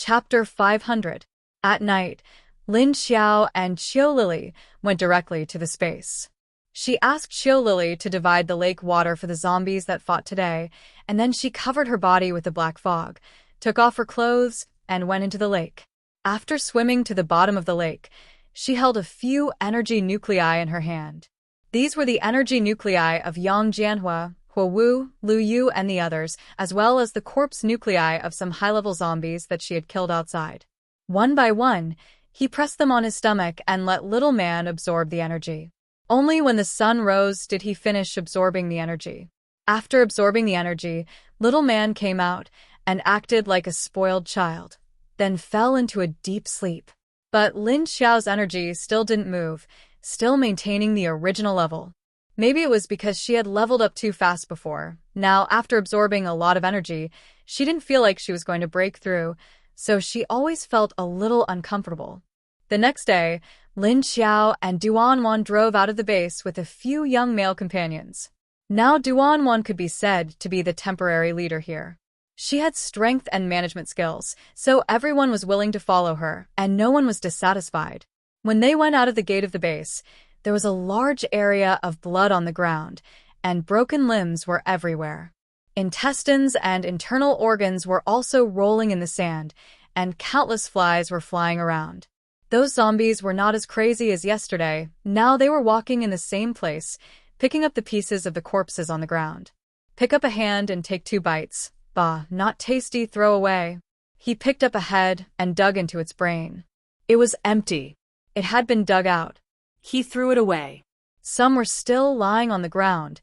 Chapter 500. At night, Lin Xiao and Qiu Lily went directly to the space. She asked Qiu Lily to divide the lake water for the zombies that fought today, and then she covered her body with the black fog, took off her clothes, and went into the lake. After swimming to the bottom of the lake, she held a few energy nuclei in her hand. These were the energy nuclei of Yang Jianhua, Hua Wu, Lu Yu, and the others, as well as the corpse nuclei of some high-level zombies that she had killed outside. One by one, he pressed them on his stomach and let Little Man absorb the energy. Only when the sun rose did he finish absorbing the energy. After absorbing the energy, Little Man came out and acted like a spoiled child, then fell into a deep sleep. But Lin Xiao's energy still didn't move, still maintaining the original level. Maybe it was because she had leveled up too fast before. Now, after absorbing a lot of energy, she didn't feel like she was going to break through, so she always felt a little uncomfortable. The next day, Lin Xiao and Duanwan drove out of the base with a few young male companions. Now Duanwan could be said to be the temporary leader here. She had strength and management skills, so everyone was willing to follow her, and no one was dissatisfied. When they went out of the gate of the base, there was a large area of blood on the ground, and broken limbs were everywhere. Intestines and internal organs were also rolling in the sand, and countless flies were flying around. Those zombies were not as crazy as yesterday. Now they were walking in the same place, picking up the pieces of the corpses on the ground. Pick up a hand and take 2 bites. Bah, not tasty, throw away. He picked up a head and dug into its brain. It was empty. It had been dug out. He threw it away. Some were still lying on the ground,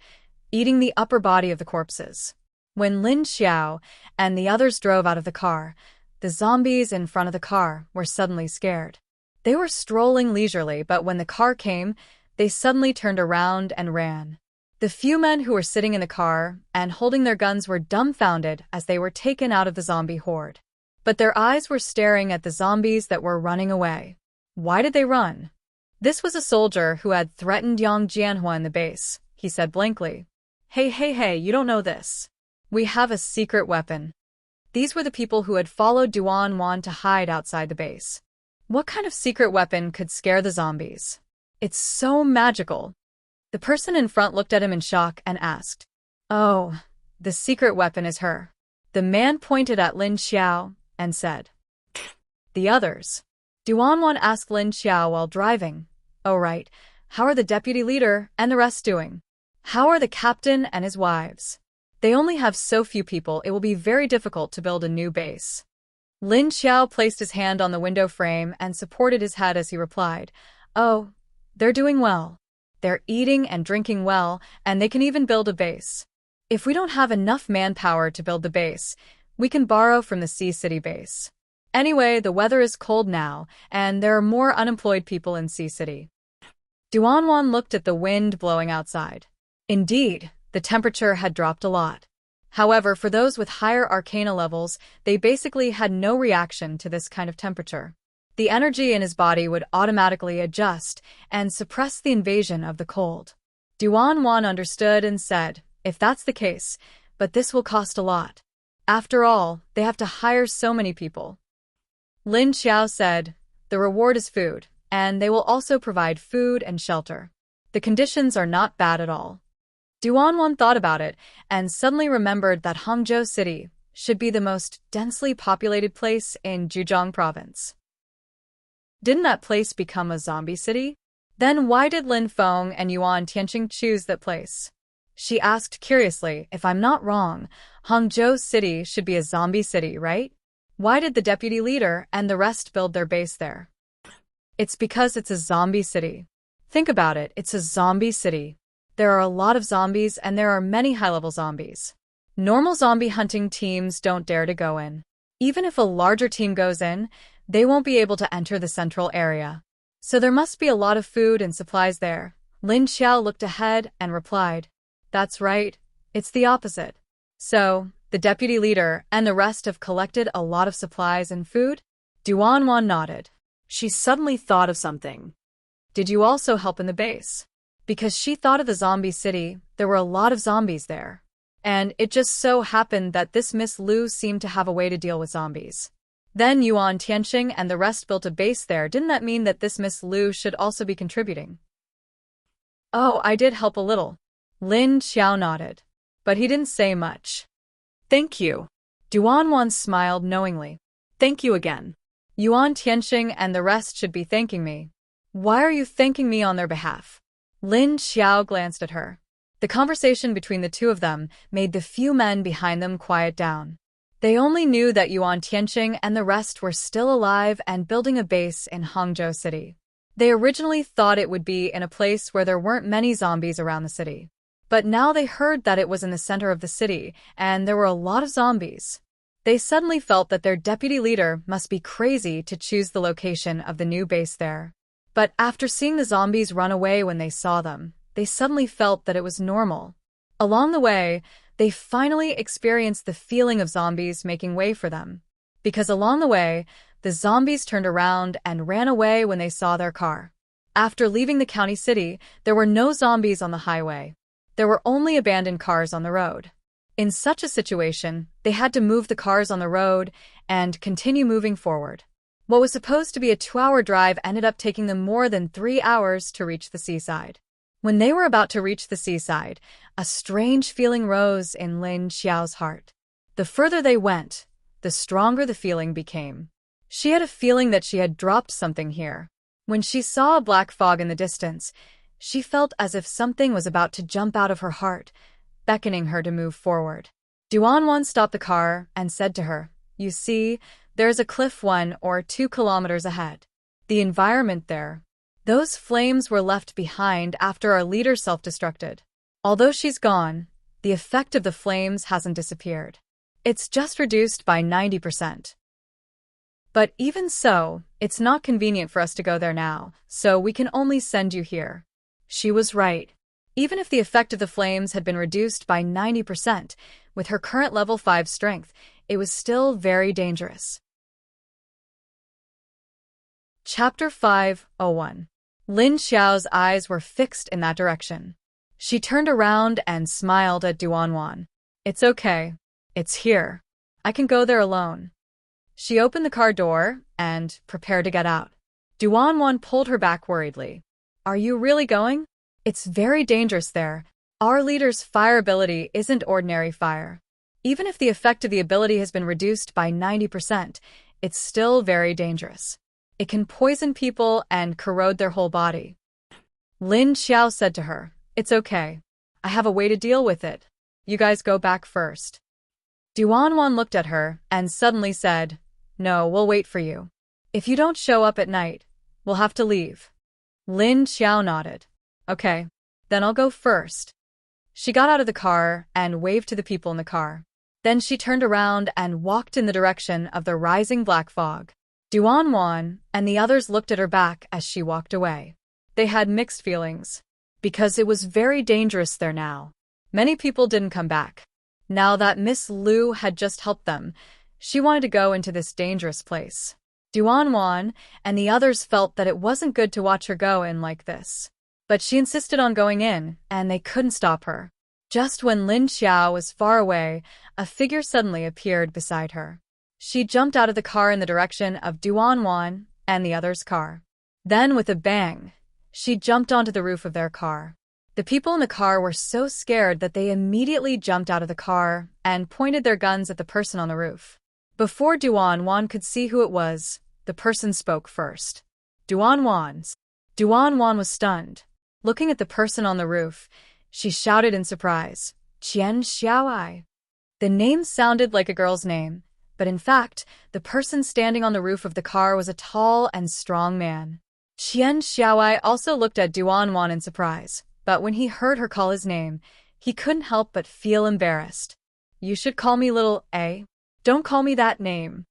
eating the upper body of the corpses. When Lin Xiao and the others drove out of the car, the zombies in front of the car were suddenly scared. They were strolling leisurely, but when the car came, they suddenly turned around and ran. The few men who were sitting in the car and holding their guns were dumbfounded as they were taken out of the zombie horde. But their eyes were staring at the zombies that were running away. Why did they run? This was a soldier who had threatened Yang Jianhua in the base. He said blankly, Hey, you don't know this. We have a secret weapon. These were the people who had followed Duanwan to hide outside the base. What kind of secret weapon could scare the zombies? It's so magical. The person in front looked at him in shock and asked, Oh, the secret weapon is her. The man pointed at Lin Xiao and said, The others. Duanwan asked Lin Xiao while driving, Oh right, how are the deputy leader and the rest doing? How are the captain and his wives? They only have so few people, it will be very difficult to build a new base. Lin Xiao placed his hand on the window frame and supported his head as he replied, Oh, they're doing well. They're eating and drinking well, and they can even build a base. If we don't have enough manpower to build the base, we can borrow from the Sea City base. Anyway, the weather is cold now, and there are more unemployed people in Sea City. Duanwan looked at the wind blowing outside. Indeed, the temperature had dropped a lot. However, for those with higher arcana levels, they basically had no reaction to this kind of temperature. The energy in his body would automatically adjust and suppress the invasion of the cold. Duanwan understood and said, If that's the case, but this will cost a lot. After all, they have to hire so many people. Lin Xiao said, The reward is food, and they will also provide food and shelter. The conditions are not bad at all. Duanwan thought about it and suddenly remembered that Hangzhou City should be the most densely populated place in Zhejiang province. Didn't that place become a zombie city? Then why did Lin Feng and Yuan Tianqing choose that place? She asked curiously, If I'm not wrong, Hangzhou City should be a zombie city, right? Why did the deputy leader and the rest build their base there? It's because it's a zombie city. Think about it, it's a zombie city. There are a lot of zombies and there are many high-level zombies. Normal zombie hunting teams don't dare to go in. Even if a larger team goes in, they won't be able to enter the central area. So there must be a lot of food and supplies there. Lin Xiao looked ahead and replied, That's right, it's the opposite. So, the deputy leader and the rest have collected a lot of supplies and food? Duanwan nodded. She suddenly thought of something. Did you also help in the base? Because she thought of the zombie city, there were a lot of zombies there. And it just so happened that this Miss Lu seemed to have a way to deal with zombies. Then Yuan Tianqing and the rest built a base there. Didn't that mean that this Miss Liu should also be contributing? Oh, I did help a little. Lin Xiao nodded. But he didn't say much. Thank you. Duanwan smiled knowingly. Thank you again. Yuan Tianqing and the rest should be thanking me. Why are you thanking me on their behalf? Lin Xiao glanced at her. The conversation between the two of them made the few men behind them quiet down. They only knew that Yuan Tianqing and the rest were still alive and building a base in Hangzhou City. They originally thought it would be in a place where there weren't many zombies around the city. But now they heard that it was in the center of the city, and there were a lot of zombies. They suddenly felt that their deputy leader must be crazy to choose the location of the new base there. But after seeing the zombies run away when they saw them, they suddenly felt that it was normal. Along the way, they finally experienced the feeling of zombies making way for them. Because along the way, the zombies turned around and ran away when they saw their car. After leaving the county city, there were no zombies on the highway. There were only abandoned cars on the road. In such a situation, they had to move the cars on the road and continue moving forward. What was supposed to be a 2-hour drive ended up taking them more than 3 hours to reach the seaside. When they were about to reach the seaside, a strange feeling rose in Lin Xiao's heart. The further they went, the stronger the feeling became. She had a feeling that she had dropped something here. When she saw a black fog in the distance, she felt as if something was about to jump out of her heart, beckoning her to move forward. Duanwan stopped the car and said to her, "You see, there's a cliff 1 or 2 kilometers ahead. The environment there. Those flames were left behind after our leader self-destructed. Although she's gone, the effect of the flames hasn't disappeared. It's just reduced by 90%. But even so, it's not convenient for us to go there now, so we can only send you here." She was right. Even if the effect of the flames had been reduced by 90%, with her current level 5 strength, it was still very dangerous. Chapter 5:01. Lin Xiao's eyes were fixed in that direction. She turned around and smiled at Duanwan. "It's okay. It's here. I can go there alone." She opened the car door and prepared to get out. Duanwan pulled her back worriedly. "Are you really going? It's very dangerous there. Our leader's fire ability isn't ordinary fire. Even if the effect of the ability has been reduced by 90%, it's still very dangerous. It can poison people and corrode their whole body." Lin Xiao said to her, "It's okay. I have a way to deal with it. You guys go back first." Duanwan looked at her and suddenly said, "No, we'll wait for you. If you don't show up at night, we'll have to leave." Lin Xiao nodded. "Okay, then I'll go first." She got out of the car and waved to the people in the car. Then she turned around and walked in the direction of the rising black fog. Duanwan and the others looked at her back as she walked away. They had mixed feelings, because it was very dangerous there now. Many people didn't come back. Now that Miss Liu had just helped them, she wanted to go into this dangerous place. Duanwan and the others felt that it wasn't good to watch her go in like this. But she insisted on going in, and they couldn't stop her. Just when Lin Xiao was far away, a figure suddenly appeared beside her. She jumped out of the car in the direction of Duanwan and the others' car. Then, with a bang, she jumped onto the roof of their car. The people in the car were so scared that they immediately jumped out of the car and pointed their guns at the person on the roof. Before Duanwan could see who it was, the person spoke first. Duanwan was stunned. Looking at the person on the roof, she shouted in surprise, "Qian Xiaoai." The name sounded like a girl's name, but in fact, the person standing on the roof of the car was a tall and strong man. Qian Xiaoai also looked at Duanwan in surprise, but when he heard her call his name, he couldn't help but feel embarrassed. "You should call me little A. Don't call me that name."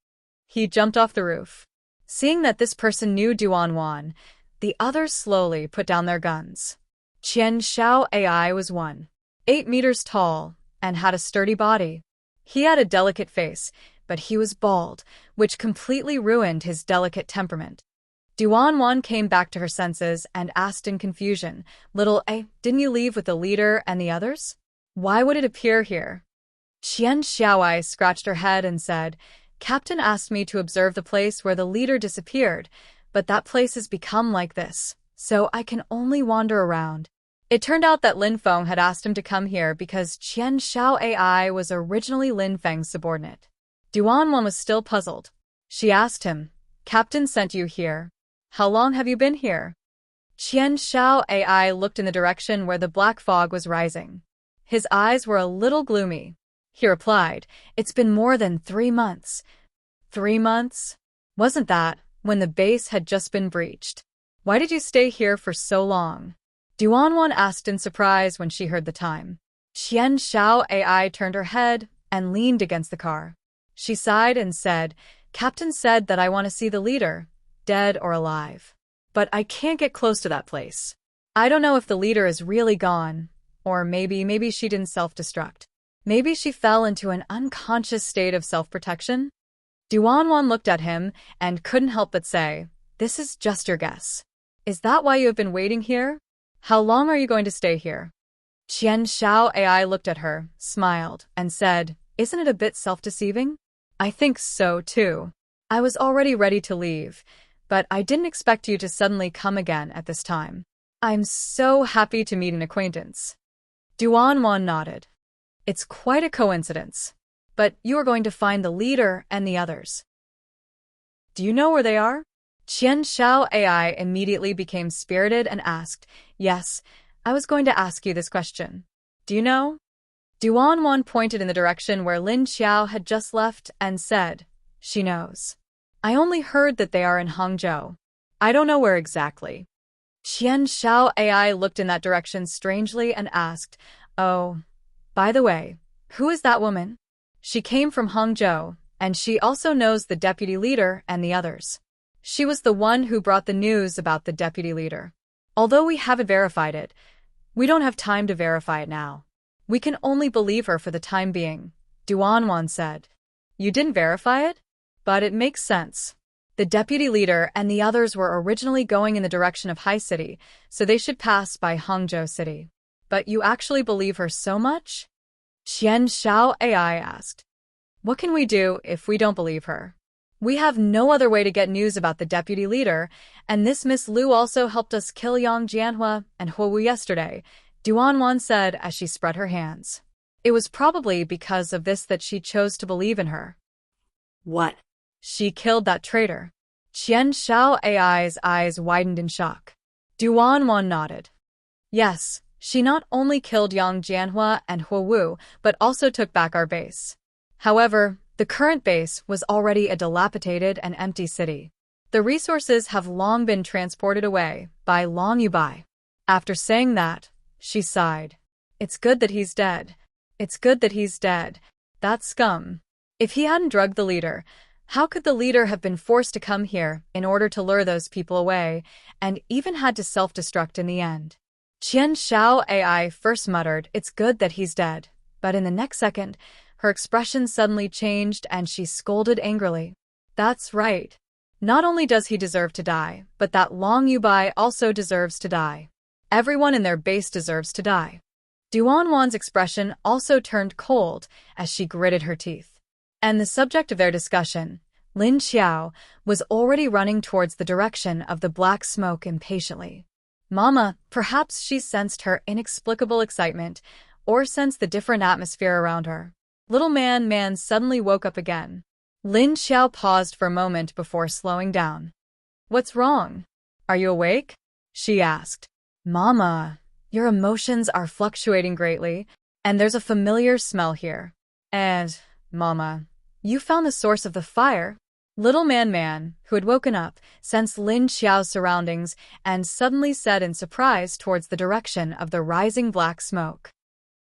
He jumped off the roof. Seeing that this person knew Duanwan, the others slowly put down their guns. Qian Xiaoai was 1.8 meters tall and had a sturdy body. He had a delicate face, but he was bald, which completely ruined his delicate temperament. Duanwan came back to her senses and asked in confusion, "Little A, didn't you leave with the leader and the others? Why would it appear here?" Qian Xiaoai scratched her head and said, Captain asked me to observe the place where the leader disappeared, but that place has become like this, so I can only wander around. It turned out that Lin Feng had asked him to come here because Qian Xiao AI was originally Lin Feng's subordinate. Duan was still puzzled. She asked him, "Captain sent you here. How long have you been here?" Qian Xiao AI looked in the direction where the black fog was rising. His eyes were a little gloomy. He replied, "It's been more than 3 months. 3 months? Wasn't that when the base had just been breached? Why did you stay here for so long?" Duan asked in surprise when she heard the time. Qian Xiao AI turned her head and leaned against the car. She sighed and said, "Captain said that I want to see the leader, dead or alive. But I can't get close to that place. I don't know if the leader is really gone, or maybe she didn't self-destruct. Maybe she fell into an unconscious state of self-protection." Duan looked at him and couldn't help but say, "This is just your guess. Is that why you have been waiting here? How long are you going to stay here?" Qian Xiao AI looked at her, smiled, and said, "Isn't it a bit self-deceiving? I think so too. I was already ready to leave, but I didn't expect you to suddenly come again at this time. I'm so happy to meet an acquaintance." Duan nodded. "It's quite a coincidence. But you are going to find the leader and the others. Do you know where they are?" Qian Xiao AI immediately became spirited and asked, "Yes, I was going to ask you this question. Do you know?" Duan pointed in the direction where Lin Xiao had just left and said, "She knows. I only heard that they are in Hangzhou. I don't know where exactly." Qian Xiao AI looked in that direction strangely and asked, "Oh, by the way, who is that woman? She came from Hangzhou, and she also knows the deputy leader and the others. She was the one who brought the news about the deputy leader. Although we haven't verified it, we don't have time to verify it now. We can only believe her for the time being," Duan said. "You didn't verify it? But it makes sense. The deputy leader and the others were originally going in the direction of Hai City, so they should pass by Hangzhou City. But you actually believe her so much?" Qian Xiao AI asked. "What can we do if we don't believe her? We have no other way to get news about the deputy leader, and this Miss Liu also helped us kill Yang Jianhua and Huo Wu yesterday," Duan said as she spread her hands. "It was probably because of this that she chose to believe in her." "What? She killed that traitor?" Qian Xiao AI's eyes widened in shock. Duan nodded. "Yes, she not only killed Yang Jianhua and Huo Wu, but also took back our base. However, the current base was already a dilapidated and empty city. The resources have long been transported away by Long Yubai." After saying that, she sighed. "It's good that he's dead. It's good that he's dead. That scum. If he hadn't drugged the leader, how could the leader have been forced to come here in order to lure those people away, and even had to self-destruct in the end?" Qian Xiao AI first muttered, "It's good that he's dead," but in the next second, her expression suddenly changed and she scolded angrily. "That's right. Not only does he deserve to die, but that Long Yubai also deserves to die. Everyone in their base deserves to die." Duan's expression also turned cold as she gritted her teeth. And the subject of their discussion, Lin Xiao, was already running towards the direction of the black smoke impatiently. Mama, perhaps she sensed her inexplicable excitement, or sensed the different atmosphere around her. Little man suddenly woke up again. Lin Xiao paused for a moment before slowing down. "What's wrong? Are you awake?" she asked. "Mama, your emotions are fluctuating greatly, and there's a familiar smell here. And, Mama, you found the source of the fire?" Little man, who had woken up, sensed Lin Xiao's surroundings and suddenly said in surprise towards the direction of the rising black smoke.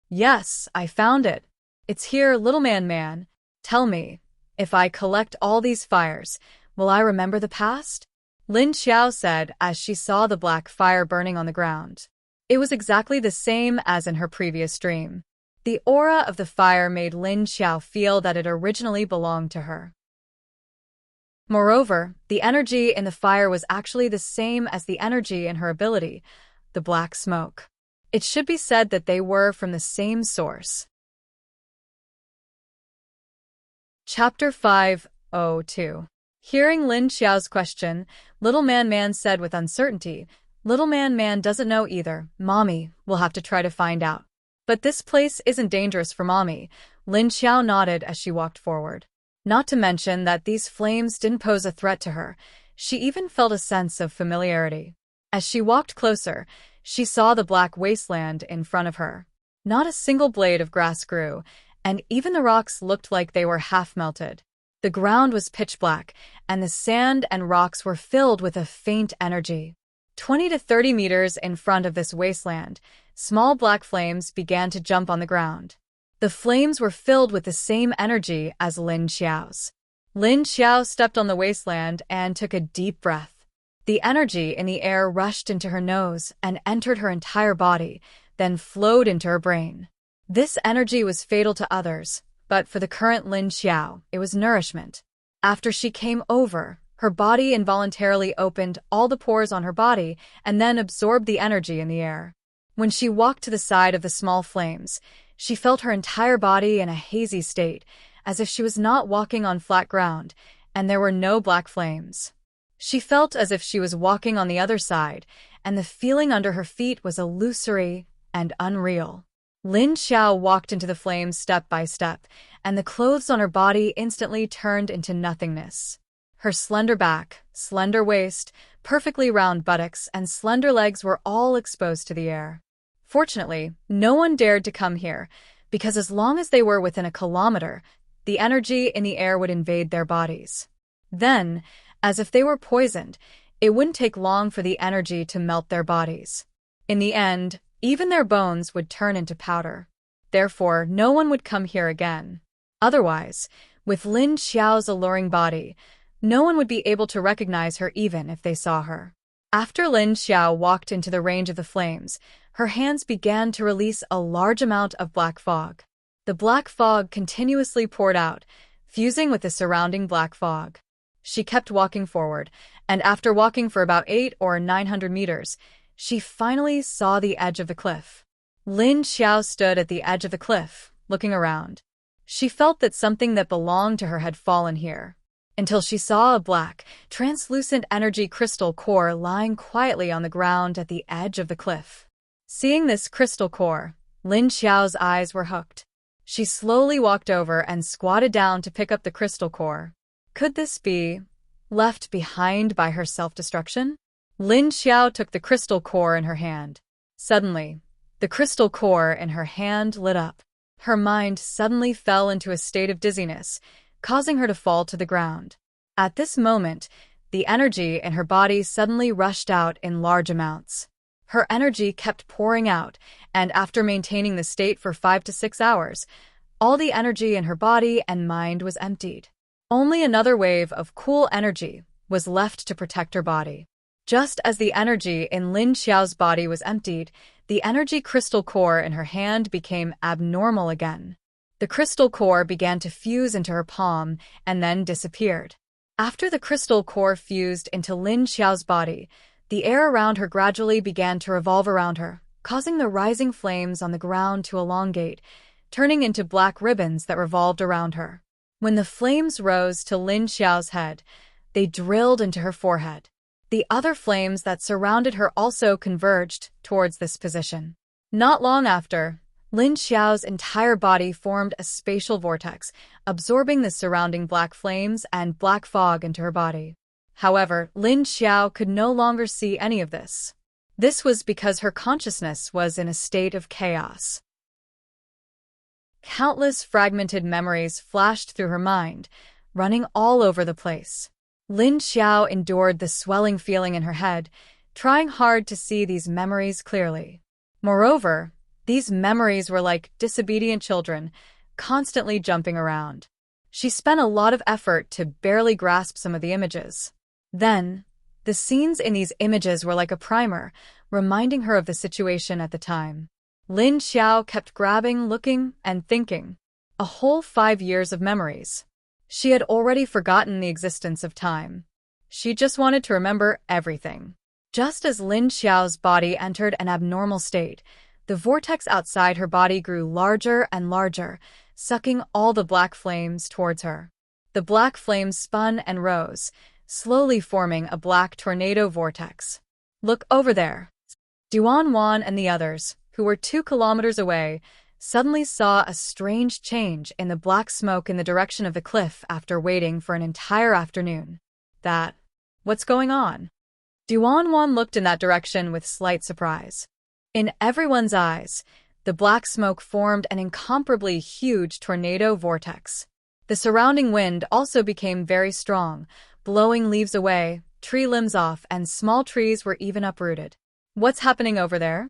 "Yes, I found it. It's here, little man. Tell me, if I collect all these fires, will I remember the past?" Lin Xiao said as she saw the black fire burning on the ground. It was exactly the same as in her previous dream. The aura of the fire made Lin Xiao feel that it originally belonged to her. Moreover, the energy in the fire was actually the same as the energy in her ability, the black smoke. It should be said that they were from the same source. Chapter 5, 2. Hearing Lin Xiao's question, Little Man said with uncertainty, Little Man doesn't know either. Mommy, we'll have to try to find out. But this place isn't dangerous for Mommy. Lin Xiao nodded as she walked forward. Not to mention that these flames didn't pose a threat to her. She even felt a sense of familiarity. As she walked closer, she saw the black wasteland in front of her. Not a single blade of grass grew, and even the rocks looked like they were half melted. The ground was pitch black, and the sand and rocks were filled with a faint energy. 20 to 30 meters in front of this wasteland, small black flames began to jump on the ground. The flames were filled with the same energy as Lin Xiao's. Lin Xiao stepped on the wasteland and took a deep breath. The energy in the air rushed into her nose and entered her entire body, then flowed into her brain. This energy was fatal to others, but for the current Lin Xiao, it was nourishment. After she came over, her body involuntarily opened all the pores on her body and then absorbed the energy in the air. When she walked to the side of the small flames, she felt her entire body in a hazy state, as if she was not walking on flat ground, and there were no black flames. She felt as if she was walking on the other side, and the feeling under her feet was illusory and unreal. Lin Xiao walked into the flames step by step, and the clothes on her body instantly turned into nothingness. Her slender back, slender waist, perfectly round buttocks, and slender legs were all exposed to the air. Fortunately, no one dared to come here, because as long as they were within a kilometer, the energy in the air would invade their bodies. Then, as if they were poisoned, it wouldn't take long for the energy to melt their bodies. In the end, even their bones would turn into powder. Therefore, no one would come here again. Otherwise, with Lin Xiao's alluring body, no one would be able to recognize her even if they saw her. After Lin Xiao walked into the range of the flames, her hands began to release a large amount of black fog. The black fog continuously poured out, fusing with the surrounding black fog. She kept walking forward, and after walking for about 800 or 900 meters, she finally saw the edge of the cliff. Lin Xiao stood at the edge of the cliff, looking around. She felt that something that belonged to her had fallen here, until she saw a black, translucent energy crystal core lying quietly on the ground at the edge of the cliff. Seeing this crystal core, Lin Xiao's eyes were hooked. She slowly walked over and squatted down to pick up the crystal core. Could this be left behind by her self-destruction? Lin Xiao took the crystal core in her hand. Suddenly, the crystal core in her hand lit up. Her mind suddenly fell into a state of dizziness, causing her to fall to the ground. At this moment, the energy in her body suddenly rushed out in large amounts. Her energy kept pouring out, and after maintaining the state for 5 to 6 hours, all the energy in her body and mind was emptied. Only another wave of cool energy was left to protect her body. Just as the energy in Lin Xiao's body was emptied, the energy crystal core in her hand became abnormal again. The crystal core began to fuse into her palm and then disappeared. After the crystal core fused into Lin Xiao's body, the air around her gradually began to revolve around her, causing the rising flames on the ground to elongate, turning into black ribbons that revolved around her. When the flames rose to Lin Xiao's head, they drilled into her forehead. The other flames that surrounded her also converged towards this position. Not long after, Lin Xiao's entire body formed a spatial vortex, absorbing the surrounding black flames and black fog into her body. However, Lin Xiao could no longer see any of this. This was because her consciousness was in a state of chaos. Countless fragmented memories flashed through her mind, running all over the place. Lin Xiao endured the swelling feeling in her head, trying hard to see these memories clearly. Moreover, these memories were like disobedient children, constantly jumping around. She spent a lot of effort to barely grasp some of the images. Then, the scenes in these images were like a primer, reminding her of the situation at the time. Lin Xiao kept grabbing, looking, and thinking. A whole 5 years of memories. She had already forgotten the existence of time. She just wanted to remember everything. Just as Lin Xiao's body entered an abnormal state, the vortex outside her body grew larger and larger, sucking all the black flames towards her. The black flames spun and rose, slowly forming a black tornado vortex. "Look over there." Duan Wan and the others, who were 2 kilometers away, suddenly saw a strange change in the black smoke in the direction of the cliff after waiting for an entire afternoon. What's going on? Duan Wan looked in that direction with slight surprise. In everyone's eyes, the black smoke formed an incomparably huge tornado vortex. The surrounding wind also became very strong, blowing leaves away, tree limbs off, and small trees were even uprooted. "What's happening over there?"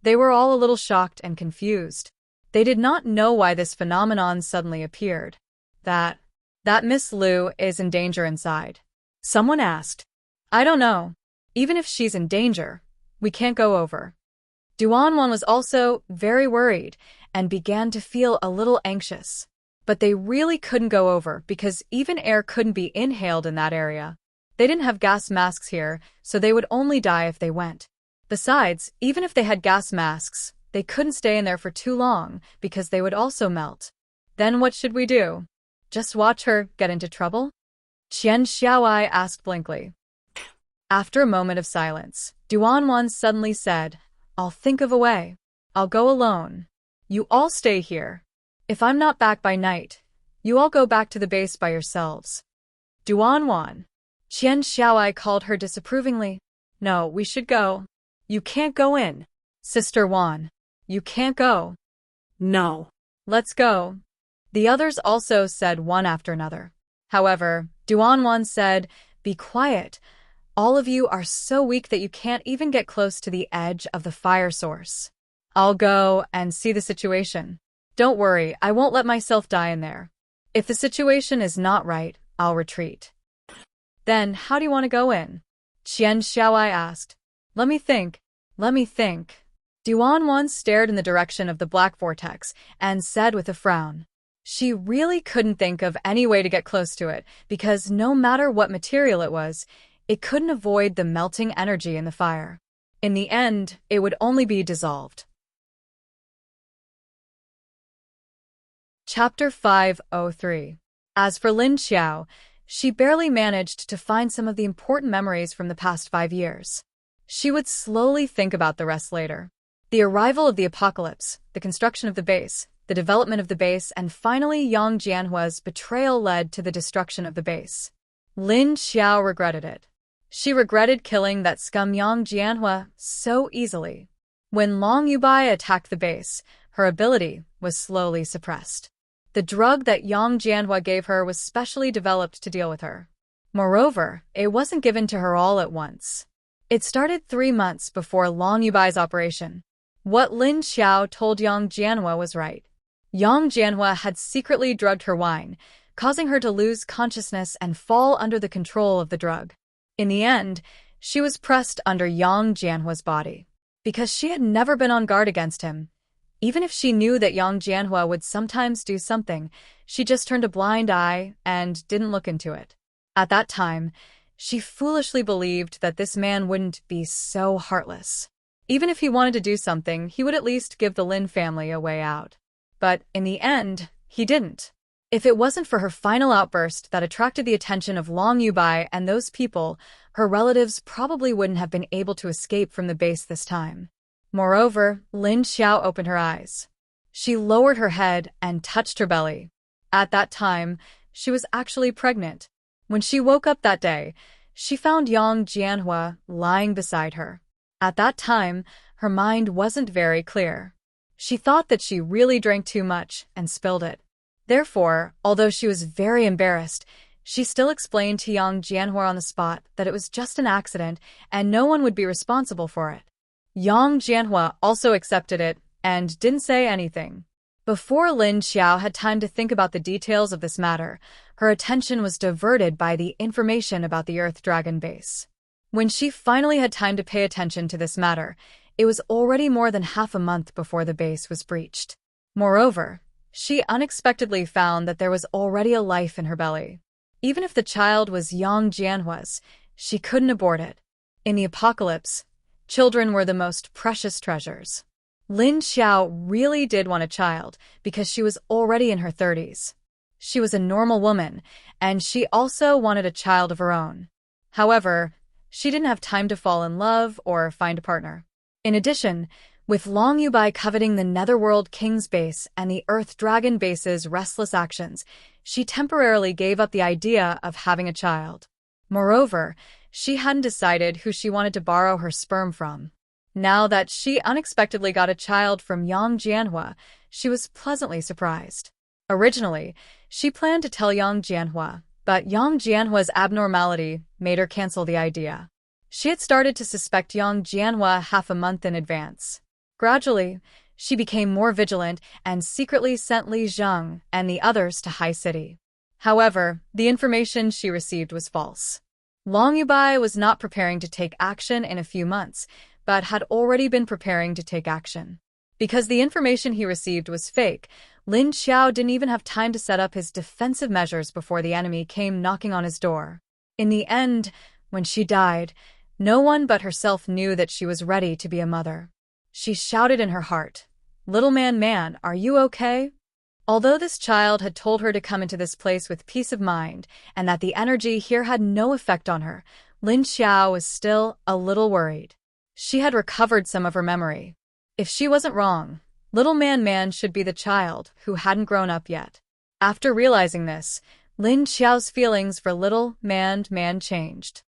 They were all a little shocked and confused. They did not know why this phenomenon suddenly appeared. That Miss Liu is in danger inside," someone asked. "I don't know. Even if she's in danger, we can't go over." Duan Wan was also very worried and began to feel a little anxious. But they really couldn't go over because even air couldn't be inhaled in that area. They didn't have gas masks here, so they would only die if they went. Besides, even if they had gas masks, they couldn't stay in there for too long because they would also melt. "Then what should we do? Just watch her get into trouble?" Qian Xiaoai asked blankly. After a moment of silence, Duan Wan suddenly said, "I'll think of a way. I'll go alone. You all stay here. If I'm not back by night, you all go back to the base by yourselves." "Duan Wan." Qian Xiaoai called her disapprovingly. "No, we should go." "You can't go in." "Sister Wan, you can't go." "No." "Let's go." The others also said one after another. However, Duan Wan said, "Be quiet. All of you are so weak that you can't even get close to the edge of the fire source. I'll go and see the situation. Don't worry, I won't let myself die in there. If the situation is not right, I'll retreat." "Then how do you want to go in?" Qian Xiaoai asked. Let me think. Duan Wan stared in the direction of the black vortex and said with a frown. She really couldn't think of any way to get close to it because no matter what material it was, it couldn't avoid the melting energy in the fire. In the end, it would only be dissolved. Chapter 503. As for Lin Xiao, she barely managed to find some of the important memories from the past 5 years. She would slowly think about the rest later. The arrival of the apocalypse, the construction of the base, the development of the base, and finally Yang Jianhua's betrayal led to the destruction of the base. Lin Xiao regretted it. She regretted killing that scum Yang Jianhua so easily. When Long Yubai attacked the base, her ability was slowly suppressed. The drug that Yang Jianhua gave her was specially developed to deal with her. Moreover, it wasn't given to her all at once. It started 3 months before Long Yubai's operation. What Lin Xiao told Yang Jianhua was right. Yang Jianhua had secretly drugged her wine, causing her to lose consciousness and fall under the control of the drug. In the end, she was pressed under Yang Jianhua's body. Because she had never been on guard against him. Even if she knew that Yang Jianhua would sometimes do something, she just turned a blind eye and didn't look into it. At that time, she foolishly believed that this man wouldn't be so heartless. Even if he wanted to do something, he would at least give the Lin family a way out. But in the end, he didn't. If it wasn't for her final outburst that attracted the attention of Long Yubai and those people, her relatives probably wouldn't have been able to escape from the base this time. Moreover, Lin Xiao opened her eyes. She lowered her head and touched her belly. At that time, she was actually pregnant. When she woke up that day, she found Yang Jianhua lying beside her. At that time, her mind wasn't very clear. She thought that she really drank too much and spilled it. Therefore, although she was very embarrassed, she still explained to Yang Jianhua on the spot that it was just an accident and no one would be responsible for it. Yang Jianhua also accepted it and didn't say anything. Before Lin Xiao had time to think about the details of this matter, her attention was diverted by the information about the Earth Dragon base. When she finally had time to pay attention to this matter, it was already more than half a month before the base was breached. Moreover, she unexpectedly found that there was already a life in her belly. Even if the child was Yang Jianhua's, she couldn't abort it. In the apocalypse, children were the most precious treasures. Lin Xiao really did want a child because she was already in her 30s. She was a normal woman, and she also wanted a child of her own. However, she didn't have time to fall in love or find a partner. In addition, with Long Yubai coveting the Netherworld King's base and the Earth Dragon base's restless actions, she temporarily gave up the idea of having a child. Moreover, she hadn't decided who she wanted to borrow her sperm from. Now that she unexpectedly got a child from Yang Jianhua, she was pleasantly surprised. Originally, she planned to tell Yang Jianhua, but Yang Jianhua's abnormality made her cancel the idea. She had started to suspect Yang Jianhua half a month in advance. Gradually, she became more vigilant and secretly sent Li Zheng and the others to High City. However, the information she received was false. Long Yubai was not preparing to take action in a few months, but had already been preparing to take action. Because the information he received was fake, Lin Xiao didn't even have time to set up his defensive measures before the enemy came knocking on his door. In the end, when she died, no one but herself knew that she was ready to be a mother. She shouted in her heart, "Little man, are you okay?" Although this child had told her to come into this place with peace of mind and that the energy here had no effect on her, Lin Xiao was still a little worried. She had recovered some of her memory. If she wasn't wrong, little man should be the child who hadn't grown up yet. After realizing this, Lin Xiao's feelings for little man changed.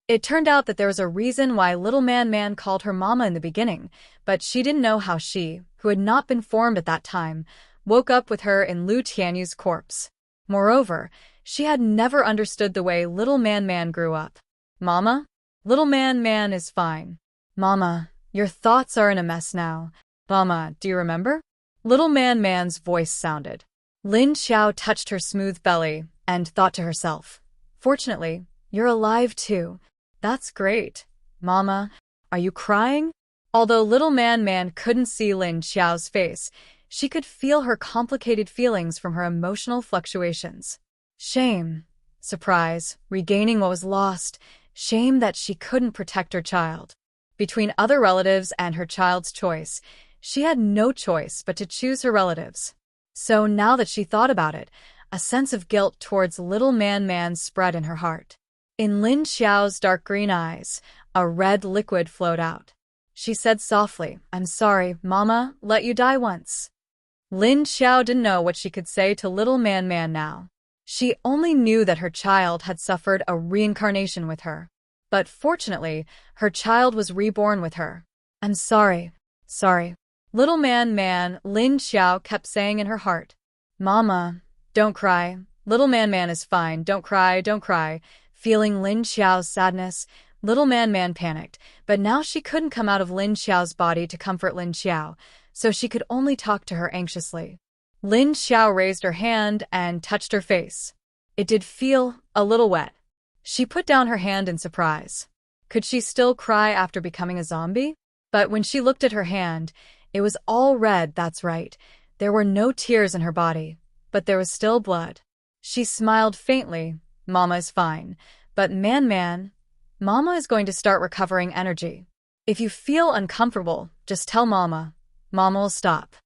It turned out that there was a reason why little man called her mama in the beginning, but she didn't know how she, who had not been formed at that time, woke up with her in Lu Tianyu's corpse. Moreover, she had never understood the way little man grew up. "Mama? Little man is fine. Mama, your thoughts are in a mess now. Mama, do you remember?" Little man's voice sounded. Lin Xiao touched her smooth belly and thought to herself, "Fortunately, you're alive too. That's great. Mama, are you crying?" Although little man couldn't see Lin Xiao's face, she could feel her complicated feelings from her emotional fluctuations. Shame, surprise, regaining what was lost, shame that she couldn't protect her child. Between other relatives and her child's choice, she had no choice but to choose her relatives. So now that she thought about it, a sense of guilt towards little man spread in her heart. In Lin Xiao's dark green eyes, a red liquid flowed out. She said softly, "I'm sorry, Mama, let you die once." Lin Xiao didn't know what she could say to little man now. She only knew that her child had suffered a reincarnation with her. But fortunately, her child was reborn with her. "I'm sorry. Little man, Lin Xiao kept saying in her heart. "Mama, don't cry. Little man is fine. Don't cry. Feeling Lin Xiao's sadness, little man panicked, but now she couldn't come out of Lin Xiao's body to comfort Lin Xiao, so she could only talk to her anxiously. Lin Xiao raised her hand and touched her face. It did feel a little wet. She put down her hand in surprise. Could she still cry after becoming a zombie? But when she looked at her hand, it was all red, that's right. There were no tears in her body, but there was still blood. She smiled faintly. "Mama is fine, but man, Mama is going to start recovering energy. If you feel uncomfortable, just tell Mama. Mama will stop."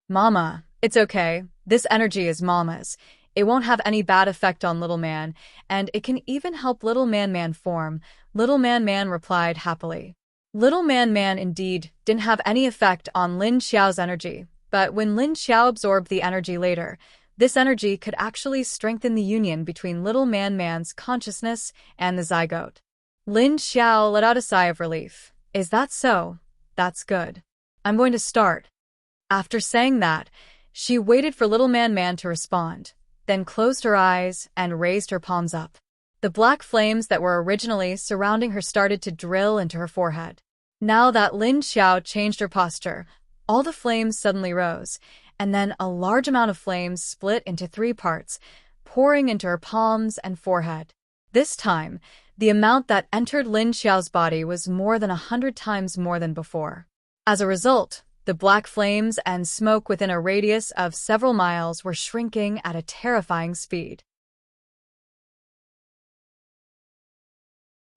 "Mama, it's okay. This energy is Mama's. It won't have any bad effect on little man, and it can even help little man form," little man replied happily. Little man indeed didn't have any effect on Lin Xiao's energy, but when Lin Xiao absorbed the energy later, this energy could actually strengthen the union between little man's consciousness and the zygote. Lin Xiao let out a sigh of relief. "Is that so? That's good. I'm going to start." After saying that, she waited for little man to respond, then closed her eyes and raised her palms up. The black flames that were originally surrounding her started to drill into her forehead. Now that Lin Xiao changed her posture, all the flames suddenly rose, and then a large amount of flames split into 3 parts, pouring into her palms and forehead. This time, the amount that entered Lin Xiao's body was more than 100 times more than before. As a result, the black flames and smoke within a radius of several miles were shrinking at a terrifying speed.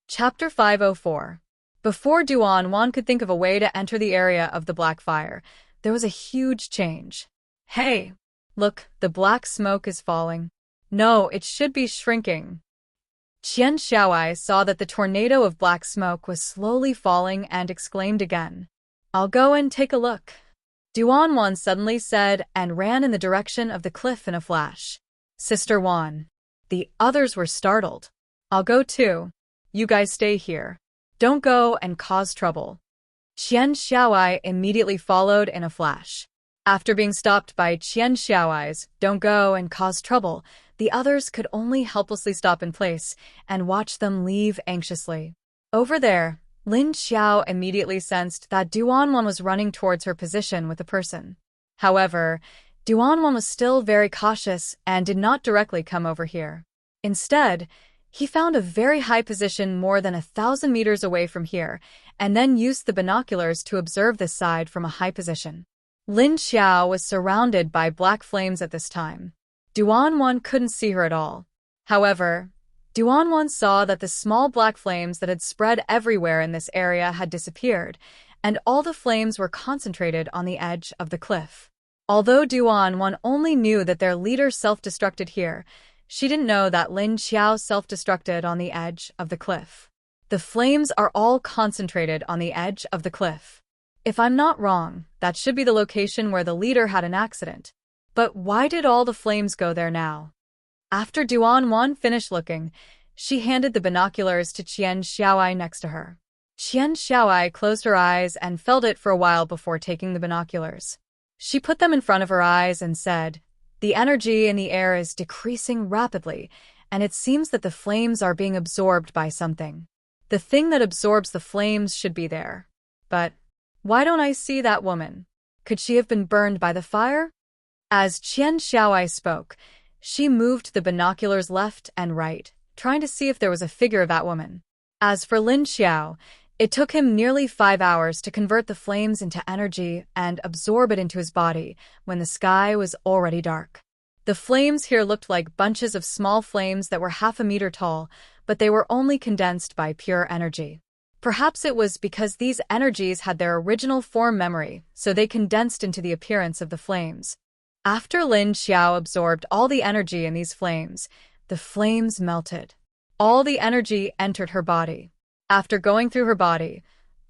Chapter 504. Before Duan Wan could think of a way to enter the area of the black fire, there was a huge change. "Hey, Look, the black smoke is falling. No, it should be shrinking. Qian Xiaoai saw that the tornado of black smoke was slowly falling and exclaimed again. I'll go and take a look. Duan Wan suddenly said and ran in the direction of the cliff in a flash. Sister Wan. The others were startled. I'll go too. You guys stay here. Don't go and cause trouble. Qian Xiaoai immediately followed in a flash. After being stopped by Qian Xiaoai's "Don't go and cause trouble," the others could only helplessly stop in place and watch them leave anxiously. Over there, Lin Xiao immediately sensed that Duanwan was running towards her position with a person. However, Duanwan was still very cautious and did not directly come over here. Instead, he found a very high position more than 1,000 meters away from here, and then used the binoculars to observe this side from a high position. Lin Xiao was surrounded by black flames at this time. Duanwan couldn't see her at all. However, Duanwan saw that the small black flames that had spread everywhere in this area had disappeared, and all the flames were concentrated on the edge of the cliff. Although Duanwan only knew that their leader self-destructed here, she didn't know that Lin Xiao self-destructed on the edge of the cliff. The flames are all concentrated on the edge of the cliff. If I'm not wrong, that should be the location where the leader had an accident. But why did all the flames go there now? After Duanwan finished looking, she handed the binoculars to Qian Xiaoai next to her. Qian Xiaoai closed her eyes and felt it for a while before taking the binoculars. She put them in front of her eyes and said, "The energy in the air is decreasing rapidly, and it seems that the flames are being absorbed by something. The thing that absorbs the flames should be there. But why don't I see that woman? Could she have been burned by the fire?" As Qian Xiaoai spoke, she moved the binoculars left and right, trying to see if there was a figure of that woman. As for Lin Xiao, it took him nearly 5 hours to convert the flames into energy and absorb it into his body when the sky was already dark. The flames here looked like bunches of small flames that were half a meter tall, but they were only condensed by pure energy. Perhaps it was because these energies had their original form memory, so they condensed into the appearance of the flames. After Lin Xiao absorbed all the energy in these flames, the flames melted. All the energy entered her body. After going through her body,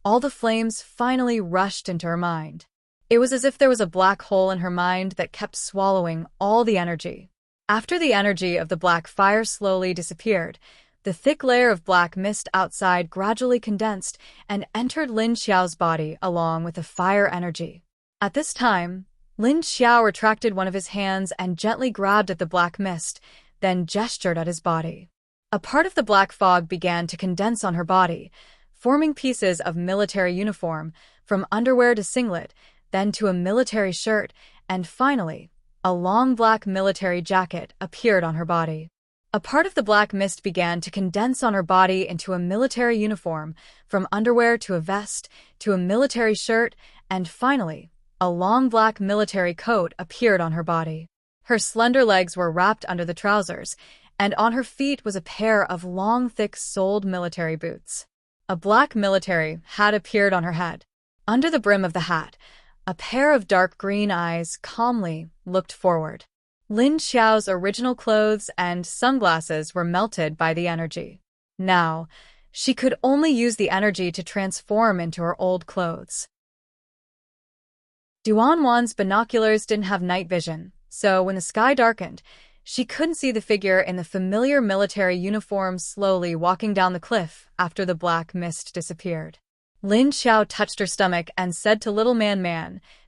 all the flames finally rushed into her mind. It was as if there was a black hole in her mind that kept swallowing all the energy. After the energy of the black fire slowly disappeared, the thick layer of black mist outside gradually condensed and entered Lin Xiao's body along with the fire energy. At this time, Lin Xiao retracted one of his hands and gently grabbed at the black mist, then gestured at his body. A part of the black fog began to condense on her body, forming pieces of military uniform, from underwear to singlet, then to a military shirt, and finally, a long black military jacket appeared on her body. A part of the black mist began to condense on her body into a military uniform, from underwear to a vest, to a military shirt, and finally, a long black military coat appeared on her body. Her slender legs were wrapped under the trousers, and on her feet was a pair of long, thick-soled military boots. A black military hat appeared on her head. Under the brim of the hat, a pair of dark green eyes calmly looked forward. Lin Xiao's original clothes and sunglasses were melted by the energy. Now, she could only use the energy to transform into her old clothes. Duanwan's binoculars didn't have night vision, so when the sky darkened, she couldn't see the figure in the familiar military uniform slowly walking down the cliff after the black mist disappeared. Lin Xiao touched her stomach and said to Little Man,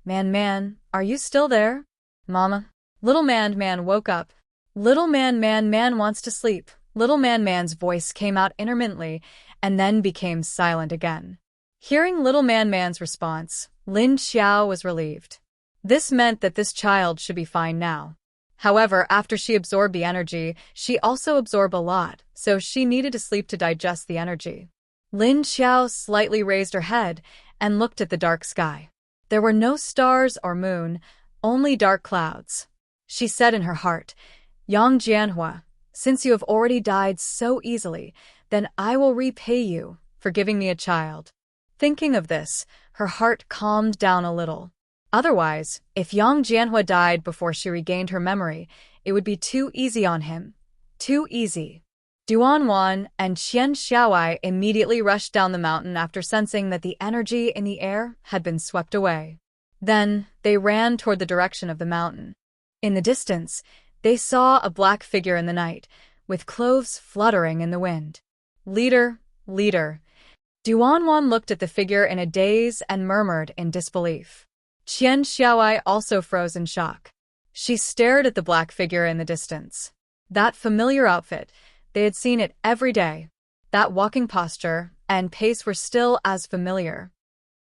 "Man, are you still there? Mama?" Little Man woke up. Little Man wants to sleep. Little Man's voice came out intermittently and then became silent again. Hearing Little Man's response, Lin Xiao was relieved. This meant that this child should be fine now. However, after she absorbed the energy, she also absorbed a lot, so she needed to sleep to digest the energy. Lin Xiao slightly raised her head and looked at the dark sky. There were no stars or moon, only dark clouds. She said in her heart, "Yang Jianhua, since you have already died so easily, then I will repay you for giving me a child." Thinking of this, her heart calmed down a little. Otherwise, if Yang Jianhua died before she regained her memory, it would be too easy on him. Too easy. Duanwan and Qian Xiaowai immediately rushed down the mountain after sensing that the energy in the air had been swept away. Then, they ran toward the direction of the mountain. In the distance, they saw a black figure in the night, with clothes fluttering in the wind. Leader, leader. Duanwan looked at the figure in a daze and murmured in disbelief. Qian Xiaowai also froze in shock. She stared at the black figure in the distance. That familiar outfit, they had seen it every day. That walking posture and pace were still as familiar.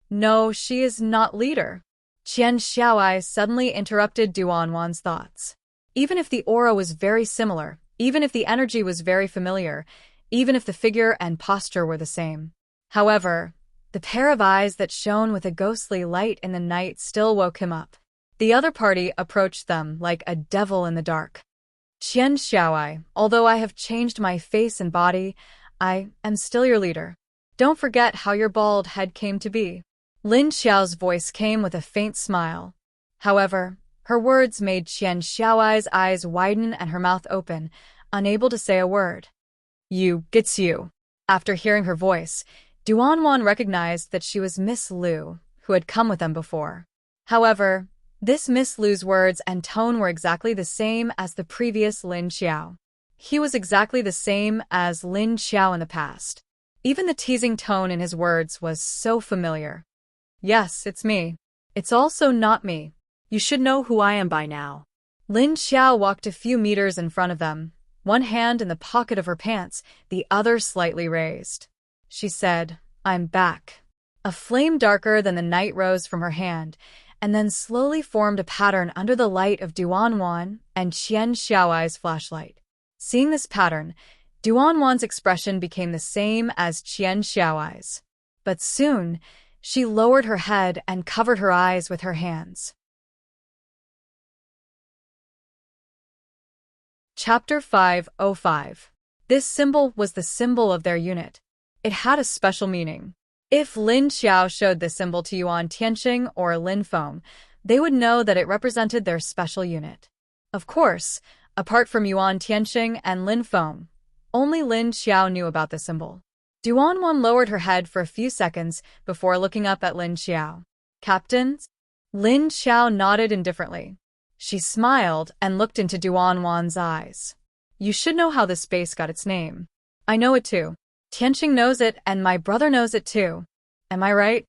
No, she is not leader. Qian Xiaowai suddenly interrupted Duanwan's thoughts. Even if the aura was very similar, even if the energy was very familiar, even if the figure and posture were the same. However, the pair of eyes that shone with a ghostly light in the night still woke him up. The other party approached them like a devil in the dark. Qian Xiaowai, although I have changed my face and body, I am still your leader. Don't forget how your bald head came to be. Lin Xiao's voice came with a faint smile. However, her words made Qian Xiaowai's eyes widen and her mouth open, unable to say a word. It's you. After hearing her voice, Duanwan recognized that she was Miss Liu, who had come with them before. However, this Miss Liu's words and tone were exactly the same as the previous Lin Xiao. He was exactly the same as Lin Xiao in the past. Even the teasing tone in his words was so familiar. Yes, it's me. It's also not me. You should know who I am by now. Lin Xiao walked a few meters in front of them, one hand in the pocket of her pants, the other slightly raised. She said, I'm back. A flame darker than the night rose from her hand, and then slowly formed a pattern under the light of Duanwan and Qian Xiaowai's flashlight. Seeing this pattern, Duanwan's expression became the same as Qian Xiaowai's. But soon, she lowered her head and covered her eyes with her hands. Chapter 505. This symbol was the symbol of their unit. It had a special meaning. If Lin Xiao showed this symbol to Yuan Tianqing or Lin Feng, they would know that it represented their special unit. Of course, apart from Yuan Tianqing and Lin Feng, only Lin Xiao knew about the symbol. Duanwan lowered her head for a few seconds before looking up at Lin Xiao. Captains? Lin Xiao nodded indifferently. She smiled and looked into Duanwan's eyes. You should know how this base got its name. I know it too. Tianqing knows it and my brother knows it too. Am I right?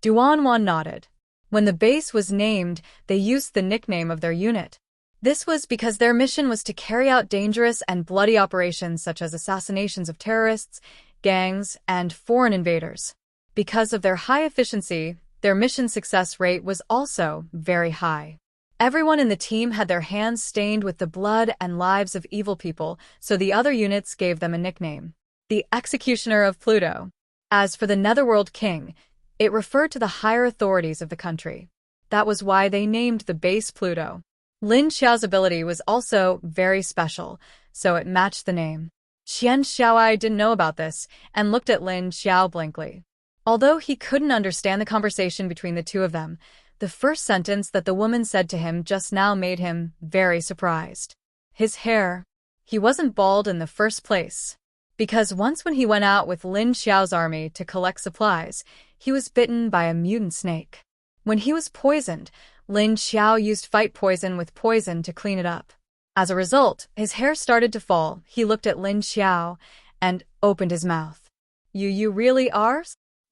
Duanwan nodded. When the base was named, they used the nickname of their unit. This was because their mission was to carry out dangerous and bloody operations such as assassinations of terrorists, gangs, and foreign invaders. Because of their high efficiency, their mission success rate was also very high. Everyone in the team had their hands stained with the blood and lives of evil people, so the other units gave them a nickname. The Executioner of Pluto. As for the Netherworld King, it referred to the higher authorities of the country. That was why they named the base Pluto. Lin Xiao's ability was also very special, so it matched the name. Qian Xiaowai didn't know about this and looked at Lin Xiao blankly. Although he couldn't understand the conversation between the two of them, the first sentence that the woman said to him just now made him very surprised. His hair. He wasn't bald in the first place. Because once when he went out with Lin Xiao's army to collect supplies, he was bitten by a mutant snake. When he was poisoned, Lin Xiao used fight poison with poison to clean it up. As a result, his hair started to fall. He looked at Lin Xiao and opened his mouth. You really are?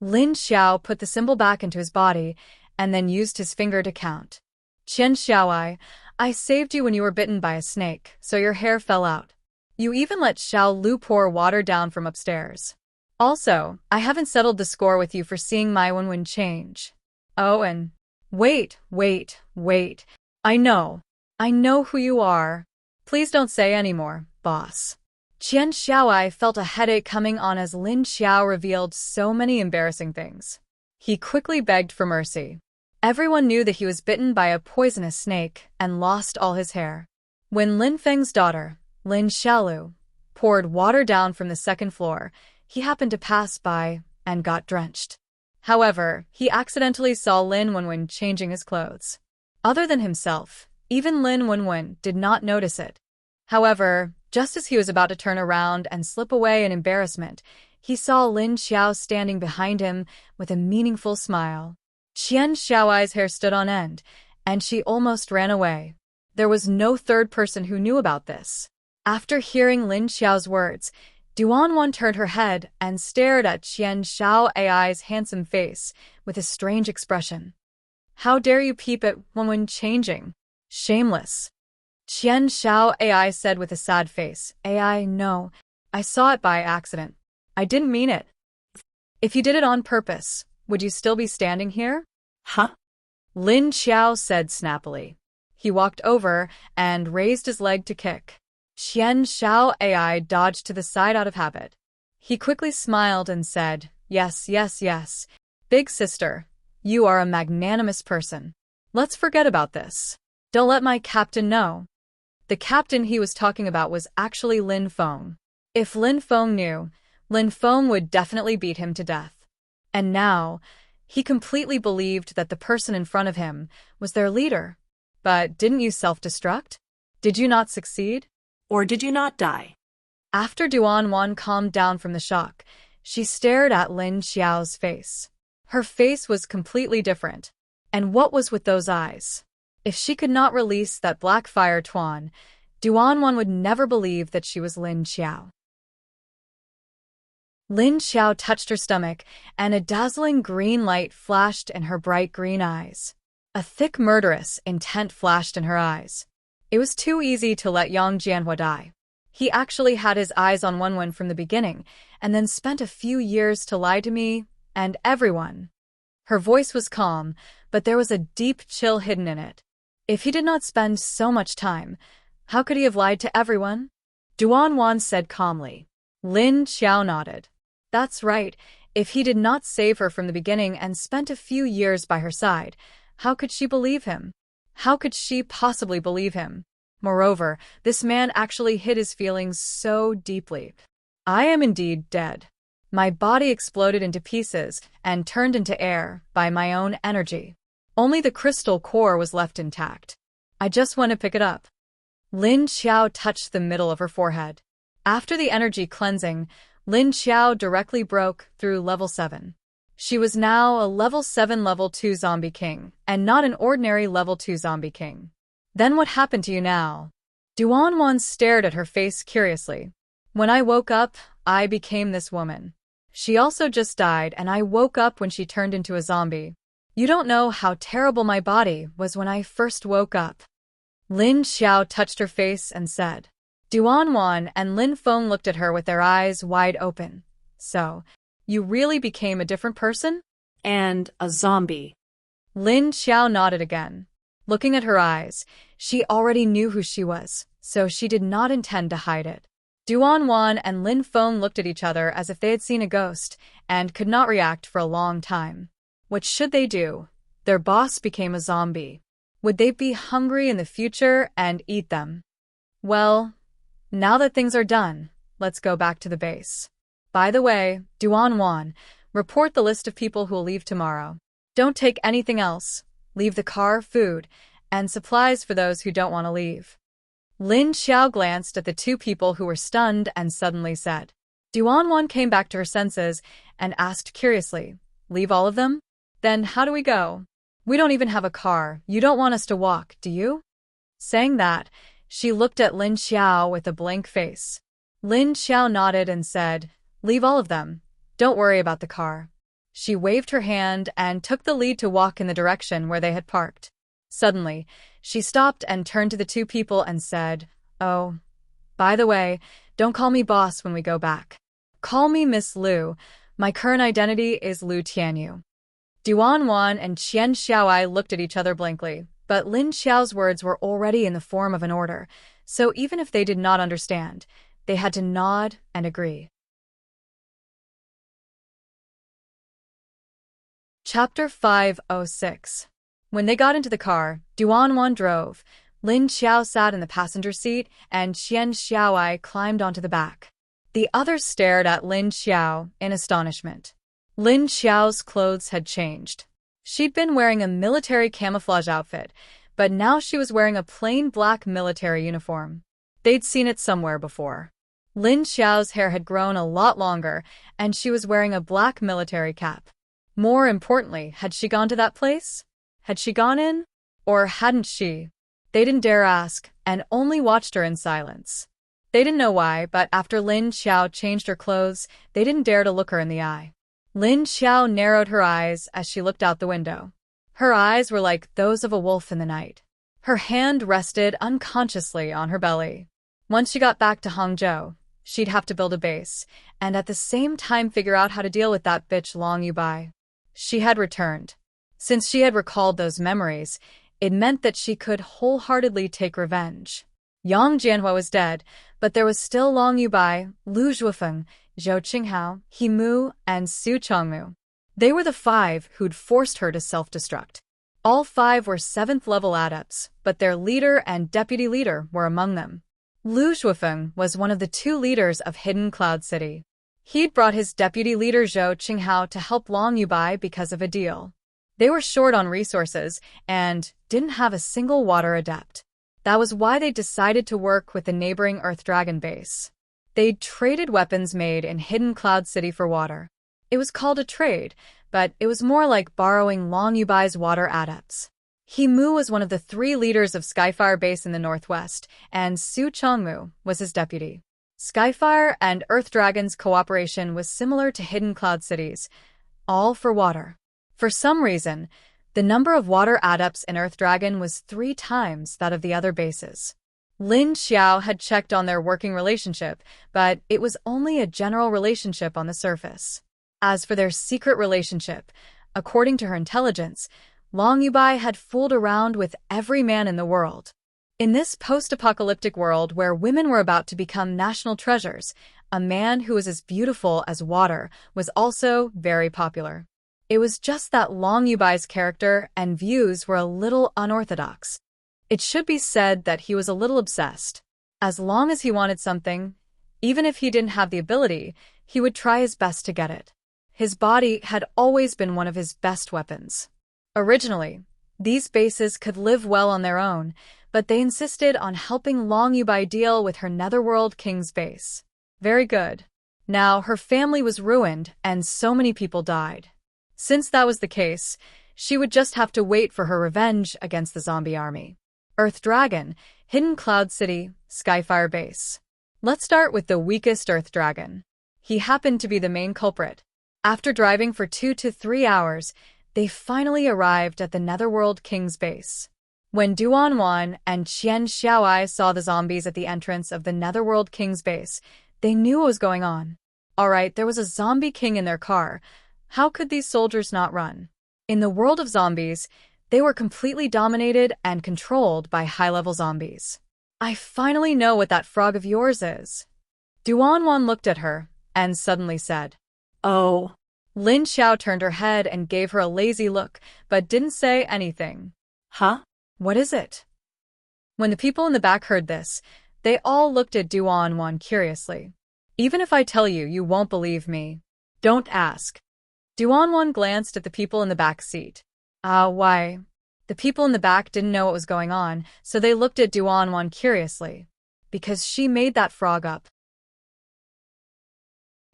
Lin Xiao put the symbol back into his body and then used his finger to count. Qian Xiaowai, I saved you when you were bitten by a snake, so your hair fell out. You even let Xiao Lu pour water down from upstairs. Also, I haven't settled the score with you for seeing my Wenwen change. Oh, and wait. I know who you are. Please don't say any more, boss. Qian Xiaowai felt a headache coming on as Lin Xiao revealed so many embarrassing things. He quickly begged for mercy. Everyone knew that he was bitten by a poisonous snake and lost all his hair. When Lin Feng's daughter, Lin Xiaolu, poured water down from the second floor, he happened to pass by and got drenched. However, he accidentally saw Lin Wenwen changing his clothes. Other than himself, even Lin Wenwen did not notice it. However, just as he was about to turn around and slip away in embarrassment, he saw Lin Xiao standing behind him with a meaningful smile. Qian Xiaoai's hair stood on end, and she almost ran away. There was no third person who knew about this. After hearing Lin Xiao's words, Duanwan turned her head and stared at Qian Xiaoai's handsome face with a strange expression. How dare you peep at Wenwen changing? Shameless. Qian Xiaoai said with a sad face. Ai, no. I saw it by accident. I didn't mean it. If you did it on purpose, would you still be standing here? Huh? Lin Xiao said snappily. He walked over and raised his leg to kick. Qian Xiaoai dodged to the side out of habit. He quickly smiled and said, Yes, yes, yes. Big sister, you are a magnanimous person. Let's forget about this. Don't let my captain know. The captain he was talking about was actually Lin Feng. If Lin Feng knew, Lin Feng would definitely beat him to death. And now, he completely believed that the person in front of him was their leader. But didn't you self-destruct? Did you not succeed? Or did you not die? After Duanwan calmed down from the shock, she stared at Lin Xiao's face. Her face was completely different. And what was with those eyes? If she could not release that black fire Tuan, Duanwan would never believe that she was Lin Xiao. Lin Xiao touched her stomach, and a dazzling green light flashed in her bright green eyes. A thick murderous intent flashed in her eyes. It was too easy to let Yang Jianhua die. He actually had his eyes on Wenwen from the beginning, and then spent a few years to lie to me and everyone. Her voice was calm, but there was a deep chill hidden in it. If he did not spend so much time, how could he have lied to everyone? Duanwan said calmly. Lin Xiao nodded. That's right. If he did not save her from the beginning and spent a few years by her side, how could she believe him? How could she possibly believe him? Moreover, this man actually hid his feelings so deeply. I am indeed dead. My body exploded into pieces and turned into air by my own energy. Only the crystal core was left intact. I just want to pick it up. Lin Xiao touched the middle of her forehead. After the energy cleansing, Lin Xiao directly broke through level 7. She was now a level 7 level 2 zombie king, and not an ordinary level 2 zombie king. Then what happened to you now? Duanwan stared at her face curiously. When I woke up, I became this woman. She also just died, and I woke up when she turned into a zombie. You don't know how terrible my body was when I first woke up. Lin Xiao touched her face and said. Duanwan and Lin Feng looked at her with their eyes wide open. So, you really became a different person? And a zombie. Lin Xiao nodded again. Looking at her eyes, she already knew who she was, so she did not intend to hide it. Duanwan and Lin Feng looked at each other as if they had seen a ghost, and could not react for a long time. What should they do? Their boss became a zombie. Would they be hungry in the future and eat them? Well, now that things are done, let's go back to the base. By the way, Duanwan, report the list of people who will leave tomorrow. Don't take anything else. Leave the car, food, and supplies for those who don't want to leave. Lin Xiao glanced at the two people who were stunned and suddenly said. Duanwan came back to her senses and asked curiously, Leave all of them? Then how do we go? We don't even have a car. You don't want us to walk, do you? Saying that, she looked at Lin Xiao with a blank face. Lin Xiao nodded and said, Leave all of them. Don't worry about the car. She waved her hand and took the lead to walk in the direction where they had parked. Suddenly, she stopped and turned to the two people and said, Oh, by the way, don't call me boss when we go back. Call me Miss Liu. My current identity is Liu Tianyu. Duanwan and Qian Xiaoai looked at each other blankly, but Lin Xiao's words were already in the form of an order, so even if they did not understand, they had to nod and agree. Chapter 506. When they got into the car, Duanwan drove, Lin Xiao sat in the passenger seat, and Qian Xiaoai climbed onto the back. The others stared at Lin Xiao in astonishment. Lin Xiao's clothes had changed. She'd been wearing a military camouflage outfit, but now she was wearing a plain black military uniform. They'd seen it somewhere before. Lin Xiao's hair had grown a lot longer, and she was wearing a black military cap. More importantly, had she gone to that place? Had she gone in? Or hadn't she? They didn't dare ask, and only watched her in silence. They didn't know why, but after Lin Xiao changed her clothes, they didn't dare to look her in the eye. Lin Xiao narrowed her eyes as she looked out the window. Her eyes were like those of a wolf in the night. Her hand rested unconsciously on her belly. Once she got back to Hangzhou, she'd have to build a base, and at the same time figure out how to deal with that bitch Long Yubai. She had returned. Since she had recalled those memories, it meant that she could wholeheartedly take revenge. Yang Jianhua was dead, but there was still Long Yubai, Lu Zhuofeng, Zhou Qinghao, He Mu, and Su Chongmu. They were the 5 who'd forced her to self-destruct. All 5 were 7th-level adepts, but their leader and deputy leader were among them. Lu Zhuofeng was one of the 2 leaders of Hidden Cloud City. He'd brought his deputy leader Zhou Qinghao to help Long Yubai because of a deal. They were short on resources and didn't have a single water adept. That was why they decided to work with the neighboring Earth Dragon base. They'd traded weapons made in Hidden Cloud City for water. It was called a trade, but it was more like borrowing Long Yubai's water adepts. He Mu was one of the 3 leaders of Skyfire Base in the northwest, and Su Chongmu was his deputy. Skyfire and Earth Dragon's cooperation was similar to Hidden Cloud City's, all for water. For some reason, the number of water adepts in Earth Dragon was 3 times that of the other bases. Lin Xiao had checked on their working relationship, but it was only a general relationship on the surface. As for their secret relationship, according to her intelligence, Long Yubai had fooled around with every man in the world. In this post-apocalyptic world where women were about to become national treasures, a man who was as beautiful as water was also very popular. It was just that Long Yubai's character and views were a little unorthodox. It should be said that he was a little obsessed. As long as he wanted something, even if he didn't have the ability, he would try his best to get it. His body had always been one of his best weapons. Originally, these bases could live well on their own, but they insisted on helping Long Yubai deal with her Netherworld King's base. Very good. Now her family was ruined and so many people died. Since that was the case, she would just have to wait for her revenge against the zombie army. Earth Dragon, Hidden Cloud City, Skyfire Base. Let's start with the weakest Earth Dragon. He happened to be the main culprit. After driving for 2 to 3 hours, they finally arrived at the Netherworld King's base. When Duanwan and Qian Xiaoai saw the zombies at the entrance of the Netherworld King's base, they knew what was going on. Alright, there was a zombie king in their car. How could these soldiers not run? In the world of zombies, they were completely dominated and controlled by high-level zombies. I finally know what that frog of yours is. Duanwan looked at her and suddenly said, Oh. Lin Xiao turned her head and gave her a lazy look, but didn't say anything. Huh? What is it? When the people in the back heard this, they all looked at Duanwan curiously. Even if I tell you, you won't believe me. Don't ask. Duanwan glanced at the people in the back seat. Why? The people in the back didn't know what was going on, so they looked at Duanwan curiously. Because she made that frog up.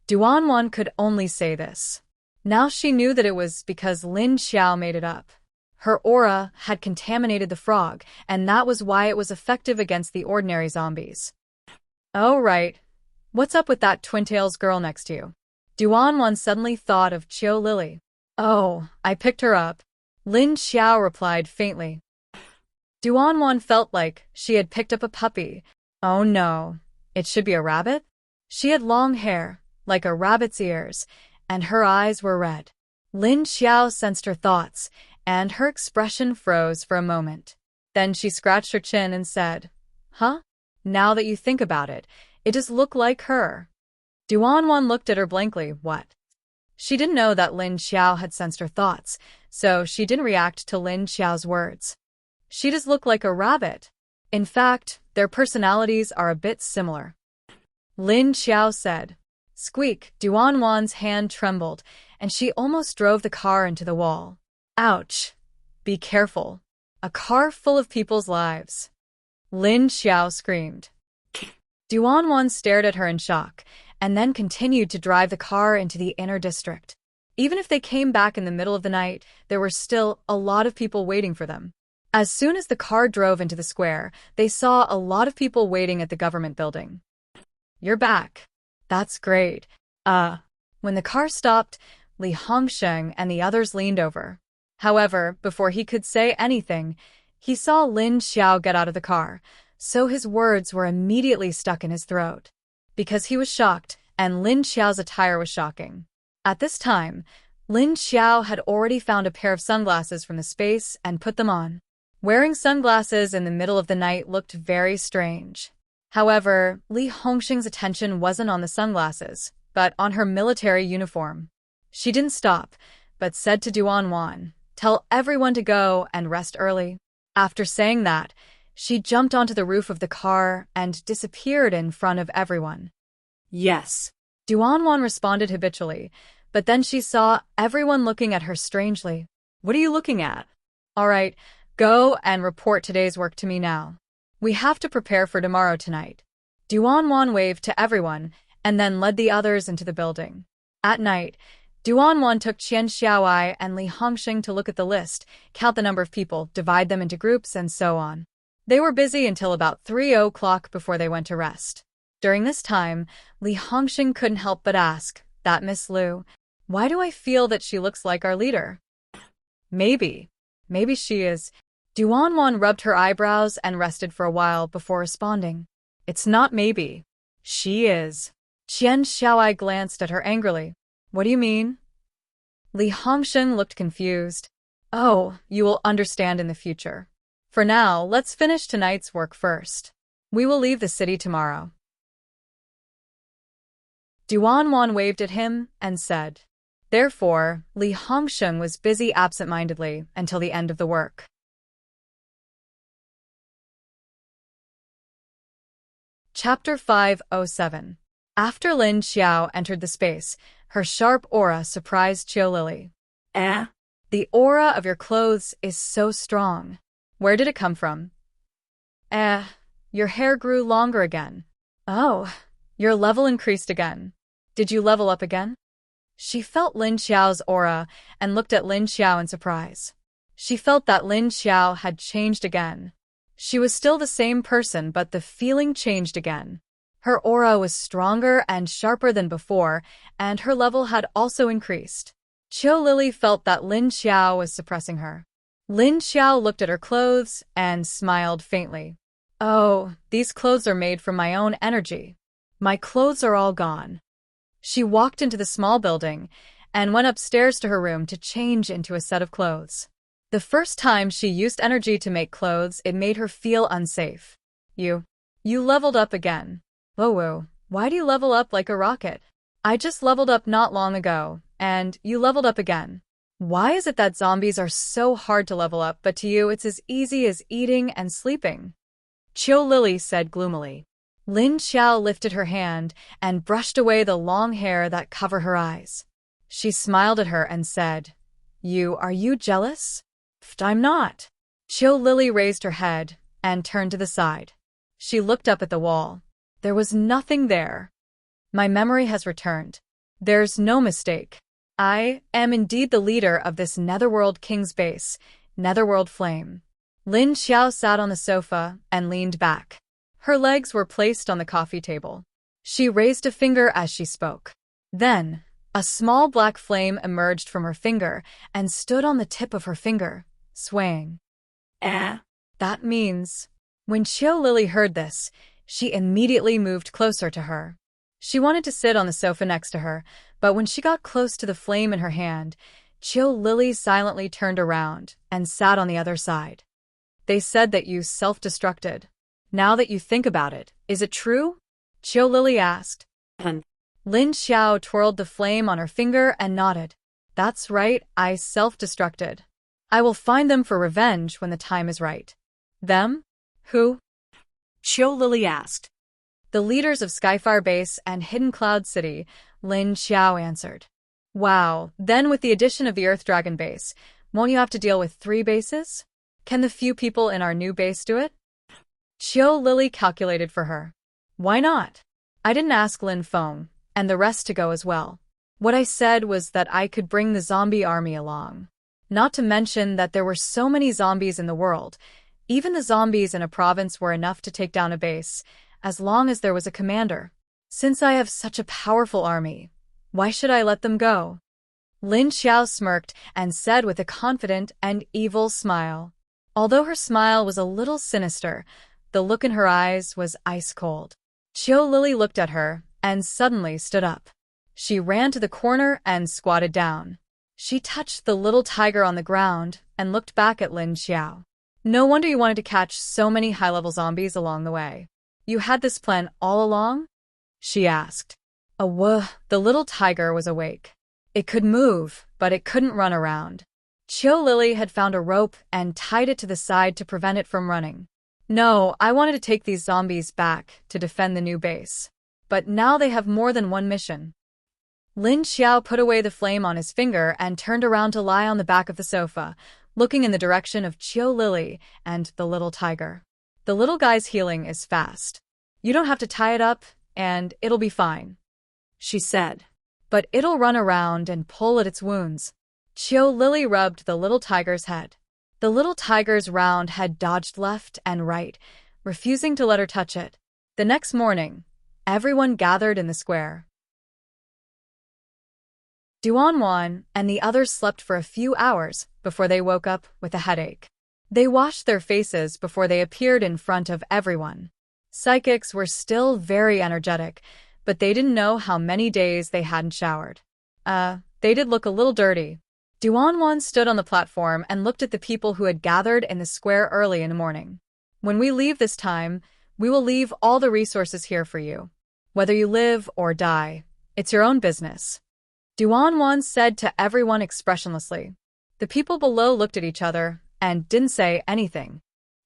Duanwan could only say this. Now she knew that it was because Lin Xiao made it up. Her aura had contaminated the frog, and that was why it was effective against the ordinary zombies. Oh, right. What's up with that twin-tails girl next to you? Duanwan suddenly thought of Qiu Lily. Oh, I picked her up. Lin Xiao replied faintly. Duanwan felt like she had picked up a puppy. Oh no, it should be a rabbit? She had long hair, like a rabbit's ears, and her eyes were red. Lin Xiao sensed her thoughts, and her expression froze for a moment. Then she scratched her chin and said, Huh? Now that you think about it, it does look like her. Duanwan looked at her blankly. What? She didn't know that Lin Xiao had sensed her thoughts, so she didn't react to Lin Xiao's words. She does look like a rabbit. In fact, their personalities are a bit similar. Lin Xiao said. Squeak! Duanwan's hand trembled, and she almost drove the car into the wall. Ouch! Be careful. A car full of people's lives. Lin Xiao screamed. Duanwan stared at her in shock, and then continued to drive the car into the inner district. Even if they came back in the middle of the night, there were still a lot of people waiting for them. As soon as the car drove into the square, they saw a lot of people waiting at the government building. You're back. That's great. When the car stopped, Li Hongsheng and the others leaned over. However, before he could say anything, he saw Lin Xiao get out of the car, so his words were immediately stuck in his throat. Because he was shocked, and Lin Xiao's attire was shocking. At this time, Lin Xiao had already found a pair of sunglasses from the space and put them on. Wearing sunglasses in the middle of the night looked very strange. However, Li Hongsheng's attention wasn't on the sunglasses, but on her military uniform. She didn't stop, but said to Duanwan, "Tell everyone to go and rest early." After saying that, she jumped onto the roof of the car and disappeared in front of everyone. Yes. Duanwan responded habitually, but then she saw everyone looking at her strangely. What are you looking at? All right, go and report today's work to me now. We have to prepare for tomorrow tonight. Duanwan waved to everyone and then led the others into the building. At night, Duanwan took Qian Xiaoai and Li Hongsheng to look at the list, count the number of people, divide them into groups, and so on. They were busy until about 3 o'clock before they went to rest. During this time, Li Hongsheng couldn't help but ask, "That Miss Liu, why do I feel that she looks like our leader?" Maybe she is. Duanwan rubbed her eyebrows and rested for a while before responding. It's not maybe. She is. Qian Xiaoai glanced at her angrily. What do you mean? Li Hongsheng looked confused. Oh, you will understand in the future. For now, let's finish tonight's work first. We will leave the city tomorrow. Duanwan waved at him and said. Therefore, Li Hongsheng was busy absent-mindedly until the end of the work. Chapter 507. After Lin Xiao entered the space, her sharp aura surprised Qiu Lily. The aura of your clothes is so strong. Where did it come from? Your hair grew longer again. Oh, your level increased again. Did you level up again? She felt Lin Xiao's aura and looked at Lin Xiao in surprise. She felt that Lin Xiao had changed again. She was still the same person, but the feeling changed again. Her aura was stronger and sharper than before, and her level had also increased. Qiu Lily felt that Lin Xiao was suppressing her. Lin Xiao looked at her clothes and smiled faintly. Oh, these clothes are made from my own energy. My clothes are all gone. She walked into the small building and went upstairs to her room to change into a set of clothes. The first time she used energy to make clothes, it made her feel unsafe. You leveled up again. Whoa, why do you level up like a rocket? I just leveled up not long ago, and you leveled up again. Why is it that zombies are so hard to level up, but to you it's as easy as eating and sleeping? Qiu Lily said gloomily. Lin Xiao lifted her hand and brushed away the long hair that covered her eyes. She smiled at her and said, Are you jealous? I'm not. Qiu Lily raised her head and turned to the side. She looked up at the wall. There was nothing there. My memory has returned. There's no mistake. I am indeed the leader of this Netherworld King's base, Netherworld Flame. Lin Xiao sat on the sofa and leaned back. Her legs were placed on the coffee table. She raised a finger as she spoke. Then, a small black flame emerged from her finger and stood on the tip of her finger, swaying. That means... When Qiu Lily heard this, she immediately moved closer to her. She wanted to sit on the sofa next to her, but when she got close to the flame in her hand, Qiu Lily silently turned around and sat on the other side. They said that you self-destructed. Now that you think about it, is it true? Qiu Lily asked. Lin Xiao twirled the flame on her finger and nodded. That's right, I self-destructed. I will find them for revenge when the time is right. Them? Who? Qiu Lily asked. The leaders of Skyfire Base and Hidden Cloud City, Lin Xiao answered. Wow, then with the addition of the Earth Dragon Base, won't you have to deal with 3 bases? Can the few people in our new base do it? Qiu Lily calculated for her. Why not? I didn't ask Lin Feng and the rest to go as well. What I said was that I could bring the zombie army along. Not to mention that there were so many zombies in the world. Even the zombies in a province were enough to take down a base, as long as there was a commander. Since I have such a powerful army, why should I let them go? Lin Xiao smirked and said with a confident and evil smile. Although her smile was a little sinister, the look in her eyes was ice cold. Qiu Lily looked at her and suddenly stood up. She ran to the corner and squatted down. She touched the little tiger on the ground and looked back at Lin Xiao. No wonder you wanted to catch so many high-level zombies along the way. You had this plan all along? She asked. The little tiger was awake. It could move, but it couldn't run around. Qiu Lily had found a rope and tied it to the side to prevent it from running. No, I wanted to take these zombies back to defend the new base. But now they have more than one mission. Lin Xiao put away the flame on his finger and turned around to lie on the back of the sofa, looking in the direction of Qiu Lily and the little tiger. The little guy's healing is fast. You don't have to tie it up, and it'll be fine, she said. But it'll run around and pull at its wounds. Qiu Lily rubbed the little tiger's head. The little tiger's round head dodged left and right, refusing to let her touch it. The next morning, everyone gathered in the square. Duanwan and the others slept for a few hours before they woke up with a headache. They washed their faces before they appeared in front of everyone. Psychics were still very energetic, but they didn't know how many days they hadn't showered. They did look a little dirty. Duanwan stood on the platform and looked at the people who had gathered in the square early in the morning. When we leave this time, we will leave all the resources here for you. Whether you live or die, it's your own business. Duanwan said to everyone expressionlessly. The people below looked at each other and didn't say anything.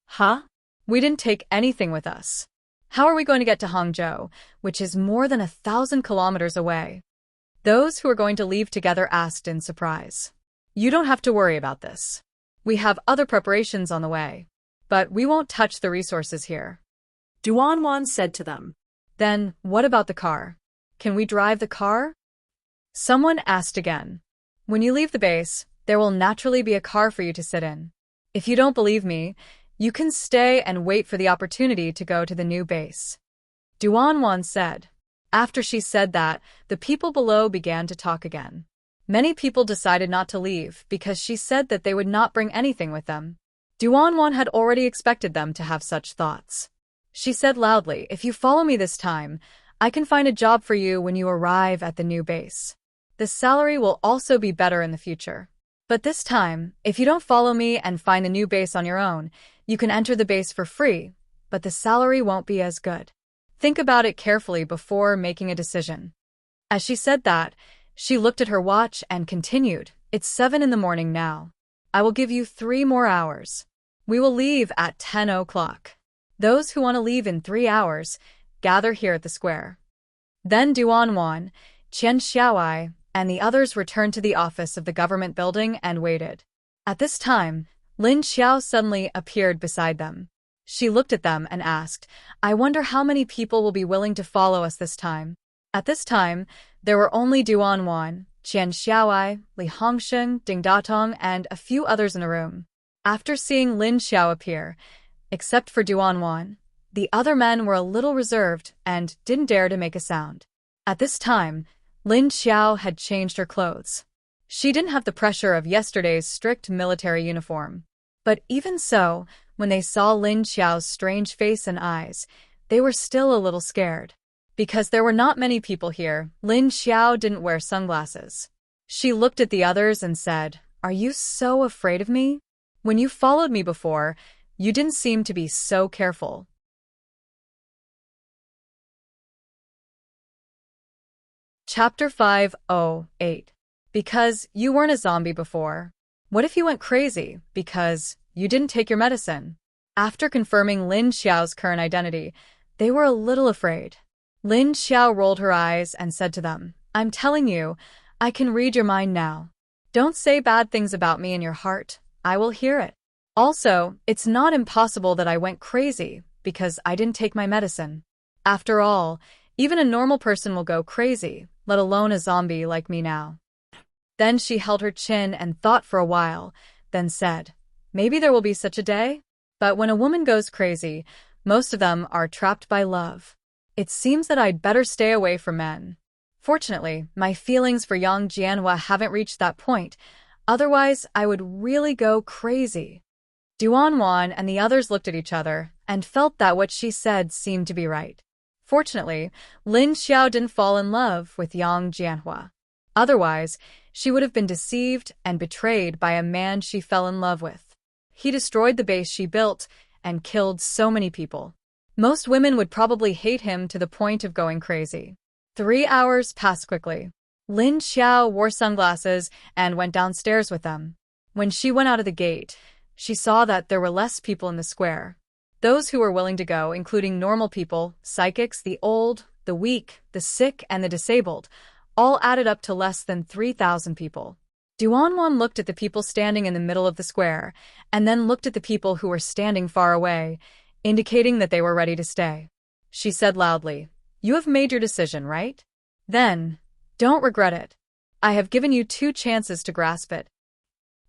Huh? We didn't take anything with us. How are we going to get to Hangzhou, which is more than 1,000 kilometers away? Those who were going to leave together asked in surprise. You don't have to worry about this. We have other preparations on the way, but we won't touch the resources here. Duanwan said to them. Then, what about the car? Can we drive the car? Someone asked again. When you leave the base, there will naturally be a car for you to sit in. If you don't believe me, you can stay and wait for the opportunity to go to the new base. Duanwan said. After she said that, the people below began to talk again. Many people decided not to leave because she said that they would not bring anything with them. Duanwan had already expected them to have such thoughts. She said loudly, if you follow me this time, I can find a job for you when you arrive at the new base. The salary will also be better in the future. But this time, if you don't follow me and find the new base on your own, you can enter the base for free, but the salary won't be as good. Think about it carefully before making a decision. As she said that, she looked at her watch and continued, it's 7 in the morning now. I will give you 3 more hours. We will leave at 10 o'clock. Those who want to leave in 3 hours, gather here at the square. Then Duanwan, Qian Xiaoai, and the others returned to the office of the government building and waited. At this time, Lin Xiao suddenly appeared beside them. She looked at them and asked, I wonder how many people will be willing to follow us this time. At this time, there were only Duanwan, Qian Xiaoai, Li Hongsheng, Ding Datong, and a few others in the room. After seeing Lin Xiao appear, except for Duanwan, the other men were a little reserved and didn't dare to make a sound. At this time, Lin Xiao had changed her clothes. She didn't have the pressure of yesterday's strict military uniform. But even so, when they saw Lin Xiao's strange face and eyes, they were still a little scared. Because there were not many people here, Lin Xiao didn't wear sunglasses. She looked at the others and said, Are you so afraid of me? When you followed me before, you didn't seem to be so careful. Chapter 508. Because you weren't a zombie before. What if you went crazy because you didn't take your medicine? After confirming Lin Xiao's current identity, They were a little afraid. Lin Xiao rolled her eyes and said to them, I'm telling you, I can read your mind now. Don't say bad things about me in your heart. I will hear it. Also, it's not impossible that I went crazy because I didn't take my medicine. After all, even a normal person will go crazy, let alone a zombie like me now. Then she held her chin and thought for a while, then said, maybe there will be such a day? But when a woman goes crazy, most of them are trapped by love. It seems that I'd better stay away from men. Fortunately, my feelings for Yang Jianhua haven't reached that point, otherwise I would really go crazy. Duanwan and the others looked at each other and felt that what she said seemed to be right. Fortunately, Lin Xiao didn't fall in love with Yang Jianhua. Otherwise, she would have been deceived and betrayed by a man she fell in love with. He destroyed the base she built and killed so many people. Most women would probably hate him to the point of going crazy. 3 hours passed quickly. Lin Xiao wore sunglasses and went downstairs with them. When she went out of the gate, she saw that there were less people in the square. Those who were willing to go, including normal people, psychics, the old, the weak, the sick, and the disabled, all added up to less than 3,000 people. Duanwan looked at the people standing in the middle of the square, and then looked at the people who were standing far away, indicating that they were ready to stay. She said loudly, You have made your decision, right? Then, don't regret it. I have given you 2 chances to grasp it.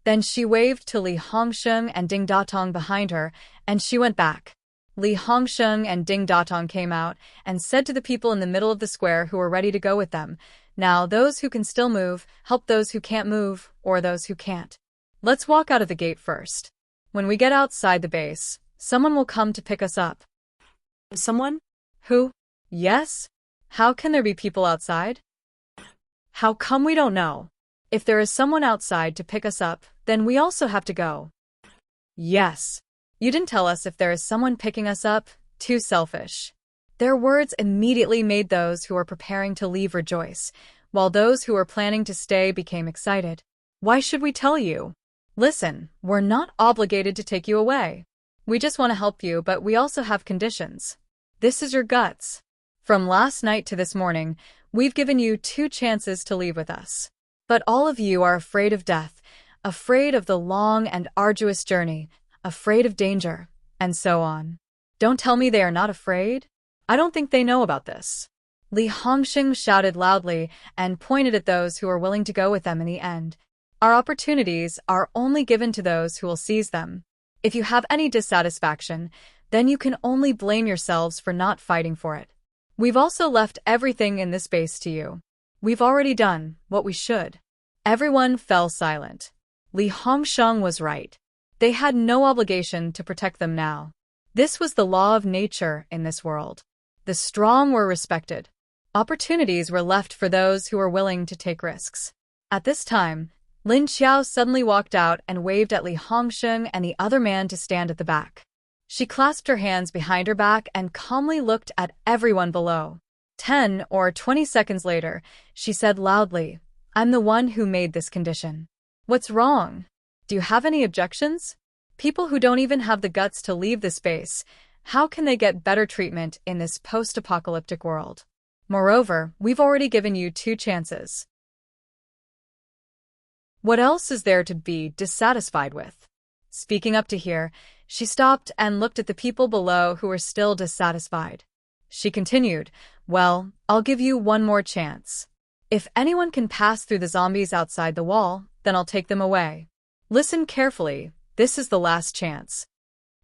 Then she waved to Li Hongsheng and Ding Datong behind her, and she went back. Li Hongsheng and Ding Datong came out and said to the people in the middle of the square who were ready to go with them, Now, those who can still move, help those who can't move, or those who can't. Let's walk out of the gate first. When we get outside the base, someone will come to pick us up. Someone? Who? Yes? How can there be people outside? How come we don't know? If there is someone outside to pick us up, then we also have to go. Yes. You didn't tell us if there is someone picking us up. Too selfish. Their words immediately made those who were preparing to leave rejoice, while those who were planning to stay became excited. Why should we tell you? Listen, we're not obligated to take you away. We just want to help you, but we also have conditions. This is your guts. From last night to this morning, we've given you 2 chances to leave with us. But all of you are afraid of death, afraid of the long and arduous journey, afraid of danger, and so on. Don't tell me they are not afraid. I don't think they know about this. Li Hongsheng shouted loudly and pointed at those who were willing to go with them in the end. Our opportunities are only given to those who will seize them. If you have any dissatisfaction, then you can only blame yourselves for not fighting for it. We've also left everything in this base to you. We've already done what we should. Everyone fell silent. Li Hongsheng was right. They had no obligation to protect them now. This was the law of nature in this world. The strong were respected. Opportunities were left for those who were willing to take risks. At this time, Lin Xiao suddenly walked out and waved at Li Hongsheng and the other man to stand at the back. She clasped her hands behind her back and calmly looked at everyone below. 10 or 20 seconds later, she said loudly, I'm the one who made this condition. What's wrong? Do you have any objections? People who don't even have the guts to leave the space, how can they get better treatment in this post-apocalyptic world? Moreover, we've already given you 2 chances. What else is there to be dissatisfied with? Speaking up to here, she stopped and looked at the people below who were still dissatisfied. She continued, Well, I'll give you 1 more chance. If anyone can pass through the zombies outside the wall, then I'll take them away. Listen carefully, this is the last chance.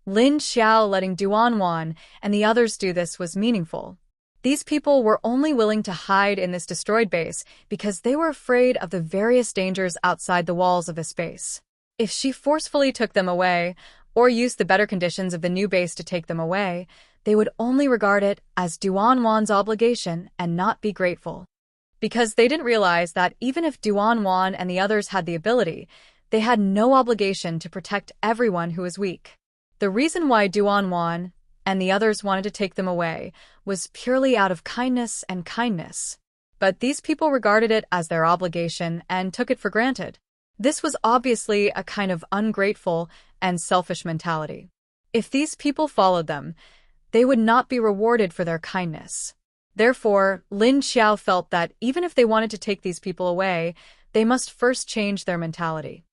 Lin Xiao letting Duanwan and the others do this was meaningful. These people were only willing to hide in this destroyed base because they were afraid of the various dangers outside the walls of this base. If she forcefully took them away, or used the better conditions of the new base to take them away, they would only regard it as Duanwan's obligation and not be grateful. Because they didn't realize that even if Duanwan and the others had the ability, they had no obligation to protect everyone who was weak. The reason why Duanwan and the others wanted to take them away was purely out of kindness and kindness. But these people regarded it as their obligation and took it for granted. This was obviously a kind of ungrateful and selfish mentality. If these people followed them, they would not be rewarded for their kindness. Therefore, Lin Xiao felt that even if they wanted to take these people away, they must first change their mentality.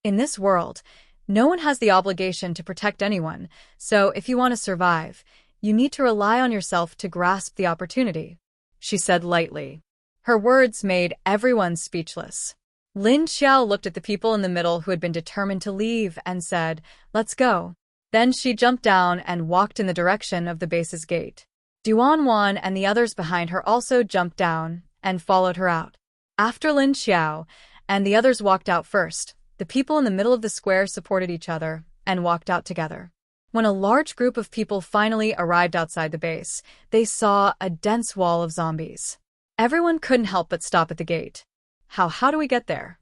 In this world, no one has the obligation to protect anyone, so if you want to survive, you need to rely on yourself to grasp the opportunity, she said lightly. Her words made everyone speechless. Lin Xiao looked at the people in the middle who had been determined to leave and said, "Let's go." Then she jumped down and walked in the direction of the base's gate. Duanwan and the others behind her also jumped down and followed her out. After Lin Xiao and the others walked out first, the people in the middle of the square supported each other and walked out together. When a large group of people finally arrived outside the base, they saw a dense wall of zombies. Everyone couldn't help but stop at the gate. How do we get there?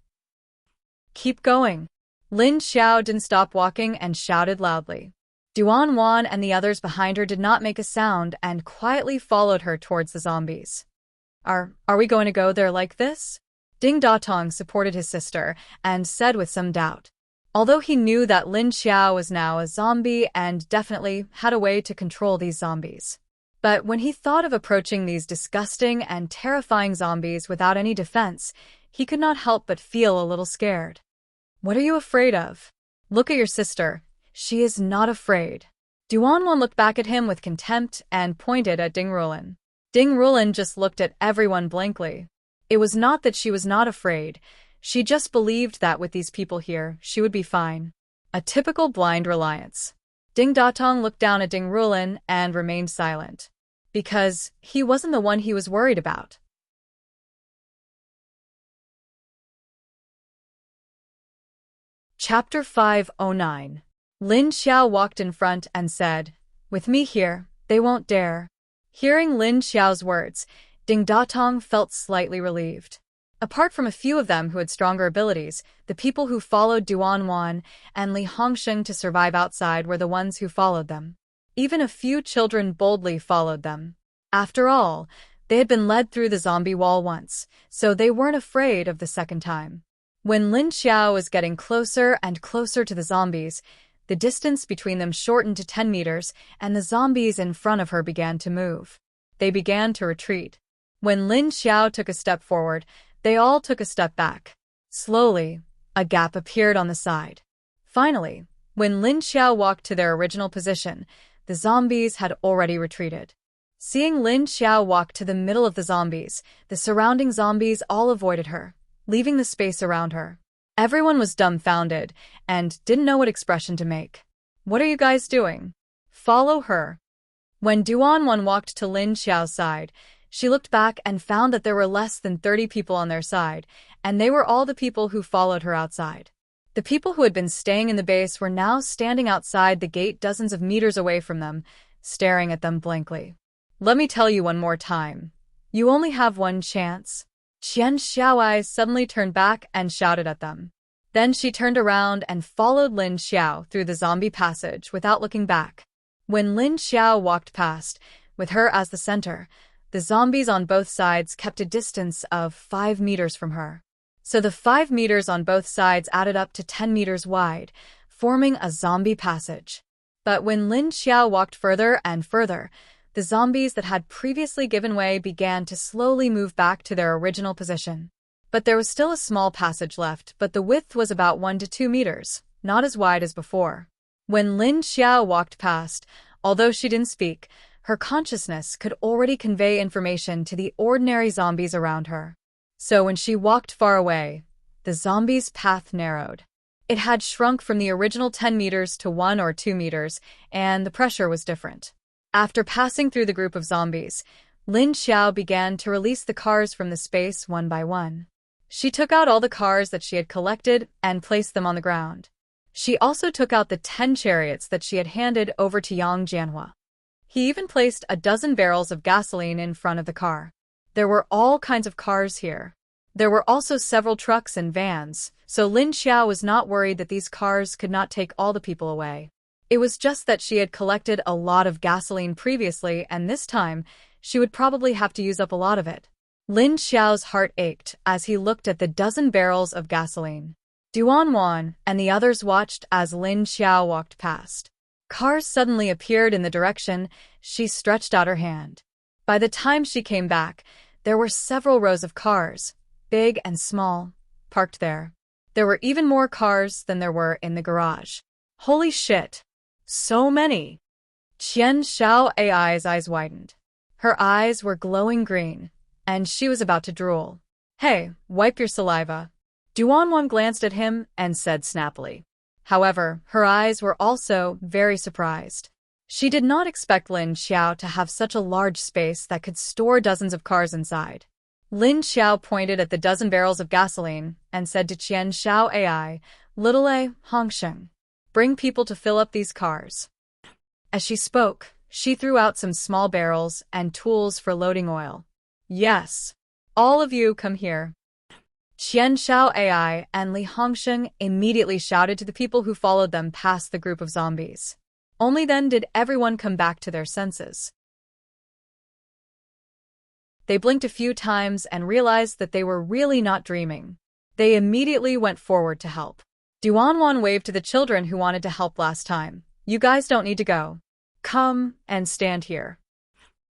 Keep going. Lin Xiao didn't stop walking and shouted loudly. Duanwan and the others behind her did not make a sound and quietly followed her towards the zombies. Are we going to go there like this? Ding Datong supported his sister and said with some doubt. Although he knew that Lin Xiao was now a zombie and definitely had a way to control these zombies. But when he thought of approaching these disgusting and terrifying zombies without any defense, he could not help but feel a little scared. What are you afraid of? Look at your sister. She is not afraid. Duanwan looked back at him with contempt and pointed at Ding Rulin. Ding Rulin just looked at everyone blankly. It was not that she was not afraid. She just believed that with these people here, she would be fine. A typical blind reliance. Ding Datong looked down at Ding Rulin and remained silent. Because he wasn't the one he was worried about. Chapter 509. Lin Xiao walked in front and said, "With me here, they won't dare." Hearing Lin Xiao's words, Ding Datong felt slightly relieved. Apart from a few of them who had stronger abilities, the people who followed Duanwan and Li Hongsheng to survive outside were the ones who followed them. Even a few children boldly followed them. After all, they had been led through the zombie wall once, so they weren't afraid of the second time. When Lin Xiao was getting closer and closer to the zombies, the distance between them shortened to 10 meters, and the zombies in front of her began to move. They began to retreat. When Lin Xiao took a step forward, they all took a step back. Slowly, a gap appeared on the side. Finally, when Lin Xiao walked to their original position, the zombies had already retreated. Seeing Lin Xiao walk to the middle of the zombies, the surrounding zombies all avoided her, leaving the space around her. Everyone was dumbfounded and didn't know what expression to make. "What are you guys doing? Follow her." When Duanwan walked to Lin Xiao's side, she looked back and found that there were less than 30 people on their side, and they were all the people who followed her outside. The people who had been staying in the base were now standing outside the gate dozens of meters away from them, staring at them blankly. "Let me tell you one more time. You only have one chance." Qian Xiao's eyes suddenly turned back and shouted at them. Then she turned around and followed Lin Xiao through the zombie passage without looking back. When Lin Xiao walked past, with her as the center, the zombies on both sides kept a distance of 5 meters from her. So the 5 meters on both sides added up to 10 meters wide, forming a zombie passage. But when Lin Xiao walked further and further, the zombies that had previously given way began to slowly move back to their original position. But there was still a small passage left, but the width was about 1 to 2 meters, not as wide as before. When Lin Xiao walked past, although she didn't speak, her consciousness could already convey information to the ordinary zombies around her. So when she walked far away, the zombies' path narrowed. It had shrunk from the original 10 meters to 1 or 2 meters, and the pressure was different. After passing through the group of zombies, Lin Xiao began to release the cars from the space one by one. She took out all the cars that she had collected and placed them on the ground. She also took out the 10 chariots that she had handed over to Yang Jianhua. He even placed a dozen barrels of gasoline in front of the car. There were all kinds of cars here. There were also several trucks and vans, so Lin Xiao was not worried that these cars could not take all the people away. It was just that she had collected a lot of gasoline previously, and this time, she would probably have to use up a lot of it. Lin Xiao's heart ached as he looked at the dozen barrels of gasoline. Duanwan and the others watched as Lin Xiao walked past. Cars suddenly appeared in the direction she stretched out her hand. By the time she came back, there were several rows of cars, big and small, parked there. There were even more cars than there were in the garage. Holy shit! So many! Qian Xiao Ai's eyes widened. Her eyes were glowing green, and she was about to drool. Hey, wipe your saliva. Duanwan glanced at him and said snappily. However, her eyes were also very surprised. She did not expect Lin Xiao to have such a large space that could store dozens of cars inside. Lin Xiao pointed at the dozen barrels of gasoline and said to Qian Xiao Ai, Little A, Hongsheng, bring people to fill up these cars. As she spoke, she threw out some small barrels and tools for loading oil. Yes. All of you come here. Qian Xiao Ai and Li Hongsheng immediately shouted to the people who followed them past the group of zombies. Only then did everyone come back to their senses. They blinked a few times and realized that they were really not dreaming. They immediately went forward to help. Duanwan waved to the children who wanted to help last time. You guys don't need to go. Come and stand here.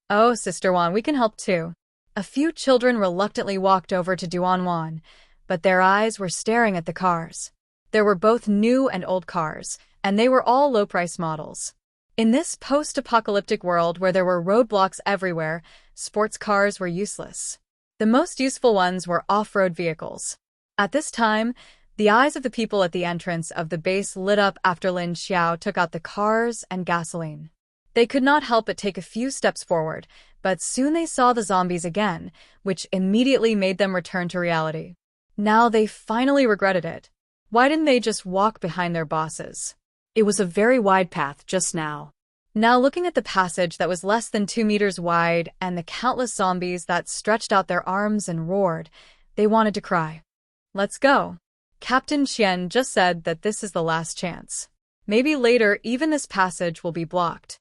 Oh, Sister Wan, we can help too. A few children reluctantly walked over to Duanwan, but their eyes were staring at the cars. There were both new and old cars, and they were all low-price models. In this post-apocalyptic world where there were roadblocks everywhere, sports cars were useless. The most useful ones were off-road vehicles. At this time, the eyes of the people at the entrance of the base lit up after Lin Xiao took out the cars and gasoline. They could not help but take a few steps forward, but soon they saw the zombies again, which immediately made them return to reality. Now they finally regretted it. Why didn't they just walk behind their bosses? It was a very wide path just now. Now looking at the passage that was less than 2 meters wide and the countless zombies that stretched out their arms and roared, they wanted to cry. Let's go. Captain Qian just said that this is the last chance. Maybe later even this passage will be blocked.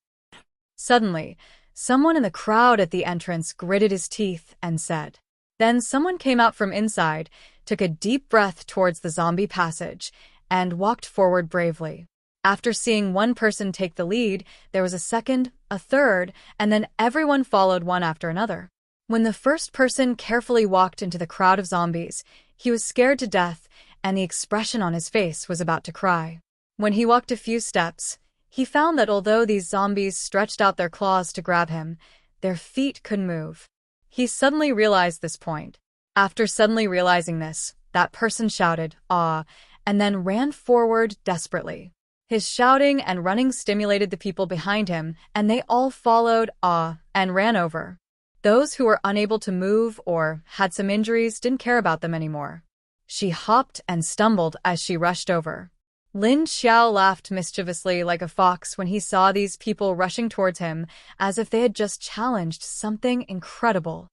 Suddenly, someone in the crowd at the entrance gritted his teeth and said. Then someone came out from inside, took a deep breath towards the zombie passage, and walked forward bravely. After seeing one person take the lead, there was a second, a third, and then everyone followed one after another. When the first person carefully walked into the crowd of zombies, he was scared to death, and the expression on his face was about to cry. When he walked a few steps, he found that although these zombies stretched out their claws to grab him, their feet couldn't move. He suddenly realized this point. After suddenly realizing this, that person shouted, "Ah," and then ran forward desperately. His shouting and running stimulated the people behind him, and they all followed, "Ah," and ran over. Those who were unable to move or had some injuries didn't care about them anymore. She hopped and stumbled as she rushed over. Lin Xiao laughed mischievously like a fox when he saw these people rushing towards him as if they had just challenged something incredible.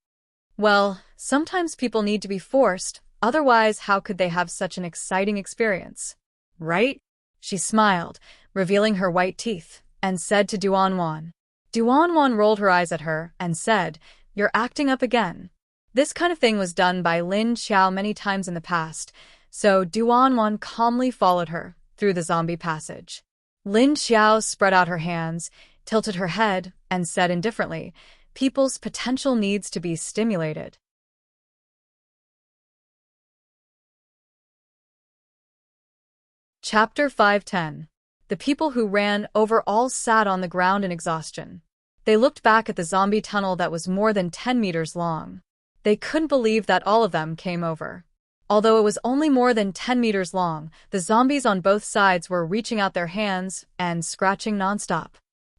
Well, sometimes people need to be forced, otherwise how could they have such an exciting experience? Right? She smiled, revealing her white teeth, and said to Duanwan. Duanwan rolled her eyes at her and said, "You're acting up again." This kind of thing was done by Lin Xiao many times in the past, so Duanwan calmly followed her through the zombie passage. Lin Xiao spread out her hands, tilted her head, and said indifferently, "People's potential needs to be stimulated." Chapter 510. The people who ran over all sat on the ground in exhaustion. They looked back at the zombie tunnel that was more than 10 meters long. They couldn't believe that all of them came over. Although it was only more than 10 meters long, the zombies on both sides were reaching out their hands and scratching nonstop.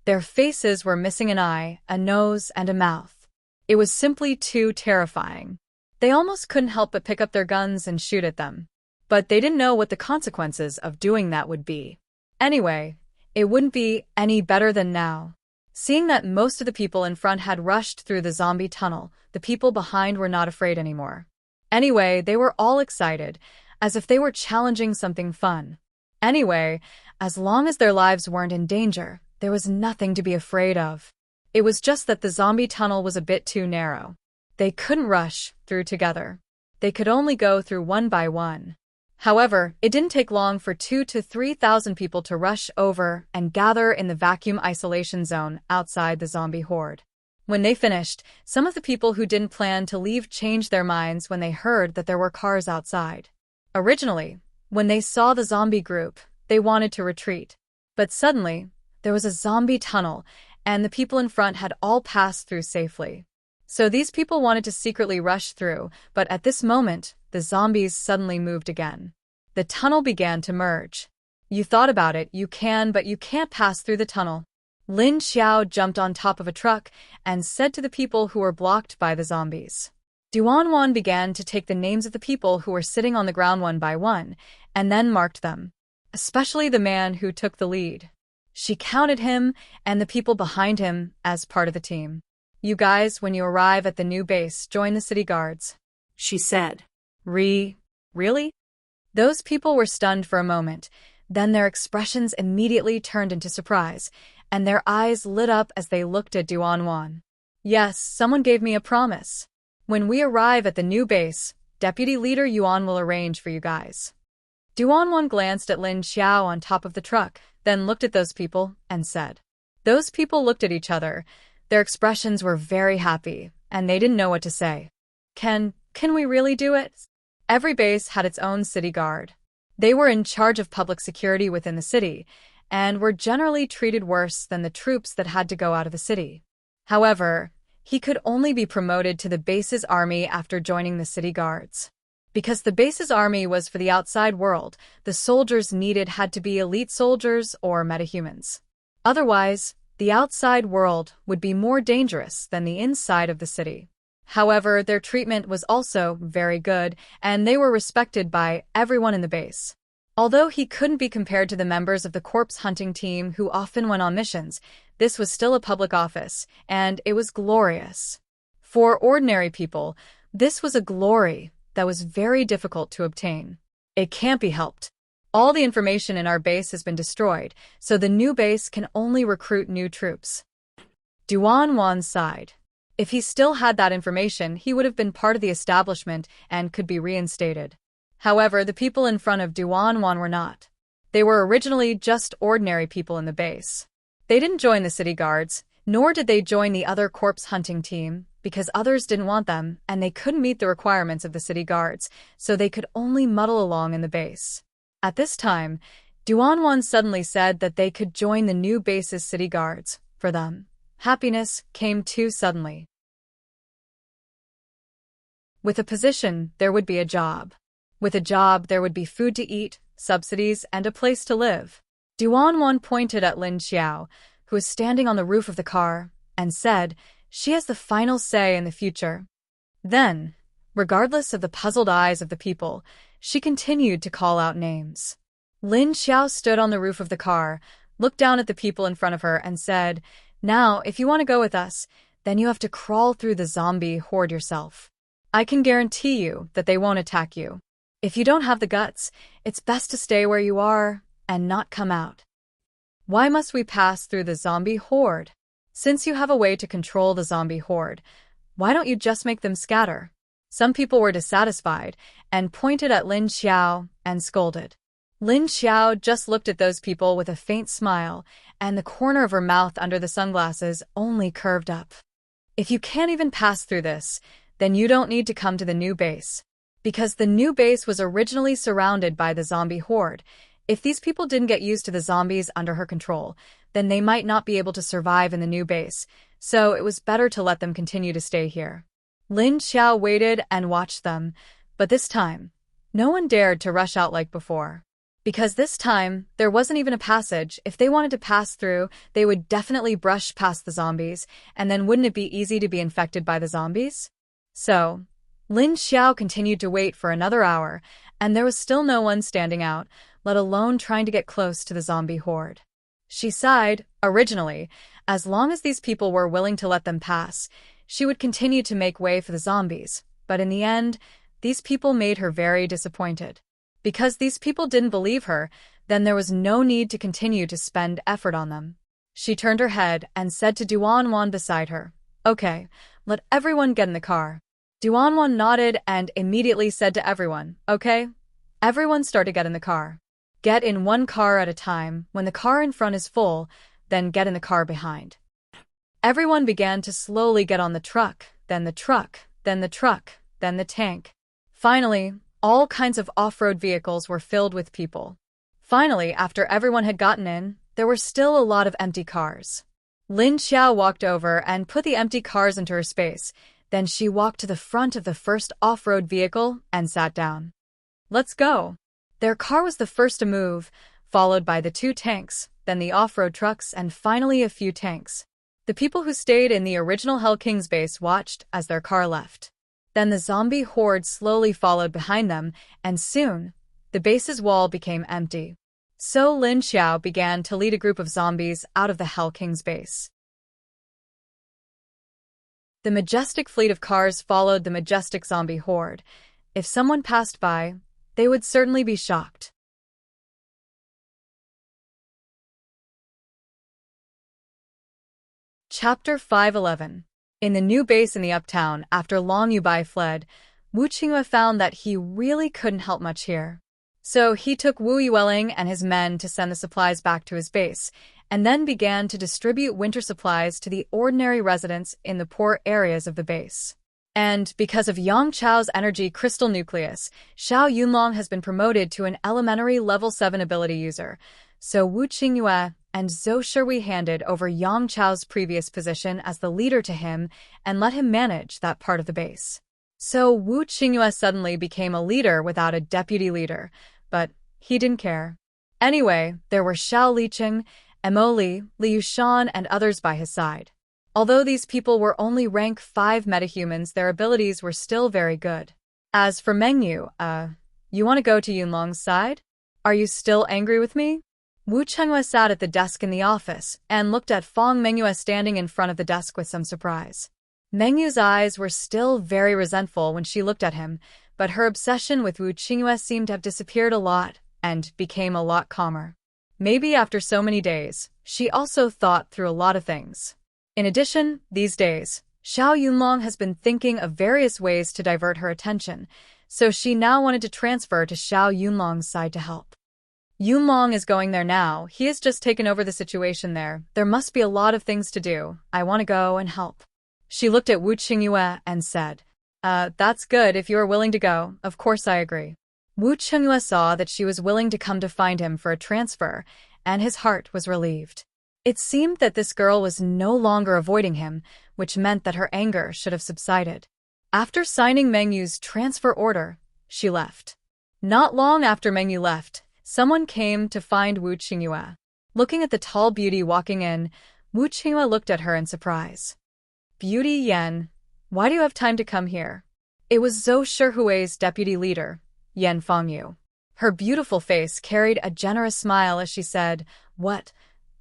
Their faces were missing an eye, a nose, and a mouth. It was simply too terrifying. They almost couldn't help but pick up their guns and shoot at them. But they didn't know what the consequences of doing that would be. Anyway, it wouldn't be any better than now. Seeing that most of the people in front had rushed through the zombie tunnel, the people behind were not afraid anymore. Anyway, they were all excited, as if they were challenging something fun. Anyway, as long as their lives weren't in danger, there was nothing to be afraid of. It was just that the zombie tunnel was a bit too narrow. They couldn't rush through together. They could only go through one by one. However, it didn't take long for 2,000 to 3,000 people to rush over and gather in the vacuum isolation zone outside the zombie horde. When they finished, some of the people who didn't plan to leave changed their minds when they heard that there were cars outside. Originally, when they saw the zombie group, they wanted to retreat. But suddenly, there was a zombie tunnel, and the people in front had all passed through safely. So these people wanted to secretly rush through, but at this moment, the zombies suddenly moved again. The tunnel began to merge. You thought about it, you can, but you can't pass through the tunnel. Lin Xiao jumped on top of a truck and said to the people who were blocked by the zombies. Duanwan began to take the names of the people who were sitting on the ground one by one, and then marked them, especially the man who took the lead. She counted him and the people behind him as part of the team. You guys, when you arrive at the new base, join the city guards, she said. Really? Those people were stunned for a moment, then their expressions immediately turned into surprise, and their eyes lit up as they looked at Duanwan. Yes, someone gave me a promise. When we arrive at the new base, Deputy Leader Yuan will arrange for you guys. Duanwan glanced at Lin Xiao on top of the truck, then looked at those people and said. Those people looked at each other. Their expressions were very happy, and they didn't know what to say. Can we really do it? Every base had its own city guard. They were in charge of public security within the city, and were generally treated worse than the troops that had to go out of the city. However, he could only be promoted to the base's army after joining the city guards. Because the base's army was for the outside world, the soldiers needed had to be elite soldiers or metahumans. Otherwise, the outside world would be more dangerous than the inside of the city. However, their treatment was also very good, and they were respected by everyone in the base. Although he couldn't be compared to the members of the corpse hunting team who often went on missions, this was still a public office, and it was glorious. For ordinary people, this was a glory that was very difficult to obtain. It can't be helped. All the information in our base has been destroyed, so the new base can only recruit new troops. Duanwan sighed. If he still had that information, he would have been part of the establishment and could be reinstated. However, the people in front of Duanwan were not. They were originally just ordinary people in the base. They didn't join the city guards, nor did they join the other corpse hunting team, because others didn't want them and they couldn't meet the requirements of the city guards, so they could only muddle along in the base. At this time, Duanwan suddenly said that they could join the new base's city guards. For them, happiness came too suddenly. With a position, there would be a job. With a job, there would be food to eat, subsidies, and a place to live. Duanwan pointed at Lin Xiao, who was standing on the roof of the car, and said, she has the final say in the future. Then, regardless of the puzzled eyes of the people, she continued to call out names. Lin Xiao stood on the roof of the car, looked down at the people in front of her, and said, now, if you want to go with us, then you have to crawl through the zombie horde yourself. I can guarantee you that they won't attack you. If you don't have the guts, it's best to stay where you are and not come out. Why must we pass through the zombie horde? Since you have a way to control the zombie horde, why don't you just make them scatter? Some people were dissatisfied and pointed at Lin Xiao and scolded. Lin Xiao just looked at those people with a faint smile, and the corner of her mouth under the sunglasses only curved up. If you can't even pass through this, then you don't need to come to the new base. Because the new base was originally surrounded by the zombie horde, if these people didn't get used to the zombies under her control, then they might not be able to survive in the new base, so it was better to let them continue to stay here. Lin Xiao waited and watched them, but this time, no one dared to rush out like before. Because this time, there wasn't even a passage. If they wanted to pass through, they would definitely brush past the zombies, and then wouldn't it be easy to be infected by the zombies? So, Lin Xiao continued to wait for another hour, and there was still no one standing out, let alone trying to get close to the zombie horde. She sighed. Originally, as long as these people were willing to let them pass, she would continue to make way for the zombies, but in the end, these people made her very disappointed. Because these people didn't believe her, then there was no need to continue to spend effort on them. She turned her head and said to Duanwan beside her, okay, let everyone get in the car. Duanwan nodded and immediately said to everyone, okay, Everyone started to get in the car. Get in one car at a time. When the car in front is full, then get in the car behind. Everyone began to slowly get on the truck, then the truck, then the truck, then the tank. Finally, all kinds of off-road vehicles were filled with people. Finally, after everyone had gotten in, there were still a lot of empty cars. Lin Xiao walked over and put the empty cars into her space. Then she walked to the front of the first off-road vehicle and sat down. Let's go. Their car was the first to move, followed by the 2 tanks, then the off-road trucks, and finally a few tanks. The people who stayed in the original Hell King's base watched as their car left. Then the zombie horde slowly followed behind them, and soon, the base's wall became empty. So Lin Xiao began to lead a group of zombies out of the Hell King's base. The majestic fleet of cars followed the majestic zombie horde. If someone passed by, they would certainly be shocked. Chapter 511. In the new base in the uptown, after Long Yubai fled, Wu Qingyue found that he really couldn't help much here. So he took Wu Yueling and his men to send the supplies back to his base, and then began to distribute winter supplies to the ordinary residents in the poor areas of the base. And because of Yang Chao's energy crystal nucleus, Xiao Yunlong has been promoted to an elementary level 7 ability user. So Wu Qingyue and Zhou Shui handed over Yang Chao's previous position as the leader to him and let him manage that part of the base. So Wu Qingyue suddenly became a leader without a deputy leader, but he didn't care. Anyway, there were Xiao Liqing, Mo Li, Li Yushan, and others by his side. Although these people were only rank 5 metahumans, their abilities were still very good. As for Mengyu, you want to go to Yunlong's side? Are you still angry with me? Wu Qingyue sat at the desk in the office and looked at Fong Mengyue standing in front of the desk with some surprise. Mengyu's eyes were still very resentful when she looked at him, but her obsession with Wu Qingyue seemed to have disappeared a lot and became a lot calmer. Maybe after so many days, she also thought through a lot of things. In addition, these days, Xiao Yunlong has been thinking of various ways to divert her attention, so she now wanted to transfer to Xiao Yunlong's side to help. Yunlong is going there now. He has just taken over the situation there. There must be a lot of things to do. I want to go and help. She looked at Wu Qingyue and said, that's good if you are willing to go. Of course I agree. Wu Qingyue saw that she was willing to come to find him for a transfer, and his heart was relieved. It seemed that this girl was no longer avoiding him, which meant that her anger should have subsided. After signing Mengyu's transfer order, she left. Not long after Mengyu left, someone came to find Wu Qingyue. Looking at the tall beauty walking in, Wu Qingyue looked at her in surprise. Beauty Yan, why do you have time to come here? It was Zhou Shihui's deputy leader, Yan Fengyu. Her beautiful face carried a generous smile as she said, What?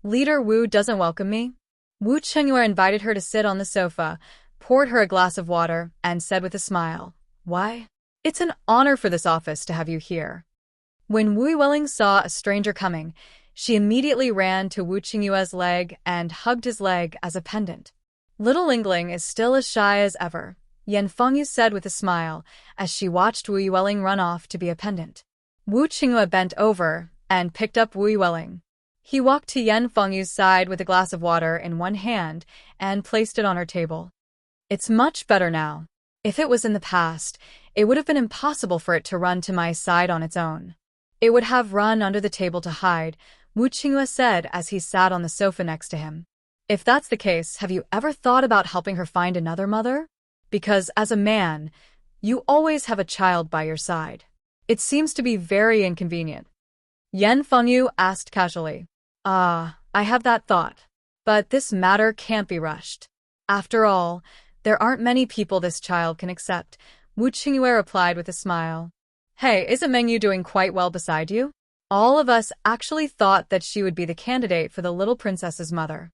Leader Wu doesn't welcome me? Wu Qingyue invited her to sit on the sofa, poured her a glass of water, and said with a smile, Why? It's an honor for this office to have you here. When Wu Yueling saw a stranger coming, she immediately ran to Wu Qingyue's leg and hugged his leg as a pendant. Little Lingling is still as shy as ever, Yan Fengyu said with a smile as she watched Wu Yueling run off to be a pendant. Wu Qingyue bent over and picked up Wu Yueling. He walked to Yan Fengyu's side with a glass of water in one hand and placed it on her table. It's much better now. If it was in the past, it would have been impossible for it to run to my side on its own. It would have run under the table to hide, Wu Qingyue said as he sat on the sofa next to him. If that's the case, have you ever thought about helping her find another mother? Because as a man, you always have a child by your side. It seems to be very inconvenient. Yan Fengyu asked casually. I have that thought. But this matter can't be rushed. After all, there aren't many people this child can accept, Wu Qingyue replied with a smile. Hey, isn't Mengyu doing quite well beside you? All of us actually thought that she would be the candidate for the little princess's mother.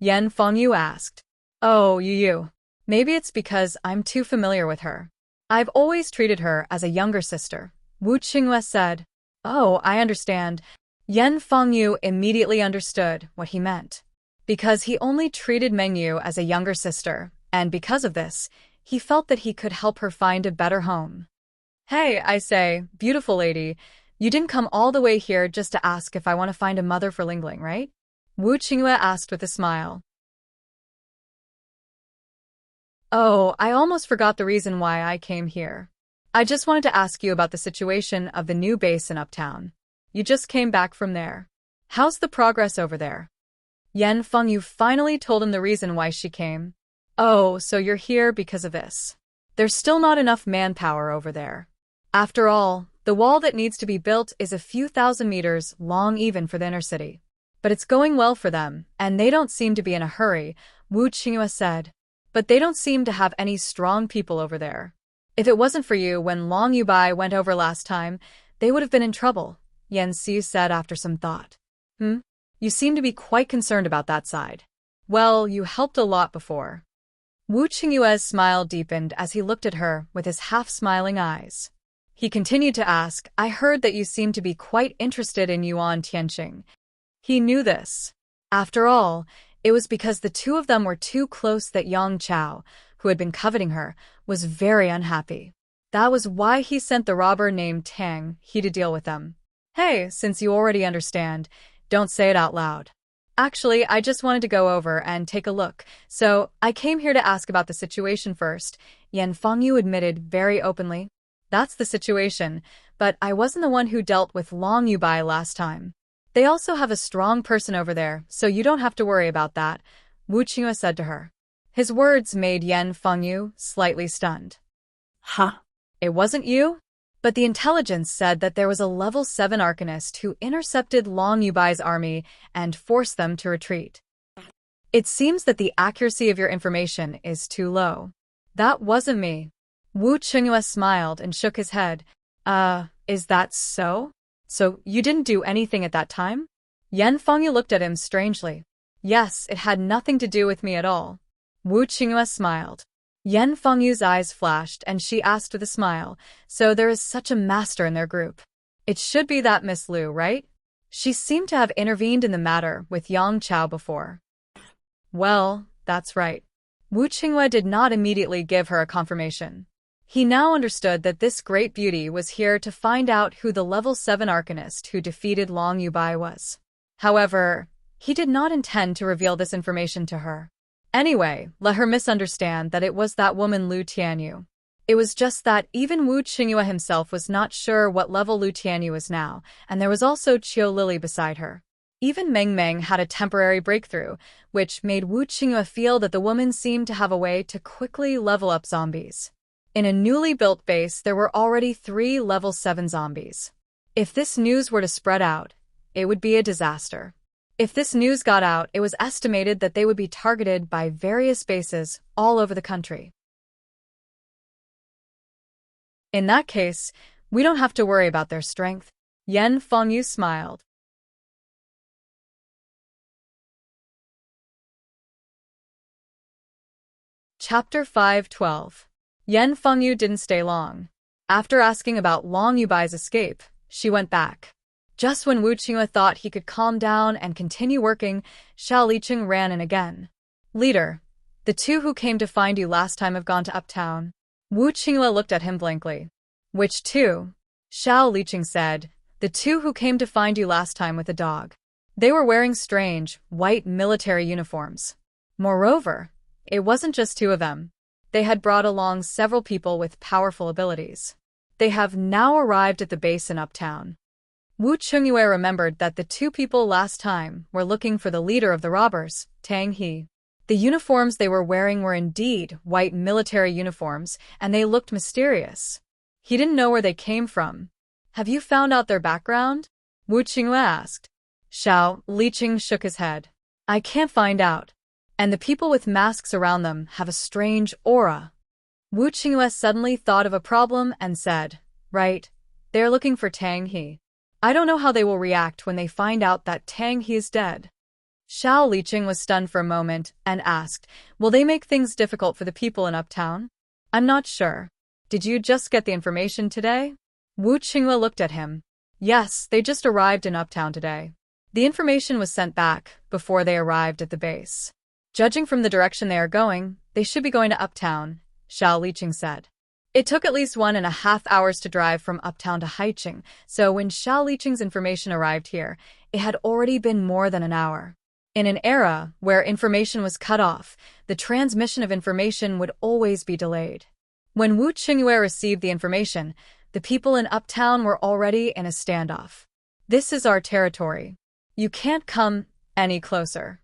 Yan Fengyu asked. Oh, you. Maybe it's because I'm too familiar with her. I've always treated her as a younger sister, Wu Qingyue said. Oh, I understand. Yan Fengyu immediately understood what he meant. Because he only treated Mengyu as a younger sister, and because of this, he felt that he could help her find a better home. Hey, I say, beautiful lady, you didn't come all the way here just to ask if I want to find a mother for Lingling, right? Wu Qingyue asked with a smile. Oh, I almost forgot the reason why I came here. I just wanted to ask you about the situation of the new base in Uptown. You just came back from there. How's the progress over there? Yan Fengyu finally told him the reason why she came. Oh, so you're here because of this. There's still not enough manpower over there. After all, the wall that needs to be built is a few thousand meters long even for the inner city. But it's going well for them, and they don't seem to be in a hurry, Wu Qingyue said. But they don't seem to have any strong people over there. If it wasn't for you when Long Yubai went over last time, they would have been in trouble, Yan Si said after some thought. You seem to be quite concerned about that side. Well, you helped a lot before. Wu Qingyue's smile deepened as he looked at her with his half-smiling eyes. He continued to ask, I heard that you seem to be quite interested in Yuan Tianqing. He knew this. After all, it was because the two of them were too close that Yang Chao, who had been coveting her, was very unhappy. That was why he sent the robber named Tang He to deal with them. Hey, since you already understand, don't say it out loud. Actually, I just wanted to go over and take a look, so I came here to ask about the situation first, Yan Fengyu admitted very openly. That's the situation, but I wasn't the one who dealt with Long Yubai last time. They also have a strong person over there, so you don't have to worry about that, Wu Qingyue said to her. His words made Yan Fengyu slightly stunned. Huh? It wasn't you? But the intelligence said that there was a level 7 arcanist who intercepted Long Yubai's army and forced them to retreat. It seems that the accuracy of your information is too low. That wasn't me. Wu Qingyue smiled and shook his head. Is that so? So you didn't do anything at that time? Yan Fengyu looked at him strangely. Yes, it had nothing to do with me at all. Wu Qingyue smiled. Yan Fengyu's eyes flashed and she asked with a smile, so there is such a master in their group. It should be that Miss Liu, right? She seemed to have intervened in the matter with Yang Chao before. Well, that's right. Wu Qingyue did not immediately give her a confirmation. He now understood that this great beauty was here to find out who the level 7 arcanist who defeated Long Yubai was. However, he did not intend to reveal this information to her. Anyway, let her misunderstand that it was that woman Lu Tianyu. It was just that even Wu Qingyue himself was not sure what level Lu Tianyu is now, and there was also Qiu Lily beside her. Even Meng Meng had a temporary breakthrough, which made Wu Qingyue feel that the woman seemed to have a way to quickly level up zombies. In a newly built base, there were already 3 level 7 zombies. If this news were to spread out, it would be a disaster. If this news got out, it was estimated that they would be targeted by various bases all over the country. In that case, we don't have to worry about their strength. Yan Fengyu smiled. Chapter 5:12. Yan Fengyu didn't stay long. After asking about Long Yubai's escape, she went back. Just when Wu Qingyue thought he could calm down and continue working, Xiao Liqing ran in again. Leader, the 2 who came to find you last time have gone to Uptown. Wu Qingyue looked at him blankly. Which 2? Xiao Liqing said, the 2 who came to find you last time with the dog. They were wearing strange, white military uniforms. Moreover, it wasn't just 2 of them. They had brought along several people with powerful abilities. They have now arrived at the base in Uptown. Wu Qingyue remembered that the 2 people last time were looking for the leader of the robbers, Tang He. The uniforms they were wearing were indeed white military uniforms, and they looked mysterious. He didn't know where they came from. Have you found out their background? Wu Qingyue asked. Xiao Liqing shook his head. I can't find out. And the people with masks around them have a strange aura. Wu Qingyue suddenly thought of a problem and said, right, they're looking for Tang He. I don't know how they will react when they find out that Tang He is dead. Xiao Liqing was stunned for a moment and asked, will they make things difficult for the people in Uptown? I'm not sure. Did you just get the information today? Wu Qingyue looked at him. Yes, they just arrived in Uptown today. The information was sent back before they arrived at the base. Judging from the direction they are going, they should be going to Uptown, Xiao Liqing said. It took at least 1.5 hours to drive from uptown to Haicheng, so when Xiao Liqing's information arrived here, it had already been more than an hour. In an era where information was cut off, the transmission of information would always be delayed. When Wu Qingyue received the information, the people in uptown were already in a standoff. "This is our territory. You can't come any closer."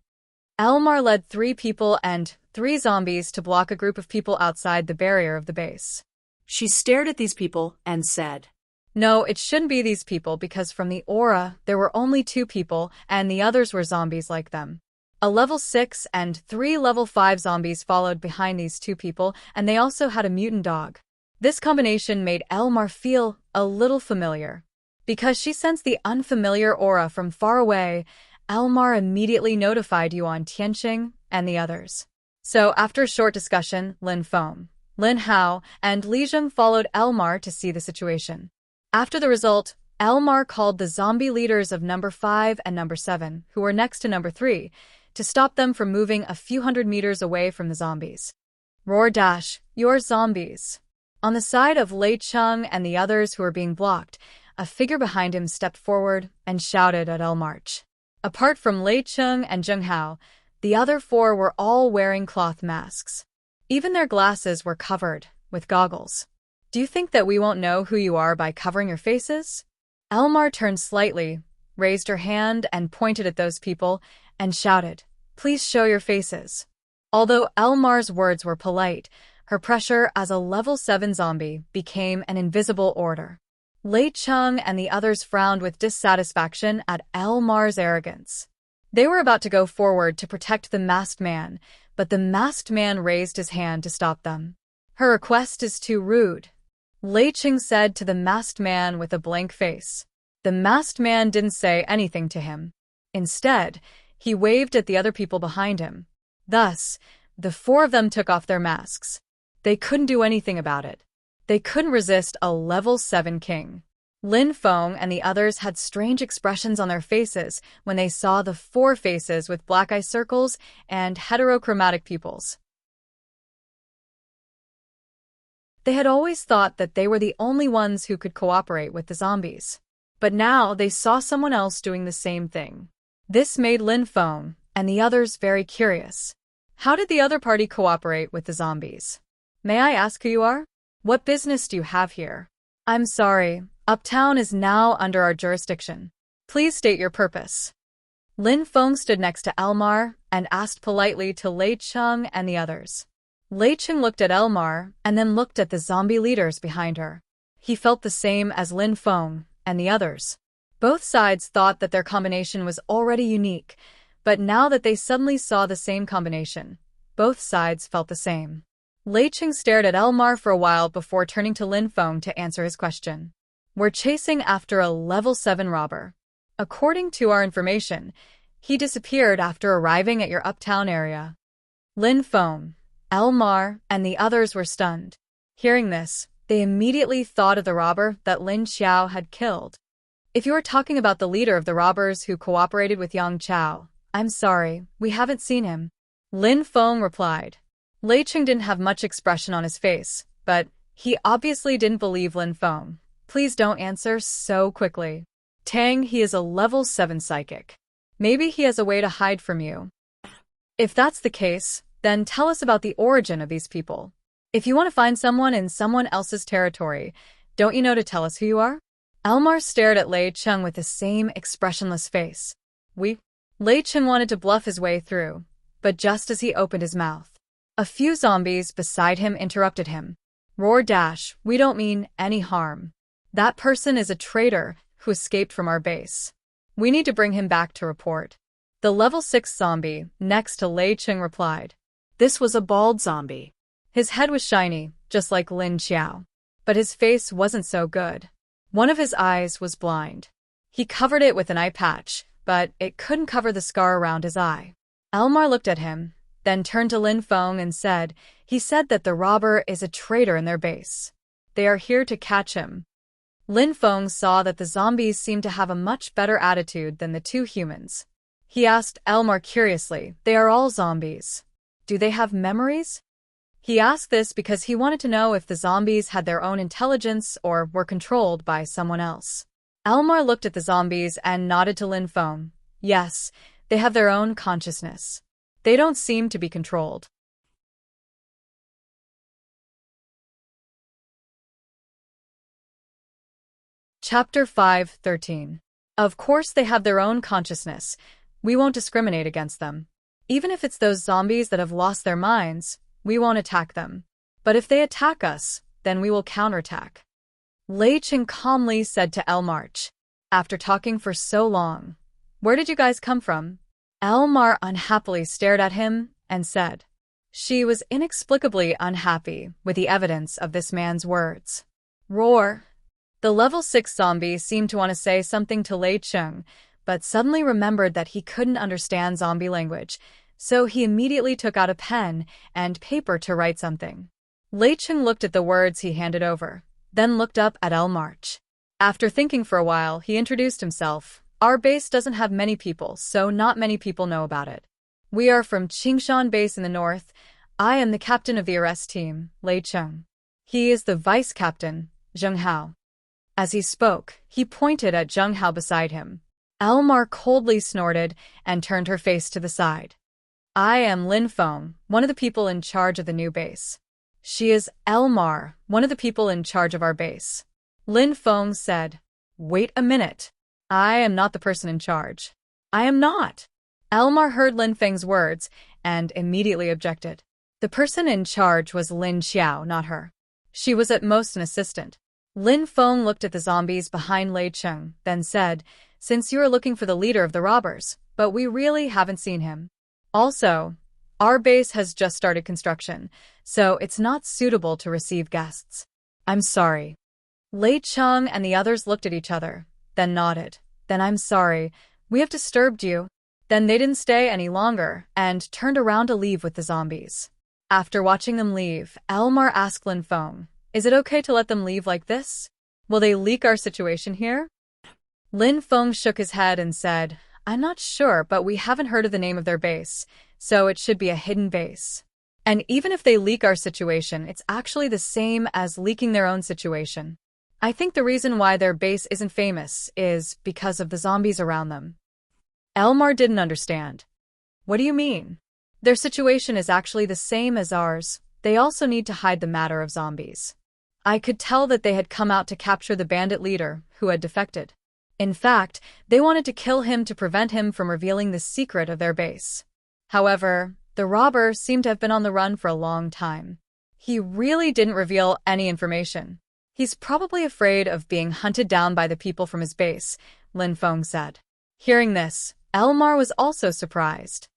Elmar led 3 people and 3 zombies to block a group of people outside the barrier of the base. She stared at these people and said, "No, it shouldn't be these people because from the aura, there were only 2 people and the others were zombies like them." A level 6 and 3 level 5 zombies followed behind these 2 people, and they also had a mutant dog. This combination made Elmar feel a little familiar. Because she sensed the unfamiliar aura from far away, Elmar immediately notified Yuan Tianqing and the others. So after a short discussion, Lin Feng, Lin Hao, and Li Zheng followed Elmar to see the situation. After the result, Elmar called the zombie leaders of number 5 and number 7, who were next to number 3, to stop them from moving a few hundred meters away from the zombies. Roar dash, you're zombies. On the side of Lei Cheng and the others who were being blocked, a figure behind him stepped forward and shouted at Elmar. Apart from Lei Cheng and Zheng Hao, the other 4 were all wearing cloth masks. Even their glasses were covered with goggles. "Do you think that we won't know who you are by covering your faces?" Elmar turned slightly, raised her hand and pointed at those people, and shouted, "Please show your faces." Although Elmar's words were polite, her pressure as a level 7 zombie became an invisible order. Lei Cheng and the others frowned with dissatisfaction at Elmar's arrogance. They were about to go forward to protect the masked man, but the masked man raised his hand to stop them. "Her request is too rude," Lei Cheng said to the masked man with a blank face. The masked man didn't say anything to him. Instead, he waved at the other people behind him. Thus, the 4 of them took off their masks. They couldn't do anything about it. They couldn't resist a level 7 king. Lin Feng and the others had strange expressions on their faces when they saw the 4 faces with black eye circles and heterochromatic pupils. They had always thought that they were the only ones who could cooperate with the zombies. But now they saw someone else doing the same thing. This made Lin Feng and the others very curious. How did the other party cooperate with the zombies? "May I ask who you are? What business do you have here?" "I'm sorry, Uptown is now under our jurisdiction. Please state your purpose." Lin Feng stood next to Elmar and asked politely to Lei Cheng and the others. Lei Cheng looked at Elmar and then looked at the zombie leaders behind her. He felt the same as Lin Feng and the others. Both sides thought that their combination was already unique, but now that they suddenly saw the same combination, both sides felt the same. Lei Cheng stared at Elmar for a while before turning to Lin Feng to answer his question. "We're chasing after a level 7 robber. According to our information, he disappeared after arriving at your uptown area." Lin Feng, Elmar, and the others were stunned. Hearing this, they immediately thought of the robber that Lin Xiao had killed. "If you are talking about the leader of the robbers who cooperated with Yang Chao, I'm sorry, we haven't seen him," Lin Feng replied. Lei Cheng didn't have much expression on his face, but he obviously didn't believe Lin Feng. "Please don't answer so quickly. Tang, he is a level 7 psychic. Maybe he has a way to hide from you. If that's the case, then tell us about the origin of these people. If you want to find someone in someone else's territory, don't you know to tell us who you are?" Elmar stared at Lei Cheng with the same expressionless face. Lei Cheng wanted to bluff his way through, but just as he opened his mouth, a few zombies beside him interrupted him. "Roar dash, we don't mean any harm. That person is a traitor who escaped from our base. We need to bring him back to report." The level 6 zombie next to Lei Cheng replied. This was a bald zombie. His head was shiny, just like Lin Xiao. But his face wasn't so good. One of his eyes was blind. He covered it with an eye patch, but it couldn't cover the scar around his eye. Elmar looked at him, then turned to Lin Feng and said, "He said that the robber is a traitor in their base. They are here to catch him." Lin Feng saw that the zombies seemed to have a much better attitude than the 2 humans. He asked Elmar curiously, "They are all zombies. Do they have memories?" He asked this because he wanted to know if the zombies had their own intelligence or were controlled by someone else. Elmar looked at the zombies and nodded to Lin Feng. Yes, they have their own consciousness. They don't seem to be controlled. Chapter 5:13. Of course they have their own consciousness. We won't discriminate against them. Even if it's those zombies that have lost their minds, we won't attack them. But if they attack us, then we will counterattack. Lei Cheng calmly said to Elmarch, after talking for so long, "Where did you guys come from?" Elmar unhappily stared at him and said. She was inexplicably unhappy with the evidence of this man's words. Roar! The level 6 zombie seemed to want to say something to Lei Cheng, but suddenly remembered that he couldn't understand zombie language, so he immediately took out a pen and paper to write something. Lei Cheng looked at the words he handed over, then looked up at Elmarch. After thinking for a while, he introduced himself. Our base doesn't have many people, so not many people know about it. We are from Qingshan Base in the north. I am the captain of the arrest team, Lei Cheng. He is the vice captain, Zheng Hao. As he spoke, he pointed at Zheng Hao beside him. Elmar coldly snorted and turned her face to the side. I am Lin Feng, one of the people in charge of the new base. She is Elmar, one of the people in charge of our base. Lin Feng said, Wait a minute. I am not the person in charge. I am not. Elmar heard Lin Feng's words and immediately objected. The person in charge was Lin Xiao, not her. She was at most an assistant. Lin Feng looked at the zombies behind Lei Cheng, then said, Since you are looking for the leader of the robbers, but we really haven't seen him. Also, our base has just started construction, so it's not suitable to receive guests. I'm sorry. Lei Cheng and the others looked at each other, then nodded. Then I'm sorry, we have disturbed you. Then they didn't stay any longer and turned around to leave with the zombies. After watching them leave, Elmar asked Lin Feng, Is it okay to let them leave like this? Will they leak our situation here? Lin Feng shook his head and said, I'm not sure, but we haven't heard of the name of their base, so it should be a hidden base. And even if they leak our situation, it's actually the same as leaking their own situation. I think the reason why their base isn't famous is because of the zombies around them. Elmar didn't understand. What do you mean? Their situation is actually the same as ours. They also need to hide the matter of zombies. I could tell that they had come out to capture the bandit leader, who had defected. In fact, they wanted to kill him to prevent him from revealing the secret of their base. However, the robber seemed to have been on the run for a long time. He really didn't reveal any information. He's probably afraid of being hunted down by the people from his base, Lin Feng said. Hearing this, Elmar was also surprised.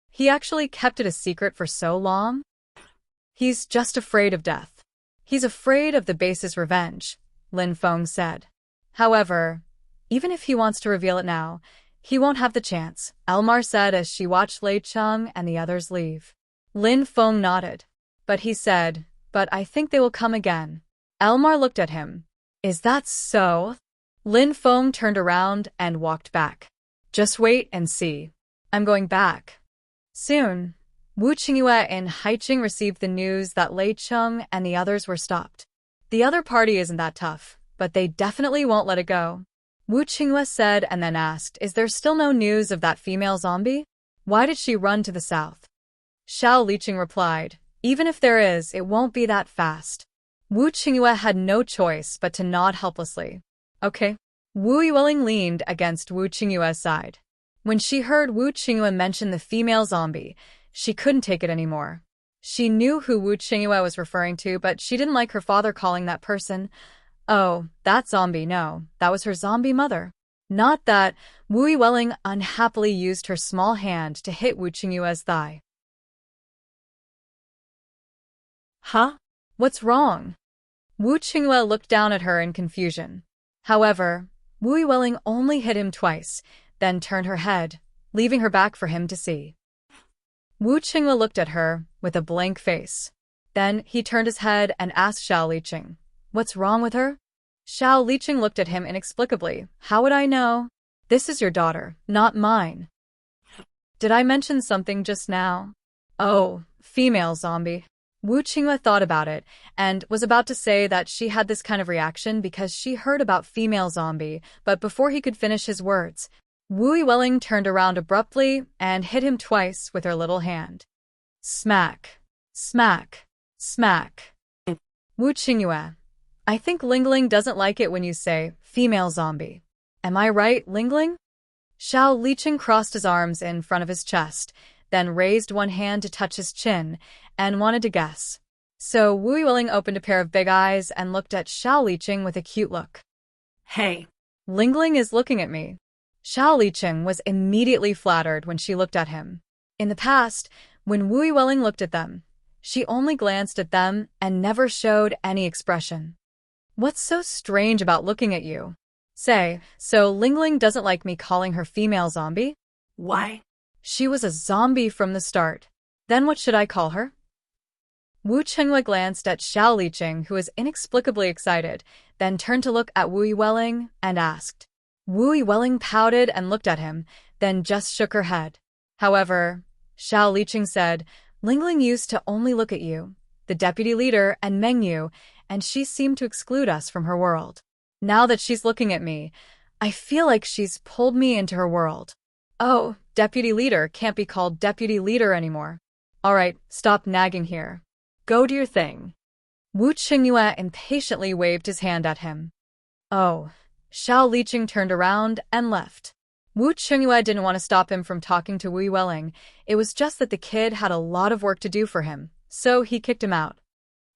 He actually kept it a secret for so long? He's just afraid of death. He's afraid of the base's revenge, Lin Feng said. However, even if he wants to reveal it now, he won't have the chance, Elmar said as she watched Lei Cheng and the others leave. Lin Feng nodded. But he said, But I think they will come again. Elmar looked at him. Is that so? Lin Feng turned around and walked back. Just wait and see. I'm going back. Soon, Wu Qingyue and Haiqing received the news that Lei Cheng and the others were stopped. The other party isn't that tough, but they definitely won't let it go. Wu Qingyue said and then asked, Is there still no news of that female zombie? Why did she run to the south? Xiao Liqing replied, Even if there is, it won't be that fast. Wu Qingyue had no choice but to nod helplessly. Okay. Wu Yueling leaned against Wu Qingyue's side. When she heard Wu Qingyue mention the female zombie, she couldn't take it anymore. She knew who Wu Qingyue was referring to, but she didn't like her father calling that person. Oh, that zombie, no, that was her zombie mother. Not that. Wu Yueling unhappily used her small hand to hit Wu Qingyue's thigh. Huh? What's wrong? Wu Qingyue looked down at her in confusion. However, Wu Yueling only hit him twice, then turned her head, leaving her back for him to see. Wu Qingyue looked at her with a blank face. Then he turned his head and asked Xiao Liqing, What's wrong with her? Xiao Liqing looked at him inexplicably. How would I know? This is your daughter, not mine. Did I mention something just now? Oh, female zombie. Wu Qinghua thought about it and was about to say that she had this kind of reaction because she heard about female zombie, but before he could finish his words, Wu Welling turned around abruptly and hit him twice with her little hand. Smack, smack, smack. Wu Qinghua, I think Lingling doesn't like it when you say female zombie. Am I right, Lingling? Xiao Liqing crossed his arms in front of his chest, then raised one hand to touch his chin, and wanted to guess. So Wu Welling opened a pair of big eyes and looked at Xiao Liqing with a cute look. Hey. Lingling is looking at me. Xiao Liqing was immediately flattered when she looked at him. In the past, when Wu Welling looked at them, she only glanced at them and never showed any expression. What's so strange about looking at you? Say, so Lingling doesn't like me calling her female zombie? Why? She was a zombie from the start. Then what should I call her? Wu Qinghua glanced at Xiao Liqing, who was inexplicably excited, then turned to look at Wu Welling and asked. Wu Welling pouted and looked at him, then just shook her head. However, Xiao Liqing said, Lingling used to only look at you, the deputy leader, and Meng Yu, and she seemed to exclude us from her world. Now that she's looking at me, I feel like she's pulled me into her world. Oh, deputy leader can't be called deputy leader anymore. All right, stop nagging here. Go do your thing. Wu Qinghua impatiently waved his hand at him. Oh. Xiao Liqing turned around and left. Wu Qinghua didn't want to stop him from talking to Wu Welling. It was just that the kid had a lot of work to do for him, so he kicked him out.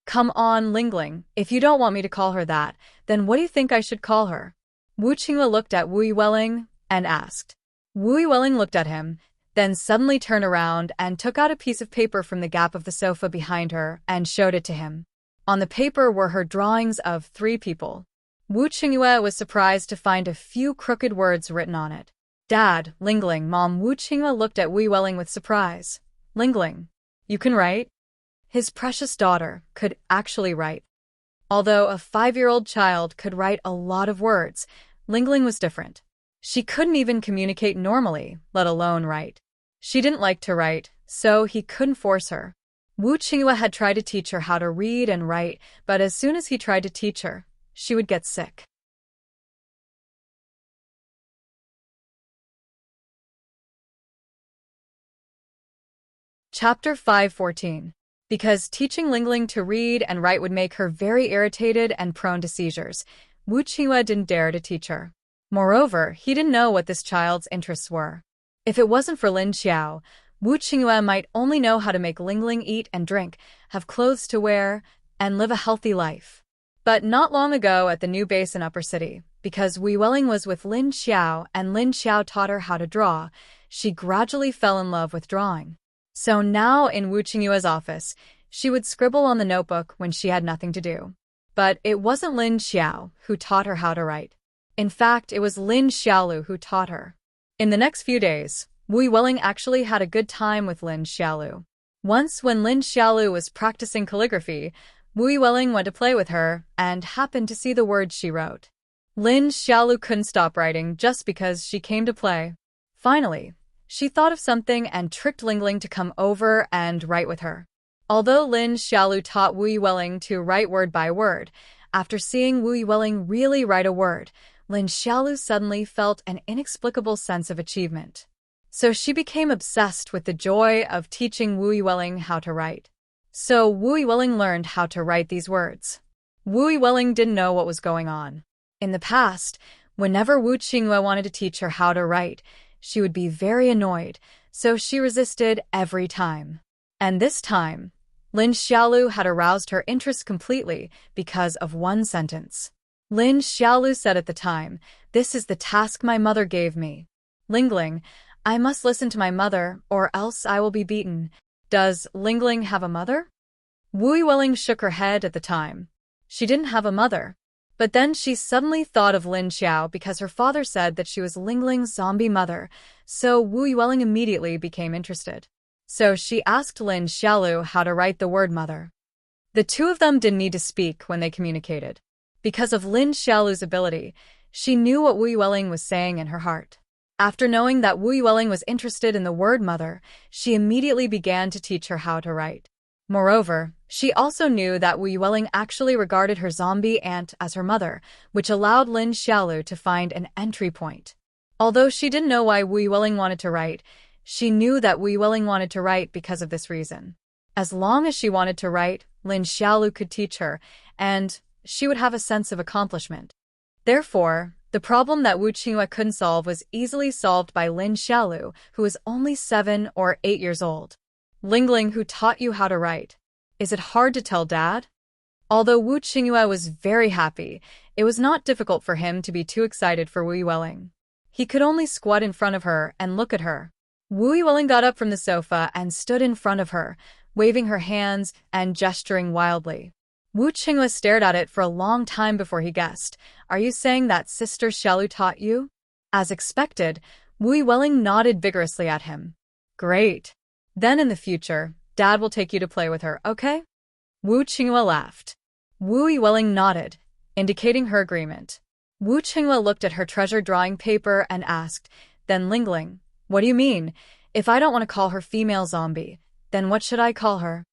Come on, Lingling, if you don't want me to call her that, then what do you think I should call her? Wu Qinghua looked at Wu Welling and asked. Wu Welling looked at him, then suddenly turned around and took out a piece of paper from the gap of the sofa behind her and showed it to him. On the paper were her drawings of 3 people. Wu Qinghua was surprised to find a few crooked words written on it. Dad, Lingling, Mom. Wu Qinghua looked at Wu Welling with surprise. Lingling, you can write? His precious daughter could actually write. Although a 5-year-old child could write a lot of words, Lingling was different. She couldn't even communicate normally, let alone write. She didn't like to write, so he couldn't force her. Wu Qinghua had tried to teach her how to read and write, but as soon as he tried to teach her, she would get sick. Chapter 5:14. Because teaching Lingling to read and write would make her very irritated and prone to seizures, Wu Qinghua didn't dare to teach her. Moreover, he didn't know what this child's interests were. If it wasn't for Lin Xiao, Wu Qinghua might only know how to make Lingling eat and drink, have clothes to wear, and live a healthy life. But not long ago at the new base in Upper City, because Wu Welling was with Lin Xiao and Lin Xiao taught her how to draw, she gradually fell in love with drawing. So now in Wu Qinghua's office, she would scribble on the notebook when she had nothing to do. But it wasn't Lin Xiao who taught her how to write. In fact, it was Lin Xiaolu who taught her. In the next few days, Wu Welling actually had a good time with Lin Xiaolu. Once when Lin Xiaolu was practicing calligraphy, Wu Welling went to play with her and happened to see the words she wrote. Lin Xiaolu couldn't stop writing just because she came to play. Finally, she thought of something and tricked Lingling to come over and write with her. Although Lin Xiaolu taught Wu Welling to write word by word, after seeing Wu Welling really write a word, Lin Xiaolu suddenly felt an inexplicable sense of achievement. So she became obsessed with the joy of teaching Wu Welling how to write. So Wu Welling learned how to write these words. Wu Welling didn't know what was going on. In the past, whenever Wu Qinghua wanted to teach her how to write, she would be very annoyed, so she resisted every time. And this time, Lin Xiaolu had aroused her interest completely because of one sentence. Lin Xiaolu said at the time, "This is the task my mother gave me. Lingling, I must listen to my mother or else I will be beaten. Does Lingling have a mother?" Wu Welling shook her head at the time. She didn't have a mother. But then she suddenly thought of Lin Xiao because her father said that she was Lingling's zombie mother, so Wu Welling immediately became interested. So she asked Lin Xiaolu how to write the word mother. The two of them didn't need to speak when they communicated. Because of Lin Xiaolu's ability, she knew what Wu Welling was saying in her heart. After knowing that Wu Welling was interested in the word mother, she immediately began to teach her how to write. Moreover, she also knew that Wu Yueling actually regarded her zombie aunt as her mother, which allowed Lin Xiaolu to find an entry point. Although she didn't know why Wu Yueling wanted to write, she knew that Wu Yueling wanted to write because of this reason. As long as she wanted to write, Lin Xiaolu could teach her, and she would have a sense of accomplishment. Therefore, the problem that Wu Qingyue couldn't solve was easily solved by Lin Xiaolu, who was only 7 or 8 years old. Lingling, who taught you how to write. Is it hard to tell, Dad? Although Wu Qingyue was very happy, it was not difficult for him to be too excited for Wu Yueling. He could only squat in front of her and look at her. Wu Yueling got up from the sofa and stood in front of her, waving her hands and gesturing wildly. Wu Qingyue stared at it for a long time before he guessed. Are you saying that Sister Xiaolu taught you? As expected, Wu Yueling nodded vigorously at him. Great. Then in the future, Dad will take you to play with her, okay? Wu Qingyue laughed. Wu Yueling nodded, indicating her agreement. Wu Qingyue looked at her treasured drawing paper and asked, then Lingling, what do you mean? If I don't want to call her female zombie, then what should I call her?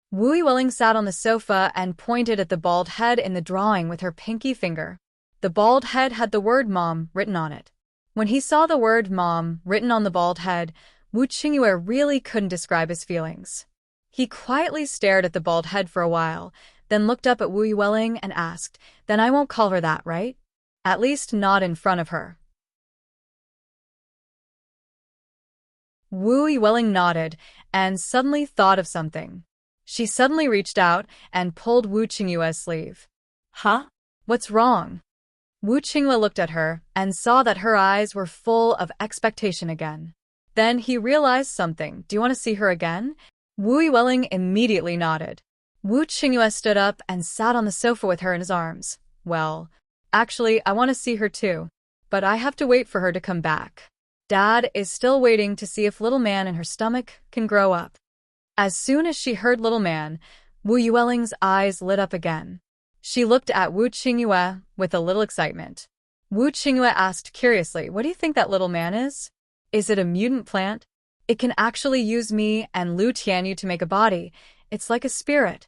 Wu Yueling sat on the sofa and pointed at the bald head in the drawing with her pinky finger. The bald head had the word Mom written on it. When he saw the word Mom written on the bald head, Wu Qingyue really couldn't describe his feelings. He quietly stared at the bald head for a while, then looked up at Wu Yueling and asked, then I won't call her that, right? At least not in front of her. Wu Yueling nodded and suddenly thought of something. She suddenly reached out and pulled Wu Qingyue's sleeve. Huh? What's wrong? Wu Qingyue looked at her and saw that her eyes were full of expectation again. Then he realized something. Do you want to see her again? Wu Yueling immediately nodded. Wu Qingyue stood up and sat on the sofa with her in his arms. Well, actually, I want to see her too. But I have to wait for her to come back. Dad is still waiting to see if little man in her stomach can grow up. As soon as she heard little man, Wu Yueling's eyes lit up again. She looked at Wu Qingyue with a little excitement. Wu Qingyue asked curiously, what do you think that little man is? Is it a mutant plant? It can actually use me and Lu Tianyu to make a body. It's like a spirit.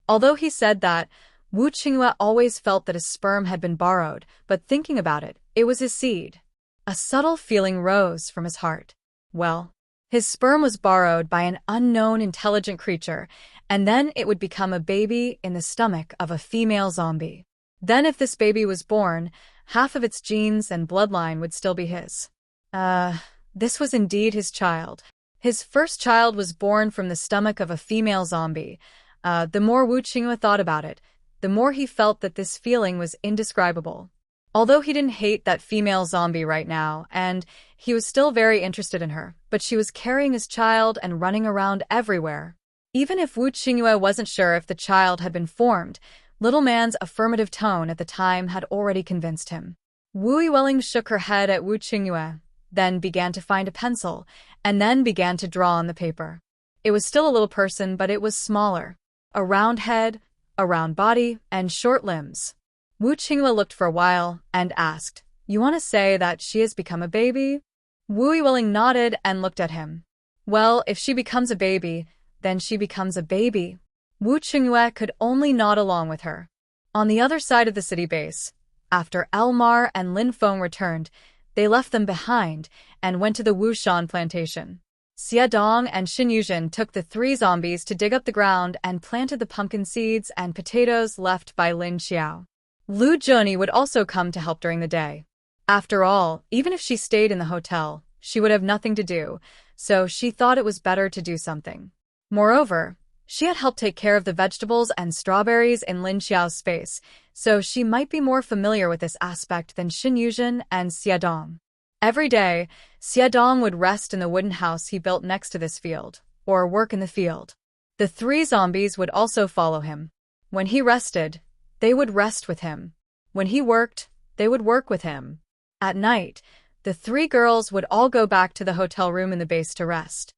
Although he said that, Wu Qingyue always felt that his sperm had been borrowed, but thinking about it, it was his seed. A subtle feeling rose from his heart. Well, his sperm was borrowed by an unknown intelligent creature, and then it would become a baby in the stomach of a female zombie. Then if this baby was born, half of its genes and bloodline would still be his. This was indeed his child. His first child was born from the stomach of a female zombie. The more Wu Qingyue thought about it, the more he felt that this feeling was indescribable. Although he didn't hate that female zombie right now, and he was still very interested in her, but she was carrying his child and running around everywhere. Even if Wu Qingyue wasn't sure if the child had been formed, little man's affirmative tone at the time had already convinced him. Wu Yueling shook her head at Wu Qingyue, then began to find a pencil, and then began to draw on the paper. It was still a little person, but it was smaller. A round head, a round body, and short limbs. Wu Qingyue looked for a while and asked, you want to say that she has become a baby? Wu Yueling nodded and looked at him. Well, if she becomes a baby, then she becomes a baby. Wu Qingyue could only nod along with her. On the other side of the city base, after Elmar and Lin Feng returned, they left them behind and went to the Wushan plantation. Xie Dong and Xin Yuzhen took the 3 zombies to dig up the ground and planted the pumpkin seeds and potatoes left by Lin Xiao. Lu Juni would also come to help during the day. After all, even if she stayed in the hotel, she would have nothing to do, so she thought it was better to do something. Moreover, she had helped take care of the vegetables and strawberries in Lin Xiao's space, so she might be more familiar with this aspect than Xin Yuzhen and Xie Dong. Every day, Xie Dong would rest in the wooden house he built next to this field, or work in the field. The 3 zombies would also follow him. When he rested, they would rest with him. When he worked, they would work with him. At night, the 3 girls would all go back to the hotel room in the base to rest.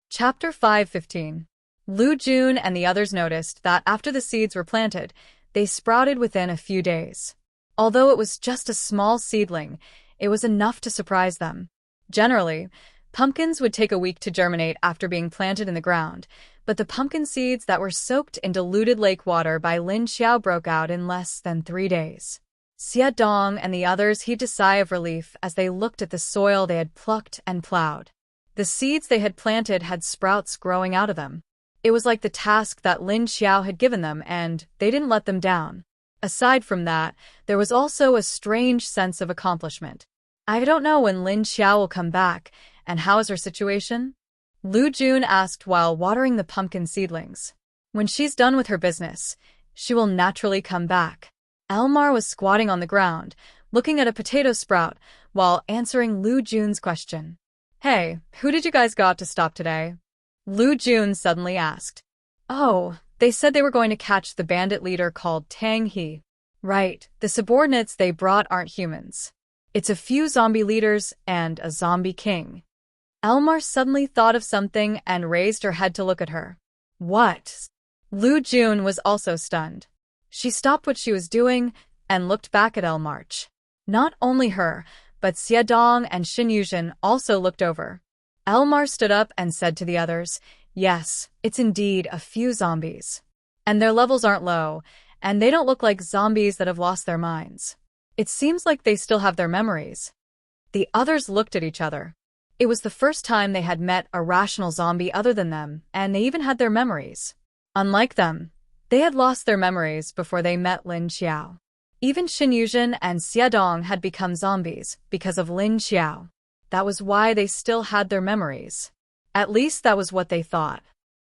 Chapter 5:15. Lu Jun and the others noticed that after the seeds were planted, they sprouted within a few days. Although it was just a small seedling, It was enough to surprise them. Generally, pumpkins would take a week to germinate after being planted in the ground, but the pumpkin seeds that were soaked in diluted lake water by Lin Xiao broke out in less than 3 days. Xie Dong and the others heaved a sigh of relief as they looked at the soil they had plucked and plowed. The seeds they had planted had sprouts growing out of them. It was like the task that Lin Xiao had given them, and they didn't let them down. Aside from that, there was also a strange sense of accomplishment. I don't know when Lin Xiao will come back, and how is her situation? Lu Jun asked while watering the pumpkin seedlings. When she's done with her business, she will naturally come back. Elmar was squatting on the ground, looking at a potato sprout, while answering Lu Jun's question. Hey, who did you guys got to stop today? Lu Jun suddenly asked. Oh, they said they were going to catch the bandit leader called Tang He. Right, the subordinates they brought aren't humans. It's a few zombie leaders and a zombie king. Elmar suddenly thought of something and raised her head to look at her. What? Lu Jun was also stunned. She stopped what she was doing and looked back at Elmarch. Not only her, but Xie Dong and Xin Yuzhen also looked over. Elmar stood up and said to the others, yes, it's indeed a few zombies. And their levels aren't low, and they don't look like zombies that have lost their minds. It seems like they still have their memories. The others looked at each other. It was the first time they had met a rational zombie other than them, and they even had their memories. Unlike them, they had lost their memories before they met Lin Xiao. Even Xin Yuzhen and Xie Dong had become zombies because of Lin Xiao. That was why they still had their memories. At least that was what they thought.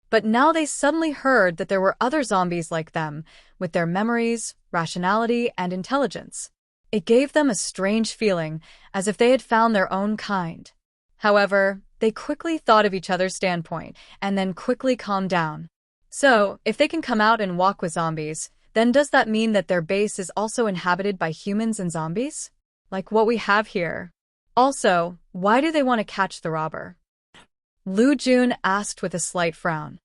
But now they suddenly heard that there were other zombies like them, with their memories, rationality, and intelligence. It gave them a strange feeling, as if they had found their own kind. However, they quickly thought of each other's standpoint, and then quickly calmed down. So, if they can come out and walk with zombies, then does that mean that their base is also inhabited by humans and zombies? Like what we have here. Also, why do they want to catch the robber? Lu Jun asked with a slight frown.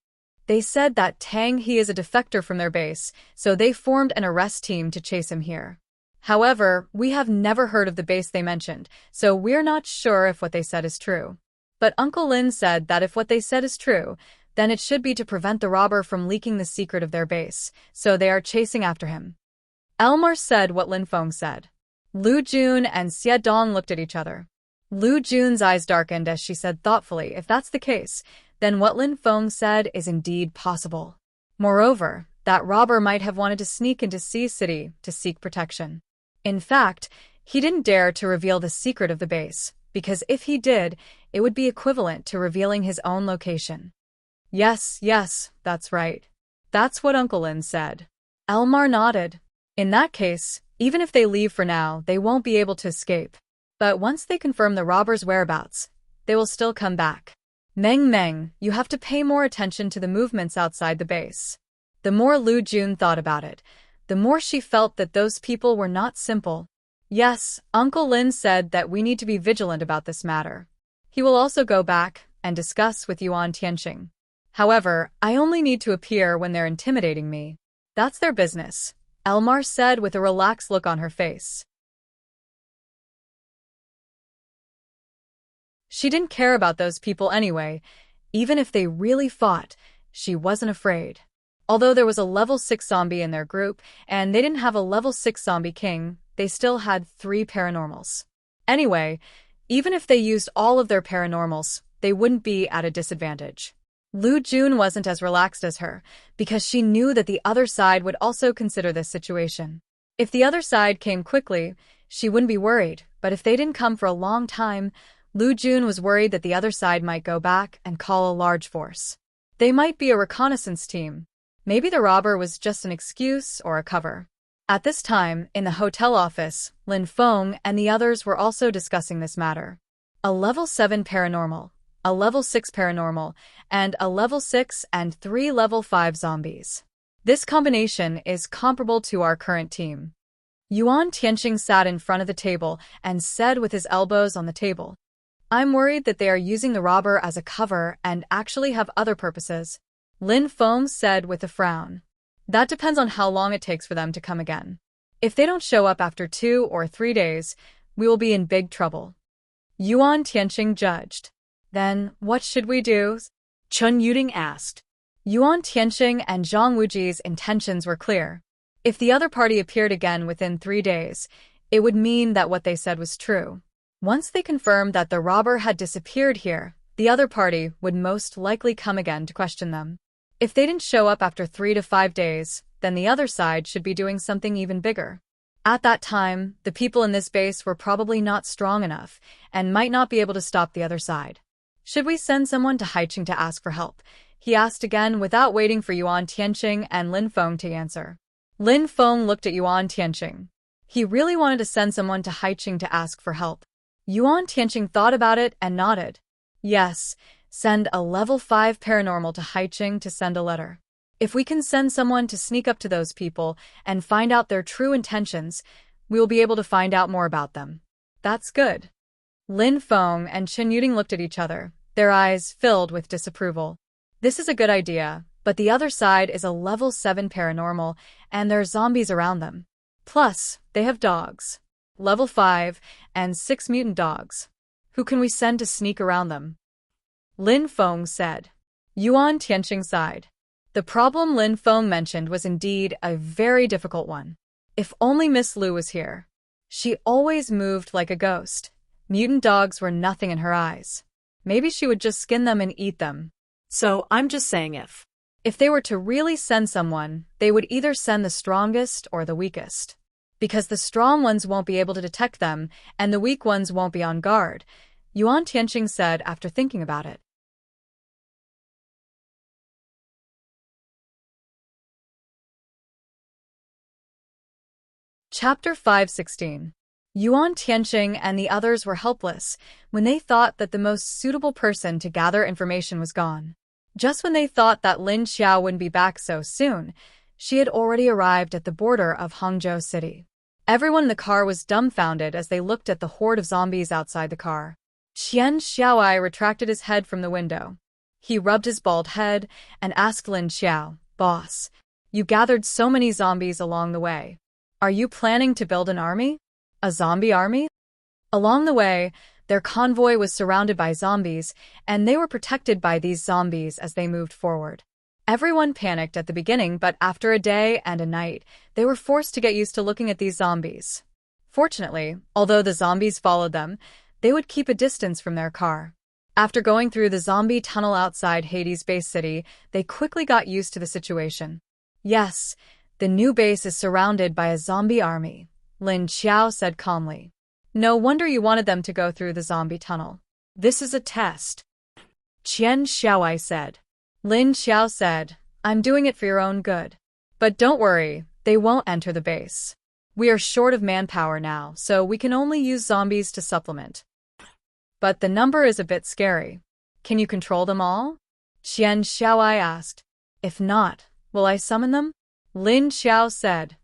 They said that Tang He is a defector from their base, so they formed an arrest team to chase him here. However, we have never heard of the base they mentioned, so we're not sure if what they said is true. But Uncle Lin said that if what they said is true, then it should be to prevent the robber from leaking the secret of their base, so they are chasing after him. Elmar said what Lin Feng said. Lu Jun and Xie Dong looked at each other. Lu Jun's eyes darkened as she said thoughtfully, if that's the case, then what Lin Feng said is indeed possible. Moreover, that robber might have wanted to sneak into Sea City to seek protection. In fact, he didn't dare to reveal the secret of the base, because if he did, it would be equivalent to revealing his own location. Yes, that's right. That's what Uncle Lin said. Elmar nodded. In that case, even if they leave for now, they won't be able to escape. But once they confirm the robber's whereabouts, they will still come back. Meng, you have to pay more attention to the movements outside the base. The more Lu Jun thought about it, the more she felt that those people were not simple. Yes, Uncle Lin said that we need to be vigilant about this matter. He will also go back and discuss with Yuan Tianqing. However, I only need to appear when they're intimidating me. That's their business, Elmar said with a relaxed look on her face. She didn't care about those people anyway. Even if they really fought, she wasn't afraid. Although there was a level 6 zombie in their group, and they didn't have a level 6 zombie king, they still had 3 paranormals. Anyway, even if they used all of their paranormals, they wouldn't be at a disadvantage. Lu Jun wasn't as relaxed as her, because she knew that the other side would also consider this situation. If the other side came quickly, she wouldn't be worried, but if they didn't come for a long time, Lu Jun was worried that the other side might go back and call a large force. They might be a reconnaissance team. Maybe the robber was just an excuse or a cover. At this time, in the hotel office, Lin Feng and the others were also discussing this matter. A level 7 paranormal, a level 6 paranormal, and a level 6 and 3 level 5 zombies. This combination is comparable to our current team. Yuan Tianqing sat in front of the table and said with his elbows on the table, I'm worried that they are using the robber as a cover and actually have other purposes. Lin Feng said with a frown. That depends on how long it takes for them to come again. If they don't show up after 2 or 3 days, we will be in big trouble. Yuan Tianqing judged. Then, what should we do? Chen Yuding asked. Yuan Tianqing and Zhang Wuji's intentions were clear. If the other party appeared again within 3 days, it would mean that what they said was true. Once they confirmed that the robber had disappeared here, the other party would most likely come again to question them. If they didn't show up after 3 to 5 days, then the other side should be doing something even bigger. At that time, the people in this base were probably not strong enough and might not be able to stop the other side. Should we send someone to Haiqing to ask for help? He asked again without waiting for Yuan Tianqing and Lin Feng to answer. Lin Feng looked at Yuan Tianqing. He really wanted to send someone to Haiqing to ask for help. Yuan Tianqing thought about it and nodded. Yes, send a level 5 paranormal to Haiqing to send a letter. If we can send someone to sneak up to those people and find out their true intentions, we will be able to find out more about them. That's good. Lin Feng and Chen Yuding looked at each other, their eyes filled with disapproval. This is a good idea, but the other side is a level 7 paranormal and there are zombies around them. Plus, they have dogs. Level 5 and 6 mutant dogs. Who can we send to sneak around them? Lin Feng said. Yuan Tianqing sighed. The problem Lin Feng mentioned was indeed a very difficult one. If only Miss Lu was here. She always moved like a ghost. Mutant dogs were nothing in her eyes. Maybe she would just skin them and eat them. So I'm just saying if they were to really send someone, they would either send the strongest or the weakest. Because the strong ones won't be able to detect them, and the weak ones won't be on guard, Yuan Tianqing said after thinking about it. Chapter 516. Yuan Tianqing and the others were helpless when they thought that the most suitable person to gather information was gone. Just when they thought that Lin Xiao wouldn't be back so soon, she had already arrived at the border of Hangzhou City. Everyone in the car was dumbfounded as they looked at the horde of zombies outside the car. Qian Xiaoai retracted his head from the window. He rubbed his bald head and asked Lin Xiao, "Boss, you gathered so many zombies along the way. Are you planning to build an army? A zombie army?" Along the way, their convoy was surrounded by zombies, and they were protected by these zombies as they moved forward. Everyone panicked at the beginning, but after a day and a night, they were forced to get used to looking at these zombies. Fortunately, although the zombies followed them, they would keep a distance from their car. After going through the zombie tunnel outside Hades' base city, they quickly got used to the situation. Yes, the new base is surrounded by a zombie army, Lin Xiao said calmly. No wonder you wanted them to go through the zombie tunnel. This is a test, Qian Xiaoai said. Lin Xiao said, I'm doing it for your own good. But don't worry, they won't enter the base. We are short of manpower now, so we can only use zombies to supplement. But the number is a bit scary. Can you control them all? Qian Xiaoai asked. If not, will I summon them? Lin Xiao said.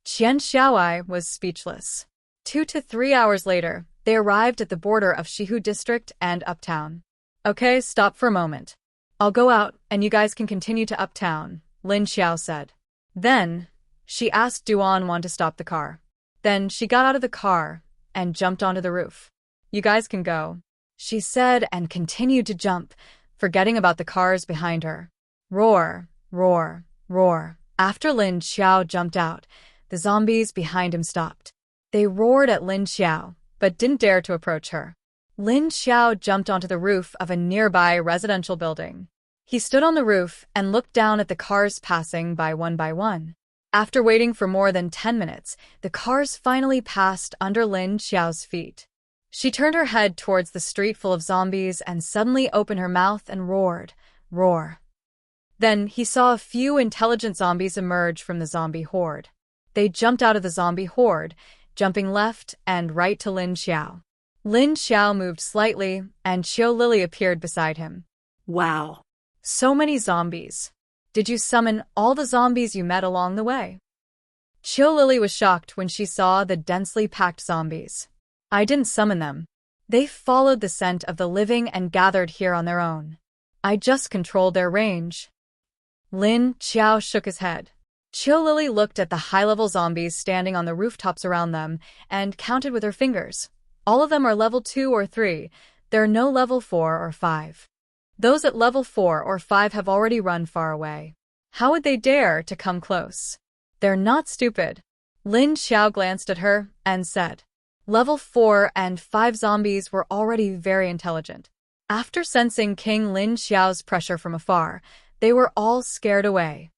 Qian Xiaoai was speechless. 2 to 3 hours later, they arrived at the border of Shihu District and Uptown. Okay, stop for a moment. I'll go out, and you guys can continue to Uptown, Lin Xiao said. Then, she asked Duan to stop the car. Then she got out of the car and jumped onto the roof. You guys can go, she said and continued to jump, forgetting about the cars behind her. Roar, roar, roar. After Lin Xiao jumped out, the zombies behind him stopped. They roared at Lin Xiao, but didn't dare to approach her. Lin Xiao jumped onto the roof of a nearby residential building. He stood on the roof and looked down at the cars passing by one. After waiting for more than 10 minutes, the cars finally passed under Lin Xiao's feet. She turned her head towards the street full of zombies and suddenly opened her mouth and roared, roar. Then he saw a few intelligent zombies emerge from the zombie horde. They jumped out of the zombie horde, jumping left and right to Lin Xiao. Lin Xiao moved slightly, and Qiu Lily appeared beside him. Wow. So many zombies. Did you summon all the zombies you met along the way? Qiu Lily was shocked when she saw the densely packed zombies. I didn't summon them. They followed the scent of the living and gathered here on their own. I just controlled their range. Lin Xiao shook his head. Chill Lily looked at the high-level zombies standing on the rooftops around them and counted with her fingers. All of them are level 2 or 3. There are no level 4 or 5. Those at level 4 or 5 have already run far away. How would they dare to come close? They're not stupid. Lin Xiao glanced at her and said, Level 4 and 5 zombies were already very intelligent. After sensing King Lin Xiao's pressure from afar, they were all scared away.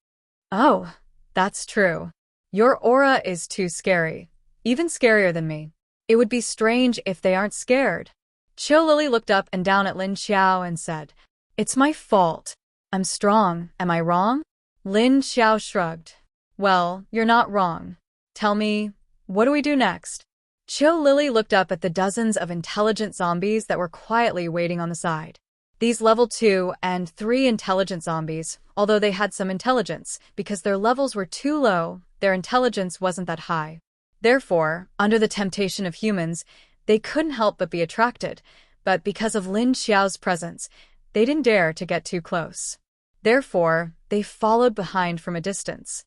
Oh, that's true. Your aura is too scary, even scarier than me. It would be strange if they aren't scared. Chill Lily looked up and down at Lin Xiao and said, It's my fault. I'm strong, am I wrong? Lin Xiao shrugged. Well, you're not wrong. Tell me, what do we do next? Chill Lily looked up at the dozens of intelligent zombies that were quietly waiting on the side. These level 2 and 3 intelligent zombies, although they had some intelligence, because their levels were too low, their intelligence wasn't that high. Therefore, under the temptation of humans, they couldn't help but be attracted, but because of Lin Xiao's presence, they didn't dare to get too close. Therefore, they followed behind from a distance.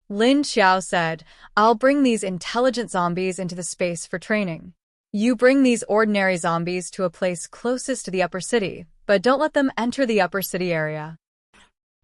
Lin Xiao said, I'll bring these intelligent zombies into the space for training. You bring these ordinary zombies to a place closest to the upper city, but don't let them enter the upper city area.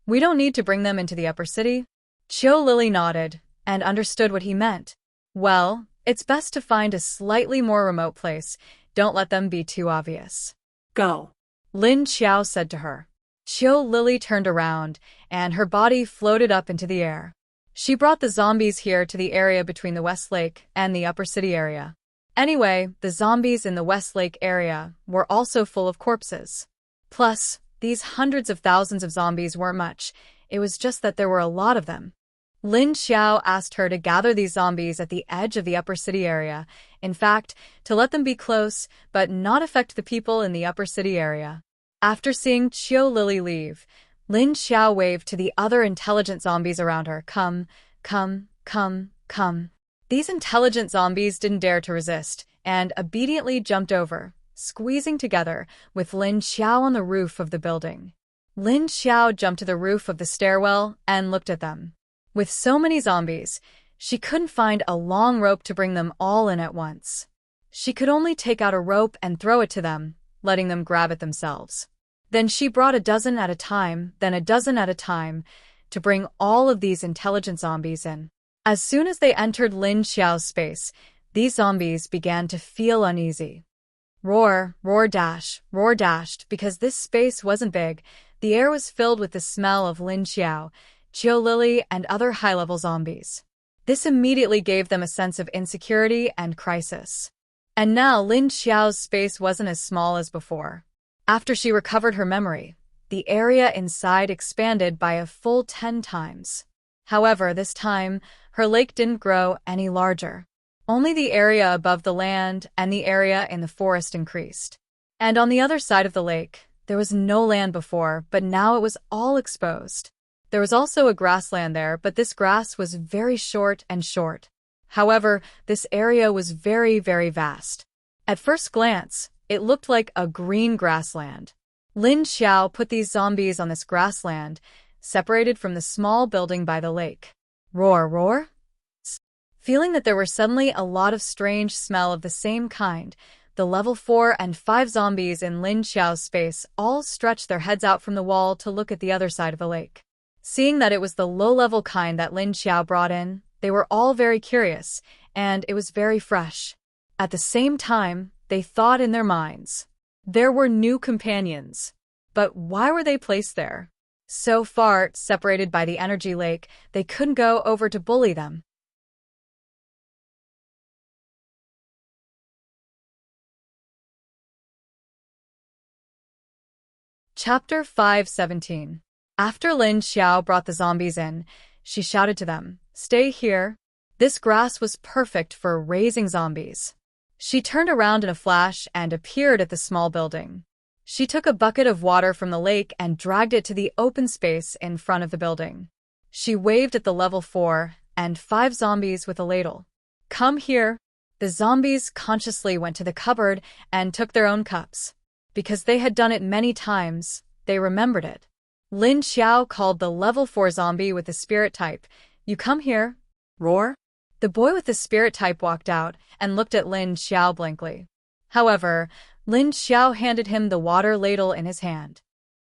We don't need to bring them into the upper city. Chill Lily nodded and understood what he meant. Well, it's best to find a slightly more remote place. Don't let them be too obvious. Go. Lin Xiao said to her. Chill Lily turned around, and her body floated up into the air. She brought the zombies here to the area between the West Lake and the upper city area. Anyway, the zombies in the West Lake area were also full of corpses. Plus, these hundreds of thousands of zombies weren't much. It was just that there were a lot of them. Lin Xiao asked her to gather these zombies at the edge of the upper city area. In fact, to let them be close, but not affect the people in the upper city area. After seeing Chill Lily leave, Lin Xiao waved to the other intelligent zombies around her. Come, come, come, come. These intelligent zombies didn't dare to resist, and obediently jumped over, squeezing together, with Lin Xiao on the roof of the building. Lin Xiao jumped to the roof of the stairwell and looked at them. With so many zombies, she couldn't find a long rope to bring them all in at once. She could only take out a rope and throw it to them, letting them grab it themselves. Then she brought a dozen at a time, then a dozen at a time, to bring all of these intelligent zombies in. As soon as they entered Lin Xiao's space, these zombies began to feel uneasy. Roar, roar dashed, because this space wasn't big. The air was filled with the smell of Lin Xiao, Chill Lily, and other high-level zombies. This immediately gave them a sense of insecurity and crisis. And now Lin Xiao's space wasn't as small as before. After she recovered her memory, the area inside expanded by a full 10 times. However, this time, her lake didn't grow any larger. Only the area above the land and the area in the forest increased. And on the other side of the lake, there was no land before, but now it was all exposed. There was also a grassland there, but this grass was very short and short. However, this area was very, very vast. At first glance, it looked like a green grassland. Lin Xiao put these zombies on this grassland, separated from the small building by the lake. Roar, roar. Feeling that there were suddenly a lot of strange smell of the same kind, the level 4 and 5 zombies in Lin Xiao's space all stretched their heads out from the wall to look at the other side of the lake. Seeing that it was the low-level kind that Lin Xiao brought in, they were all very curious, and it was very fresh. At the same time, they thought in their minds. There were new companions. But why were they placed there? So far, separated by the energy lake, they couldn't go over to bully them. Chapter 5:17. After Lin Xiao brought the zombies in, she shouted to them, Stay here. This grass was perfect for raising zombies. She turned around in a flash and appeared at the small building. She took a bucket of water from the lake and dragged it to the open space in front of the building. She waved at the level 4 and 5 zombies with a ladle. Come here. The zombies consciously went to the cupboard and took their own cups. Because they had done it many times, they remembered it. Lin Xiao called the level 4 zombie with the spirit type. You come here. Roar? The boy with the spirit type walked out and looked at Lin Xiao blankly. However, Lin Xiao handed him the water ladle in his hand.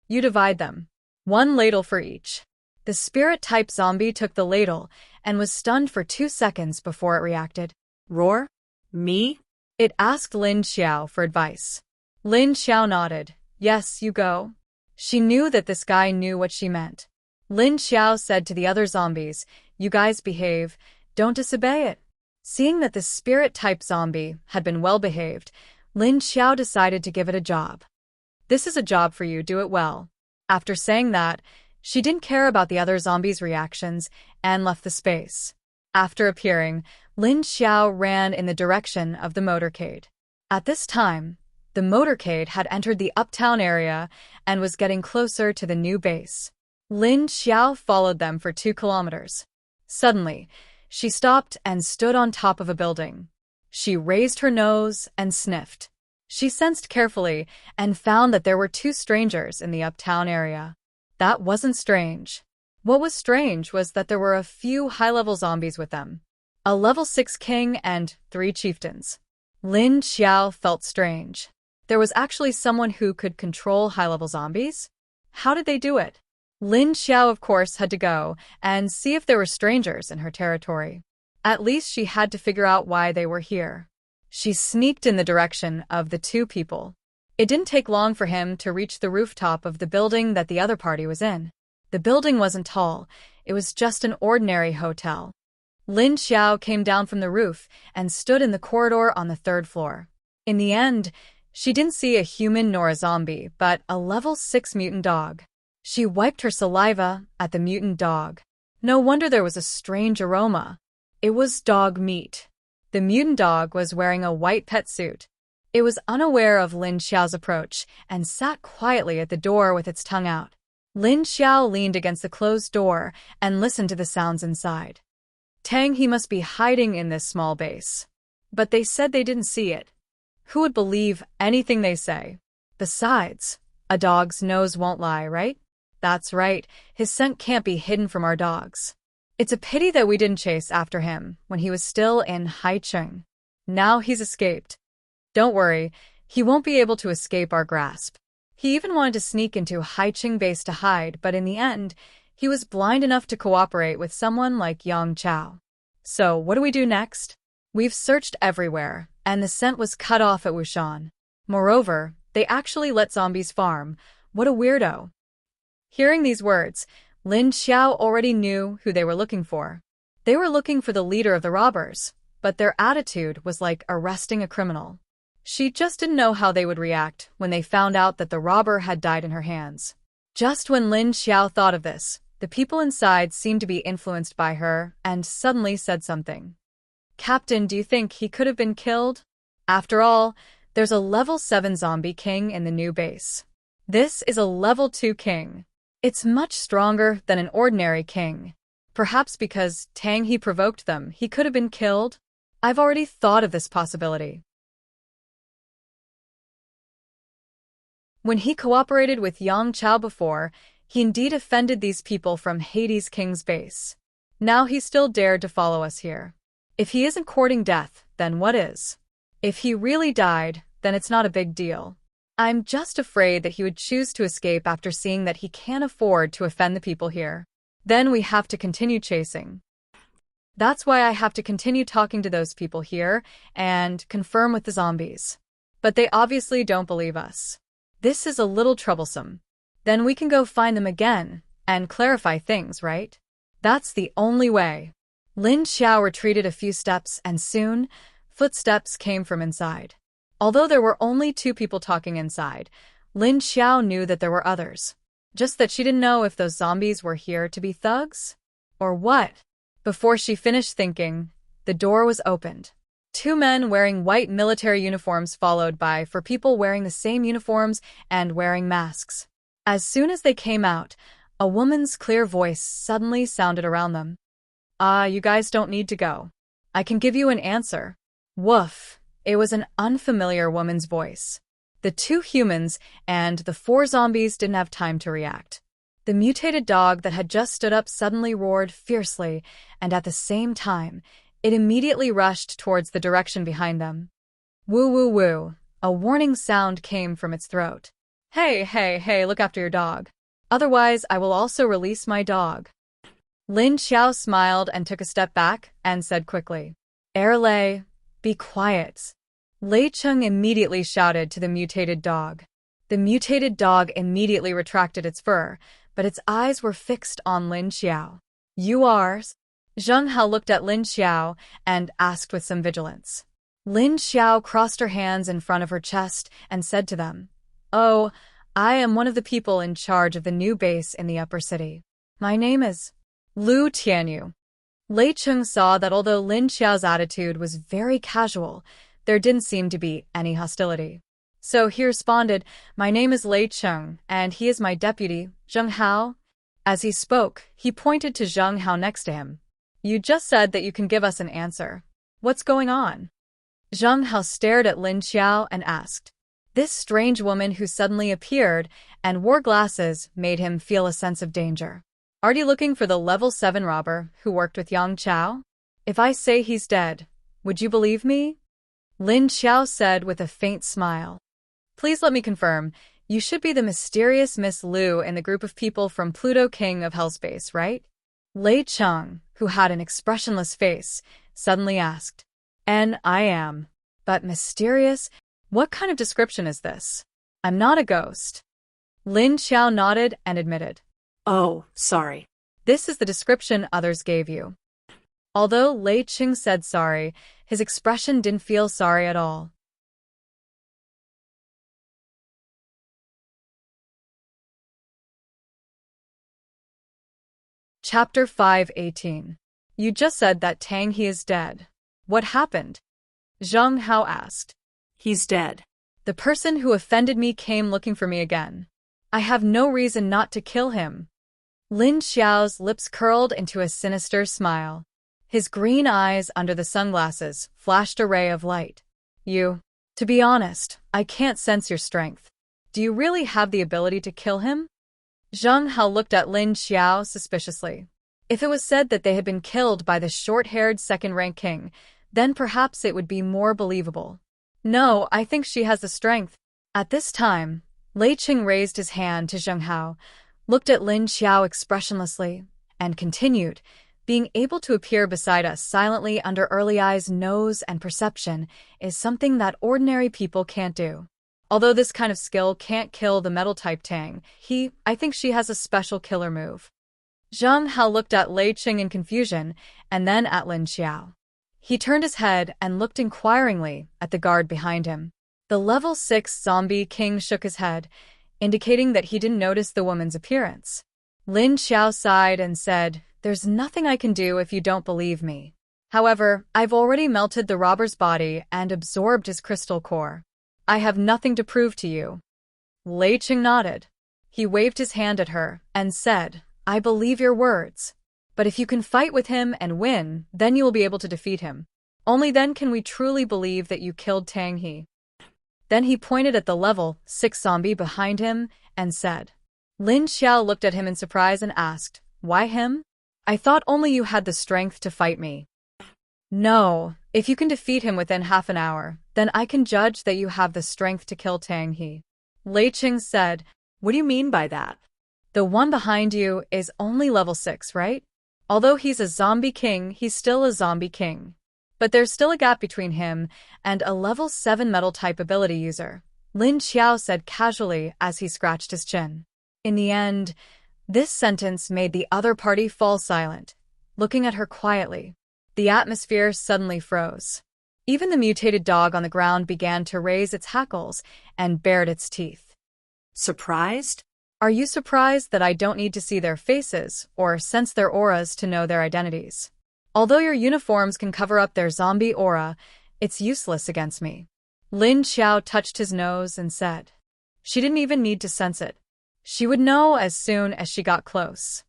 You divide them. 1 ladle for each. The spirit-type zombie took the ladle and was stunned for 2 seconds before it reacted. Roar? Me? It asked Lin Xiao for advice. Lin Xiao nodded. Yes, you go. She knew that this guy knew what she meant. Lin Xiao said to the other zombies, You guys behave, don't disobey it. Seeing that the spirit-type zombie had been well-behaved, Lin Xiao decided to give it a job. This is a job for you, do it well. After saying that, she didn't care about the other zombies' reactions and left the space. After appearing, Lin Xiao ran in the direction of the motorcade. At this time, the motorcade had entered the uptown area and was getting closer to the new base. Lin Xiao followed them for 2 kilometers. Suddenly, she stopped and stood on top of a building. She raised her nose and sniffed. She sensed carefully and found that there were 2 strangers in the uptown area. That wasn't strange. What was strange was that there were a few high-level zombies with them. A level 6 king and 3 chieftains. Lin Xiao felt strange. There was actually someone who could control high-level zombies? How did they do it? Lin Xiao, of course, had to go and see if there were strangers in her territory. At least she had to figure out why they were here. She sneaked in the direction of the 2 people. It didn't take long for him to reach the rooftop of the building that the other party was in. The building wasn't tall, it was just an ordinary hotel. Lin Xiao came down from the roof and stood in the corridor on the 3rd floor. In the end, she didn't see a human nor a zombie, but a level 6 mutant dog. She wiped her saliva at the mutant dog. No wonder there was a strange aroma. It was dog meat. The mutant dog was wearing a white pet suit. It was unaware of Lin Xiao's approach and sat quietly at the door with its tongue out. Lin Xiao leaned against the closed door and listened to the sounds inside. Tang, he must be hiding in this small base. But they said they didn't see it. Who would believe anything they say? Besides, a dog's nose won't lie, right? That's right, his scent can't be hidden from our dogs. It's a pity that we didn't chase after him when he was still in Haicheng. Now he's escaped. Don't worry, he won't be able to escape our grasp. He even wanted to sneak into Haicheng base to hide, but in the end, he was blind enough to cooperate with someone like Yang Chao. So, what do we do next? We've searched everywhere, and the scent was cut off at Wushan. Moreover, they actually let zombies farm. What a weirdo. Hearing these words, Lin Xiao already knew who they were looking for. They were looking for the leader of the robbers, but their attitude was like arresting a criminal. She just didn't know how they would react when they found out that the robber had died in her hands. Just when Lin Xiao thought of this, the people inside seemed to be influenced by her and suddenly said something. Captain, do you think he could have been killed? After all, there's a level 7 zombie king in the new base. This is a level 2 king. It's much stronger than an ordinary king. Perhaps because Tang he provoked them, he could have been killed? I've already thought of this possibility. When he cooperated with Yang Chao before, he indeed offended these people from Hades King's base. Now he still dared to follow us here. If he isn't courting death, then what is? If he really died, then it's not a big deal. I'm just afraid that he would choose to escape after seeing that he can't afford to offend the people here. Then we have to continue chasing. That's why I have to continue talking to those people here and confirm with the zombies. But they obviously don't believe us. This is a little troublesome. Then we can go find them again and clarify things, right? That's the only way. Lin Xiao retreated a few steps and soon, footsteps came from inside. Although there were only 2 people talking inside, Lin Xiao knew that there were others. Just that she didn't know if those zombies were here to be thugs? Or what? Before she finished thinking, the door was opened. 2 men wearing white military uniforms followed by 4 people wearing the same uniforms and wearing masks. As soon as they came out, a woman's clear voice suddenly sounded around them. You guys don't need to go. I can give you an answer. Woof. It was an unfamiliar woman's voice. The 2 humans and the 4 zombies didn't have time to react. The mutated dog that had just stood up suddenly roared fiercely, and at the same time, it immediately rushed towards the direction behind them. Woo woo woo, a warning sound came from its throat. Hey, hey, hey, look after your dog. Otherwise, I will also release my dog. Lin Xiao smiled and took a step back and said quickly, Erlei, be quiet. Lei Cheng immediately shouted to the mutated dog. The mutated dog immediately retracted its fur, but its eyes were fixed on Lin Xiao. You are? Zheng Hao looked at Lin Xiao and asked with some vigilance. Lin Xiao crossed her hands in front of her chest and said to them, Oh, I am one of the people in charge of the new base in the upper city. My name is Lu Tianyu. Lei Cheng saw that although Lin Xiao's attitude was very casual, there didn't seem to be any hostility. So he responded, My name is Lei Cheng, and he is my deputy, Zheng Hao. As he spoke, he pointed to Zheng Hao next to him. You just said that you can give us an answer. What's going on? Zheng Hao stared at Lin Xiao and asked. This strange woman who suddenly appeared and wore glasses made him feel a sense of danger. Are you looking for the level 7 robber who worked with Yang Chao? If I say he's dead, would you believe me? Lin Xiao said with a faint smile. Please let me confirm, you should be the mysterious Miss Lu in the group of people from Pluto King of Hellspace, right? Lei Cheng, who had an expressionless face, suddenly asked. And I am. But mysterious? What kind of description is this? I'm not a ghost. Lin Xiao nodded and admitted. Oh, sorry. This is the description others gave you. Although Lei Cheng said sorry, his expression didn't feel sorry at all. Chapter 5:18. You just said that Tang He is dead. What happened? Zheng Hao asked. He's dead. The person who offended me came looking for me again. I have no reason not to kill him. Lin Xiao's lips curled into a sinister smile. His green eyes under the sunglasses flashed a ray of light. To be honest, I can't sense your strength. Do you really have the ability to kill him? Zheng Hao looked at Lin Xiao suspiciously. If it was said that they had been killed by the short-haired second-rank king, then perhaps it would be more believable. No, I think she has the strength. At this time, Lei Cheng raised his hand to Zheng Hao, looked at Lin Xiao expressionlessly, and continued, being able to appear beside us silently under Early Eye's nose and perception is something that ordinary people can't do. Although this kind of skill can't kill the metal-type Tang, I think she has a special killer move. Zheng Hao looked at Lei Cheng in confusion, and then at Lin Xiao. He turned his head and looked inquiringly at the guard behind him. The level 6 zombie king shook his head, indicating that he didn't notice the woman's appearance. Lin Xiao sighed and said, There's nothing I can do if you don't believe me. However, I've already melted the robber's body and absorbed his crystal core. I have nothing to prove to you. Lei Cheng nodded. He waved his hand at her and said, I believe your words. But if you can fight with him and win, then you will be able to defeat him. Only then can we truly believe that you killed Tang He. Then he pointed at the level 6 zombie behind him and said. Lin Xiao looked at him in surprise and asked, Why him? I thought only you had the strength to fight me. No, if you can defeat him within half an hour, then I can judge that you have the strength to kill Tang He. Lei Cheng said, What do you mean by that? The one behind you is only level 6, right? Although he's a zombie king, he's still a zombie king. But there's still a gap between him and a level 7 metal-type ability user, Lin Xiao said casually as he scratched his chin. In the end, this sentence made the other party fall silent, looking at her quietly. The atmosphere suddenly froze. Even the mutated dog on the ground began to raise its hackles and bared its teeth. Surprised? Are you surprised that I don't need to see their faces or sense their auras to know their identities? Although your uniforms can cover up their zombie aura, it's useless against me. Lin Xiao touched his nose and said. She didn't even need to sense it. She would know as soon as she got close.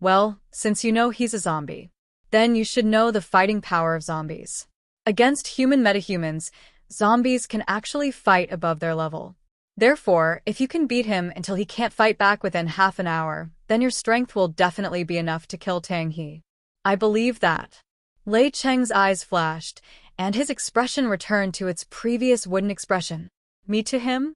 Well, since you know he's a zombie, then you should know the fighting power of zombies. Against human metahumans, zombies can actually fight above their level. Therefore, if you can beat him until he can't fight back within half an hour, then your strength will definitely be enough to kill Tang He. I believe that. Lei Cheng's eyes flashed, and his expression returned to its previous wooden expression. Me to him?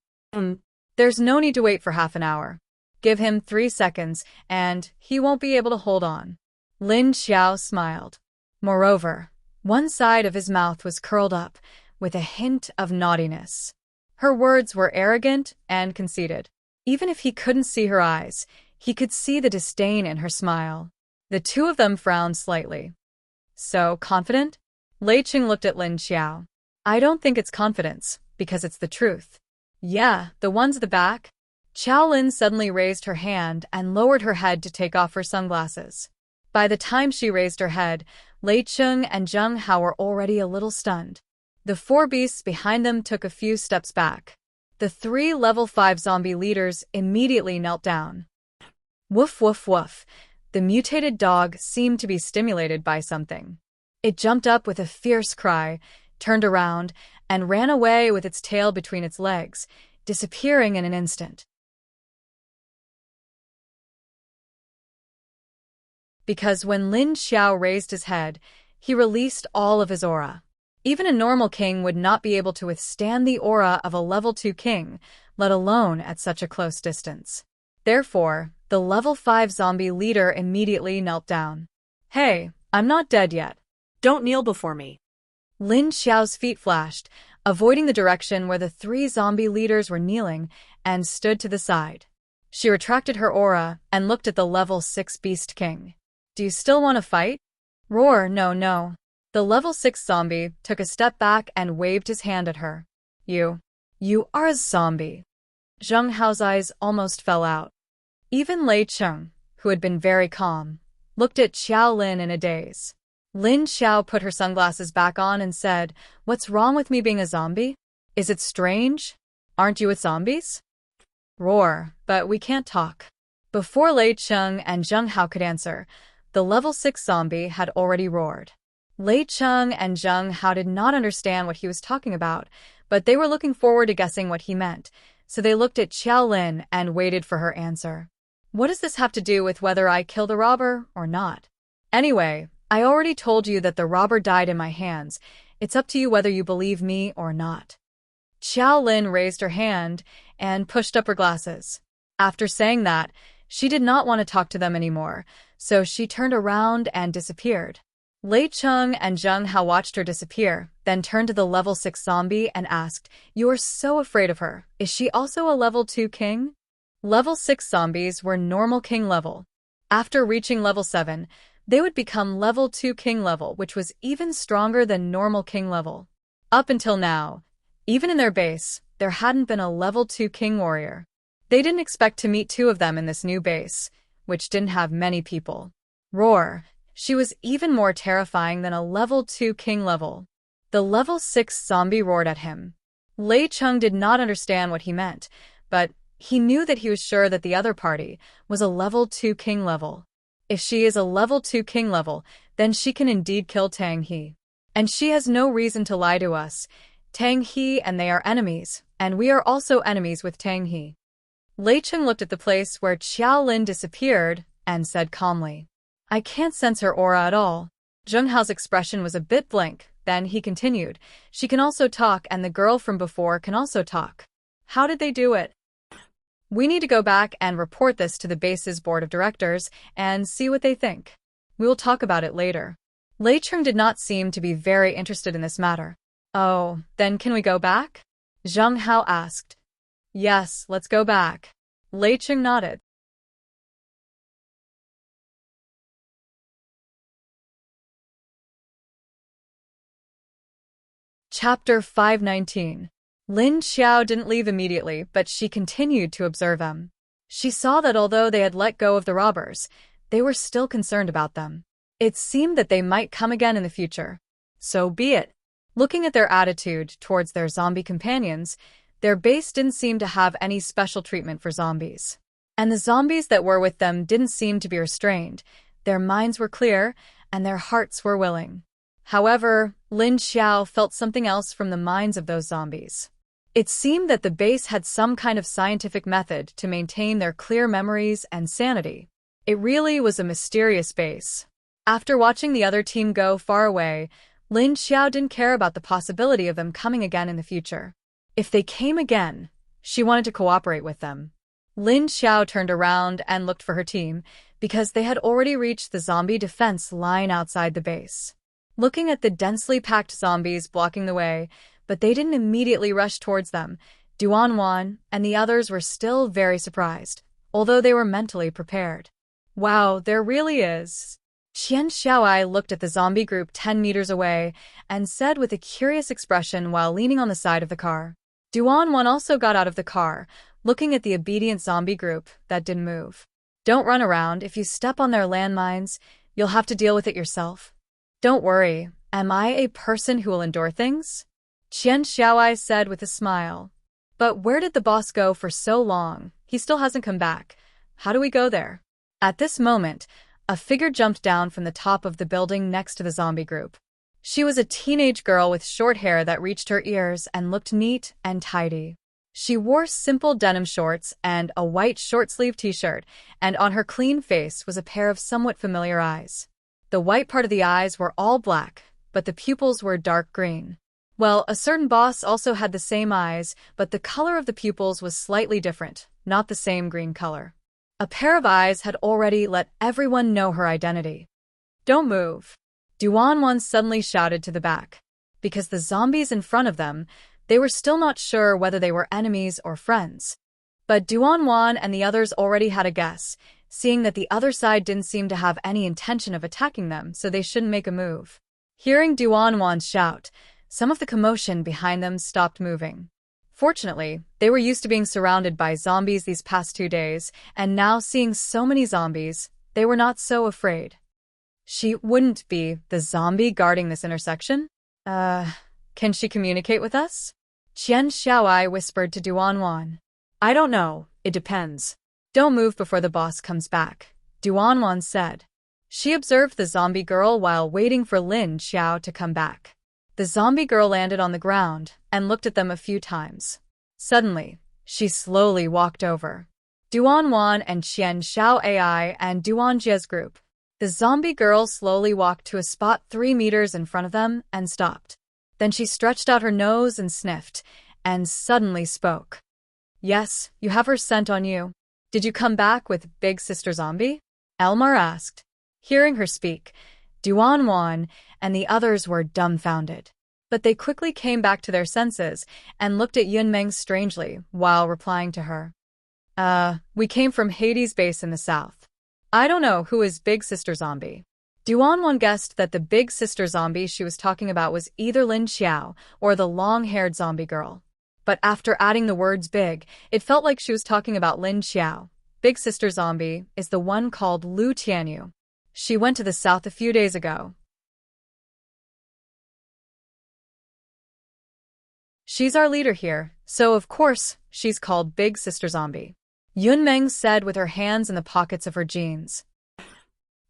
There's no need to wait for half an hour. Give him 3 seconds, and he won't be able to hold on. Lin Xiao smiled. Moreover, one side of his mouth was curled up, with a hint of naughtiness. Her words were arrogant and conceited. Even if he couldn't see her eyes, he could see the disdain in her smile. The two of them frowned slightly. So confident? Lei Cheng looked at Lin Xiao. I don't think it's confidence, because it's the truth. Yeah, the ones at the back? Qiao Lin suddenly raised her hand and lowered her head to take off her sunglasses. By the time she raised her head, Lei Cheng and Zheng Hao were already a little stunned. The 4 beasts behind them took a few steps back. The 3 level 5 zombie leaders immediately knelt down. Woof woof woof. The mutated dog seemed to be stimulated by something. It jumped up with a fierce cry, turned around, and ran away with its tail between its legs, disappearing in an instant. Because when Lin Xiao raised his head, he released all of his aura. Even a normal king would not be able to withstand the aura of a level 2 king, let alone at such a close distance. Therefore, the level 5 zombie leader immediately knelt down. Hey, I'm not dead yet. Don't kneel before me. Lin Xiao's feet flashed, avoiding the direction where the 3 zombie leaders were kneeling, and stood to the side. She retracted her aura and looked at the level 6 beast king. Do you still want to fight? Roar, no. The level 6 zombie took a step back and waved his hand at her. You are a zombie. Zheng Hao's eyes almost fell out. Even Lei Cheng, who had been very calm, looked at Qiao Lin in a daze. Lin Xiao put her sunglasses back on and said, What's wrong with me being a zombie? Is it strange? Aren't you with zombies? Roar, but we can't talk. Before Lei Cheng and Zheng Hao could answer, the level 6 zombie had already roared. Lei Cheng and Zheng Hao did not understand what he was talking about, but they were looking forward to guessing what he meant, so they looked at Qiao Lin and waited for her answer. What does this have to do with whether I kill the robber or not? Anyway, I already told you that the robber died in my hands. It's up to you whether you believe me or not. Qiao Lin raised her hand and pushed up her glasses. After saying that, she did not want to talk to them anymore, so she turned around and disappeared. Lei Cheng and Zheng Hao watched her disappear, then turned to the level 6 zombie and asked, You are so afraid of her. Is she also a level 2 king? Level 6 zombies were normal king level. After reaching level 7, they would become level 2 king level, which was even stronger than normal king level. Up until now, even in their base, there hadn't been a level 2 king warrior. They didn't expect to meet 2 of them in this new base, which didn't have many people. Roar. She was even more terrifying than a level 2 king level. The level 6 zombie roared at him. Lei Cheng did not understand what he meant, but he knew that he was sure that the other party was a level 2 king level. If she is a level 2 king level, then she can indeed kill Tang He. And she has no reason to lie to us. Tang He and they are enemies, and we are also enemies with Tang He. Lei Cheng looked at the place where Qiao Lin disappeared and said calmly, I can't sense her aura at all. Zheng Hao's expression was a bit blank. Then he continued, She can also talk and the girl from before can also talk. How did they do it? We need to go back and report this to the base's board of directors and see what they think. We will talk about it later. Lei Cheng did not seem to be very interested in this matter. Oh, then can we go back? Zheng Hao asked. Yes, let's go back. Lei Cheng nodded. Chapter 519. Lin Xiao didn't leave immediately, but she continued to observe them. She saw that although they had let go of the robbers, they were still concerned about them. It seemed that they might come again in the future. So be it. Looking at their attitude towards their zombie companions, their base didn't seem to have any special treatment for zombies. And the zombies that were with them didn't seem to be restrained. Their minds were clear, and their hearts were willing. However, Lin Xiao felt something else from the minds of those zombies. It seemed that the base had some kind of scientific method to maintain their clear memories and sanity. It really was a mysterious base. After watching the other team go far away, Lin Xiao didn't care about the possibility of them coming again in the future. If they came again, she wanted to cooperate with them. Lin Xiao turned around and looked for her team, because they had already reached the zombie defense line outside the base. Looking at the densely packed zombies blocking the way, but they didn't immediately rush towards them, Duanwan and the others were still very surprised, although they were mentally prepared. Wow, there really is. Qian Xiaoai looked at the zombie group 10 meters away and said with a curious expression while leaning on the side of the car. Duanwan also got out of the car, looking at the obedient zombie group that didn't move. Don't run around. If you step on their landmines, you'll have to deal with it yourself. Don't worry. Am I a person who will endure things? Qian Xiaoai said with a smile. But where did the boss go for so long? He still hasn't come back. How do we go there? At this moment, a figure jumped down from the top of the building next to the zombie group. She was a teenage girl with short hair that reached her ears and looked neat and tidy. She wore simple denim shorts and a white short-sleeved t-shirt, and on her clean face was a pair of somewhat familiar eyes. The white part of the eyes were all black, but the pupils were dark green. Well, a certain boss also had the same eyes, but the color of the pupils was slightly different, not the same green color. A pair of eyes had already let everyone know her identity. Don't move. Duanwan suddenly shouted to the back. Because the zombies in front of them, they were still not sure whether they were enemies or friends. But Duanwan and the others already had a guess, seeing that the other side didn't seem to have any intention of attacking them, so they shouldn't make a move. Hearing Duanwan's shout, some of the commotion behind them stopped moving. Fortunately, they were used to being surrounded by zombies these past 2 days, and now seeing so many zombies, they were not so afraid. She wouldn't be the zombie guarding this intersection? Can she communicate with us? Qian Xiaoai whispered to Duanwan. I don't know, it depends. Don't move before the boss comes back, Duanwan said. She observed the zombie girl while waiting for Lin Xiao to come back. The zombie girl landed on the ground and looked at them a few times. Suddenly, she slowly walked over. Duanwan and Qian Xiaoai and Duanjie's group. The zombie girl slowly walked to a spot 3 meters in front of them and stopped. Then she stretched out her nose and sniffed, and suddenly spoke. Yes, you have her scent on you. Did you come back with Big Sister Zombie? Elmar asked. Hearing her speak, Duanwan and the others were dumbfounded. But they quickly came back to their senses and looked at Yunmeng strangely while replying to her. We came from Hades' base in the south. I don't know who is Big Sister Zombie. Duanwan guessed that the Big Sister Zombie she was talking about was either Lin Xiao or the long-haired zombie girl. But after adding the words big, it felt like she was talking about Lin Xiao. Big Sister Zombie is the one called Lu Tianyu. She went to the south a few days ago. She's our leader here, so of course, she's called Big Sister Zombie. Yunmeng said with her hands in the pockets of her jeans.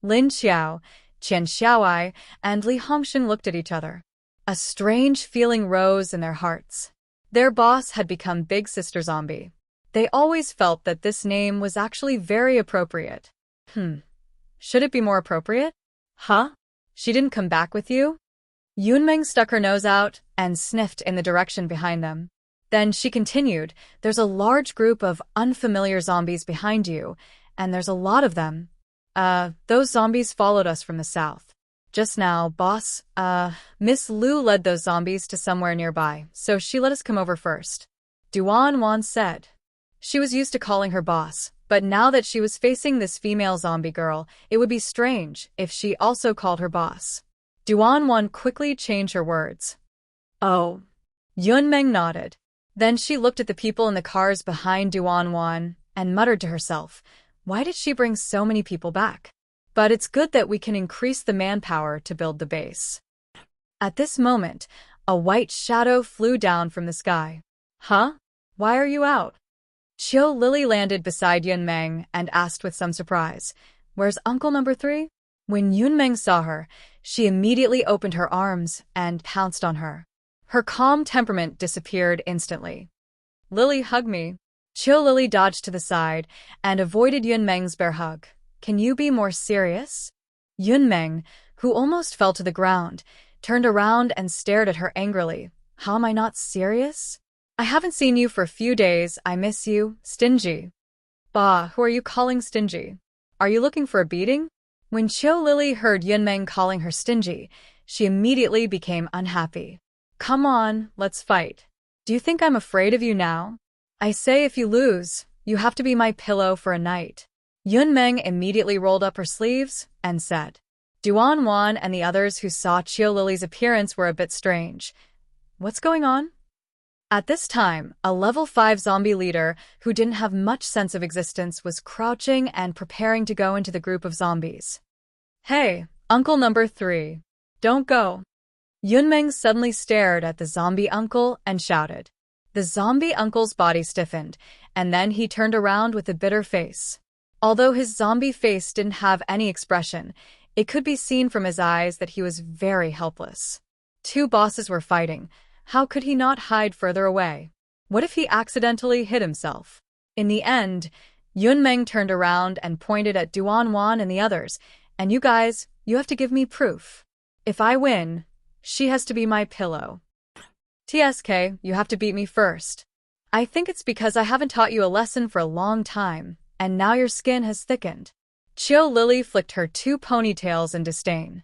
Lin Xiao, Qian Xiaoai, and Li Hongxin looked at each other. A strange feeling rose in their hearts. Their boss had become Big Sister Zombie. They always felt that this name was actually very appropriate. Should it be more appropriate? Huh? She didn't come back with you? Yunmeng stuck her nose out and sniffed in the direction behind them. Then she continued, there's a large group of unfamiliar zombies behind you, and there's a lot of them. Those zombies followed us from the south. Just now, boss, Miss Lu led those zombies to somewhere nearby, so she let us come over first. Duanwan said. She was used to calling her boss, but now that she was facing this female zombie girl, it would be strange if she also called her boss. Duanwan quickly changed her words. Oh. Yunmeng nodded. Then she looked at the people in the cars behind Duanwan and muttered to herself, why did she bring so many people back? But it's good that we can increase the manpower to build the base. At this moment, a white shadow flew down from the sky. Huh? Why are you out? Qiu Lily landed beside Yunmeng and asked with some surprise, where's Uncle Number 3? When Yunmeng saw her, she immediately opened her arms and pounced on her. Her calm temperament disappeared instantly. Lily, hug me. Qiu Lily dodged to the side and avoided Yun Meng's bear hug. Can you be more serious? Yun Meng, who almost fell to the ground, turned around and stared at her angrily. How am I not serious? I haven't seen you for a few days. I miss you, stingy. Bah, who are you calling stingy? Are you looking for a beating? When Qiu Lily heard Yun Meng calling her stingy, she immediately became unhappy. Come on, let's fight. Do you think I'm afraid of you now? I say if you lose, you have to be my pillow for a night. Yun Meng immediately rolled up her sleeves and said. Duan Wan and the others who saw Qiu Lily's appearance were a bit strange. What's going on? At this time, a level 5 zombie leader who didn't have much sense of existence was crouching and preparing to go into the group of zombies. Hey, Uncle number 3. Don't go. Yun Meng suddenly stared at the zombie uncle and shouted. The zombie uncle's body stiffened, and then he turned around with a bitter face. Although his zombie face didn't have any expression, it could be seen from his eyes that he was very helpless. Two bosses were fighting. How could he not hide further away? What if he accidentally hit himself? In the end, Yun Meng turned around and pointed at Duan Wan and the others. And you guys, you have to give me proof. If I win, she has to be my pillow. TSK, you have to beat me first. I think it's because I haven't taught you a lesson for a long time, and now your skin has thickened. Qiu Lily flicked her 2 ponytails in disdain.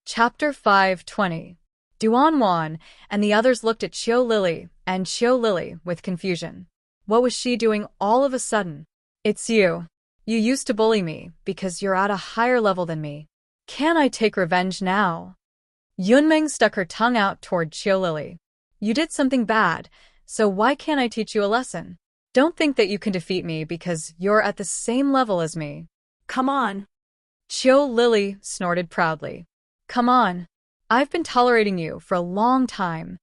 Chapter 5:20. Duan Wan and the others looked at Qiu Lily and Qiu Lily with confusion. What was she doing all of a sudden? It's you. You used to bully me because you're at a higher level than me. Can I take revenge now? Yun Meng stuck her tongue out toward Qiu Lily. You did something bad, so why can't I teach you a lesson? Don't think that you can defeat me because you're at the same level as me. Come on. Qiu Lily snorted proudly. Come on. I've been tolerating you for a long time.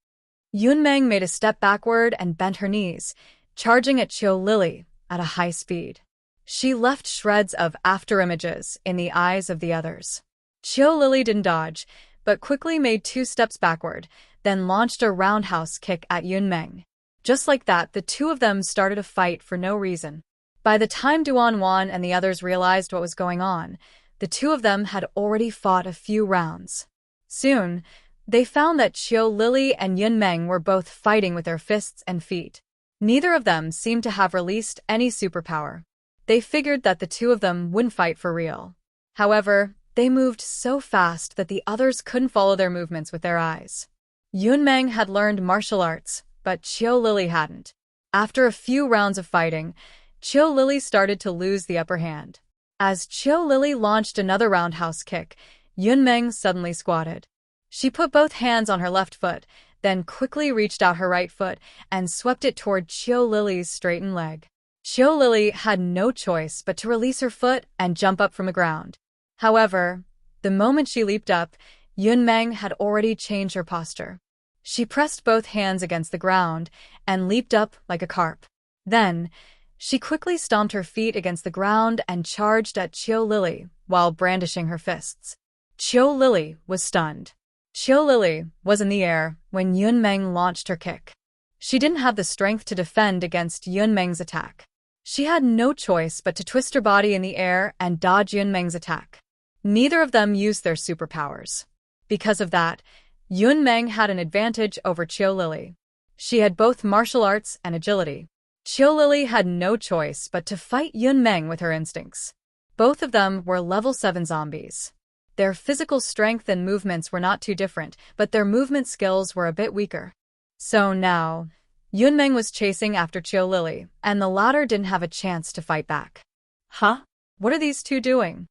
Yun Meng made a step backward and bent her knees, charging at Qiu Lily at a high speed. She left shreds of afterimages in the eyes of the others. Qiu Lily didn't dodge, but quickly made 2 steps backward, then launched a roundhouse kick at Yun Meng. Just like that, the two of them started a fight for no reason. By the time Duan Wan and the others realized what was going on, the two of them had already fought a few rounds. Soon, they found that Qiu Lily and Yun Meng were both fighting with their fists and feet. Neither of them seemed to have released any superpower. They figured that the two of them wouldn't fight for real. However, they moved so fast that the others couldn't follow their movements with their eyes. Yun Meng had learned martial arts, but Qiu Lily hadn't. After a few rounds of fighting, Qiu Lily started to lose the upper hand. As Qiu Lily launched another roundhouse kick, Yun Meng suddenly squatted. She put both hands on her left foot, then quickly reached out her right foot and swept it toward Qiu Lily's straightened leg. Qiu Lily had no choice but to release her foot and jump up from the ground. However, the moment she leaped up, Yun Meng had already changed her posture. She pressed both hands against the ground and leaped up like a carp. Then, she quickly stomped her feet against the ground and charged at Qiu Lily while brandishing her fists. Qiu Lily was stunned. Qiu Lily was in the air when Yun Meng launched her kick. She didn't have the strength to defend against Yun Meng's attack. She had no choice but to twist her body in the air and dodge Yun Meng's attack. Neither of them used their superpowers. Because of that, Yun Meng had an advantage over Qiu Lily. She had both martial arts and agility. Qiu Lily had no choice but to fight Yun Meng with her instincts. Both of them were level 7 zombies. Their physical strength and movements were not too different, but their movement skills were a bit weaker. So now, Yun Meng was chasing after Qiu Lily, and the latter didn't have a chance to fight back. Huh? What are these two doing?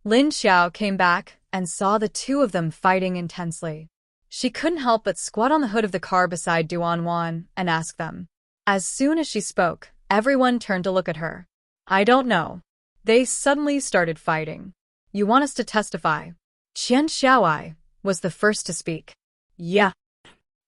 Lin Xiao came back and saw the two of them fighting intensely. She couldn't help but squat on the hood of the car beside Duan Wan and ask them. As soon as she spoke, everyone turned to look at her. I don't know. They suddenly started fighting. You want us to testify? Qian Xiaoai was the first to speak. Yeah.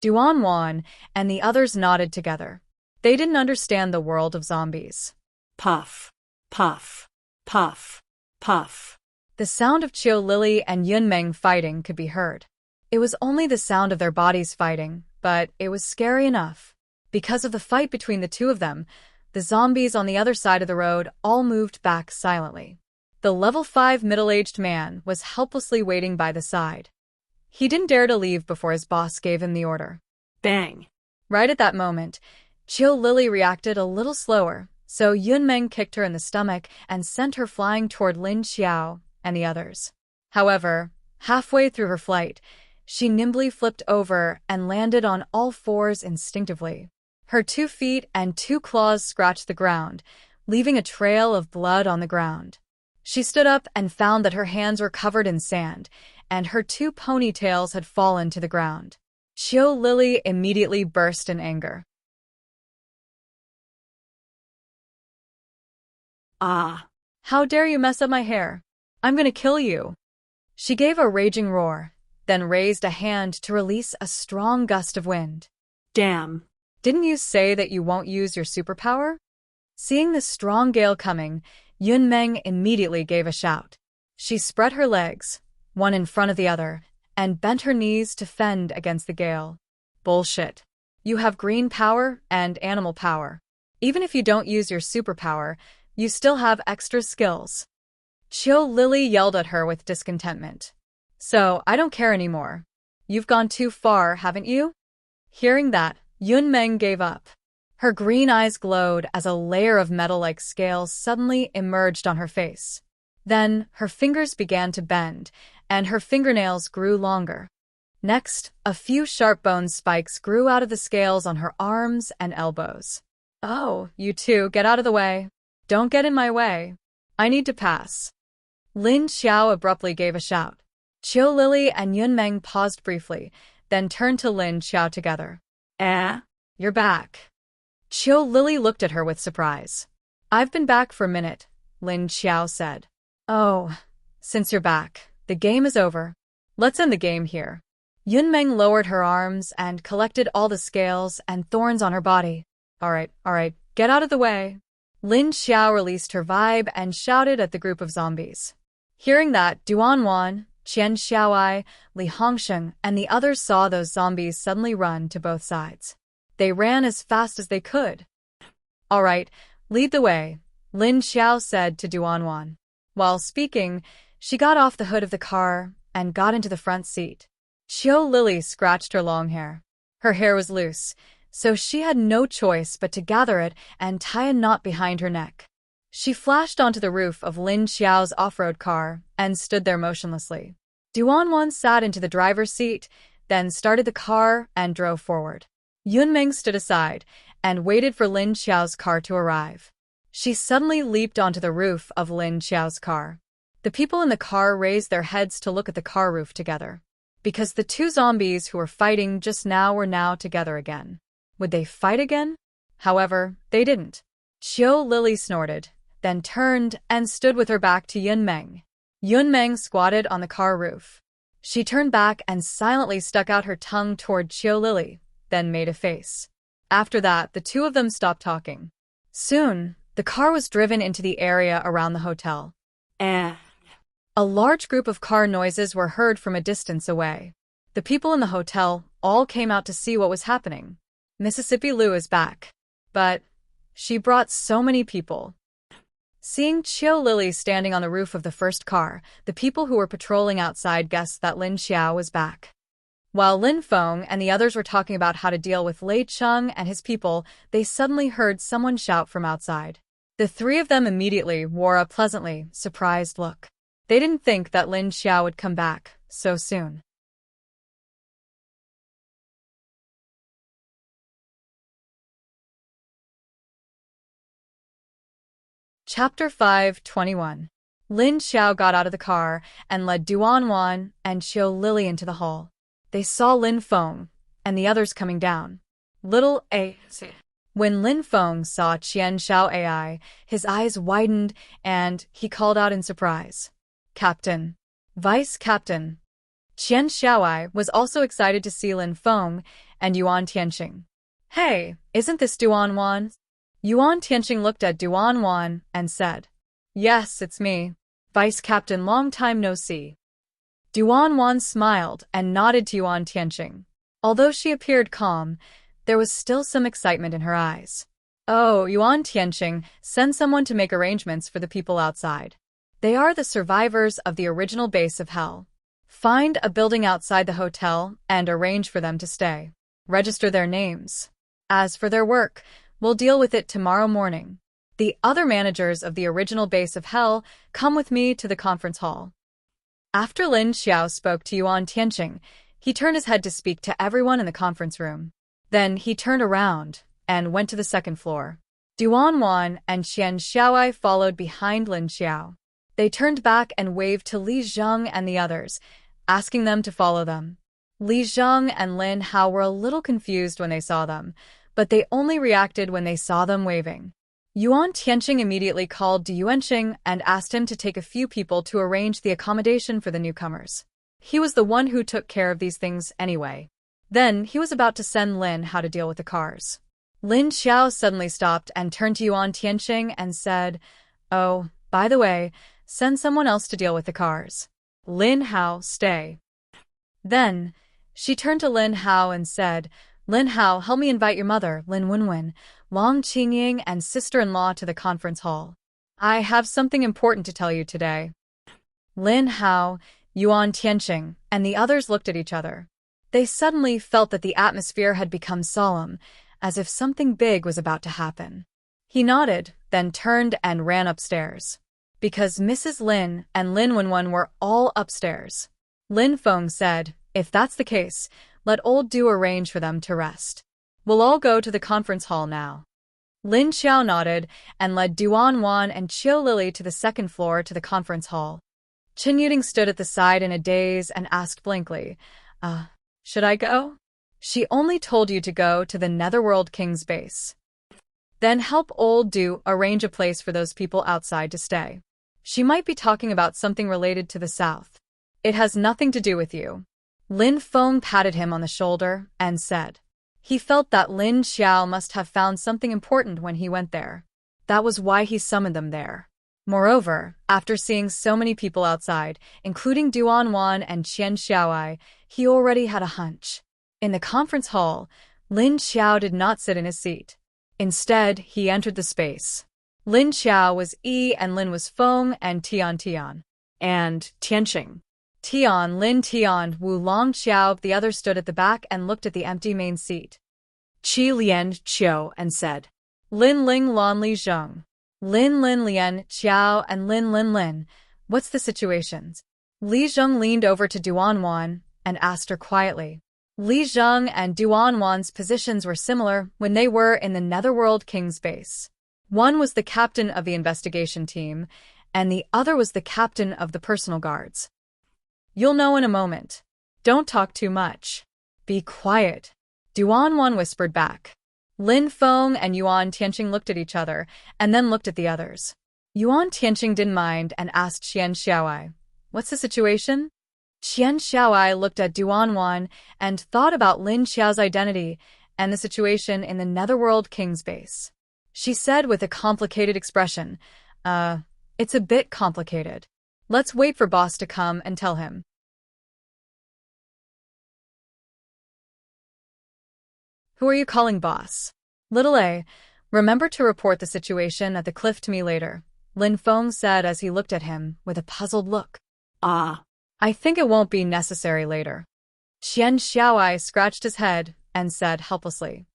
Duan Wan and the others nodded together. They didn't understand the world of zombies. Puff, puff, puff, puff. The sound of Qiu Lili and Yunmeng fighting could be heard. It was only the sound of their bodies fighting, but it was scary enough. Because of the fight between the two of them, the zombies on the other side of the road all moved back silently. The level 5 middle-aged man was helplessly waiting by the side. He didn't dare to leave before his boss gave him the order. Bang! Right at that moment, Qiu Lili reacted a little slower, so Yunmeng kicked her in the stomach and sent her flying toward Lin Xiao and the others. However, halfway through her flight, she nimbly flipped over and landed on all fours instinctively. Her 2 feet and 2 claws scratched the ground, leaving a trail of blood on the ground. She stood up and found that her hands were covered in sand, and her 2 ponytails had fallen to the ground. Qiu Lili immediately burst in anger. Ah! How dare you mess up my hair? I'm gonna kill you! She gave a raging roar, then raised a hand to release a strong gust of wind. Damn! Didn't you say that you won't use your superpower? Seeing the strong gale coming, Yunmeng immediately gave a shout. She spread her legs, one in front of the other, and bent her knees to fend against the gale. Bullshit. You have green power and animal power. Even if you don't use your superpower, you still have extra skills. Qiu Lili yelled at her with discontentment. So, I don't care anymore. You've gone too far, haven't you? Hearing that, Yunmeng gave up. Her green eyes glowed as a layer of metal-like scales suddenly emerged on her face. Then, her fingers began to bend, and her fingernails grew longer. Next, a few sharp bone spikes grew out of the scales on her arms and elbows. Oh, you two, get out of the way. Don't get in my way. I need to pass. Lin Xiao abruptly gave a shout. Qiu Lili and Yunmeng paused briefly, then turned to Lin Xiao together. You're back. Qiu Lili looked at her with surprise. I've been back for a minute, Lin Xiao said. Oh, since you're back, the game is over. Let's end the game here. Yunmeng lowered her arms and collected all the scales and thorns on her body. All right, get out of the way. Lin Xiao released her vibe and shouted at the group of zombies. Hearing that, Duan Wan, Qian Xiaoai, Li Hongsheng, and the others saw those zombies suddenly run to both sides. They ran as fast as they could. All right, lead the way, Lin Xiao said to Duan Wan. While speaking, she got off the hood of the car and got into the front seat. Qiu Lili scratched her long hair. Her hair was loose, so she had no choice but to gather it and tie a knot behind her neck. She flashed onto the roof of Lin Xiao's off-road car and stood there motionlessly. Duan Wan sat into the driver's seat, then started the car and drove forward. Yunmeng stood aside and waited for Lin Xiao's car to arrive. She suddenly leaped onto the roof of Lin Xiao's car. The people in the car raised their heads to look at the car roof together. Because the 2 zombies who were fighting just now were now together again. Would they fight again? However, they didn't. Qiu Lili snorted, then turned and stood with her back to Yunmeng. Yunmeng squatted on the car roof. She turned back and silently stuck out her tongue toward Qiu Lili, then made a face. After that, the 2 of them stopped talking. Soon, the car was driven into the area around the hotel. A large group of car noises were heard from a distance away. The people in the hotel all came out to see what was happening. Mississippi Lu is back. But she brought so many people. Seeing Qiu Lili standing on the roof of the first car, the people who were patrolling outside guessed that Lin Xiao was back. While Lin Feng and the others were talking about how to deal with Lei Cheng and his people, they suddenly heard someone shout from outside. The 3 of them immediately wore a pleasantly surprised look. They didn't think that Lin Xiao would come back so soon. Chapter 5:21. Lin Xiao got out of the car and led Duan Wan and Qiu Lili into the hall. They saw Lin Feng and the others coming down. When Lin Feng saw Qian Xiao Ai, his eyes widened and he called out in surprise. Captain. Vice Captain. Qian Xiaoai was also excited to see Lin Feng and Yuan Tianqing. Hey, isn't this Duan Wan? Yuan Tianqing looked at Duan Wan and said, Yes, it's me. Vice Captain long time no see. Duan Wan smiled and nodded to Yuan Tianqing. Although she appeared calm, there was still some excitement in her eyes. Oh, Yuan Tianqing, send someone to make arrangements for the people outside. They are the survivors of the original base of hell. Find a building outside the hotel and arrange for them to stay. Register their names. As for their work, we'll deal with it tomorrow morning. The other managers of the original base of hell come with me to the conference hall. After Lin Xiao spoke to Yuan Tianqing, he turned his head to speak to everyone in the conference room. Then he turned around and went to the second floor. Duan Wan and Qian Xiaowai followed behind Lin Xiao. They turned back and waved to Li Zheng and the others, asking them to follow them. Li Zheng and Lin Hao were a little confused when they saw them, but they only reacted when they saw them waving. Yuan Tianqing immediately called Du Yuanqing and asked him to take a few people to arrange the accommodation for the newcomers. He was the one who took care of these things anyway. Then he was about to send Lin Hao to deal with the cars. Lin Xiao suddenly stopped and turned to Yuan Tianqing and said, "Oh, by the way, send someone else to deal with the cars. Lin Hao, stay." Then she turned to Lin Hao and said, "Lin Hao, help me invite your mother, Lin Wenwen, Long Qingying, and sister-in-law to the conference hall. I have something important to tell you today." Lin Hao, Yuan Tianqing, and the others looked at each other. They suddenly felt that the atmosphere had become solemn, as if something big was about to happen. He nodded, then turned and ran upstairs. Because Mrs. Lin and Lin Wenwen were all upstairs. Lin Feng said, "If that's the case, let old Du arrange for them to rest. We'll all go to the conference hall now." Lin Xiao nodded and led Duan Wan and Qiu Lili to the second floor to the conference hall. Qin Yuting stood at the side in a daze and asked blankly, should I go? She only told you to go to the Netherworld King's base. Then help old Du arrange a place for those people outside to stay. She might be talking about something related to the south. It has nothing to do with you." Lin Feng patted him on the shoulder and said. He felt that Lin Xiao must have found something important when he went there. That was why he summoned them there. Moreover, after seeing so many people outside, including Duan Wan and Qian Xiaowai, he already had a hunch. In the conference hall, Lin Xiao did not sit in his seat. Instead, he entered the space. Lin Xiao was Yi and Lin was Feng and Tian. And Tianqing. Tian, Lin Tian, Wu Long Xiao, the others stood at the back and looked at the empty main seat. Qi Lian Qiu and said, Lin Ling Lan Li Zheng. Lin Lian Xiao and Lin. What's the situation? Li Zheng leaned over to Duan Wan and asked her quietly. Li Zheng and Duan Wan's positions were similar when they were in the Netherworld King's base. One was the captain of the investigation team, and the other was the captain of the personal guards. You'll know in a moment. Don't talk too much. Be quiet. Duan Wan whispered back. Lin Feng and Yuan Tianqing looked at each other, and then looked at the others. Yuan Tianqing didn't mind and asked Qian Xiaowai, "What's the situation?" Qian Xiaowai looked at Duan Wan and thought about Lin Xiao's identity and the situation in the Netherworld King's base. She said with a complicated expression, it's a bit complicated. Let's wait for boss to come and tell him." Who are you calling boss? Little A, remember to report the situation at the cliff to me later, Lin Feng said as he looked at him with a puzzled look. I think it won't be necessary later. Qian Xiaowai scratched his head and said helplessly.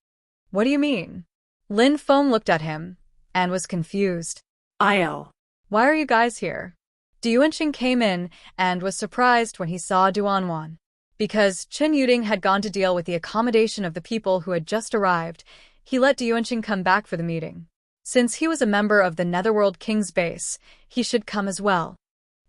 What do you mean? Lin Feng looked at him and was confused. Why are you guys here? Du Yuanqing came in and was surprised when he saw Duan Wan. Because Qin Yuting had gone to deal with the accommodation of the people who had just arrived, he let Du Yuanqing come back for the meeting. Since he was a member of the Netherworld King's base, he should come as well.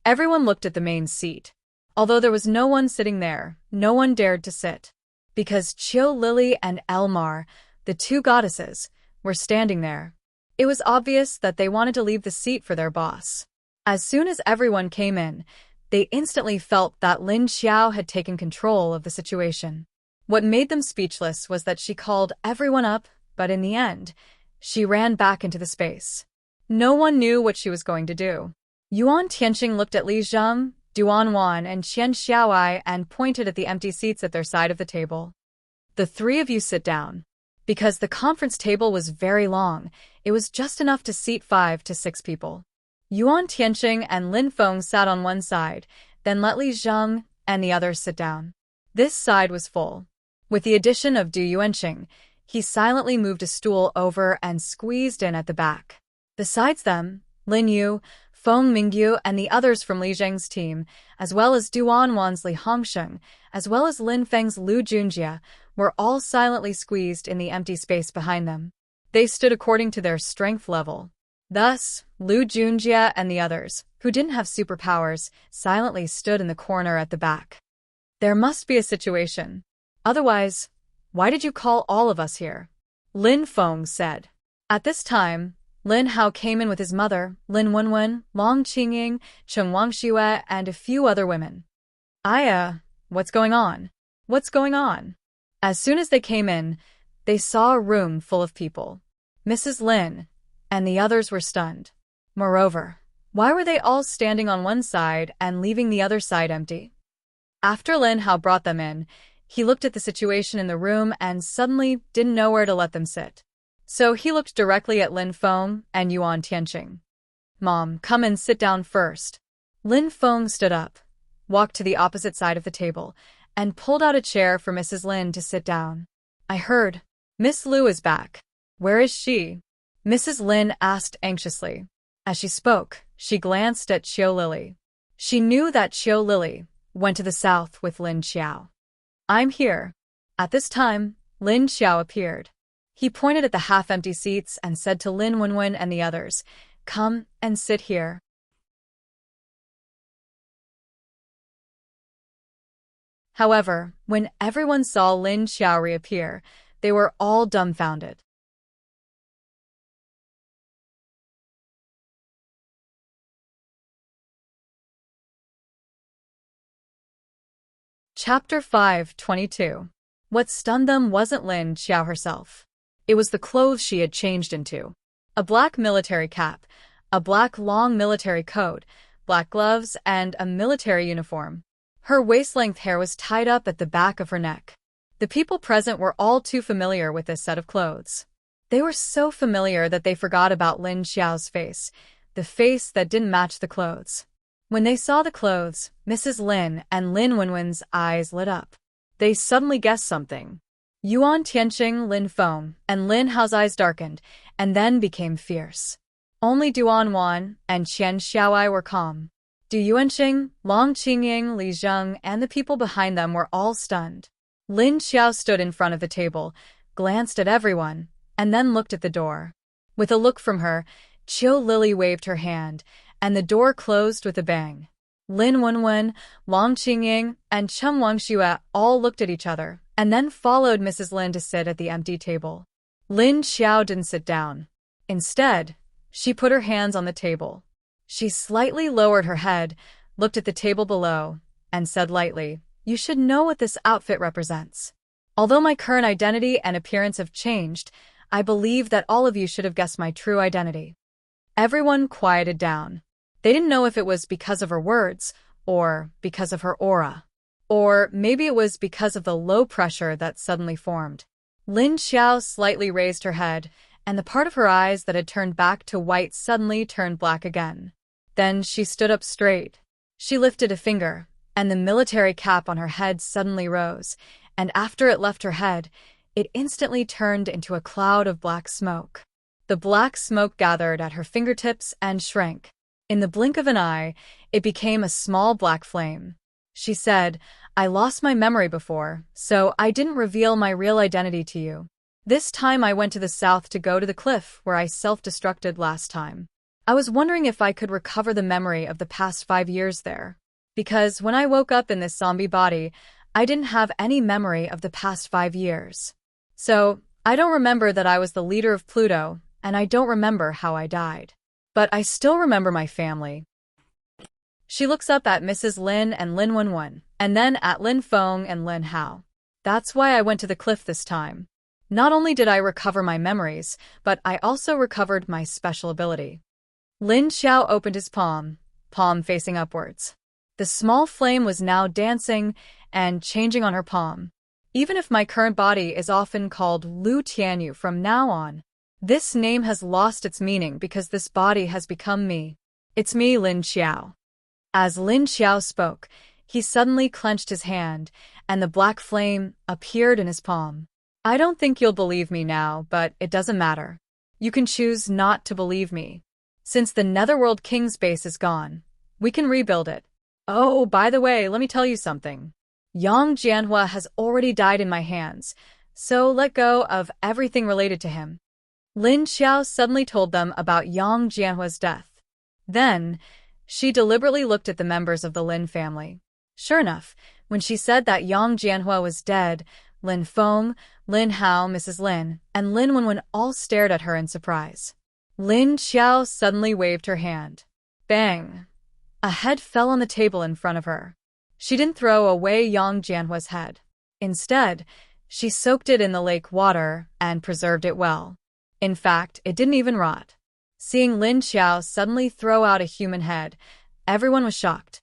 Everyone looked at the main seat. Although there was no one sitting there, no one dared to sit. Because Qiu Lili and Elmar, the two goddesses, were standing there. It was obvious that they wanted to leave the seat for their boss. As soon as everyone came in, they instantly felt that Lin Xiao had taken control of the situation. What made them speechless was that she called everyone up, but in the end, she ran back into the space. No one knew what she was going to do. Yuan Tianqing looked at Li Zheng, Duan Wan, and Qian Xiaoai and pointed at the empty seats at their side of the table. The three of you sit down. Because the conference table was very long, it was just enough to seat 5 to 6 people. Yuan Tianqing and Lin Feng sat on one side, then let Li Zheng and the others sit down. This side was full. With the addition of Du Yuanqing, he silently moved a stool over and squeezed in at the back. Besides them, Lin Yu, Feng Mingyu, and the others from Li Zheng's team, as well as Duan Wan's Li Hongsheng, as well as Lin Feng's Lu Junjie, were all silently squeezed in the empty space behind them. They stood according to their strength level. Thus, Lu Junjie and the others, who didn't have superpowers, silently stood in the corner at the back. There must be a situation. Otherwise, why did you call all of us here? Lin Feng said. At this time, Lin Hao came in with his mother, Lin Wenwen, Long Qingying, Cheng Wangxue, and a few other women. What's going on? What's going on? As soon as they came in, they saw a room full of people. Mrs. Lin and the others were stunned. Moreover, why were they all standing on one side and leaving the other side empty? After Lin Hao brought them in, he looked at the situation in the room and suddenly didn't know where to let them sit. So he looked directly at Lin Feng and Yuan Tianqing. Mom, come and sit down first. Lin Feng stood up, walked to the opposite side of the table, and pulled out a chair for Mrs. Lin to sit down. I heard. Miss Lu is back. Where is she? Mrs. Lin asked anxiously. As she spoke, she glanced at Qiu Lily. She knew that Qiu Lily went to the south with Lin Xiao. I'm here. At this time, Lin Xiao appeared. He pointed at the half-empty seats and said to Lin Wenwen and the others, come and sit here. However, when everyone saw Lin Xiao reappear, they were all dumbfounded. Chapter 5:22. What stunned them wasn't Lin Xiao herself. It was the clothes she had changed into. A black military cap, a black long military coat, black gloves, and a military uniform. Her waist-length hair was tied up at the back of her neck. The people present were all too familiar with this set of clothes. They were so familiar that they forgot about Lin Xiao's face, the face that didn't match the clothes. When they saw the clothes, Mrs. Lin and Lin Wenwen's eyes lit up. They suddenly guessed something. Yuan Tianqing, Lin Feng, and Lin Hao's eyes darkened, and then became fierce. Only Duan Wan and Qian Xiaoai were calm. Du Yuanqing, Long Qingying, Li Zheng, and the people behind them were all stunned. Lin Xiao stood in front of the table, glanced at everyone, and then looked at the door. With a look from her, Qiu Lily waved her hand, and the door closed with a bang. Lin Wenwen, Long Qingying, and Cheng Wangxue all looked at each other, and then followed Mrs. Lin to sit at the empty table. Lin Xiao didn't sit down. Instead, she put her hands on the table. She slightly lowered her head, looked at the table below, and said lightly, you should know what this outfit represents. Although my current identity and appearance have changed, I believe that all of you should have guessed my true identity. Everyone quieted down. They didn't know if it was because of her words, or because of her aura. Or maybe it was because of the low pressure that suddenly formed. Lin Xiao slightly raised her head, and the part of her eyes that had turned back to white suddenly turned black again. Then she stood up straight. She lifted a finger, and the military cap on her head suddenly rose, and after it left her head, it instantly turned into a cloud of black smoke. The black smoke gathered at her fingertips and shrank. In the blink of an eye, it became a small black flame. She said, I lost my memory before, so I didn't reveal my real identity to you. This time I went to the south to go to the cliff where I self-destructed last time. I was wondering if I could recover the memory of the past 5 years there. Because when I woke up in this zombie body, I didn't have any memory of the past 5 years. So, I don't remember that I was the leader of Pluto, and I don't remember how I died. But I still remember my family. She looks up at Mrs. Lin and Lin Wenwen, and then at Lin Feng and Lin Hao. That's why I went to the cliff this time. Not only did I recover my memories, but I also recovered my special ability. Lin Xiao opened his palm, palm facing upwards. The small flame was now dancing and changing on her palm. Even if my current body is often called Lu Tianyu from now on, this name has lost its meaning because this body has become me. It's me, Lin Xiao. As Lin Xiao spoke, he suddenly clenched his hand, and the black flame appeared in his palm. I don't think you'll believe me now, but it doesn't matter. You can choose not to believe me. Since the Netherworld King's base is gone, we can rebuild it. Oh, by the way, let me tell you something. Yang Jianhua has already died in my hands, so let go of everything related to him. Lin Xiao suddenly told them about Yang Jianhua's death. Then, she deliberately looked at the members of the Lin family. Sure enough, when she said that Yang Jianhua was dead, Lin Feng, Lin Hao, Mrs. Lin, and Lin Wenwen all stared at her in surprise. Lin Xiao suddenly waved her hand. Bang! A head fell on the table in front of her. She didn't throw away Yang Jianhua's head. Instead, she soaked it in the lake water and preserved it well. In fact, it didn't even rot. Seeing Lin Xiao suddenly throw out a human head, everyone was shocked.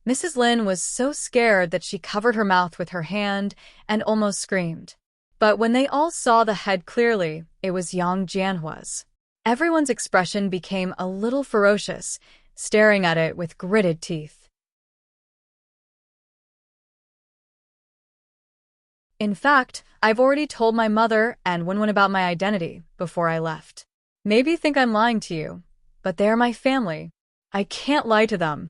Mrs. Lin was so scared that she covered her mouth with her hand and almost screamed. But when they all saw the head clearly, it was Yang Jianhua's. Everyone's expression became a little ferocious, staring at it with gritted teeth. In fact, I've already told my mother and Wenwen about my identity before I left. Maybe you think I'm lying to you, but they're my family. I can't lie to them.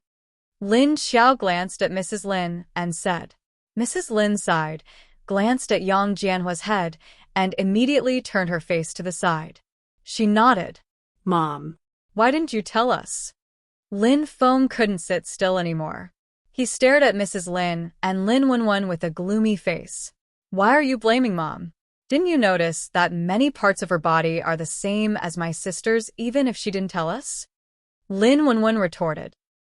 Lin Xiao glanced at Mrs. Lin and said. Mrs. Lin sighed, glanced at Yang Jianhua's head, and immediately turned her face to the side. She nodded. Mom. Why didn't you tell us? Lin Feng couldn't sit still anymore. He stared at Mrs. Lin and Lin Wenwen with a gloomy face. Why are you blaming Mom? Didn't you notice that many parts of her body are the same as my sister's even if she didn't tell us? Lin Wenwen retorted.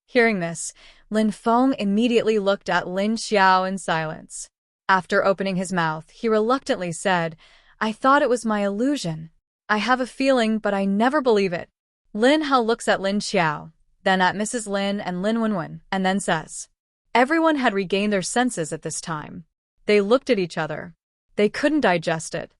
Hearing this, Lin Feng immediately looked at Lin Xiao in silence. After opening his mouth, he reluctantly said, I thought it was my illusion. I have a feeling, but I never believe it. Lin Hao looks at Lin Xiao, then at Mrs. Lin and Lin Wenwen, and then says. Everyone had regained their senses at this time. They looked at each other. They couldn't digest it.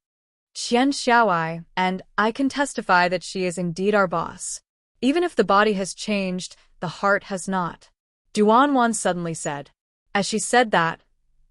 Qian Xiaoai, and I can testify that she is indeed our boss. Even if the body has changed, the heart has not. Duan Wan suddenly said. As she said that,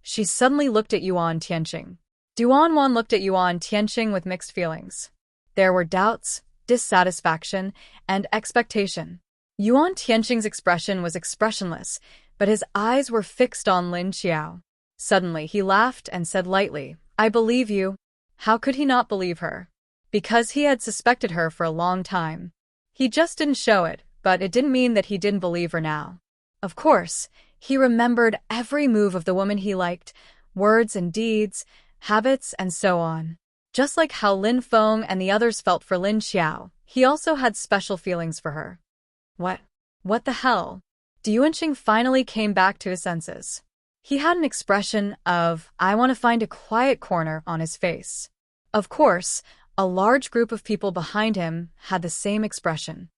she suddenly looked at Yuan Tianqing. Duan Wan looked at Yuan Tianqing with mixed feelings. There were doubts, dissatisfaction, and expectation. Yuan Tianqing's expression was expressionless, but his eyes were fixed on Lin Xiao. Suddenly he laughed and said lightly, I believe you. How could he not believe her? Because he had suspected her for a long time. He just didn't show it, but it didn't mean that he didn't believe her now. Of course, he remembered every move of the woman he liked, words and deeds, habits, and so on. Just like how Lin Feng and the others felt for Lin Xiao, he also had special feelings for her. What the hell? Yuanqing finally came back to his senses. He had an expression of, I want to find a quiet corner on his face. Of course, a large group of people behind him had the same expression.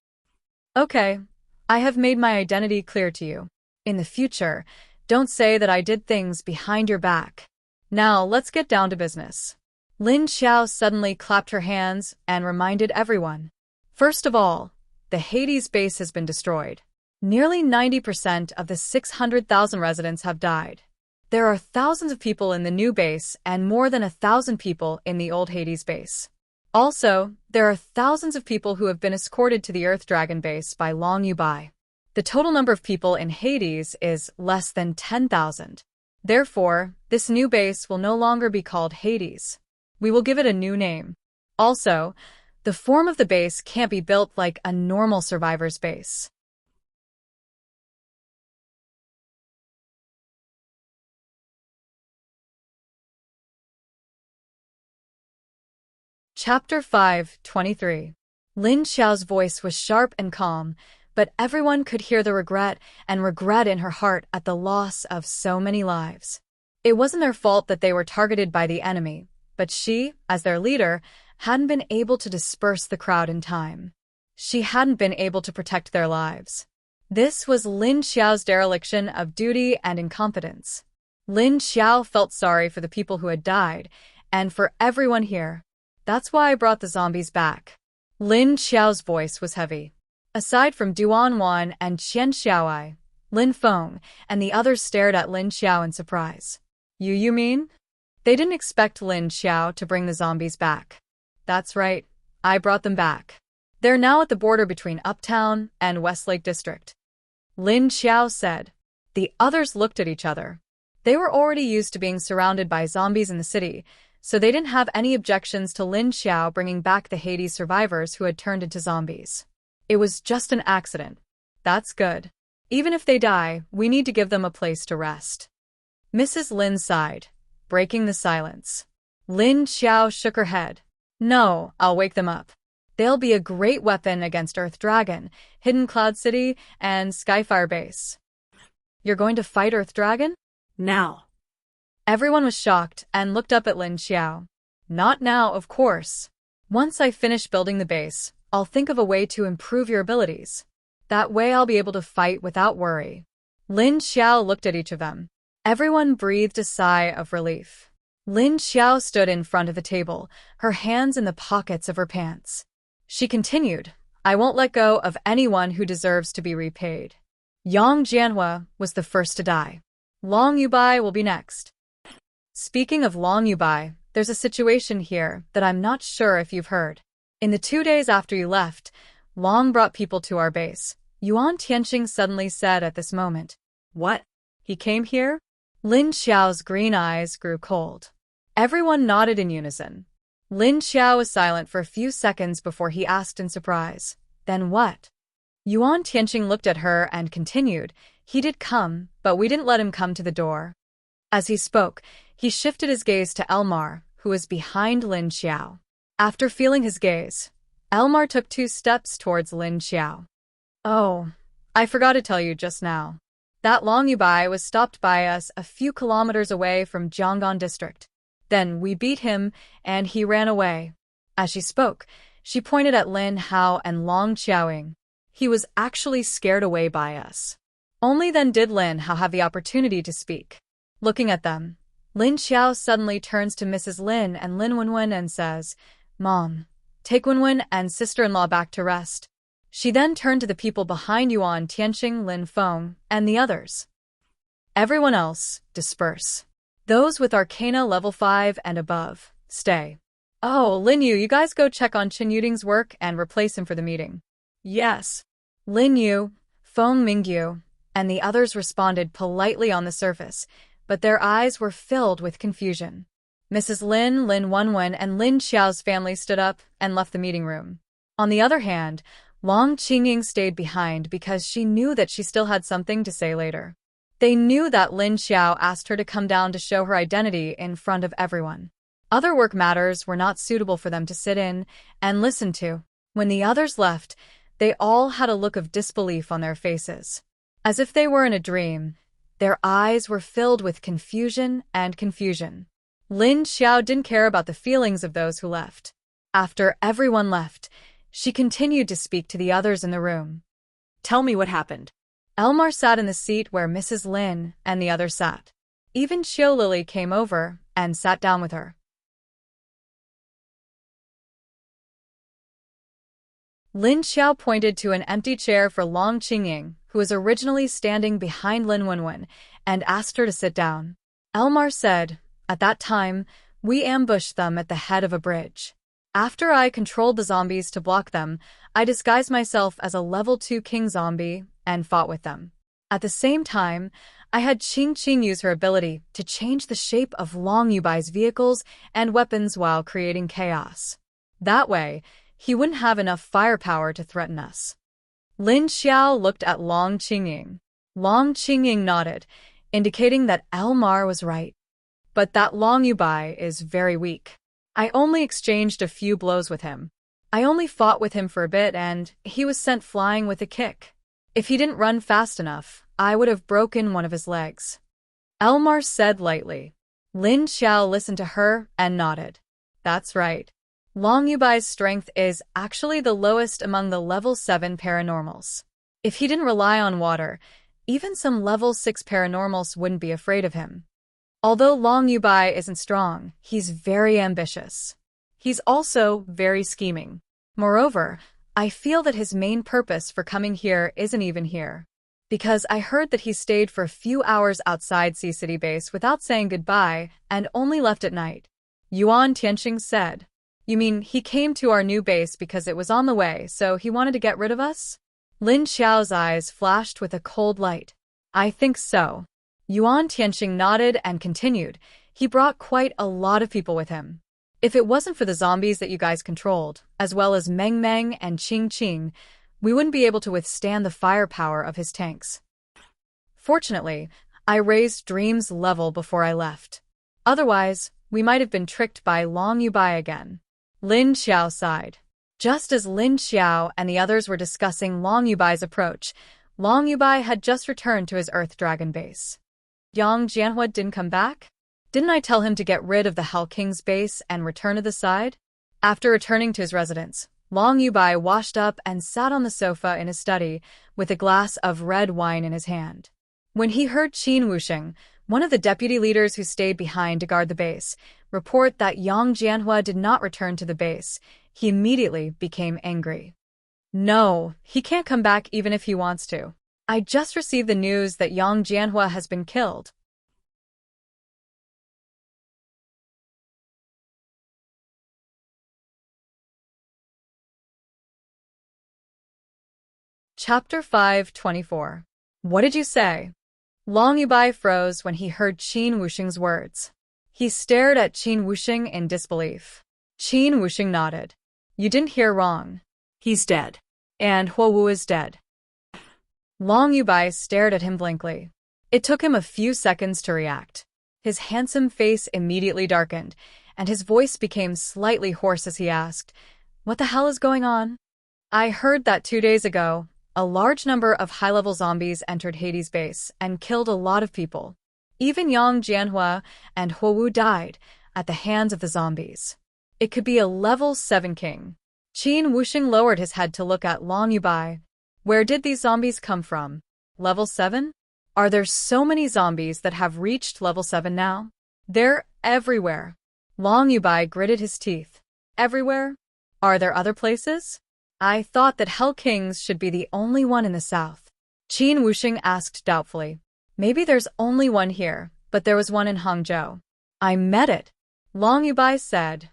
Okay, I have made my identity clear to you. In the future, don't say that I did things behind your back. Now let's get down to business. Lin Xiao suddenly clapped her hands and reminded everyone. First of all, the Hades base has been destroyed. Nearly 90% of the 600,000 residents have died. There are thousands of people in the new base and more than 1,000 people in the old Hades base. Also, there are thousands of people who have been escorted to the Earth Dragon base by Long Yubai. The total number of people in Hades is less than 10,000. Therefore, this new base will no longer be called Hades. We will give it a new name. Also, the form of the base can't be built like a normal survivor's base. Chapter 5:23. Lin Xiao's voice was sharp and calm, but everyone could hear the regret in her heart at the loss of so many lives. It wasn't their fault that they were targeted by the enemy, but she, as their leader, hadn't been able to disperse the crowd in time. She hadn't been able to protect their lives. This was Lin Xiao's dereliction of duty and incompetence. Lin Xiao felt sorry for the people who had died, and for everyone here. That's why I brought the zombies back. Lin Xiao's voice was heavy. Aside from Duan Wan and Qian Xiaoai, Lin Feng and the others stared at Lin Xiao in surprise. You mean? They didn't expect Lin Xiao to bring the zombies back. That's right, I brought them back. They're now at the border between Uptown and Westlake District. Lin Xiao said. The others looked at each other. They were already used to being surrounded by zombies in the city, so they didn't have any objections to Lin Xiao bringing back the Hades survivors who had turned into zombies. It was just an accident. That's good. Even if they die, we need to give them a place to rest. Mrs. Lin sighed, breaking the silence. Lin Xiao shook her head. No, I'll wake them up. They'll be a great weapon against Earth Dragon, Hidden Cloud City, and Skyfire Base. You're going to fight Earth Dragon? Now. Everyone was shocked and looked up at Lin Xiao. Not now, of course. Once I finish building the base, I'll think of a way to improve your abilities. That way I'll be able to fight without worry. Lin Xiao looked at each of them. Everyone breathed a sigh of relief. Lin Xiao stood in front of the table, her hands in the pockets of her pants. She continued, I won't let go of anyone who deserves to be repaid. Yang Jianhua was the first to die. Long Yubai will be next. Speaking of Long Yubai, there's a situation here that I'm not sure if you've heard. In the 2 days after you left, Long brought people to our base. Yuan Tianqing suddenly said at this moment. What? He came here? Lin Xiao's green eyes grew cold. Everyone nodded in unison. Lin Xiao was silent for a few seconds before he asked in surprise. Then what? Yuan Tianqing looked at her and continued. He did come, but we didn't let him come to the door. As he spoke, he shifted his gaze to Elmar, who was behind Lin Xiao. After feeling his gaze, Elmar took 2 steps towards Lin Xiao. Oh, I forgot to tell you just now. That Long Yubai was stopped by us a few kilometers away from Jianggan District. Then we beat him, and he ran away. As she spoke, she pointed at Lin Hao and Long Xiaoying. He was actually scared away by us. Only then did Lin Hao have the opportunity to speak. Looking at them, Lin Xiao suddenly turns to Mrs. Lin and Lin Wenwen and says, Mom, take Wenwen and sister-in-law back to rest. She then turned to the people behind Yuan Tianqing, Lin Feng, and the others. Everyone else, disperse. Those with Arcana level 5 and above, stay. Oh, Lin Yu, you guys go check on Qin Yuding's work and replace him for the meeting. Yes. Lin Yu, Feng Mingyu, and the others responded politely on the surface, but their eyes were filled with confusion. Mrs. Lin, Lin Wenwen, and Lin Xiao's family stood up and left the meeting room. On the other hand, Long Qingying stayed behind because she knew that she still had something to say later. They knew that Lin Xiao asked her to come down to show her identity in front of everyone. Other work matters were not suitable for them to sit in and listen to. When the others left, they all had a look of disbelief on their faces. As if they were in a dream, their eyes were filled with confusion and confusion. Lin Xiao didn't care about the feelings of those who left. After everyone left, she continued to speak to the others in the room. Tell me what happened. Elmar sat in the seat where Mrs. Lin and the others sat. Even Xiao Lily came over and sat down with her. Lin Xiao pointed to an empty chair for Long Qingying, who was originally standing behind Lin Wenwen, and asked her to sit down. Elmar said, At that time, we ambushed them at the head of a bridge. After I controlled the zombies to block them, I disguised myself as a level 2 king zombie and fought with them. At the same time, I had Qing use her ability to change the shape of Long Yubai's vehicles and weapons while creating chaos. That way, he wouldn't have enough firepower to threaten us. Lin Xiao looked at Long Qingying. Long Qingying nodded, indicating that Elmar was right. But that Long Yubai is very weak. I only exchanged a few blows with him. I only fought with him for a bit and he was sent flying with a kick. If he didn't run fast enough, I would have broken one of his legs. Elmar said lightly. Lin Xiao listened to her and nodded. That's right. Long Yubai's strength is actually the lowest among the level 7 paranormals. If he didn't rely on water, even some level 6 paranormals wouldn't be afraid of him. Although Long Yubai isn't strong, he's very ambitious. He's also very scheming. Moreover, I feel that his main purpose for coming here isn't even here. Because I heard that he stayed for a few hours outside Sea City Base without saying goodbye and only left at night. Yuan Tianqing said. You mean he came to our new base because it was on the way, so he wanted to get rid of us? Lin Xiao's eyes flashed with a cold light. I think so. Yuan Tianqing nodded and continued. He brought quite a lot of people with him. If it wasn't for the zombies that you guys controlled, as well as Meng Meng and Qing Qing, we wouldn't be able to withstand the firepower of his tanks. Fortunately, I raised Dream's level before I left. Otherwise, we might have been tricked by Long Yubai again. Lin Xiao sighed. Just as Lin Xiao and the others were discussing Long Yubai's approach, Long Yubai had just returned to his Earth Dragon base. Yang Jianhua didn't come back? Didn't I tell him to get rid of the Hell King's base and return to the side? After returning to his residence, Long Yubai washed up and sat on the sofa in his study with a glass of red wine in his hand. When he heard Qin Wuxing, one of the deputy leaders who stayed behind to guard the base, report that Yang Jianhua did not return to the base, he immediately became angry. No, he can't come back even if he wants to. I just received the news that Yang Jianhua has been killed. Chapter 524. What did you say? Long Yubai froze when he heard Qin Wuxing's words. He stared at Qin Wuxing in disbelief. Qin Wuxing nodded. You didn't hear wrong. He's dead. And Huowu is dead. Long Yubai stared at him blankly. It took him a few seconds to react. His handsome face immediately darkened, and his voice became slightly hoarse as he asked, What the hell is going on? I heard that 2 days ago, a large number of high-level zombies entered Hades' base and killed a lot of people. Even Yang Jianhua and Huowu died at the hands of the zombies. It could be a level 7 king. Qin Wuxing lowered his head to look at Long Yubai. Where did these zombies come from? Level 7? Are there so many zombies that have reached level 7 now? They're everywhere. Long Yubai gritted his teeth. Everywhere? Are there other places? I thought that Hell Kings should be the only one in the south. Qin Wuxing asked doubtfully. Maybe there's only one here, but there was one in Hangzhou. I met it. Long Yubai said.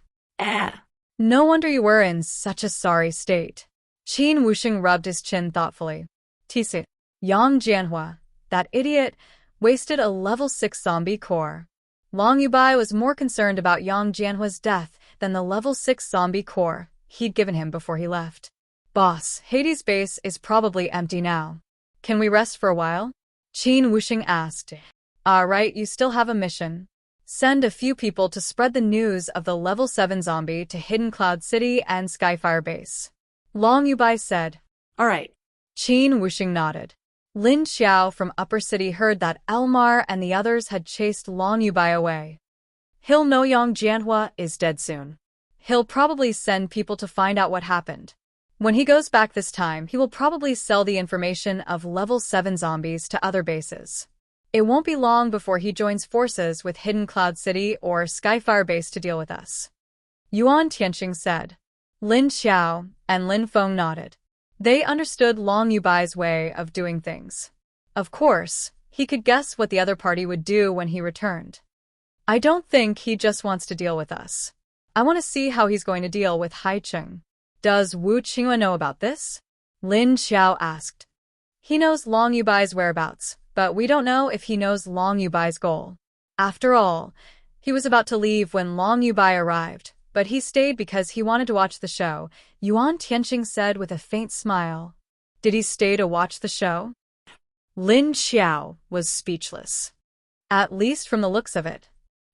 No wonder you were in such a sorry state. Qin Wuxing rubbed his chin thoughtfully. Tisi, Yang Jianhua, that idiot, wasted a level 6 zombie core. Long Yubai was more concerned about Yang Jianhua's death than the level 6 zombie core he'd given him before he left. Boss, Hades' base is probably empty now. Can we rest for a while? Qin Wuxing asked. Right, you still have a mission. Send a few people to spread the news of the level 7 zombie to Hidden Cloud City and Skyfire Base. Long Yubai said. All right. Qin Wuxing nodded. Lin Xiao from Upper City heard that Elmar and the others had chased Long Yubai away. He'll know Yang Jianhua is dead soon. He'll probably send people to find out what happened. When he goes back this time, he will probably sell the information of level 7 zombies to other bases. It won't be long before he joins forces with Hidden Cloud City or Skyfire Base to deal with us. Yuan Tianqing said. Lin Xiao and Lin Feng nodded. They understood Long Yubai's way of doing things. Of course, he could guess what the other party would do when he returned. I don't think he just wants to deal with us. I want to see how he's going to deal with Haicheng. Does Wu Qinghua know about this? Lin Xiao asked. He knows Long Yubai's whereabouts, but we don't know if he knows Long Yubai's goal. After all, he was about to leave when Long Yubai arrived, but he stayed because he wanted to watch the show, Yuan Tianqing said with a faint smile. Did he stay to watch the show? Lin Xiao was speechless. At least from the looks of it.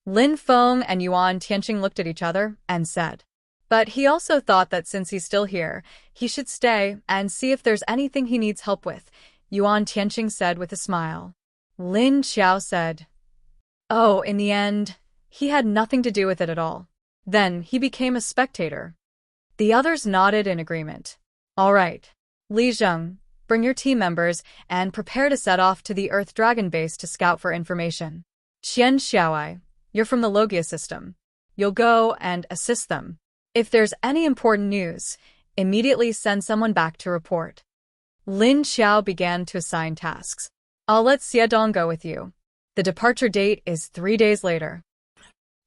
Lin Feng and Yuan Tianqing looked at each other and said. But he also thought that since he's still here, he should stay and see if there's anything he needs help with, Yuan Tianqing said with a smile. Lin Xiao said. Oh, in the end, he had nothing to do with it at all. Then he became a spectator. The others nodded in agreement. All right. Li Zheng, bring your team members, and prepare to set off to the Earth Dragon base to scout for information. Qian Xiaoai, you're from the Logia system. You'll go and assist them. If there's any important news, immediately send someone back to report. Lin Xiao began to assign tasks. I'll let Xie Dong go with you. The departure date is 3 days later.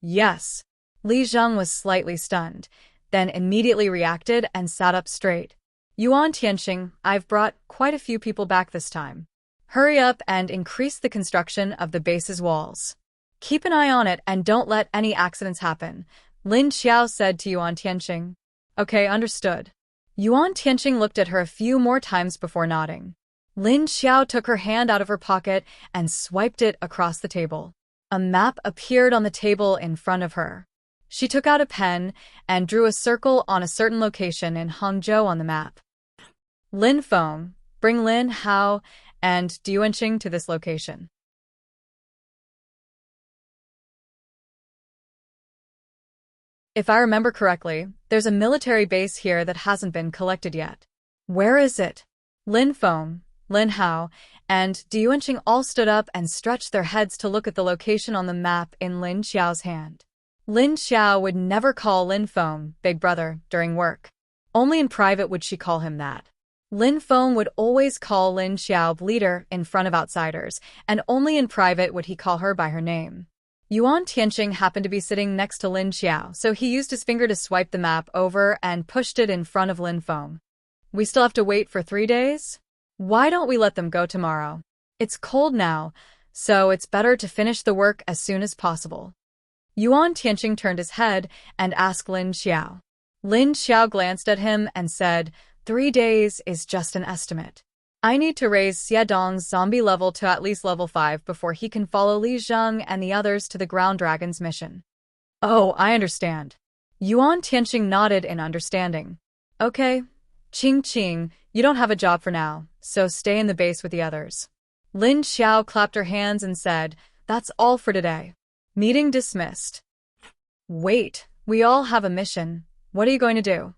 Yes. Li Zheng was slightly stunned, then immediately reacted and sat up straight. Yuan Tianxing, I've brought quite a few people back this time. Hurry up and increase the construction of the base's walls. Keep an eye on it and don't let any accidents happen, Lin Xiao said to Yuan Tianxing. Okay, understood. Yuan Tianxing looked at her a few more times before nodding. Lin Xiao took her hand out of her pocket and swiped it across the table. A map appeared on the table in front of her. She took out a pen and drew a circle on a certain location in Hangzhou on the map. Lin Feng, bring Lin Hao and Duanqing to this location. If I remember correctly, there's a military base here that hasn't been collected yet. Where is it? Lin Feng, Lin Hao, and Duanqing all stood up and stretched their heads to look at the location on the map in Lin Xiao's hand. Lin Xiao would never call Lin Feng Big Brother during work. Only in private would she call him that. Lin Feng would always call Lin Xiao leader in front of outsiders, and only in private would he call her by her name. Yuan Tianxing happened to be sitting next to Lin Xiao, so he used his finger to swipe the map over and pushed it in front of Lin Feng. We still have to wait for 3 days? Why don't we let them go tomorrow? It's cold now, so it's better to finish the work as soon as possible. Yuan Tianxing turned his head and asked Lin Xiao. Lin Xiao glanced at him and said, 3 days is just an estimate. I need to raise Xie Dong's zombie level to at least level 5 before he can follow Li Zheng and the others to the Ground Dragon's mission. Oh, I understand. Yuan Tianxing nodded in understanding. Okay. Qing, you don't have a job for now, so stay in the base with the others. Lin Xiao clapped her hands and said, that's all for today. Meeting dismissed. Wait, we all have a mission. What are you going to do?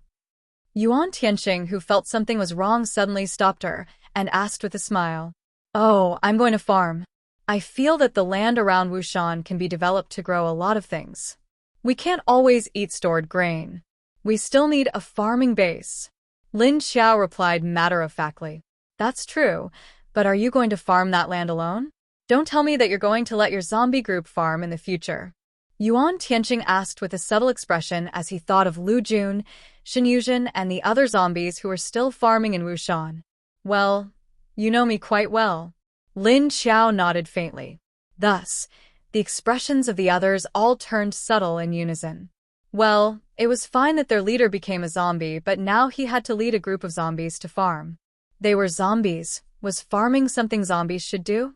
Yuan Tianxing, who felt something was wrong, suddenly stopped her and asked with a smile. Oh, I'm going to farm. I feel that the land around Wuxian can be developed to grow a lot of things. We can't always eat stored grain. We still need a farming base. Lin Xiao replied matter-of-factly. That's true, but are you going to farm that land alone? Don't tell me that you're going to let your zombie group farm in the future. Yuan Tianxing asked with a subtle expression as he thought of Lu Jun, Shen Yuzhen, and the other zombies who were still farming in Wuxian. Well, you know me quite well. Lin Xiao nodded faintly. Thus, the expressions of the others all turned subtle in unison. Well, it was fine that their leader became a zombie, but now he had to lead a group of zombies to farm. They were zombies. Was farming something zombies should do?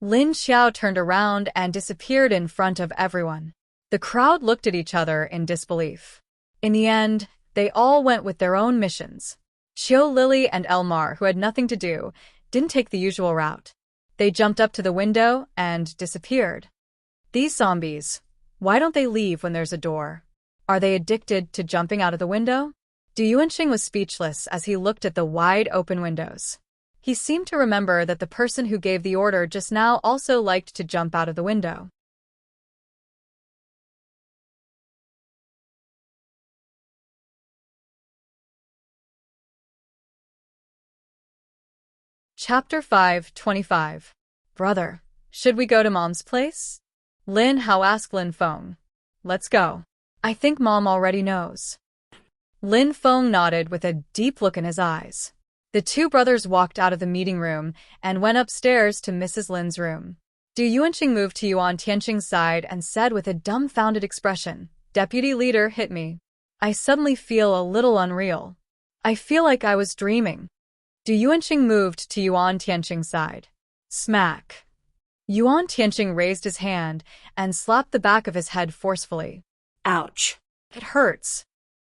Lin Xiao turned around and disappeared in front of everyone. The crowd looked at each other in disbelief. In the end, they all went with their own missions. Qiu Lily and Elmar, who had nothing to do, didn't take the usual route. They jumped up to the window and disappeared. These zombies, why don't they leave when there's a door? Are they addicted to jumping out of the window? Duanqing was speechless as he looked at the wide open windows. He seemed to remember that the person who gave the order just now also liked to jump out of the window. Chapter 5:25. Brother, should we go to Mom's place? Lin Hao asked Lin Feng. Let's go. I think Mom already knows. Lin Feng nodded with a deep look in his eyes. The two brothers walked out of the meeting room and went upstairs to Mrs. Lin's room. Du Yuanqing moved to Yuan Tianxing's side and said with a dumbfounded expression, Deputy Leader hit me. I suddenly feel a little unreal. I feel like I was dreaming. Du Yuanqing moved to Yuan Tianxing's side. Smack. Yuan Tianxing raised his hand and slapped the back of his head forcefully. Ouch. It hurts.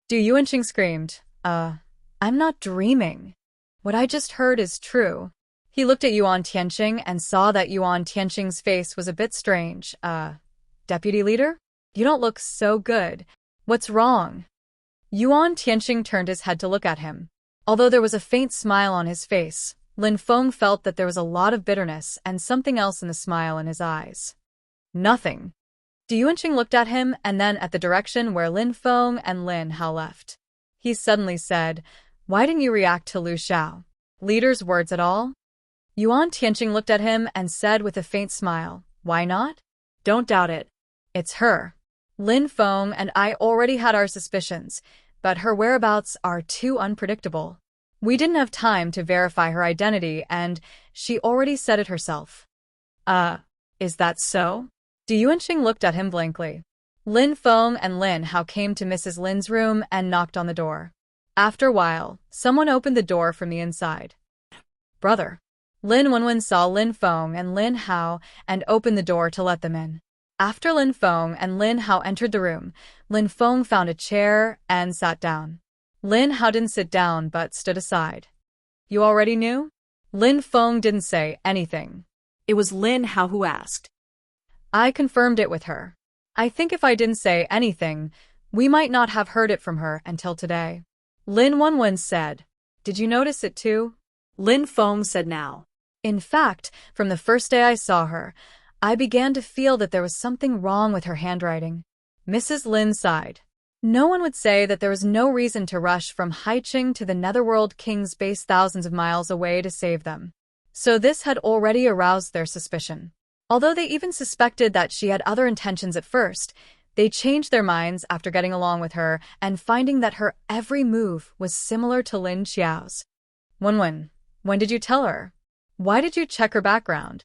Du Yuanqing screamed, I'm not dreaming. What I just heard is true. He looked at Yuan Tianxing and saw that Yuan Tianxing's face was a bit strange. Deputy Leader? You don't look so good. What's wrong? Yuan Tianxing turned his head to look at him. Although there was a faint smile on his face, Lin Feng felt that there was a lot of bitterness and something else in the smile in his eyes. Nothing. Du Yuanqing looked at him and then at the direction where Lin Feng and Lin Hao left. He suddenly said, "Why didn't you react to Liu Xiao leader's words at all?" Yuan Tianqing looked at him and said with a faint smile, "Why not? Don't doubt it. It's her. Lin Feng and I already had our suspicions, but her whereabouts are too unpredictable. We didn't have time to verify her identity and she already said it herself." Is that so? Du Yuanqing looked at him blankly. Lin Feng and Lin Hao came to Mrs. Lin's room and knocked on the door. After a while, someone opened the door from the inside. "Brother." Lin Wenwen saw Lin Feng and Lin Hao and opened the door to let them in. After Lin Feng and Lin Hao entered the room, Lin Feng found a chair and sat down. Lin Hao didn't sit down but stood aside. "You already knew?" Lin Feng didn't say anything. It was Lin Hao who asked. "I confirmed it with her. I think if I didn't say anything, we might not have heard it from her until today." Lin Wenwen said. "Did you notice it too?" Lin Feng said now. "In fact, from the first day I saw her, I began to feel that there was something wrong with her handwriting." Mrs. Lin sighed. No one would say that there was no reason to rush from Haiqing to the Netherworld King's base thousands of miles away to save them. So this had already aroused their suspicion. Although they even suspected that she had other intentions at first, they changed their minds after getting along with her and finding that her every move was similar to Lin Xiao's. "Wenwen, when did you tell her? Why did you check her background?"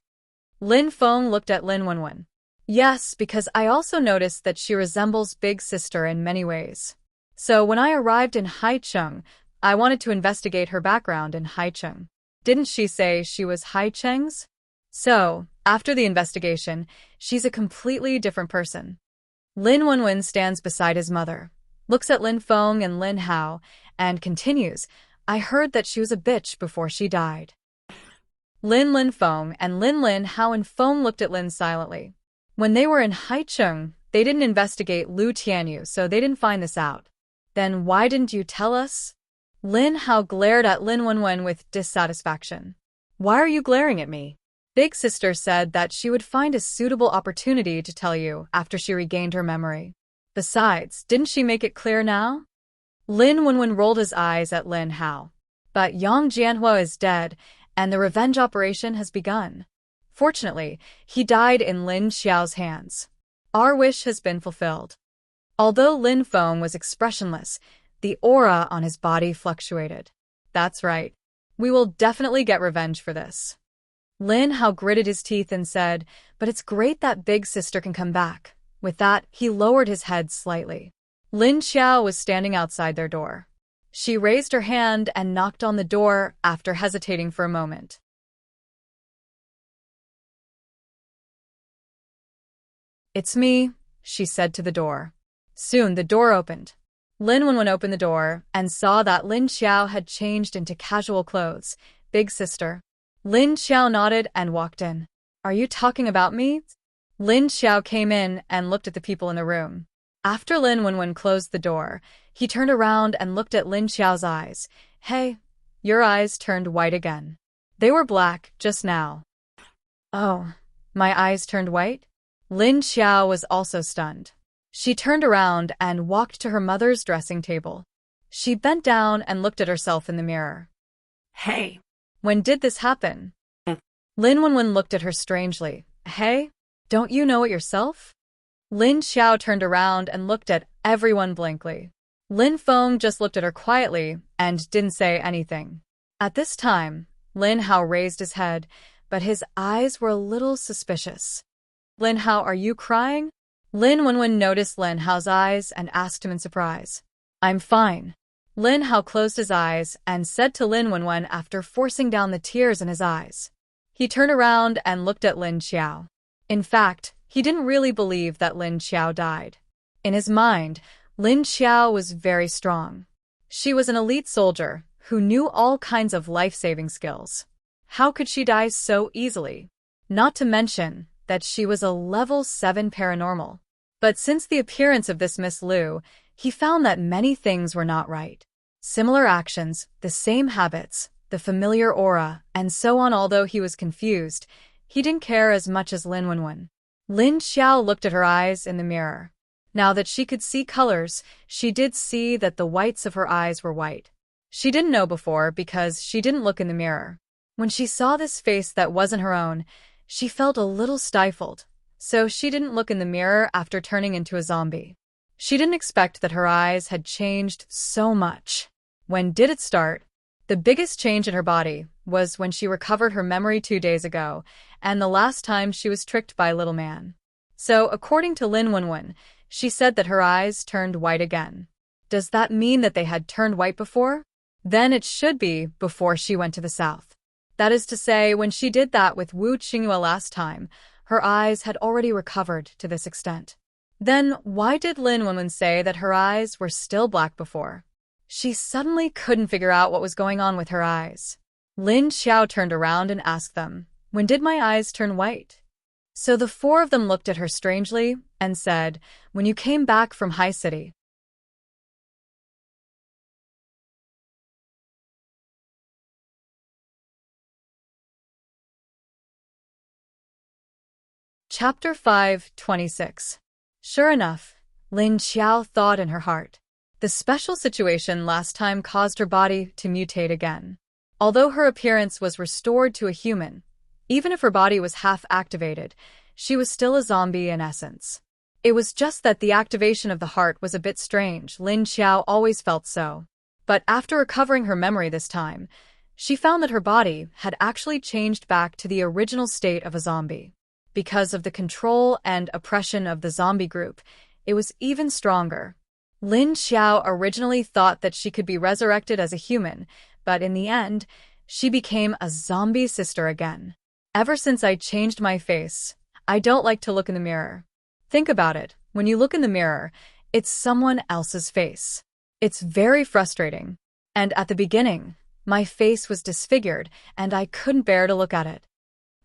Lin Feng looked at Lin Wenwen. "Yes, because I also noticed that she resembles Big Sister in many ways. So when I arrived in Haicheng, I wanted to investigate her background in Haicheng. Didn't she say she was Haicheng's? So, after the investigation, she's a completely different person." Lin Wenwen stands beside his mother, looks at Lin Feng and Lin Hao, and continues, "I heard that she was a bitch before she died." Lin Feng and Lin Hao and Feng looked at Lin silently. When they were in Haicheng, they didn't investigate Liu Tianyu, so they didn't find this out. "Then why didn't you tell us?" Lin Hao glared at Lin Wenwen with dissatisfaction. "Why are you glaring at me? Big Sister said that she would find a suitable opportunity to tell you after she regained her memory. Besides, didn't she make it clear now?" Lin Wenwen rolled his eyes at Lin Hao. "But Yang Jianhua is dead, and the revenge operation has begun. Fortunately, he died in Lin Xiao's hands. Our wish has been fulfilled." Although Lin Feng was expressionless, the aura on his body fluctuated. "That's right. We will definitely get revenge for this." Lin Hao gritted his teeth and said, "But it's great that Big Sister can come back." With that, he lowered his head slightly. Lin Xiao was standing outside their door. She raised her hand and knocked on the door after hesitating for a moment. "It's me," she said to the door. Soon the door opened. Lin Wenwen opened the door and saw that Lin Xiao had changed into casual clothes. "Big Sister." Lin Xiao nodded and walked in. "Are you talking about me?" Lin Xiao came in and looked at the people in the room. After Lin Wenwen closed the door, he turned around and looked at Lin Xiao's eyes. "Hey." Your eyes turned white again. They were black just now. "Oh, my eyes turned white?" Lin Xiao was also stunned. She turned around and walked to her mother's dressing table. She bent down and looked at herself in the mirror. "Hey." "When did this happen?" Lin Wenwen looked at her strangely. "Hey? Don't you know it yourself?" Lin Xiao turned around and looked at everyone blankly. Lin Feng just looked at her quietly and didn't say anything. At this time, Lin Hao raised his head, but his eyes were a little suspicious. "Lin Hao, are you crying?" Lin Wenwen noticed Lin Hao's eyes and asked him in surprise. "I'm fine." Lin Hao closed his eyes and said to Lin Wenwen after forcing down the tears in his eyes. He turned around and looked at Lin Xiao. In fact, he didn't really believe that Lin Xiao died. In his mind, Lin Xiao was very strong. She was an elite soldier who knew all kinds of life-saving skills. How could she die so easily? Not to mention that she was a level 7 paranormal. But since the appearance of this Miss Liu, he found that many things were not right. Similar actions, the same habits, the familiar aura, and so on. Although he was confused, he didn't care as much as Lin Wenwen. Lin Xiao looked at her eyes in the mirror. Now that she could see colors, she did see that the whites of her eyes were white. She didn't know before because she didn't look in the mirror. When she saw this face that wasn't her own, she felt a little stifled, so she didn't look in the mirror after turning into a zombie. She didn't expect that her eyes had changed so much. When did it start? The biggest change in her body was when she recovered her memory 2 days ago, and the last time she was tricked by Little Man. So, according to Lin Wenwen, she said that her eyes turned white again. Does that mean that they had turned white before? Then it should be before she went to the south. That is to say, when she did that with Wu Qinghua last time, her eyes had already recovered to this extent. Then why did Lin Wenwen say that her eyes were still black before? She suddenly couldn't figure out what was going on with her eyes. Lin Xiao turned around and asked them, "When did my eyes turn white?" So the four of them looked at her strangely and said, "When you came back from High City." Chapter 5:26. Sure enough, Lin Xiao thought in her heart. The special situation last time caused her body to mutate again. Although her appearance was restored to a human, even if her body was half-activated, she was still a zombie in essence. It was just that the activation of the heart was a bit strange. Lin Xiao always felt so. But after recovering her memory this time, she found that her body had actually changed back to the original state of a zombie. Because of the control and oppression of the zombie group, it was even stronger. Lin Xiao originally thought that she could be resurrected as a human, but in the end, she became a zombie sister again. Ever since I changed my face, I don't like to look in the mirror. Think about it. When you look in the mirror, it's someone else's face. It's very frustrating. And at the beginning, my face was disfigured, and I couldn't bear to look at it.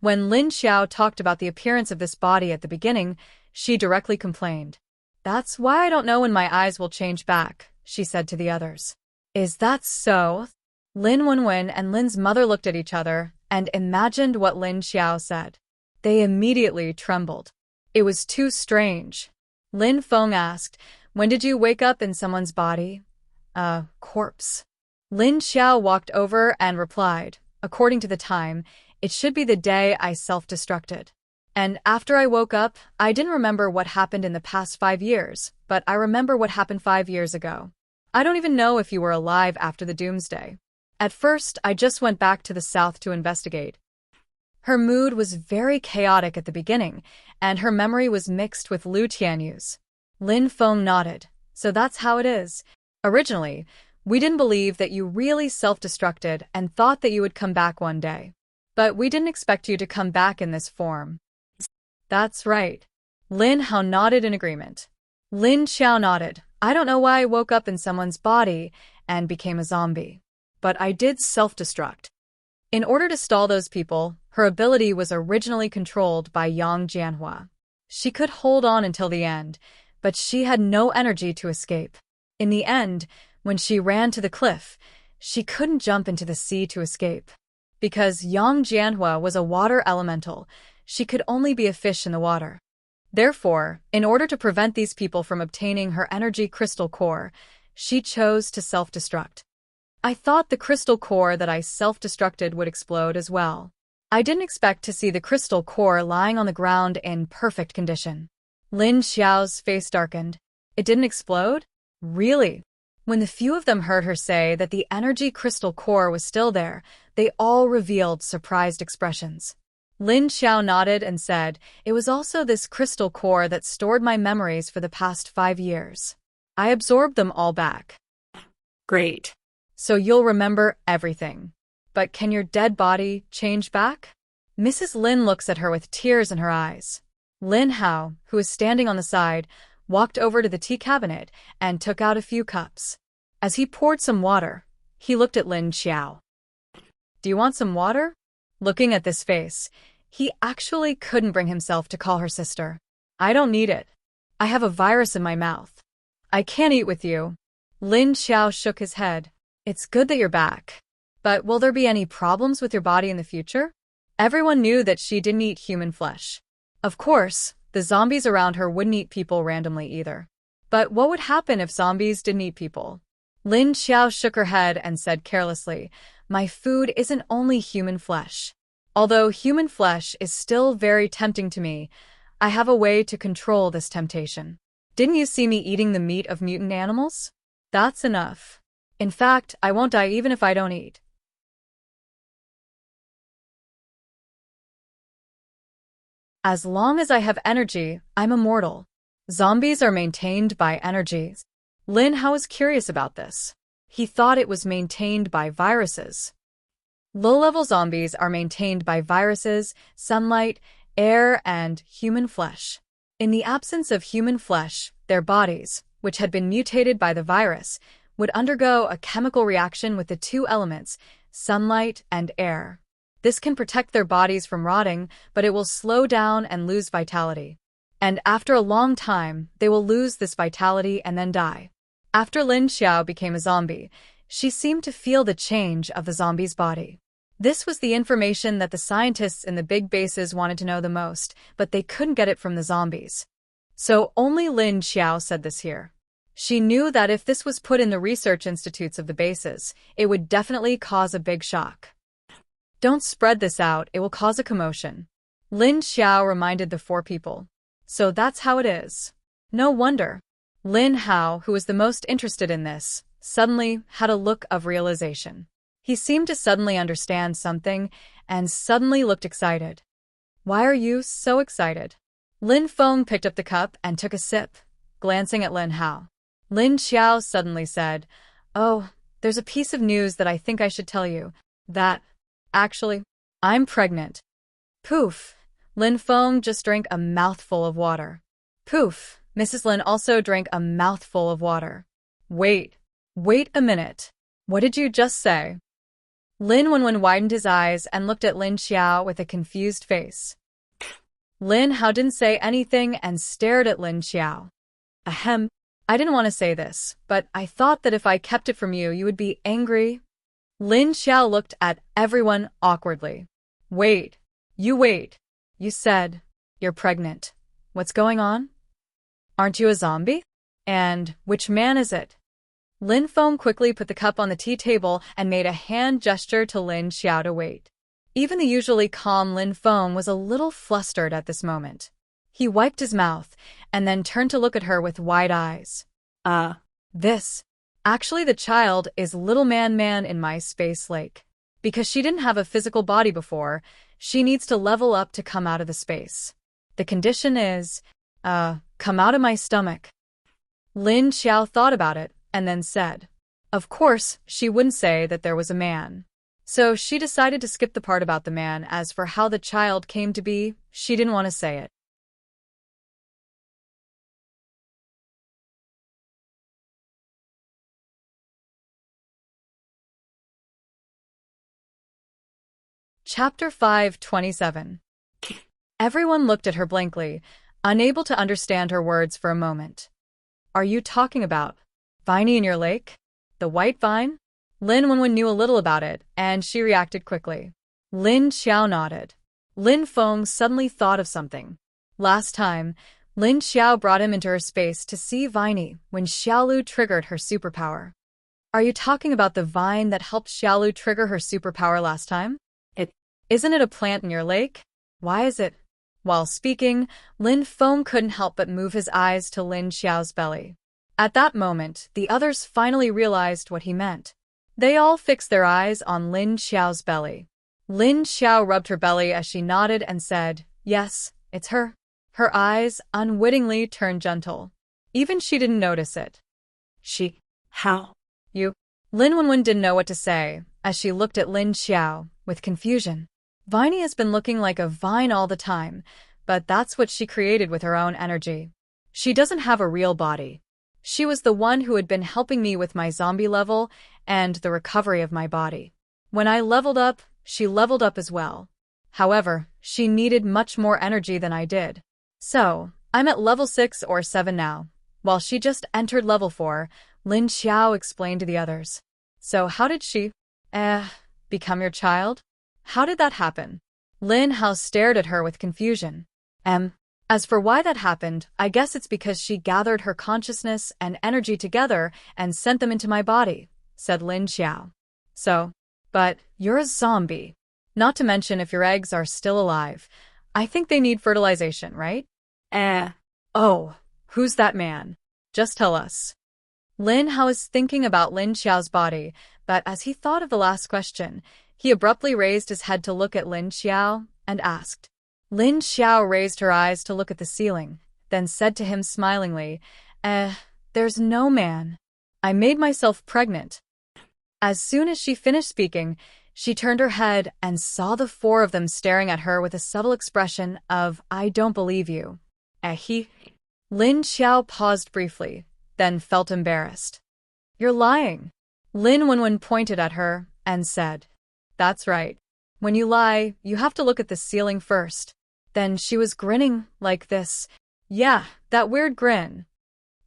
When Lin Xiao talked about the appearance of this body at the beginning, she directly complained. "That's why I don't know when my eyes will change back," she said to the others. "Is that so?" Lin Wenwen and Lin's mother looked at each other and imagined what Lin Xiao said. They immediately trembled. It was too strange. Lin Feng asked, "When did you wake up in someone's body?" "A corpse." Lin Xiao walked over and replied, "According to the time, it should be the day I self-destructed. And after I woke up, I didn't remember what happened in the past 5 years, but I remember what happened 5 years ago. I don't even know if you were alive after the doomsday. At first, I just went back to the south to investigate." Her mood was very chaotic at the beginning, and her memory was mixed with Lu Tianyu's. Lin Feng nodded. "So that's how it is. Originally, we didn't believe that you really self-destructed and thought that you would come back one day. But we didn't expect you to come back in this form." "That's right." Lin Hao nodded in agreement. Lin Xiao nodded. "I don't know why I woke up in someone's body and became a zombie. But I did self-destruct." In order to stall those people, her ability was originally controlled by Yang Jianhua. She could hold on until the end, but she had no energy to escape. In the end, when she ran to the cliff, she couldn't jump into the sea to escape. Because Yang Jianhua was a water elemental, she could only be a fish in the water. Therefore, in order to prevent these people from obtaining her energy crystal core, she chose to self-destruct. I thought the crystal core that I self-destructed would explode as well. I didn't expect to see the crystal core lying on the ground in perfect condition. Lin Xiao's face darkened. It didn't explode? Really? When the few of them heard her say that the energy crystal core was still there, they all revealed surprised expressions. Lin Xiao nodded and said, "It was also this crystal core that stored my memories for the past 5 years. I absorbed them all back." Great. "So you'll remember everything. But can your dead body change back?" Mrs. Lin looks at her with tears in her eyes. Lin Hao, who was standing on the side, walked over to the tea cabinet and took out a few cups. As he poured some water, he looked at Lin Xiao. "Do you want some water?" Looking at this face, he actually couldn't bring himself to call her sister. "I don't need it. I have a virus in my mouth. I can't eat with you." Lin Xiao shook his head. It's good that you're back. But will there be any problems with your body in the future? Everyone knew that she didn't eat human flesh. Of course, the zombies around her wouldn't eat people randomly either. But what would happen if zombies didn't eat people? Lin Xiao shook her head and said carelessly, "My food isn't only human flesh. Although human flesh is still very tempting to me, I have a way to control this temptation. Didn't you see me eating the meat of mutant animals? That's enough. In fact, I won't die even if I don't eat." As long as I have energy, I'm immortal. Zombies are maintained by energies. Lin Hao was curious about this. He thought it was maintained by viruses. Low-level zombies are maintained by viruses, sunlight, air, and human flesh. In the absence of human flesh, their bodies, which had been mutated by the virus, would undergo a chemical reaction with the two elements, sunlight and air. This can protect their bodies from rotting, but it will slow down and lose vitality. And after a long time, they will lose this vitality and then die. After Lin Xiao became a zombie, she seemed to feel the change of the zombie's body. This was the information that the scientists in the big bases wanted to know the most, but they couldn't get it from the zombies. So only Lin Xiao said this here. She knew that if this was put in the research institutes of the bases, it would definitely cause a big shock. Don't spread this out, it will cause a commotion. Lin Xiao reminded the four people. So that's how it is. No wonder. Lin Hao, who was the most interested in this, suddenly had a look of realization. He seemed to suddenly understand something and suddenly looked excited. Why are you so excited? Lin Feng picked up the cup and took a sip, glancing at Lin Hao. Lin Xiao suddenly said, "Oh, there's a piece of news that I think I should tell you. Actually, I'm pregnant." Poof! Lin Feng just drank a mouthful of water. Poof! Mrs. Lin also drank a mouthful of water. Wait a minute. What did you just say? Lin Wenwen widened his eyes and looked at Lin Xiao with a confused face. Lin Hao didn't say anything and stared at Lin Xiao. Ahem, I didn't want to say this, but I thought that if I kept it from you, you would be angry. Lin Xiao looked at everyone awkwardly. Wait. You said you're pregnant. What's going on? Aren't you a zombie? And which man is it? Lin Feng quickly put the cup on the tea table and made a hand gesture to Lin Xiao to wait. Even the usually calm Lin Feng was a little flustered at this moment. He wiped his mouth and then turned to look at her with wide eyes. This. Actually, the child is Little Man in my space lake. Because she didn't have a physical body before, she needs to level up to come out of the space. The condition is, come out of my stomach. Lin Xiao thought about it and then said, of course, she wouldn't say that there was a man. So she decided to skip the part about the man. As for how the child came to be, she didn't want to say it. Chapter 5:27. Everyone looked at her blankly, unable to understand her words for a moment. Are you talking about Viney in your lake? The white vine? Lin Wenwen knew a little about it, and she reacted quickly. Lin Xiao nodded. Lin Feng suddenly thought of something. Last time, Lin Xiao brought him into her space to see Viney when Xiaolu triggered her superpower. Are you talking about the vine that helped Xiaolu trigger her superpower last time? Isn't it a plant in your lake? Why is it? While speaking, Lin Feng couldn't help but move his eyes to Lin Xiao's belly. At that moment, the others finally realized what he meant. They all fixed their eyes on Lin Xiao's belly. Lin Xiao rubbed her belly as she nodded and said, yes, it's her. Her eyes unwittingly turned gentle. Even she didn't notice it. How? You? Lin Wenwen didn't know what to say as she looked at Lin Xiao with confusion. Viney has been looking like a vine all the time, but that's what she created with her own energy. She doesn't have a real body. She was the one who had been helping me with my zombie level and the recovery of my body. When I leveled up, she leveled up as well. However, she needed much more energy than I did. So, I'm at level 6 or 7 now. While she just entered level 4, Lin Xiao explained to the others. So how did she, become your child? How did that happen? Lin Hao stared at her with confusion. As for why that happened, I guess it's because she gathered her consciousness and energy together and sent them into my body, said Lin Xiao. So, but you're a zombie. Not to mention if your eggs are still alive. I think they need fertilization, right? Oh, who's that man? Just tell us. Lin Hao was thinking about Lin Xiao's body, but as he thought of the last question, he abruptly raised his head to look at Lin Xiao and asked. Lin Xiao raised her eyes to look at the ceiling, then said to him smilingly, there's no man. I made myself pregnant. As soon as she finished speaking, she turned her head and saw the four of them staring at her with a subtle expression of, I don't believe you. Lin Xiao paused briefly, then felt embarrassed. You're lying. Lin Wenwen pointed at her and said, That's right. When you lie, you have to look at the ceiling first. Then she was grinning like this. Yeah, that weird grin.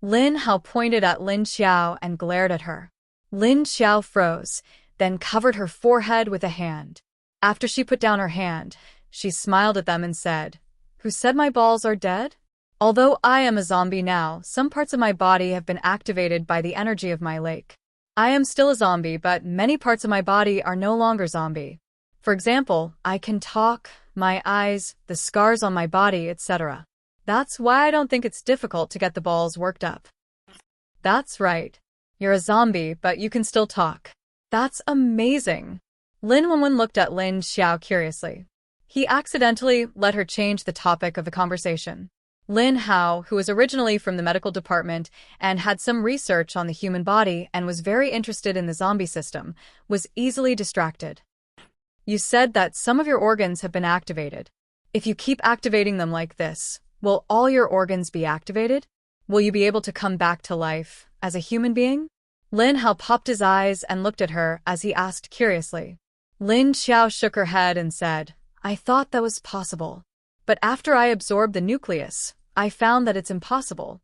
Lin Hao pointed at Lin Xiao and glared at her. Lin Xiao froze, then covered her forehead with a hand. After she put down her hand, she smiled at them and said, Who said my balls are dead? Although I am a zombie now, some parts of my body have been activated by the energy of my lake. I am still a zombie, but many parts of my body are no longer zombie. For example, I can talk, my eyes, the scars on my body, etc. That's why I don't think it's difficult to get the balls worked up. That's right. You're a zombie, but you can still talk. That's amazing. Lin Wenwen looked at Lin Xiao curiously. He accidentally let her change the topic of the conversation. Lin Hao, who was originally from the medical department and had some research on the human body and was very interested in the zombie system, was easily distracted. You said that some of your organs have been activated. If you keep activating them like this, will all your organs be activated? Will you be able to come back to life as a human being? Lin Hao popped his eyes and looked at her as he asked curiously. Lin Xiao shook her head and said, I thought that was possible. But after I absorbed the nucleus, I found that it's impossible.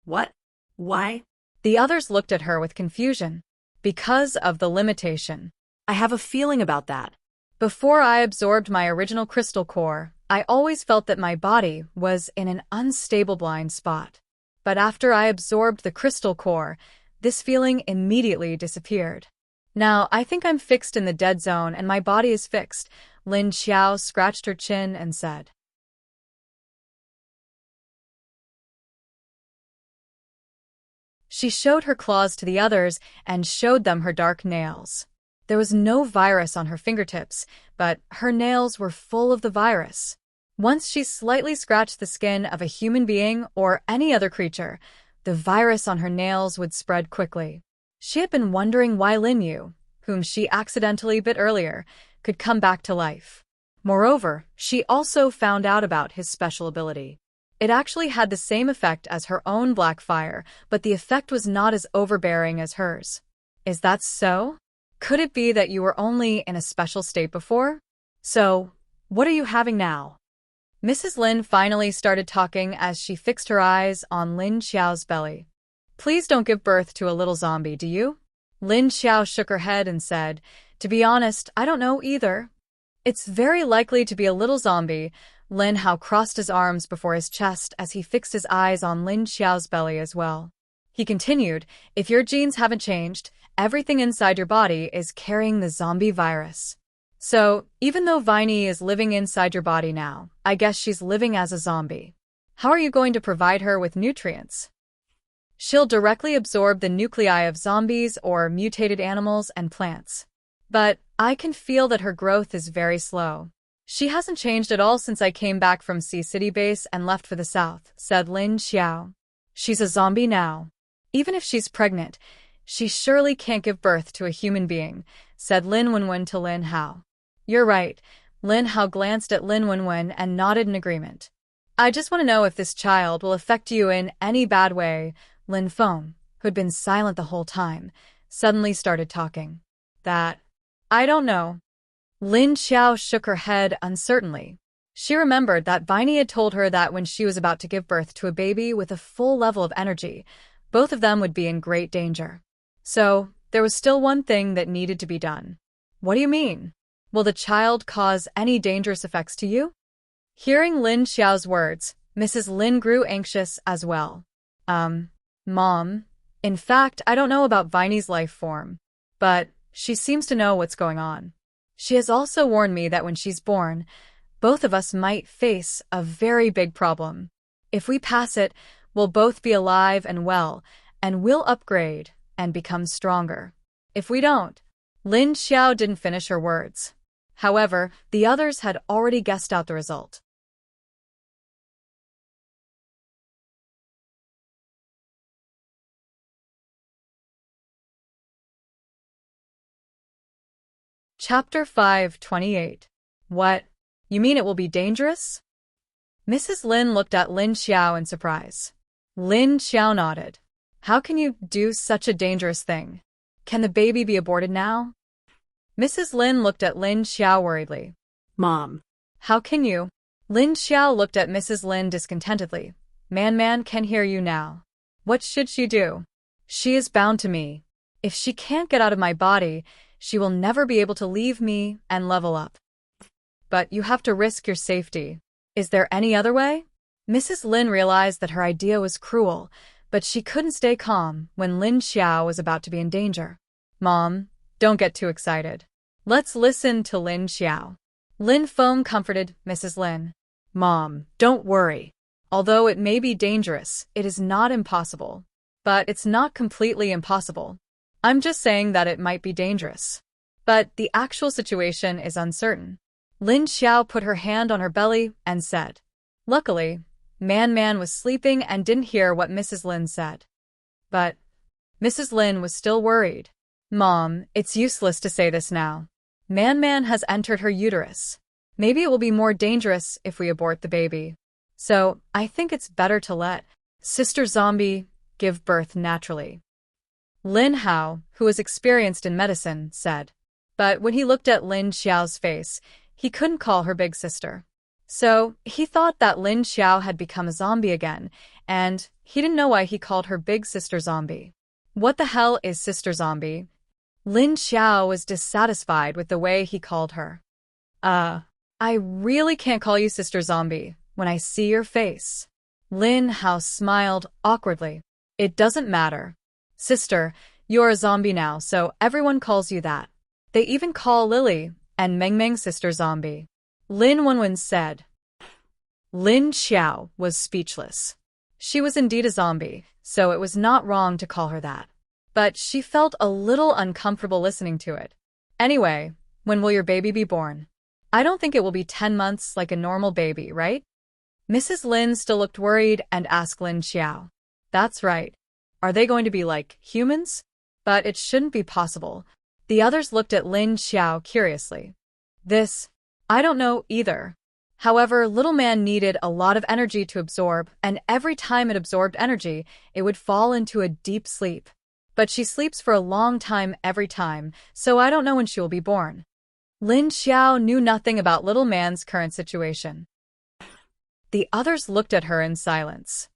What? Why? The others looked at her with confusion. Because of the limitation. I have a feeling about that. Before I absorbed my original crystal core, I always felt that my body was in an unstable blind spot. But after I absorbed the crystal core, this feeling immediately disappeared. Now, I think I'm fixed in the dead zone and my body is fixed. Lin Xiao scratched her chin and said. She showed her claws to the others and showed them her dark nails. There was no virus on her fingertips, but her nails were full of the virus. Once she slightly scratched the skin of a human being or any other creature, the virus on her nails would spread quickly. She had been wondering why Lin Yu, whom she accidentally bit earlier, could come back to life. Moreover, she also found out about his special ability. It actually had the same effect as her own black fire, but the effect was not as overbearing as hers. Is that so? Could it be that you were only in a special state before? So, what are you having now? Mrs. Lin finally started talking as she fixed her eyes on Lin Xiao's belly. Please don't give birth to a little zombie, do you? Lin Xiao shook her head and said, To be honest, I don't know either. It's very likely to be a little zombie. Lin Hao crossed his arms before his chest as he fixed his eyes on Lin Xiao's belly as well. He continued, If your genes haven't changed, everything inside your body is carrying the zombie virus. So, even though Viney is living inside your body now, I guess she's living as a zombie. How are you going to provide her with nutrients? She'll directly absorb the nuclei of zombies or mutated animals and plants. But I can feel that her growth is very slow. She hasn't changed at all since I came back from Sea City Base and left for the south, said Lin Xiao. She's a zombie now. Even if she's pregnant, she surely can't give birth to a human being, said Lin Wenwen to Lin Hao. You're right. Lin Hao glanced at Lin Wenwen and nodded in agreement. I just want to know if this child will affect you in any bad way. Lin Feng, who had been silent the whole time, suddenly started talking. I don't know. Lin Xiao shook her head uncertainly. She remembered that Viney had told her that when she was about to give birth to a baby with a full level of energy, both of them would be in great danger. So, there was still one thing that needed to be done. What do you mean? Will the child cause any dangerous effects to you? Hearing Lin Xiao's words, Mrs. Lin grew anxious as well. Mom, in fact, I don't know about Viney's life form, but she seems to know what's going on. She has also warned me that when she's born, both of us might face a very big problem. If we pass it, we'll both be alive and well, and we'll upgrade and become stronger. If we don't, Lin Xiao didn't finish her words. However, the others had already guessed out the result. Chapter 5:28. What? You mean it will be dangerous? Mrs. Lin looked at Lin Xiao in surprise. Lin Xiao nodded. How can you do such a dangerous thing? Can the baby be aborted now? Mrs. Lin looked at Lin Xiao worriedly. Mom. How can you? Lin Xiao looked at Mrs. Lin discontentedly. Man can hear you now. What should she do? She is bound to me. If she can't get out of my body, she will never be able to leave me and level up. But you have to risk your safety. Is there any other way? Mrs. Lin realized that her idea was cruel, but she couldn't stay calm when Lin Xiao was about to be in danger. Mom, don't get too excited. Let's listen to Lin Xiao. Lin Feng comforted Mrs. Lin. Mom, don't worry. Although it may be dangerous, it is not impossible. But it's not completely impossible. I'm just saying that it might be dangerous. But the actual situation is uncertain. Lin Xiao put her hand on her belly and said. Luckily, Man was sleeping and didn't hear what Mrs. Lin said. But Mrs. Lin was still worried. Mom, it's useless to say this now. Man has entered her uterus. Maybe it will be more dangerous if we abort the baby. So, I think it's better to let Sister Zombie give birth naturally. Lin Hao, who was experienced in medicine, said. But when he looked at Lin Xiao's face, he couldn't call her big sister. So, he thought that Lin Xiao had become a zombie again, and he didn't know why he called her big sister zombie. What the hell is sister zombie? Lin Xiao was dissatisfied with the way he called her. I really can't call you sister zombie when I see your face. Lin Hao smiled awkwardly. It doesn't matter. Sister, you're a zombie now, so everyone calls you that. They even call Lily and Meng sister zombie. Lin Wenwen said. Lin Xiao was speechless. She was indeed a zombie, so it was not wrong to call her that. But she felt a little uncomfortable listening to it. Anyway, when will your baby be born? I don't think it will be 10 months like a normal baby, right? Mrs. Lin still looked worried and asked Lin Xiao. That's right. Are they going to be like humans? But it shouldn't be possible. The others looked at Lin Xiao curiously. I don't know either. However, little man needed a lot of energy to absorb, and every time it absorbed energy, it would fall into a deep sleep. But she sleeps for a long time every time, so I don't know when she will be born. Lin Xiao knew nothing about little man's current situation. The others looked at her in silence.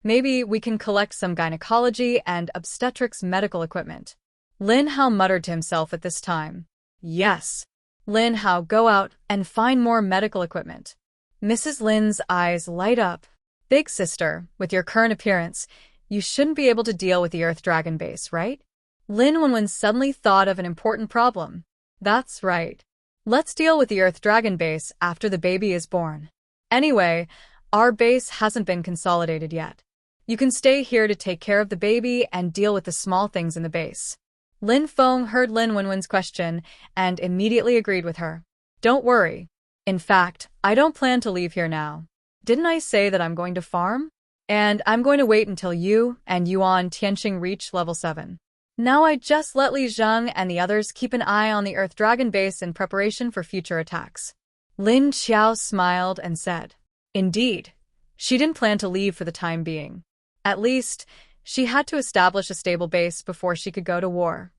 Maybe we can collect some gynecology and obstetrics medical equipment. Lin Hao muttered to himself at this time. Yes. Lin Hao, go out and find more medical equipment. Mrs. Lin's eyes light up. Big sister, with your current appearance, you shouldn't be able to deal with the Earth Dragon base, right? Lin Wenwen suddenly thought of an important problem. That's right. Let's deal with the Earth Dragon base after the baby is born. Anyway, our base hasn't been consolidated yet. You can stay here to take care of the baby and deal with the small things in the base. Lin Feng heard Lin Wenwen's question and immediately agreed with her. Don't worry. In fact, I don't plan to leave here now. Didn't I say that I'm going to farm? And I'm going to wait until you and Yuan Tianxing reach level 7. Now I just let Li Zheng and the others keep an eye on the Earth Dragon base in preparation for future attacks. Lin Xiao smiled and said, Indeed. She didn't plan to leave for the time being. At least, she had to establish a stable base before she could go to war.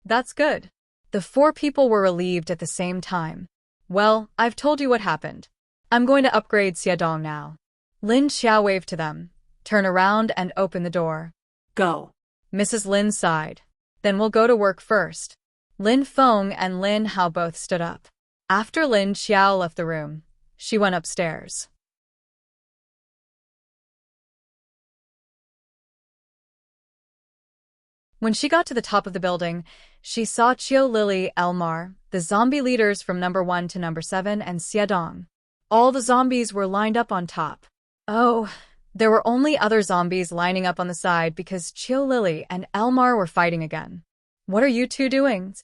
That's good. The 4 people were relieved at the same time. Well, I've told you what happened. I'm going to upgrade Xiaodong now. Lin Xiao waved to them. Turn around and open the door. Go. Mrs. Lin sighed. Then we'll go to work first. Lin Feng and Lin Hao both stood up. After Lin Xiao left the room, she went upstairs. When she got to the top of the building, she saw Qiu Lily, Elmar, the zombie leaders from number 1 to number 7, and Xiadong. All the zombies were lined up on top. Oh, there were only other zombies lining up on the side because Qiu Lily and Elmar were fighting again. What are you two doing?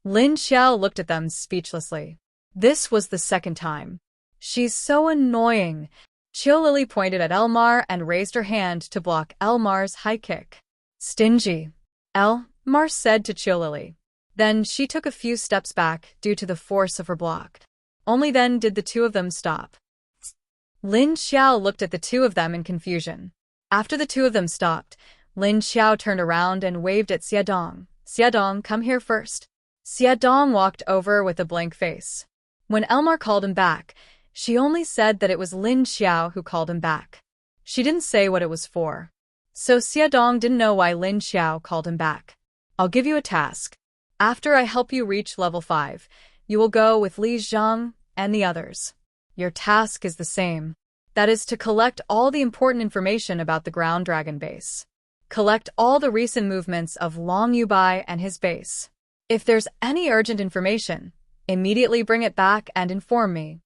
Lin Xiao looked at them speechlessly. This was the second time. She's so annoying. Qiu Lily pointed at Elmar and raised her hand to block Elmar's high kick. Stingy, Elmar said to Qiu Lily. Then she took a few steps back due to the force of her block. Only then did the two of them stop. Lin Xiao looked at the two of them in confusion. After the two of them stopped, Lin Xiao turned around and waved at Xiadong. Xiadong, come here first. Xiadong walked over with a blank face. When Elmar called him back, she only said that it was Lin Xiao who called him back. She didn't say what it was for. So Xiadong didn't know why Lin Xiao called him back. I'll give you a task. After I help you reach level 5, you will go with Li Zhang and the others. Your task is the same. That is to collect all the important information about the ground dragon base. Collect all the recent movements of Long Yubai and his base. If there's any urgent information, immediately bring it back and inform me.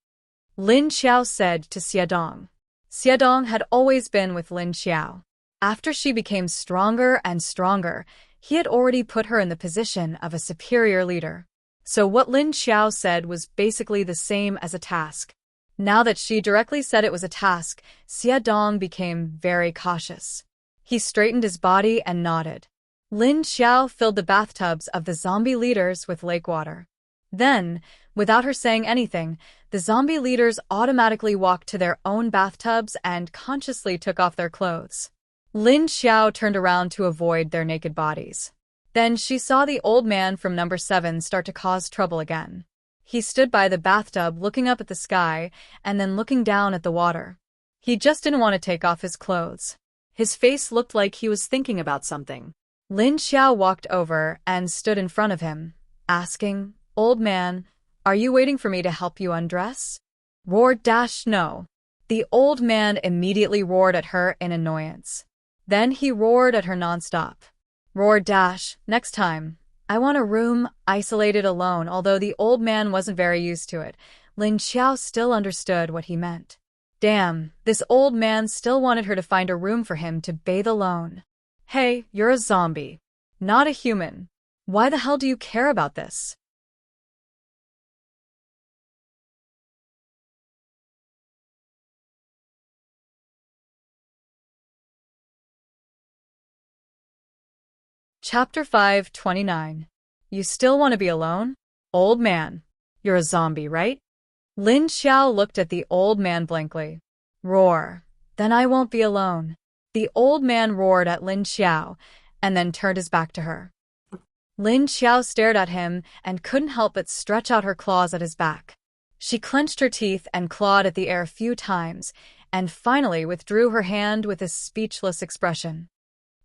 Lin Xiao said to Xiadong. Xiadong had always been with Lin Xiao. After she became stronger and stronger, he had already put her in the position of a superior leader. So what Lin Xiao said was basically the same as a task. Now that she directly said it was a task, Xiadong became very cautious. He straightened his body and nodded. Lin Xiao filled the bathtubs of the zombie leaders with lake water. Then, without her saying anything, the zombie leaders automatically walked to their own bathtubs and consciously took off their clothes. Lin Xiao turned around to avoid their naked bodies. Then she saw the old man from number 7 start to cause trouble again. He stood by the bathtub looking up at the sky and then looking down at the water. He just didn't want to take off his clothes. His face looked like he was thinking about something. Lin Xiao walked over and stood in front of him, asking, Old man, are you waiting for me to help you undress? No. The old man immediately roared at her in annoyance. Then he roared at her nonstop. Next time. I want a room, isolated alone. Although the old man wasn't very used to it, Lin Xiao still understood what he meant. Damn, this old man still wanted her to find a room for him to bathe alone. Hey, you're a zombie, not a human. Why the hell do you care about this? Chapter 529. You still want to be alone? Old man, you're a zombie, right? Lin Xiao looked at the old man blankly. Roar. Then I won't be alone. The old man roared at Lin Xiao and then turned his back to her. Lin Xiao stared at him and couldn't help but stretch out her claws at his back. She clenched her teeth and clawed at the air a few times and finally withdrew her hand with a speechless expression.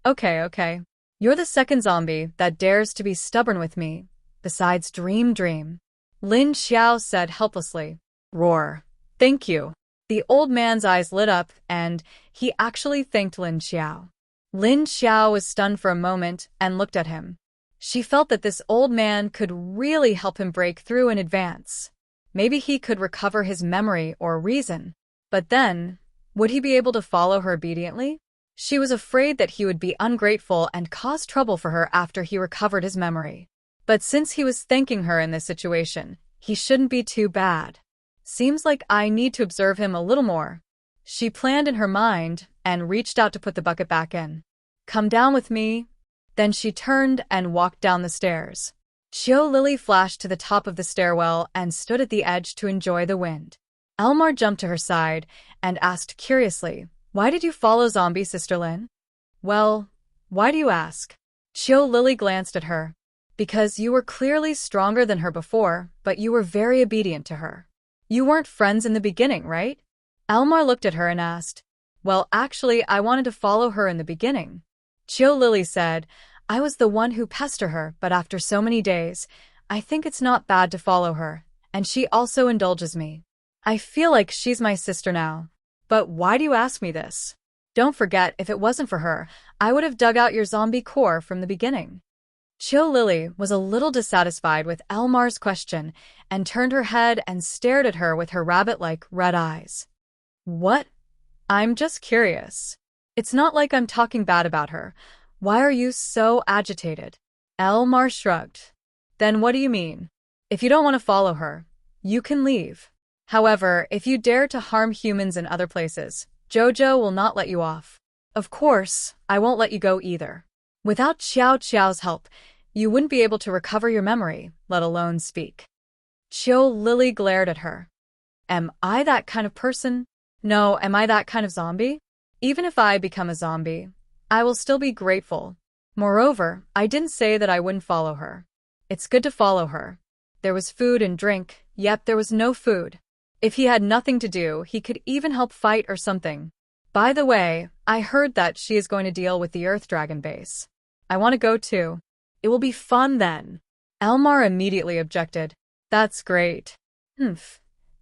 Okay. You're the second zombie that dares to be stubborn with me, besides Dream. Lin Xiao said helplessly. Roar. Thank you. The old man's eyes lit up and he actually thanked Lin Xiao. Lin Xiao was stunned for a moment and looked at him. She felt that this old man could really help him break through in advance. Maybe he could recover his memory or reason. But then, would he be able to follow her obediently? She was afraid that he would be ungrateful and cause trouble for her after he recovered his memory. But since he was thanking her in this situation, he shouldn't be too bad. Seems like I need to observe him a little more. She planned in her mind and reached out to put the bucket back in. Come down with me. Then she turned and walked down the stairs. Qiu Lily flashed to the top of the stairwell and stood at the edge to enjoy the wind. Elmar jumped to her side and asked curiously, Why did you follow zombie Sister Lin? Well, why do you ask? Qiu Lily glanced at her. Because you were clearly stronger than her before, but you were very obedient to her. You weren't friends in the beginning, right? Elmar looked at her and asked. Well, actually, I wanted to follow her in the beginning. Qiu Lily said, I was the one who pestered her, but after so many days, I think it's not bad to follow her, and she also indulges me. I feel like she's my sister now. But why do you ask me this? Don't forget, if it wasn't for her, I would have dug out your zombie core from the beginning. Chill Lily was a little dissatisfied with Elmar's question and turned her head and stared at her with her rabbit-like red eyes. What? I'm just curious. It's not like I'm talking bad about her. Why are you so agitated? Elmar shrugged. Then what do you mean? If you don't want to follow her, you can leave. However, if you dare to harm humans in other places, Jojo will not let you off. Of course, I won't let you go either. Without Xiao Xiao's help, you wouldn't be able to recover your memory, let alone speak. Chill Lily glared at her. Am I that kind of person? No, am I that kind of zombie? Even if I become a zombie, I will still be grateful. Moreover, I didn't say that I wouldn't follow her. It's good to follow her. There was food and drink, yep, there was no food. If he had nothing to do, he could even help fight or something. By the way, I heard that she is going to deal with the Earth Dragon base. I want to go too. It will be fun then. Elmar immediately objected. That's great.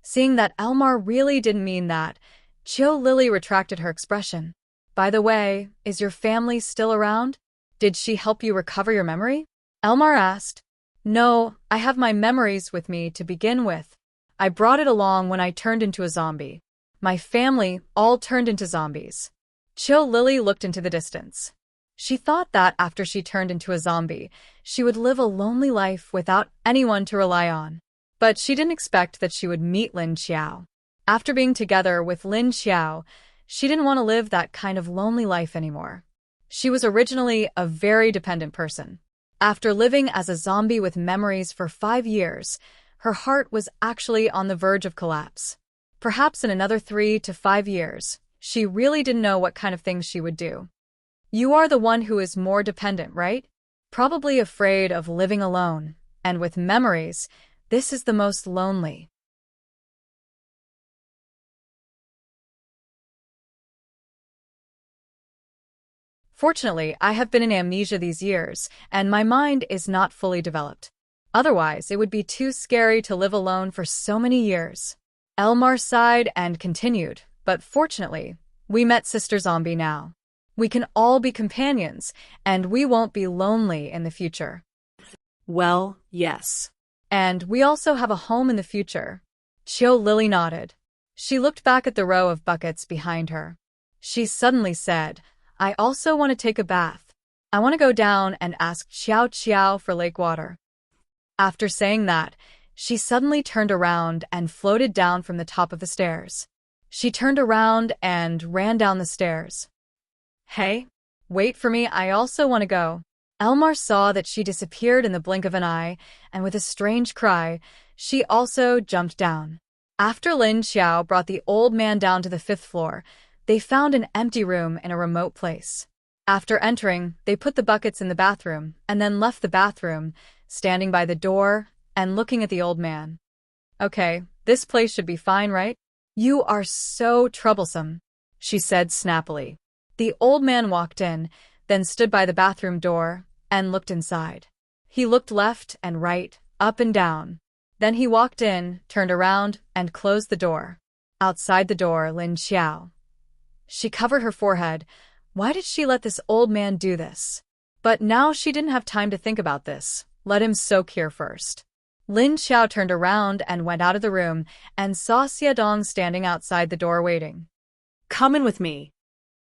Seeing that Elmar really didn't mean that, Chill Lily retracted her expression. By the way, is your family still around? Did she help you recover your memory? Elmar asked. No, I have my memories with me to begin with. I brought it along when I turned into a zombie. My family all turned into zombies. Chill Lily looked into the distance. She thought that after she turned into a zombie, she would live a lonely life without anyone to rely on. But she didn't expect that she would meet Lin Xiao. After being together with Lin Xiao, she didn't want to live that kind of lonely life anymore. She was originally a very dependent person. After living as a zombie with memories for 5 years, her heart was actually on the verge of collapse. Perhaps in another 3 to 5 years, she really didn't know what kind of things she would do. You are the one who is more dependent, right? Probably afraid of living alone, and with memories, this is the most lonely. Fortunately, I have been in amnesia these years, and my mind is not fully developed. Otherwise, it would be too scary to live alone for so many years. Elmar sighed and continued, but fortunately, we met Sister Zombie now. We can all be companions, and we won't be lonely in the future. Well, yes. And we also have a home in the future. Chill Lily nodded. She looked back at the row of buckets behind her. She suddenly said, I also want to take a bath. I want to go down and ask Xiao Xiao for lake water. After saying that, she suddenly turned around and floated down from the top of the stairs. She turned around and ran down the stairs. Hey, wait for me, I also want to go. Elmar saw that she disappeared in the blink of an eye, and with a strange cry, she also jumped down. After Lin Xiao brought the old man down to the 5th floor, they found an empty room in a remote place. After entering, they put the buckets in the bathroom and then left the bathroom, standing by the door and looking at the old man. Okay, this place should be fine, right? You are so troublesome, she said snappily. The old man walked in, then stood by the bathroom door and looked inside. He looked left and right, up and down. Then he walked in, turned around, and closed the door. Outside the door, Lin Xiao. She covered her forehead. Why did she let this old man do this? But now she didn't have time to think about this. Let him soak here first. Lin Xiao turned around and went out of the room and saw Xiaodong standing outside the door waiting. Come in with me,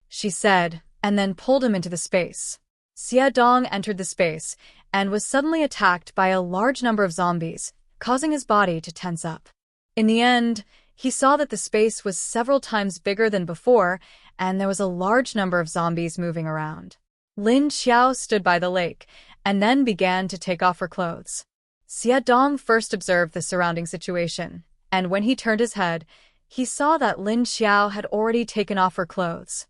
she said, and then pulled him into the space. Xiaodong entered the space and was suddenly attacked by a large number of zombies, causing his body to tense up. In the end, he saw that the space was several times bigger than before, and there was a large number of zombies moving around. Lin Xiao stood by the lake and then began to take off her clothes. Xiaodong first observed the surrounding situation, and when he turned his head, he saw that Lin Xiao had already taken off her clothes.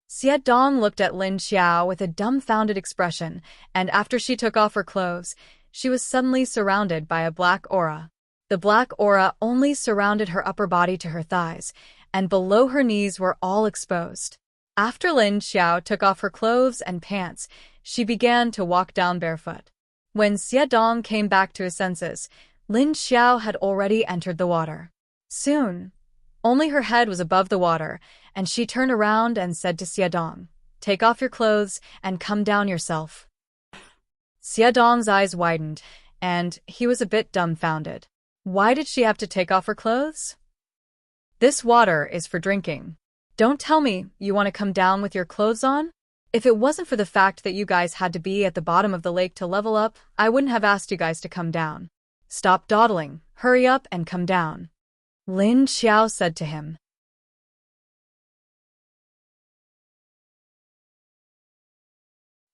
Xiaodong looked at Lin Xiao with a dumbfounded expression, and after she took off her clothes, she was suddenly surrounded by a black aura. The black aura only surrounded her upper body to her thighs, and below her knees were all exposed. After Lin Xiao took off her clothes and pants, she began to walk down barefoot. When Xie Dong came back to his senses, Lin Xiao had already entered the water. Soon, only her head was above the water, and she turned around and said to Xie Dong, "Take off your clothes and come down yourself." Xie Dong's eyes widened, and he was a bit dumbfounded. Why did she have to take off her clothes? This water is for drinking. Don't tell me you want to come down with your clothes on? If it wasn't for the fact that you guys had to be at the bottom of the lake to level up, I wouldn't have asked you guys to come down. Stop dawdling, hurry up and come down, Lin Xiao said to him.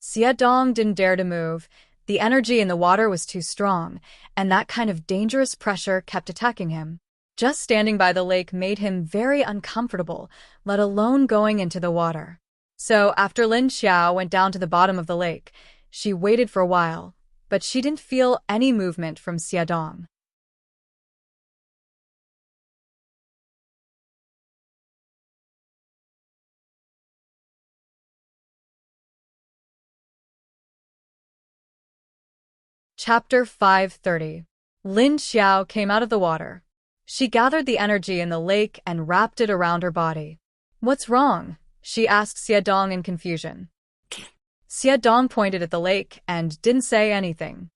Xie Dong didn't dare to move. The energy in the water was too strong, and that kind of dangerous pressure kept attacking him. Just standing by the lake made him very uncomfortable, let alone going into the water. So after Lin Xiao went down to the bottom of the lake, she waited for a while, but she didn't feel any movement from Xie Dong. Chapter 530. Lin Xiao came out of the water. She gathered the energy in the lake and wrapped it around her body. "What's wrong?" she asked Xie Dong in confusion. Xie Dong pointed at the lake and didn't say anything.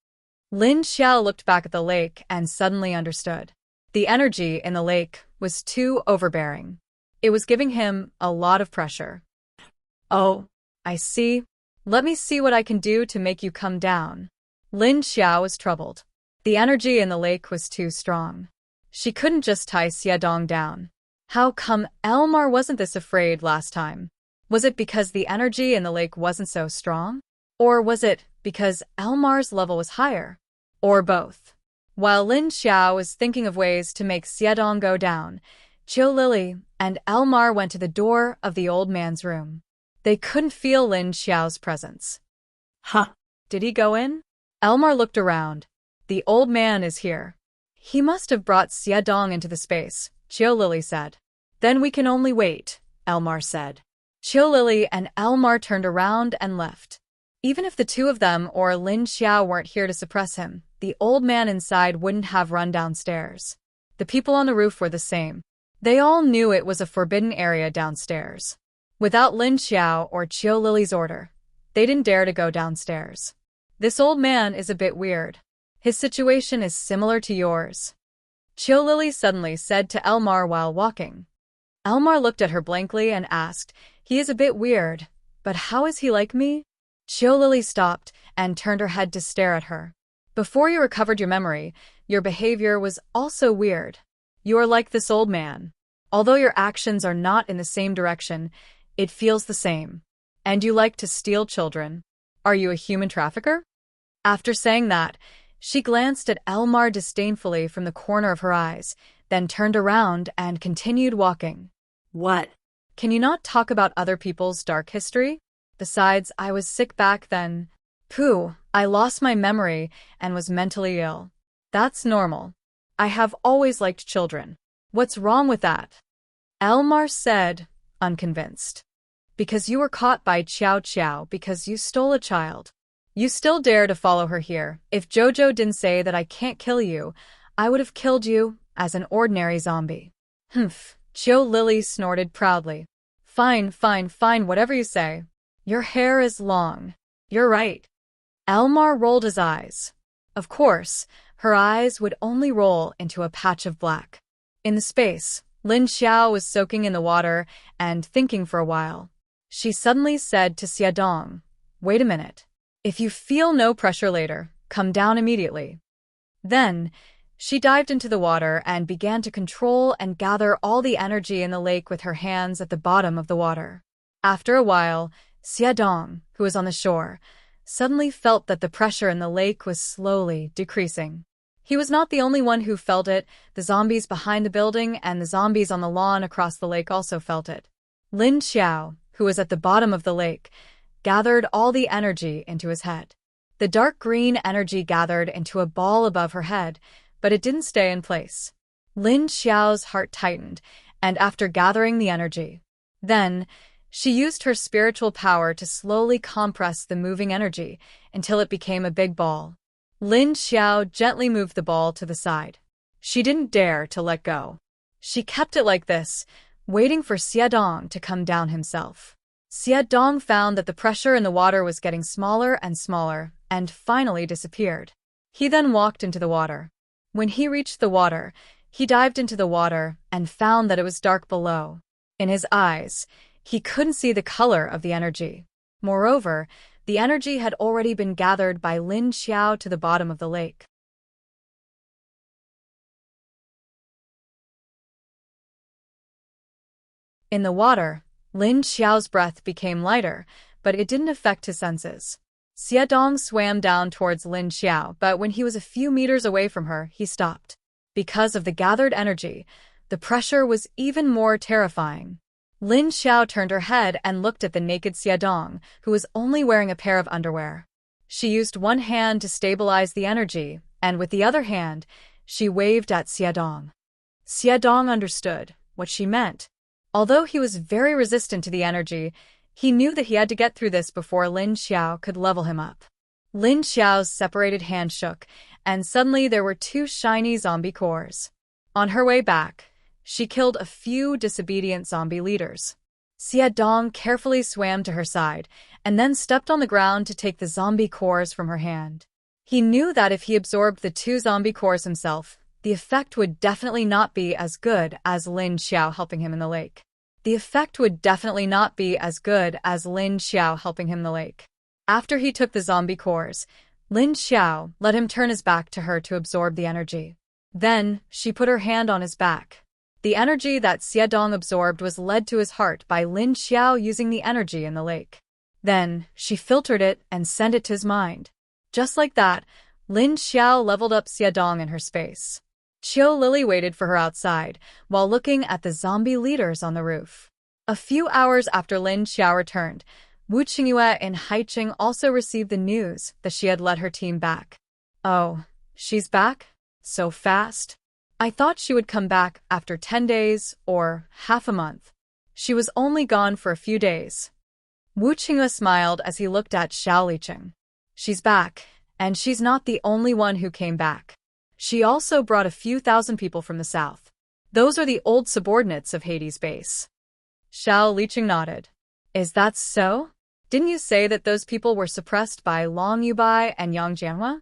Lin Xiao looked back at the lake and suddenly understood. The energy in the lake was too overbearing. It was giving him a lot of pressure. "Oh, I see. Let me see what I can do to make you come down." Lin Xiao was troubled. The energy in the lake was too strong. She couldn't just tie Xie Dong down. How come Elmar wasn't this afraid last time? Was it because the energy in the lake wasn't so strong? Or was it because Elmar's level was higher? Or both? While Lin Xiao was thinking of ways to make Xie Dong go down, Qiu Lily and Elmar went to the door of the old man's room. They couldn't feel Lin Xiao's presence. Huh? Did he go in? Elmar looked around. The old man is here. He must have brought Xie Dong into the space, Qiu Lily said. Then we can only wait, Elmar said. Qiu Lily and Elmar turned around and left. Even if the two of them or Lin Xiao weren't here to suppress him, the old man inside wouldn't have run downstairs. The people on the roof were the same. They all knew it was a forbidden area downstairs. Without Lin Xiao or Qiu Lily's order, they didn't dare to go downstairs. This old man is a bit weird. His situation is similar to yours, Qiu Lily suddenly said to Elmar while walking. Elmar looked at her blankly and asked, "He is a bit weird, but how is he like me?" Qiu Lily stopped and turned her head to stare at her. "Before you recovered your memory, your behavior was also weird. You are like this old man. Although your actions are not in the same direction, it feels the same. And you like to steal children. Are you a human trafficker?" After saying that, she glanced at Elmar disdainfully from the corner of her eyes, then turned around and continued walking. What? Can you not talk about other people's dark history? Besides, I was sick back then. Pooh, I lost my memory and was mentally ill. That's normal. I have always liked children. What's wrong with that? Elmar said, unconvinced. Because you were caught by Qiao Qiao because you stole a child. You still dare to follow her here. If Jojo didn't say that I can't kill you, I would have killed you as an ordinary zombie. Humph, Qiu Lily snorted proudly. Fine, whatever you say. Your hair is long. You're right. Elmar rolled his eyes. Of course, her eyes would only roll into a patch of black. In the space, Lin Xiao was soaking in the water and thinking for a while. She suddenly said to Xie Dong, "Wait a minute. If you feel no pressure later, come down immediately." Then, she dived into the water and began to control and gather all the energy in the lake with her hands at the bottom of the water. After a while, Xie Dong, who was on the shore, suddenly felt that the pressure in the lake was slowly decreasing. He was not the only one who felt it. The zombies behind the building and the zombies on the lawn across the lake also felt it. Lin Xiao, who was at the bottom of the lake, gathered all the energy into his head. The dark green energy gathered into a ball above her head, but it didn't stay in place. Lin Xiao's heart tightened, and after gathering the energy, then She used her spiritual power to slowly compress the moving energy until it became a big ball. Lin Xiao gently moved the ball to the side. She didn't dare to let go. She kept it like this, waiting for Xiadong to come down himself. Xiadong found that the pressure in the water was getting smaller and smaller, and finally disappeared. He then walked into the water. When he reached the water, he dived into the water and found that it was dark below. In his eyes, he couldn't see the color of the energy. Moreover, the energy had already been gathered by Lin Xiao to the bottom of the lake. In the water, Lin Xiao's breath became lighter, but it didn't affect his senses. Xiadong swam down towards Lin Xiao, but when he was a few meters away from her, he stopped. Because of the gathered energy, the pressure was even more terrifying. Lin Xiao turned her head and looked at the naked Xiadong, who was only wearing a pair of underwear. She used one hand to stabilize the energy, and with the other hand, she waved at Xiadong. Xiadong understood what she meant. Although he was very resistant to the energy, he knew that he had to get through this before Lin Xiao could level him up. Lin Xiao's separated hand shook, and suddenly there were 2 shiny zombie cores. On her way back, she killed a few disobedient zombie leaders. Xiadong carefully swam to her side, and then stepped on the ground to take the zombie cores from her hand. He knew that if he absorbed the 2 zombie cores himself, the effect would definitely not be as good as Lin Xiao helping him in the lake. After he took the zombie cores, Lin Xiao let him turn his back to her to absorb the energy. Then, she put her hand on his back. The energy that Xiadong absorbed was led to his heart by Lin Xiao using the energy in the lake. Then, she filtered it and sent it to his mind. Just like that, Lin Xiao leveled up Xiadong in her space. Qiu Lily waited for her outside, while looking at the zombie leaders on the roof. A few hours after Lin Xiao returned, Wu Qingyue in Haicheng also received the news that she had led her team back. Oh, she's back? So fast? I thought she would come back after 10 days or half a month. She was only gone for a few days. Wu Qingyue smiled as he looked at Xiao Liqing. She's back, and she's not the only one who came back. She also brought a few thousand people from the south. Those are the old subordinates of Hades base. Xiao Liqing nodded. Is that so? Didn't you say that those people were suppressed by Long Yubai and Yang Jianhua?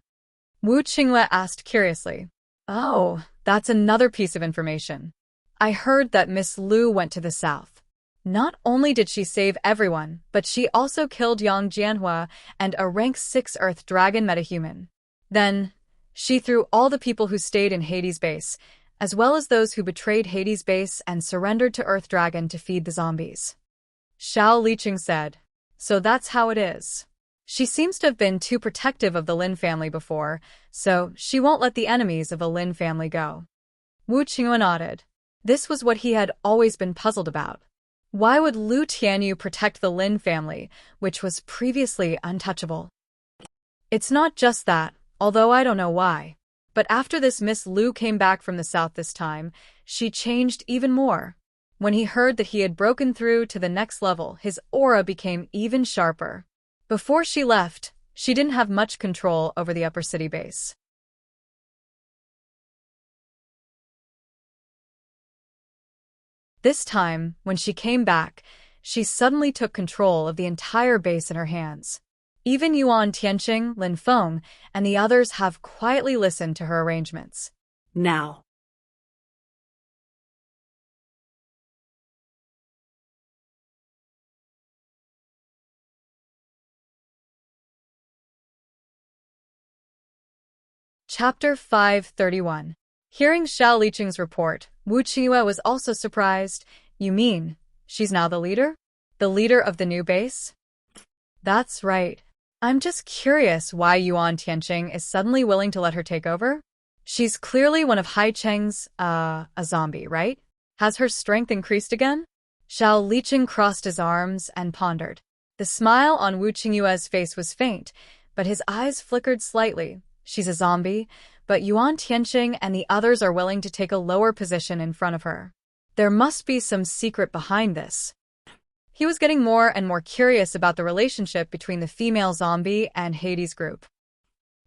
Wu Qingyue asked curiously. Oh, that's another piece of information. I heard that Miss Lu went to the south. Not only did she save everyone, but she also killed Yang Jianhua and a rank 6 Earth Dragon metahuman. Then, she threw all the people who stayed in Hades base, as well as those who betrayed Hades base and surrendered to Earth Dragon to feed the zombies. Xiao Liqing said. So that's how it is. She seems to have been too protective of the Lin family before, so she won't let the enemies of the Lin family go. Wu Qingyue nodded. This was what he had always been puzzled about. Why would Lu Tianyu protect the Lin family, which was previously untouchable? It's not just that, although I don't know why. But after this Miss Lu came back from the south this time, she changed even more. When he heard that he had broken through to the next level, his aura became even sharper. Before she left, she didn't have much control over the upper city base. This time, when she came back, she suddenly took control of the entire base in her hands. Even Yuan Tianqing, Lin Feng, and the others have quietly listened to her arrangements. Now. Chapter 531. Hearing Xiao Liqing's report, Wu Qingyue was also surprised. You mean, she's now the leader? The leader of the new base? That's right. I'm just curious why Yuan Tianqing is suddenly willing to let her take over? She's clearly one of Haicheng's, a zombie, right? Has her strength increased again? Xiao Liqing crossed his arms and pondered. The smile on Wu Qingyue's face was faint, but his eyes flickered slightly. She's a zombie, but Yuan Tianqing and the others are willing to take a lower position in front of her. There must be some secret behind this. He was getting more and more curious about the relationship between the female zombie and Hades' group.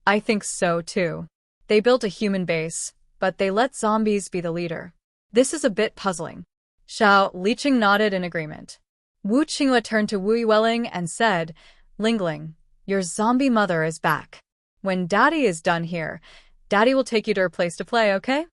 I think so too. They built a human base, but they let zombies be the leader. This is a bit puzzling. Xiao Liqing nodded in agreement. Wu Qinghua turned to Wu Yueling and said, Lingling, your zombie mother is back. When Daddy is done here, Daddy will take you to her place to play, okay?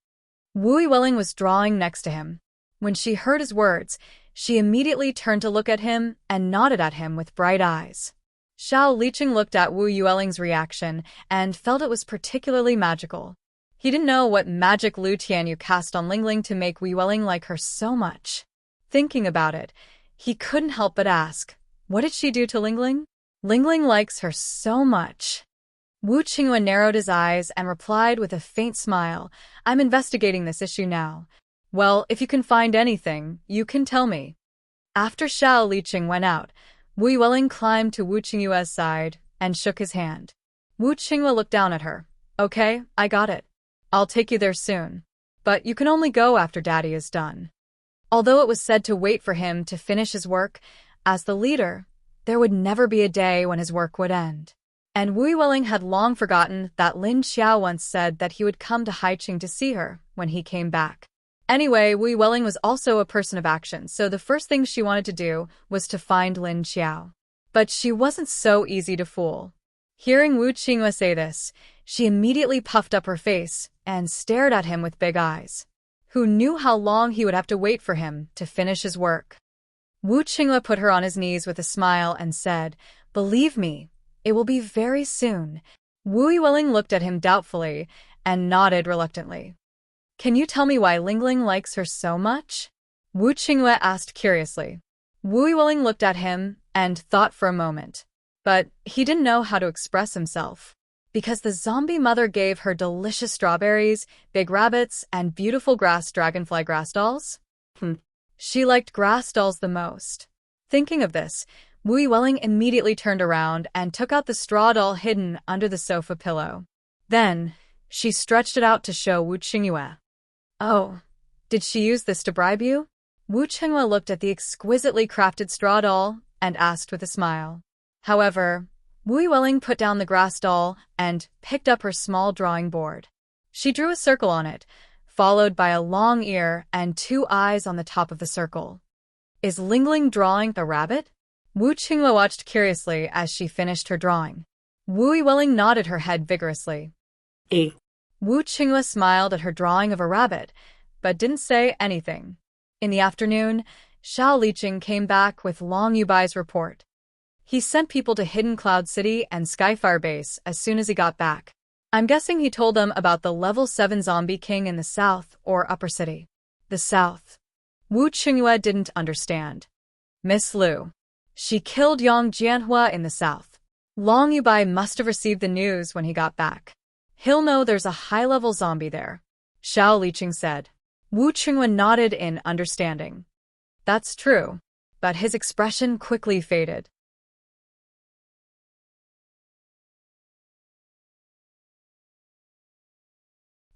Wu Yueling was drawing next to him. When she heard his words, she immediately turned to look at him and nodded at him with bright eyes. Xiao Liqing looked at Wu Yueling's reaction and felt it was particularly magical. He didn't know what magic Lu Tianyu cast on Lingling to make Wu Yueling like her so much. Thinking about it, he couldn't help but ask, what did she do to Lingling? Lingling likes her so much. Wu Qinghua narrowed his eyes and replied with a faint smile, I'm investigating this issue now. Well, if you can find anything, you can tell me. After Xiao Liqing went out, Wu Yueling climbed to Wu Qinghua's side and shook his hand. Wu Qinghua looked down at her. Okay, I got it. I'll take you there soon. But you can only go after Daddy is done. Although it was said to wait for him to finish his work, as the leader, there would never be a day when his work would end. And Wu Yueling had long forgotten that Lin Xiao once said that he would come to Haiqing to see her when he came back. Anyway, Wu Yueling was also a person of action, so the first thing she wanted to do was to find Lin Xiao. But she wasn't so easy to fool. Hearing Wu Qinghua say this, she immediately puffed up her face and stared at him with big eyes. Who knew how long he would have to wait for him to finish his work? Wu Qinghua put her on his knees with a smile and said, Believe me, it will be very soon. Wu Yueling looked at him doubtfully and nodded reluctantly. Can you tell me why Lingling likes her so much? Wu Qinghua asked curiously. Wu Yueling looked at him and thought for a moment. But he didn't know how to express himself. Because the zombie mother gave her delicious strawberries, big rabbits, and beautiful grass dragonfly grass dolls? She liked grass dolls the most. Thinking of this, Wu Yueling immediately turned around and took out the straw doll hidden under the sofa pillow. Then, she stretched it out to show Wu Qinghua. Oh, did she use this to bribe you? Wu Qinghua looked at the exquisitely crafted straw doll and asked with a smile. However, Wu Yueling put down the grass doll and picked up her small drawing board. She drew a circle on it, followed by a long ear and 2 eyes on the top of the circle. Is Lingling drawing a rabbit? Wu Qinghua watched curiously as she finished her drawing. Wu Yueling nodded her head vigorously. Wu Qinghua smiled at her drawing of a rabbit, but didn't say anything. In the afternoon, Xiao Liqing came back with Long Yubai's report. He sent people to Hidden Cloud City and Skyfire Base as soon as he got back. I'm guessing he told them about the level 7 zombie king in the south or upper city. The south. Wu Qinghua didn't understand. Miss Lu. She killed Yang Jianhua in the south. Long Yubai must have received the news when he got back. He'll know there's a high-level zombie there, Xiao Liqing said. Wu Qinghua nodded in understanding. That's true, but his expression quickly faded.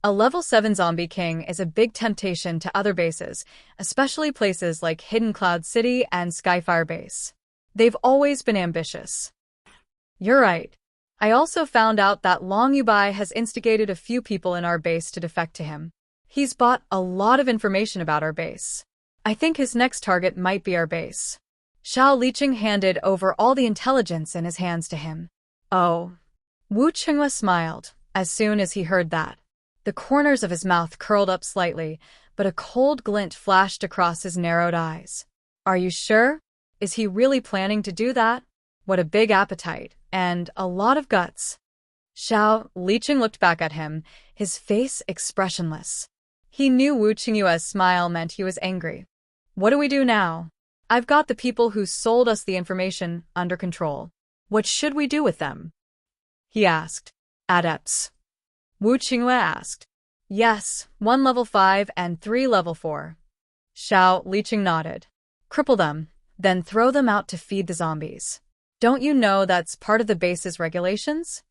A level 7 zombie king is a big temptation to other bases, especially places like Hidden Cloud City and Skyfire Base. They've always been ambitious. You're right. I also found out that Long Yubai has instigated a few people in our base to defect to him. He's bought a lot of information about our base. I think his next target might be our base. Xiao Liqing handed over all the intelligence in his hands to him. Oh. Wu Qinghua smiled as soon as he heard that. The corners of his mouth curled up slightly, but a cold glint flashed across his narrowed eyes. Are you sure? Is he really planning to do that? What a big appetite, and a lot of guts. Xiao Liqing looked back at him, his face expressionless. He knew Wu Qinghua's smile meant he was angry. What do we do now? I've got the people who sold us the information under control. What should we do with them? He asked. Adepts. Wu Qinghua asked. Yes, 1 level 5 and 3 level 4. Xiao Liqing nodded. Cripple them, then throw them out to feed the zombies. Don't you know that's part of the base's regulations?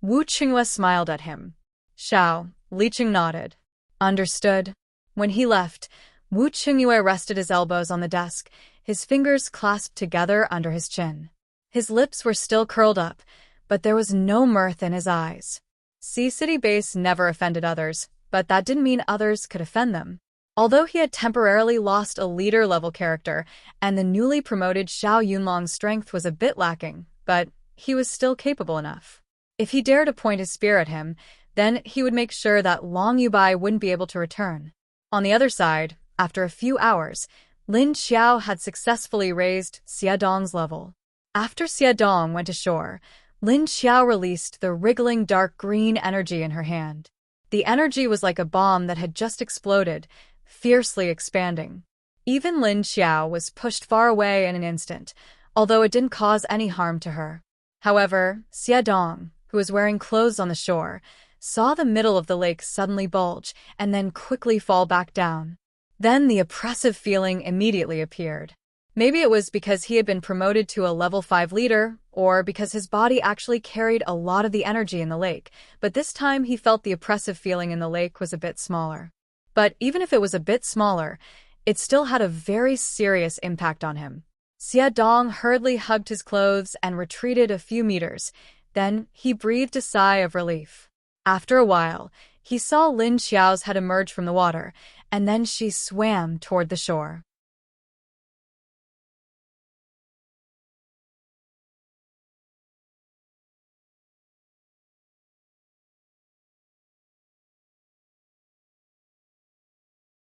Wu Qinghua smiled at him. Xiao Liqing nodded. Understood. When he left, Wu Qinghua rested his elbows on the desk, his fingers clasped together under his chin. His lips were still curled up, but there was no mirth in his eyes. City Base never offended others, but that didn't mean others could offend them. Although he had temporarily lost a leader-level character, and the newly promoted Xiao Yunlong's strength was a bit lacking, but he was still capable enough. If he dared to point his spear at him, then he would make sure that Long Yubai wouldn't be able to return. On the other side, after a few hours, Lin Xiao had successfully raised Xia Dong's level. After Xia Dong went ashore, Lin Xiao released the wriggling dark green energy in her hand. The energy was like a bomb that had just exploded, fiercely expanding. Even Lin Xiao was pushed far away in an instant, although it didn't cause any harm to her. However, Xia Dong, who was wearing clothes on the shore, saw the middle of the lake suddenly bulge and then quickly fall back down. Then the oppressive feeling immediately appeared. Maybe it was because he had been promoted to a level 5 leader, or because his body actually carried a lot of the energy in the lake, but this time he felt the oppressive feeling in the lake was a bit smaller. But even if it was a bit smaller, it still had a very serious impact on him. Xia Dong hurriedly hugged his clothes and retreated a few meters. Then he breathed a sigh of relief. After a while, he saw Lin Xiao's head emerge from the water, and then she swam toward the shore.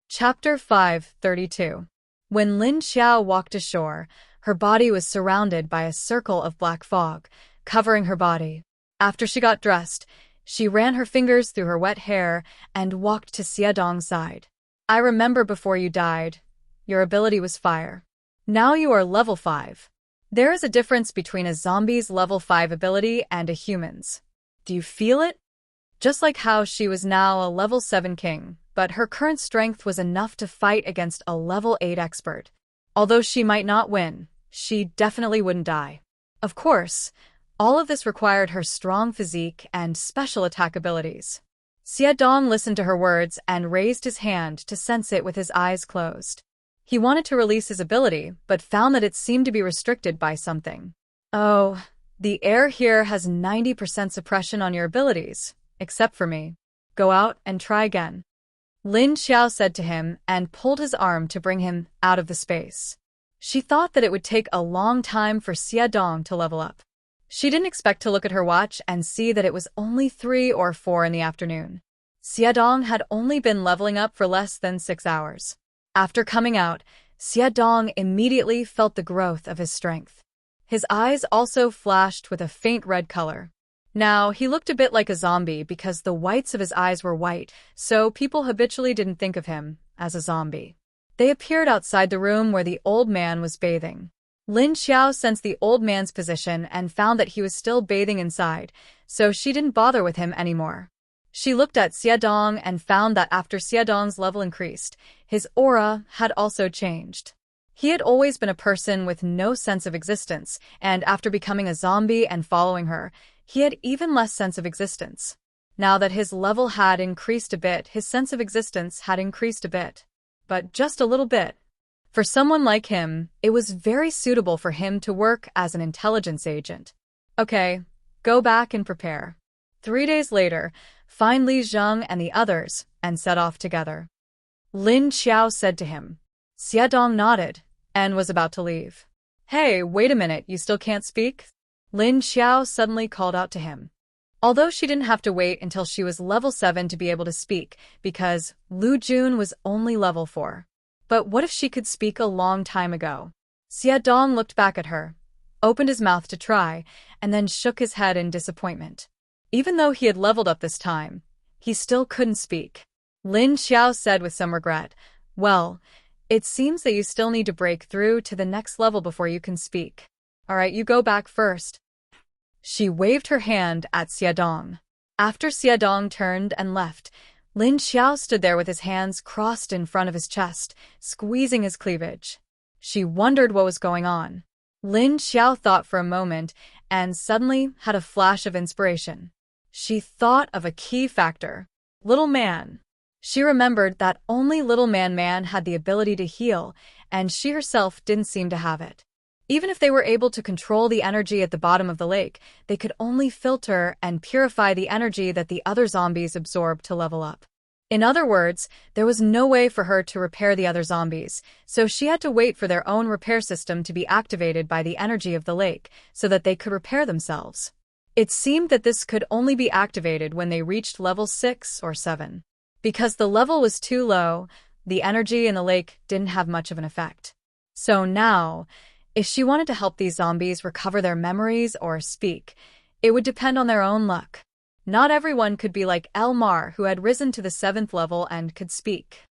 Chapter 5:32. When Lin Xiao walked ashore, her body was surrounded by a circle of black fog, covering her body. After she got dressed, she ran her fingers through her wet hair and walked to Xia Dong's side. I remember before you died, your ability was fire. Now you are level 5. There is a difference between a zombie's level 5 ability and a human's. Do you feel it? Just like how she was now a level 7 king, but her current strength was enough to fight against a level 8 expert. Although she might not win, she definitely wouldn't die. Of course, all of this required her strong physique and special attack abilities. Xia Dong listened to her words and raised his hand to sense it with his eyes closed. He wanted to release his ability, but found that it seemed to be restricted by something. Oh, the air here has 90% suppression on your abilities, except for me. Go out and try again. Lin Xiao said to him and pulled his arm to bring him out of the space. She thought that it would take a long time for Xia Dong to level up. She didn't expect to look at her watch and see that it was only 3 or 4 in the afternoon. Xia Dong had only been leveling up for less than 6 hours. After coming out, Xia Dong immediately felt the growth of his strength. His eyes also flashed with a faint red color. Now, he looked a bit like a zombie because the whites of his eyes were white, so people habitually didn't think of him as a zombie. They appeared outside the room where the old man was bathing. Lin Xiao sensed the old man's position and found that he was still bathing inside, so she didn't bother with him anymore. She looked at Xia Dong and found that after Xia Dong's level increased, his aura had also changed. He had always been a person with no sense of existence, and after becoming a zombie and following her, he had even less sense of existence. Now that his level had increased a bit, his sense of existence had increased a bit. But just a little bit. For someone like him, it was very suitable for him to work as an intelligence agent. Okay, go back and prepare. 3 days later, find Li Zheng and the others, and set off together. Lin Xiao said to him. Xia Dong nodded, and was about to leave. Hey, wait a minute, you still can't speak? Lin Xiao suddenly called out to him. Although she didn't have to wait until she was level 7 to be able to speak, because Lu Jun was only level 4. But what if she could speak a long time ago? Xia Dong looked back at her, opened his mouth to try, and then shook his head in disappointment. Even though he had leveled up this time, he still couldn't speak. Lin Xiao said with some regret, well, it seems that you still need to break through to the next level before you can speak. Alright, you go back first. She waved her hand at Xia Dong. After Xia Dong turned and left, Lin Xiao stood there with his hands crossed in front of his chest, squeezing his cleavage. She wondered what was going on. Lin Xiao thought for a moment and suddenly had a flash of inspiration. She thought of a key factor. Little man. She remembered that only Little Man had the ability to heal, and she herself didn't seem to have it. Even if they were able to control the energy at the bottom of the lake, they could only filter and purify the energy that the other zombies absorbed to level up. In other words, there was no way for her to repair the other zombies, so she had to wait for their own repair system to be activated by the energy of the lake so that they could repair themselves. It seemed that this could only be activated when they reached level 6 or 7. Because the level was too low, the energy in the lake didn't have much of an effect. So now, if she wanted to help these zombies recover their memories or speak, it would depend on their own luck. Not everyone could be like Elmar, who had risen to the 7th level and could speak.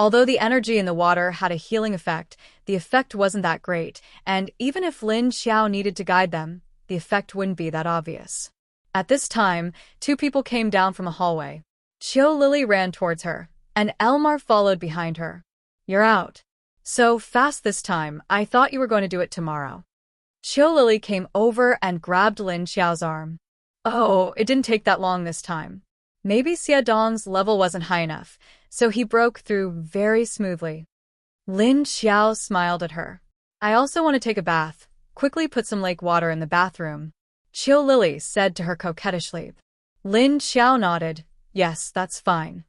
Although the energy in the water had a healing effect, the effect wasn't that great, and even if Lin Xiao needed to guide them, the effect wouldn't be that obvious. At this time, 2 people came down from a hallway. Qiu Lily ran towards her, and Elmar followed behind her. "You're out. So fast this time, I thought you were going to do it tomorrow." Qiu Lily came over and grabbed Lin Xiao's arm. Oh, it didn't take that long this time. Maybe Xia Dong's level wasn't high enough, so he broke through very smoothly. Lin Xiao smiled at her. "I also want to take a bath. Quickly put some lake water in the bathroom," Qiu Lily said to her coquettishly. Lin Xiao nodded. "Yes, that's fine.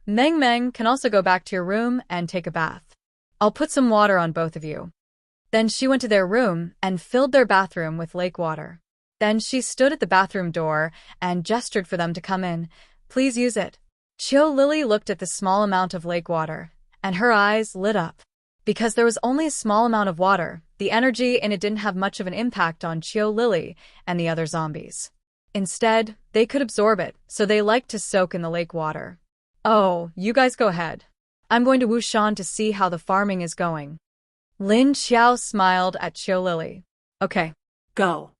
Meng can also go back to your room and take a bath. I'll put some water on both of you." Then she went to their room and filled their bathroom with lake water. Then she stood at the bathroom door and gestured for them to come in. "Please use it." Qiu Lily looked at the small amount of lake water, and her eyes lit up. Because there was only a small amount of water, the energy in it didn't have much of an impact on Qiu Lily and the other zombies. Instead, they could absorb it, so they liked to soak in the lake water. "Oh, you guys go ahead. I'm going to Wuxia to see how the farming is going." Lin Xiao smiled at Qiu Lily. "Okay, Go."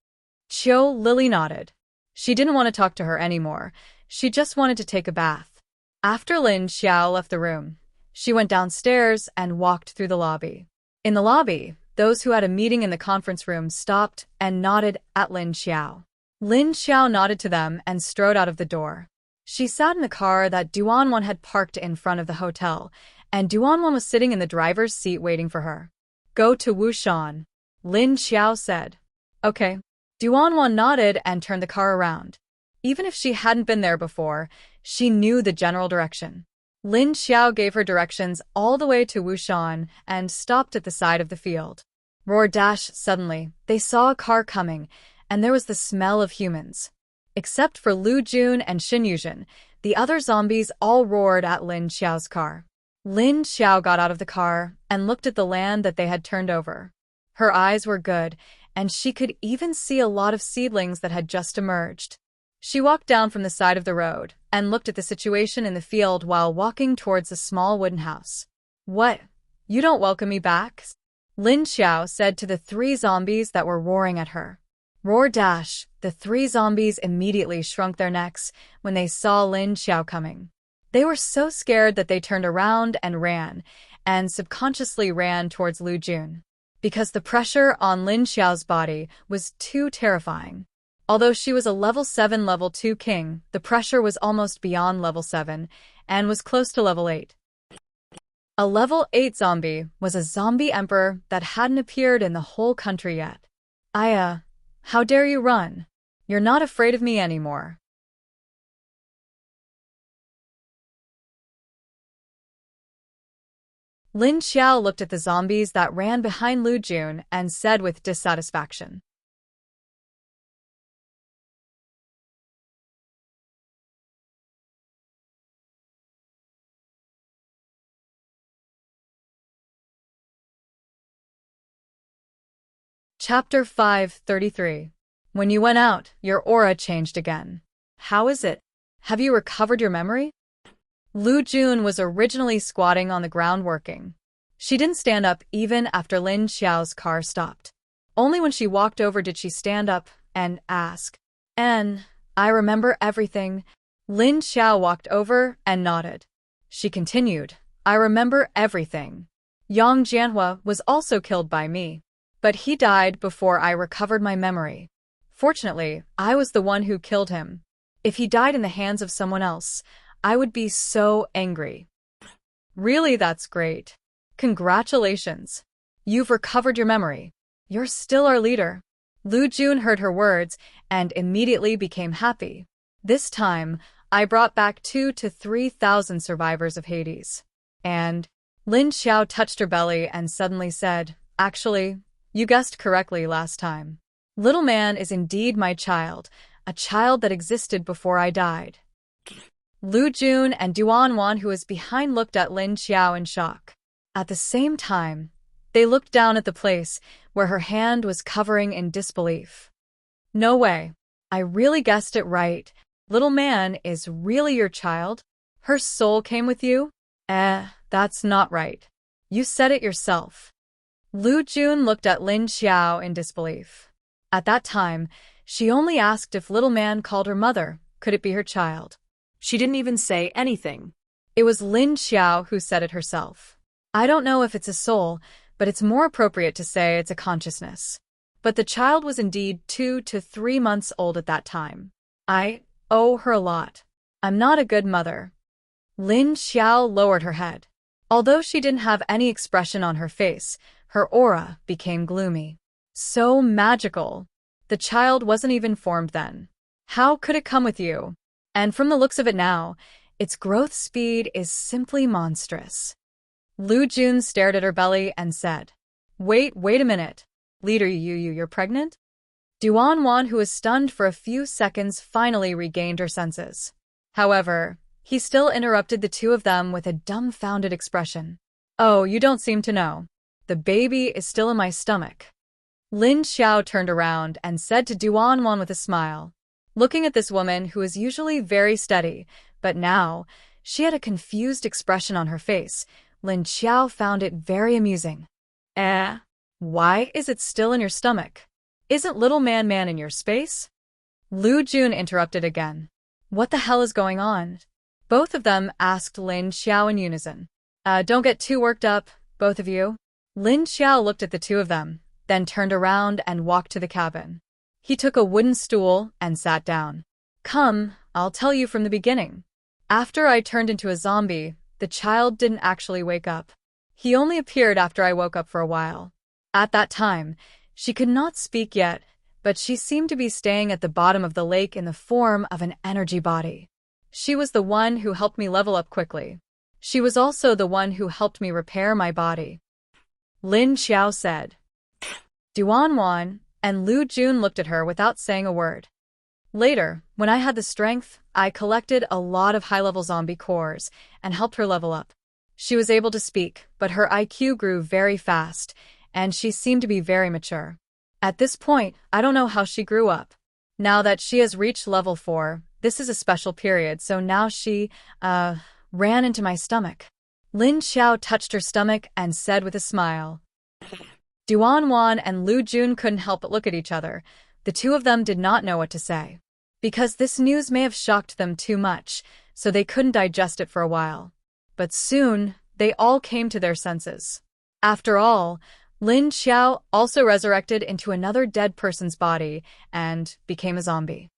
Qiu Lily nodded. She didn't want to talk to her anymore. She just wanted to take a bath. After Lin Xiao left the room, she went downstairs and walked through the lobby. In the lobby, those who had a meeting in the conference room stopped and nodded at Lin Xiao. Lin Xiao nodded to them and strode out of the door. She sat in the car that Duanwan had parked in front of the hotel, and Duanwan was sitting in the driver's seat waiting for her. "Go to Wuxia," Lin Xiao said. "Okay." Duanwan nodded and turned the car around. Even if she hadn't been there before, she knew the general direction. Lin Xiao gave her directions all the way to Wuxia and stopped at the side of the field. Suddenly, they saw a car coming, and there was the smell of humans. Except for Lu Jun and Xin Yuzhen, the other zombies all roared at Lin Xiao's car. Lin Xiao got out of the car and looked at the land that they had turned over. Her eyes were good, and she could even see a lot of seedlings that had just emerged. She walked down from the side of the road and looked at the situation in the field while walking towards a small wooden house. "What? You don't welcome me back?" Lin Xiao said to the 3 zombies that were roaring at her. The 3 zombies immediately shrunk their necks when they saw Lin Xiao coming. They were so scared that they turned around and subconsciously ran towards Lu Jun. Because the pressure on Lin Xiao's body was too terrifying. Although she was a level 7 level 2 king, the pressure was almost beyond level 7 and was close to level 8. A level 8 zombie was a zombie emperor that hadn't appeared in the whole country yet. How dare you run? You're not afraid of me anymore." Lin Xiao looked at the zombies that ran behind Lu Jun and said with dissatisfaction. Chapter 533. When you went out, your aura changed again. How is it? Have you recovered your memory? Lu Jun was originally squatting on the ground working. She didn't stand up even after Lin Xiao's car stopped. Only when she walked over did she stand up and ask. I remember everything." Lin Xiao walked over and nodded. She continued, "I remember everything. Yang Jianhua was also killed by me. But he died before I recovered my memory. Fortunately, I was the one who killed him. If he died in the hands of someone else, I would be so angry. Really, that's great. Congratulations. You've recovered your memory. You're still our leader. Lu Jun heard her words and immediately became happy. This time, I brought back 2,000 to 3,000 survivors of Hades. And Lin Xiao touched her belly and suddenly said, "Actually, you guessed correctly last time. Little man is indeed my child, a child that existed before I died." Lu Jun and Duan Wan, who was behind, looked at Lin Xiao in shock. At the same time, they looked down at the place where her hand was covering in disbelief. "No way. I really guessed it right. Little man is really your child? Her soul came with you? That's not right. You said it yourself." Lu Jun looked at Lin Xiao in disbelief. At that time, she only asked if little man called her mother, could it be her child? She didn't even say anything. It was Lin Xiao who said it herself. "I don't know if it's a soul, but it's more appropriate to say it's a consciousness." But the child was indeed 2 to 3 months old at that time. I owe her a lot. I'm not a good mother. Lin Xiao lowered her head. Although she didn't have any expression on her face, her aura became gloomy. So magical. The child wasn't even formed then. How could it come with you? And from the looks of it now, its growth speed is simply monstrous. Lu Jun stared at her belly and said, wait a minute. Leader, you're pregnant?" Duan Wan, who was stunned for a few seconds, finally regained her senses. However, he still interrupted the two of them with a dumbfounded expression. "Oh, you don't seem to know. The baby is still in my stomach." Lin Xiao turned around and said to Duan Wan with a smile. Looking at this woman who is usually very steady, but now she had a confused expression on her face, Lin Xiao found it very amusing. Why is it still in your stomach? Isn't little man in your space?" Lu Jun interrupted again. "What the hell is going on?" Both of them asked Lin Xiao in unison. Don't get too worked up, both of you." Lin Xiao looked at the two of them, then turned around and walked to the cabin. He took a wooden stool and sat down. "Come, I'll tell you from the beginning. After I turned into a zombie, the child didn't actually wake up. He only appeared after I woke up for a while. At that time, she could not speak yet, but she seemed to be staying at the bottom of the lake in the form of an energy body. She was the one who helped me level up quickly. She was also the one who helped me repair my body," Lin Xiao said. Duan Wan and Lu Jun looked at her without saying a word. "Later, when I had the strength, I collected a lot of high-level zombie cores and helped her level up. She was able to speak, but her IQ grew very fast, and she seemed to be very mature. At this point, I don't know how she grew up. Now that she has reached level 4, this is a special period, so now she, ran into my stomach." Lin Xiao touched her stomach and said with a smile. Duan Wan and Lu Jun couldn't help but look at each other. The two of them did not know what to say. Because this news may have shocked them too much, so they couldn't digest it for a while. But soon, they all came to their senses. After all, Lin Xiao also resurrected into another dead person's body and became a zombie.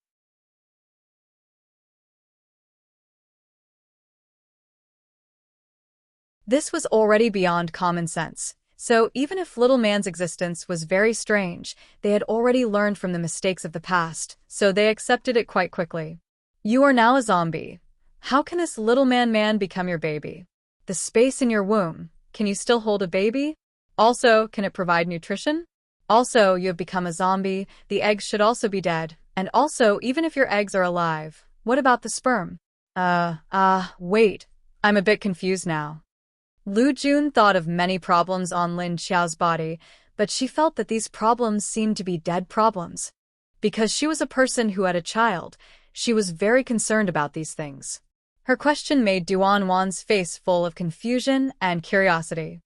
This was already beyond common sense, so even if little man's existence was very strange, they had already learned from the mistakes of the past, so they accepted it quite quickly. "You are now a zombie. How can this little man become your baby? The space in your womb, can you still hold a baby? Also, can it provide nutrition? Also, you have become a zombie, the eggs should also be dead, and also, even if your eggs are alive, what about the sperm?" Wait, I'm a bit confused now. Lu Jun thought of many problems on Lin Xiao's body, but she felt that these problems seemed to be dead problems. Because she was a person who had a child, she was very concerned about these things. Her question made Duan Wan's face full of confusion and curiosity.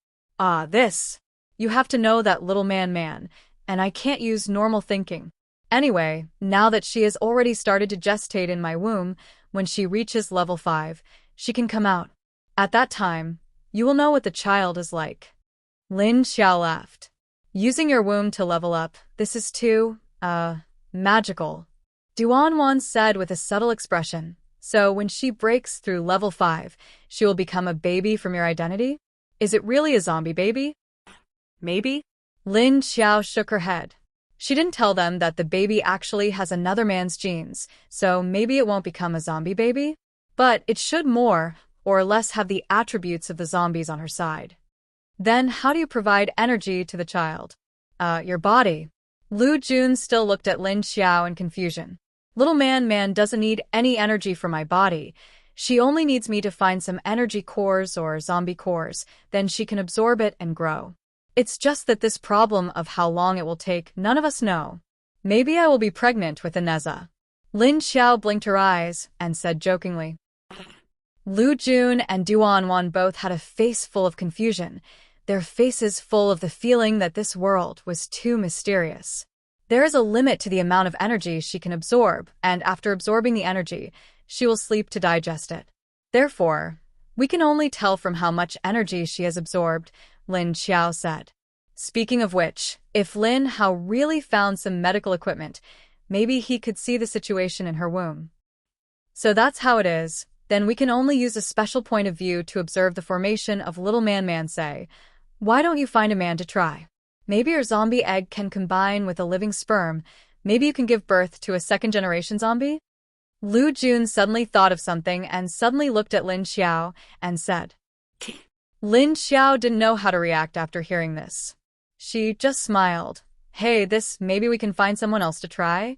This. You have to know that little man, and I can't use normal thinking. Anyway, now that she has already started to gestate in my womb, when she reaches level 5, she can come out. At that time, you will know what the child is like. Lin Xiao laughed. Using your womb to level up, this is too, magical. Duan said with a subtle expression. So when she breaks through level 5, she will become a baby from your identity? Is it really a zombie baby? Maybe? Lin Xiao shook her head. She didn't tell them that the baby actually has another man's genes, so maybe it won't become a zombie baby? But it should more or less have the attributes of the zombies on her side. Then how do you provide energy to the child? Your body. Lu Jun still looked at Lin Xiao in confusion. Little man doesn't need any energy from my body. She only needs me to find some energy cores or zombie cores, then she can absorb it and grow. It's just that this problem of how long it will take, none of us know. Maybe I will be pregnant with Ineza. Lin Xiao blinked her eyes and said jokingly. Lu Jun and Duan both had a face full of confusion, their faces full of the feeling that this world was too mysterious. There is a limit to the amount of energy she can absorb, and after absorbing the energy, she will sleep to digest it. Therefore, we can only tell from how much energy she has absorbed, Lin Xiao said. Speaking of which, if Lin Hao really found some medical equipment, maybe he could see the situation in her womb. So that's how it is. Then we can only use a special point of view to observe the formation of little man say. Why don't you find a man to try? Maybe your zombie egg can combine with a living sperm. Maybe you can give birth to a second-generation zombie? Lu Jun suddenly thought of something and suddenly looked at Lin Xiao and said. Lin Xiao didn't know how to react after hearing this. She just smiled. Hey, maybe we can find someone else to try?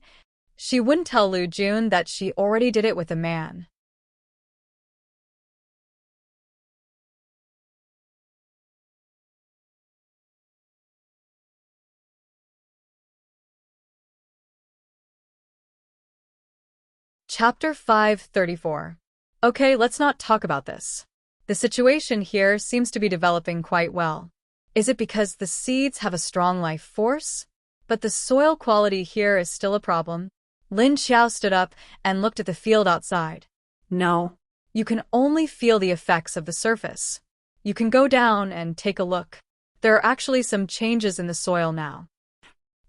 She wouldn't tell Lu Jun that she already did it with a man. Chapter 534. Okay, let's not talk about this. The situation here seems to be developing quite well. Is it because the seeds have a strong life force? But the soil quality here is still a problem. Lin Xiao stood up and looked at the field outside. No. You can only feel the effects of the surface. You can go down and take a look. There are actually some changes in the soil now.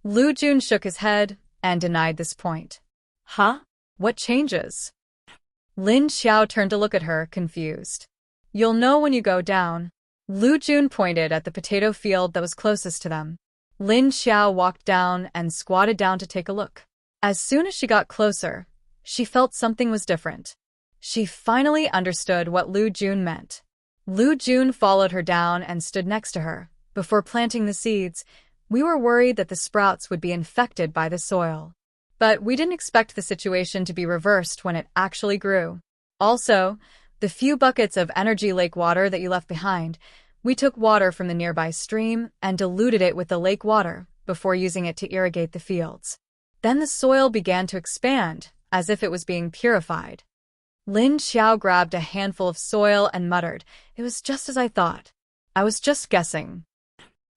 Lu Jun shook his head and denied this point. Huh? What changes? Lin Xiao turned to look at her, confused. You'll know when you go down. Lu Jun pointed at the potato field that was closest to them. Lin Xiao walked down and squatted down to take a look. As soon as she got closer, she felt something was different. She finally understood what Lu Jun meant. Lu Jun followed her down and stood next to her. Before planting the seeds, we were worried that the sprouts would be infected by the soil. But we didn't expect the situation to be reversed when it actually grew. Also, the few buckets of energy lake water that you left behind, we took water from the nearby stream and diluted it with the lake water before using it to irrigate the fields. Then the soil began to expand, as if it was being purified. Lin Xiao grabbed a handful of soil and muttered, "It was just as I thought. I was just guessing."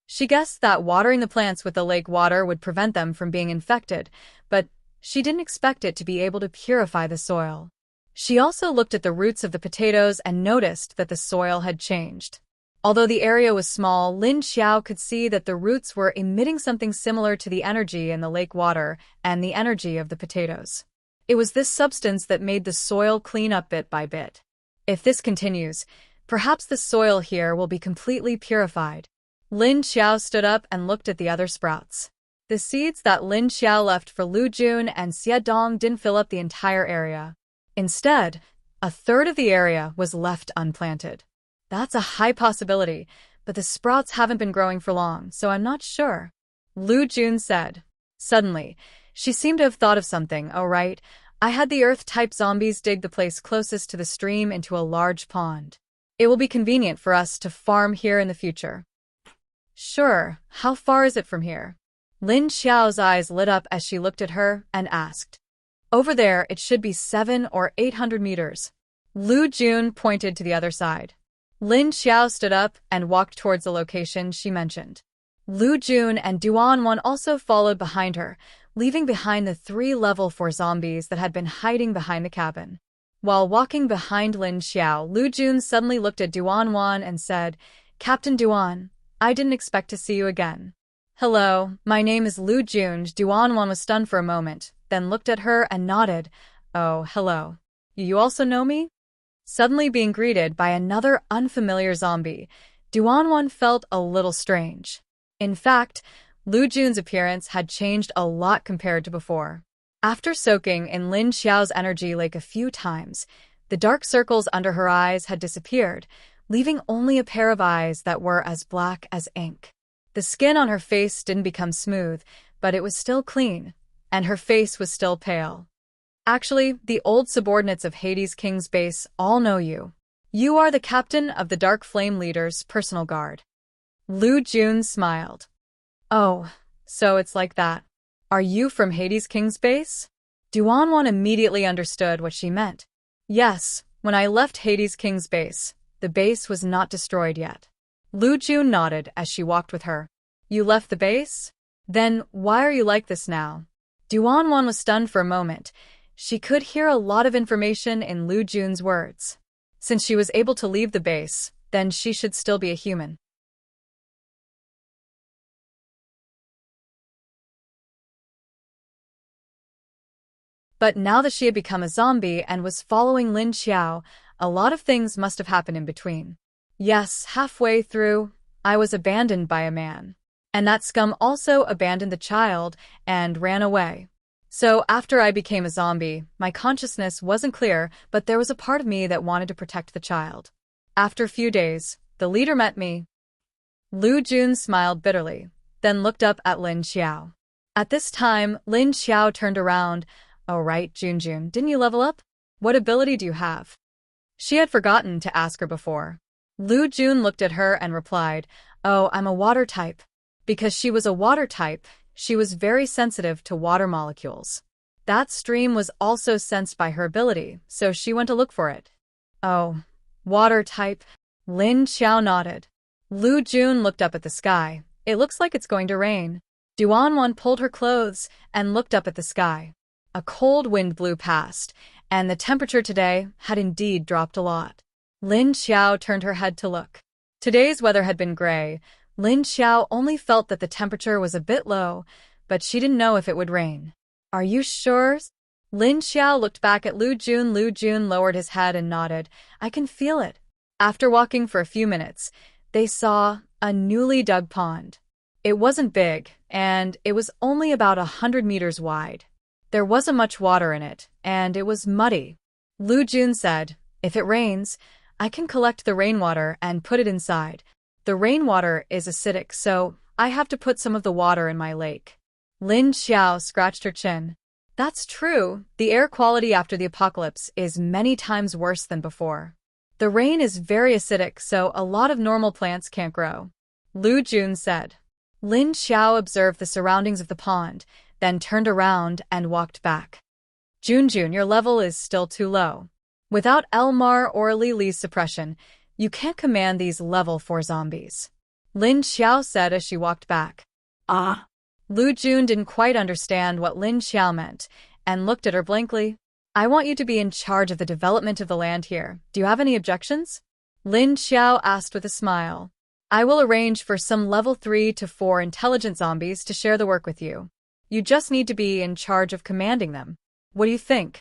She guessed that watering the plants with the lake water would prevent them from being infected, but she didn't expect it to be able to purify the soil. She also looked at the roots of the potatoes and noticed that the soil had changed. Although the area was small, Lin Xiao could see that the roots were emitting something similar to the energy in the lake water and the energy of the potatoes. It was this substance that made the soil clean up bit by bit. If this continues, perhaps the soil here will be completely purified. Lin Xiao stood up and looked at the other sprouts. The seeds that Lin Xiao left for Lu Jun and Xie Dong didn't fill up the entire area. Instead, a third of the area was left unplanted. That's a high possibility, but the sprouts haven't been growing for long, so I'm not sure. Lu Jun said. Suddenly, she seemed to have thought of something. Oh right, I had the Earth-type zombies dig the place closest to the stream into a large pond. It will be convenient for us to farm here in the future. Sure, how far is it from here? Lin Xiao's eyes lit up as she looked at her and asked. Over there, it should be 700 or 800 meters. Lu Jun pointed to the other side. Lin Xiao stood up and walked towards the location she mentioned. Lu Jun and Duan also followed behind her, leaving behind the 3 level 4 zombies that had been hiding behind the cabin. While walking behind Lin Xiao, Lu Jun suddenly looked at Duan and said, "Captain Duan, I didn't expect to see you again." Hello, my name is Lu Jun. Duanwan was stunned for a moment, then looked at her and nodded. Oh, hello. You also know me? Suddenly being greeted by another unfamiliar zombie, Duanwan felt a little strange. In fact, Lu Jun's appearance had changed a lot compared to before. After soaking in Lin Xiao's energy lake a few times, the dark circles under her eyes had disappeared, leaving only a pair of eyes that were as black as ink. The skin on her face didn't become smooth, but it was still clean, and her face was still pale. Actually, the old subordinates of Hades King's base all know you. You are the captain of the Dark Flame Leader's personal guard. Lu Jun smiled. Oh, so it's like that. Are you from Hades King's base? Duanwan immediately understood what she meant. Yes, when I left Hades King's base, the base was not destroyed yet. Lu Jun nodded as she walked with her. You left the base? Then why are you like this now? Duanwan was stunned for a moment. She could hear a lot of information in Lu Jun's words. Since she was able to leave the base, then she should still be a human. But now that she had become a zombie and was following Lin Xiao, a lot of things must have happened in between. Yes, halfway through, I was abandoned by a man. And that scum also abandoned the child and ran away. So after I became a zombie, my consciousness wasn't clear, but there was a part of me that wanted to protect the child. After a few days, the leader met me. Lu Jun smiled bitterly, then looked up at Lin Xiao. At this time, Lin Xiao turned around. Oh right, Junjun, didn't you level up? What ability do you have? She had forgotten to ask her before. Lu Jun looked at her and replied, Oh, I'm a water type. Because she was a water type, she was very sensitive to water molecules. That stream was also sensed by her ability, so she went to look for it. Oh, water type. Lin Xiao nodded. Lu Jun looked up at the sky. It looks like it's going to rain. Duanwan pulled her clothes and looked up at the sky. A cold wind blew past, and the temperature today had indeed dropped a lot. Lin Xiao turned her head to look. Today's weather had been gray. Lin Xiao only felt that the temperature was a bit low, but she didn't know if it would rain. Are you sure? Lin Xiao looked back at Lu Jun. Lu Jun lowered his head and nodded. I can feel it. After walking for a few minutes, they saw a newly dug pond. It wasn't big, and it was only about 100 meters wide. There wasn't much water in it, and it was muddy. Lu Jun said, If it rains, I can collect the rainwater and put it inside. The rainwater is acidic, so I have to put some of the water in my lake. Lin Xiao scratched her chin. That's true. The air quality after the apocalypse is many times worse than before. The rain is very acidic, so a lot of normal plants can't grow. Lu Jun said. Lin Xiao observed the surroundings of the pond, then turned around and walked back. Junjun, your level is still too low. Without Elmar or Lili's suppression, you can't command these level 4 zombies. Lin Xiao said as she walked back. Ah. Lu Jun didn't quite understand what Lin Xiao meant, and looked at her blankly. I want you to be in charge of the development of the land here. Do you have any objections? Lin Xiao asked with a smile. I will arrange for some level 3 to 4 intelligent zombies to share the work with you. You just need to be in charge of commanding them. What do you think?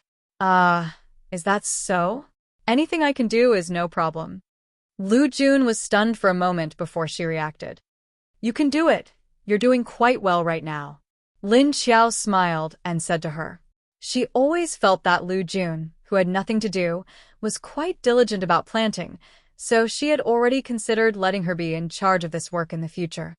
Is that so? Anything I can do is no problem. Lu Jun was stunned for a moment before she reacted. You can do it. You're doing quite well right now. Lin Xiao smiled and said to her. She always felt that Lu Jun, who had nothing to do, was quite diligent about planting, so she had already considered letting her be in charge of this work in the future.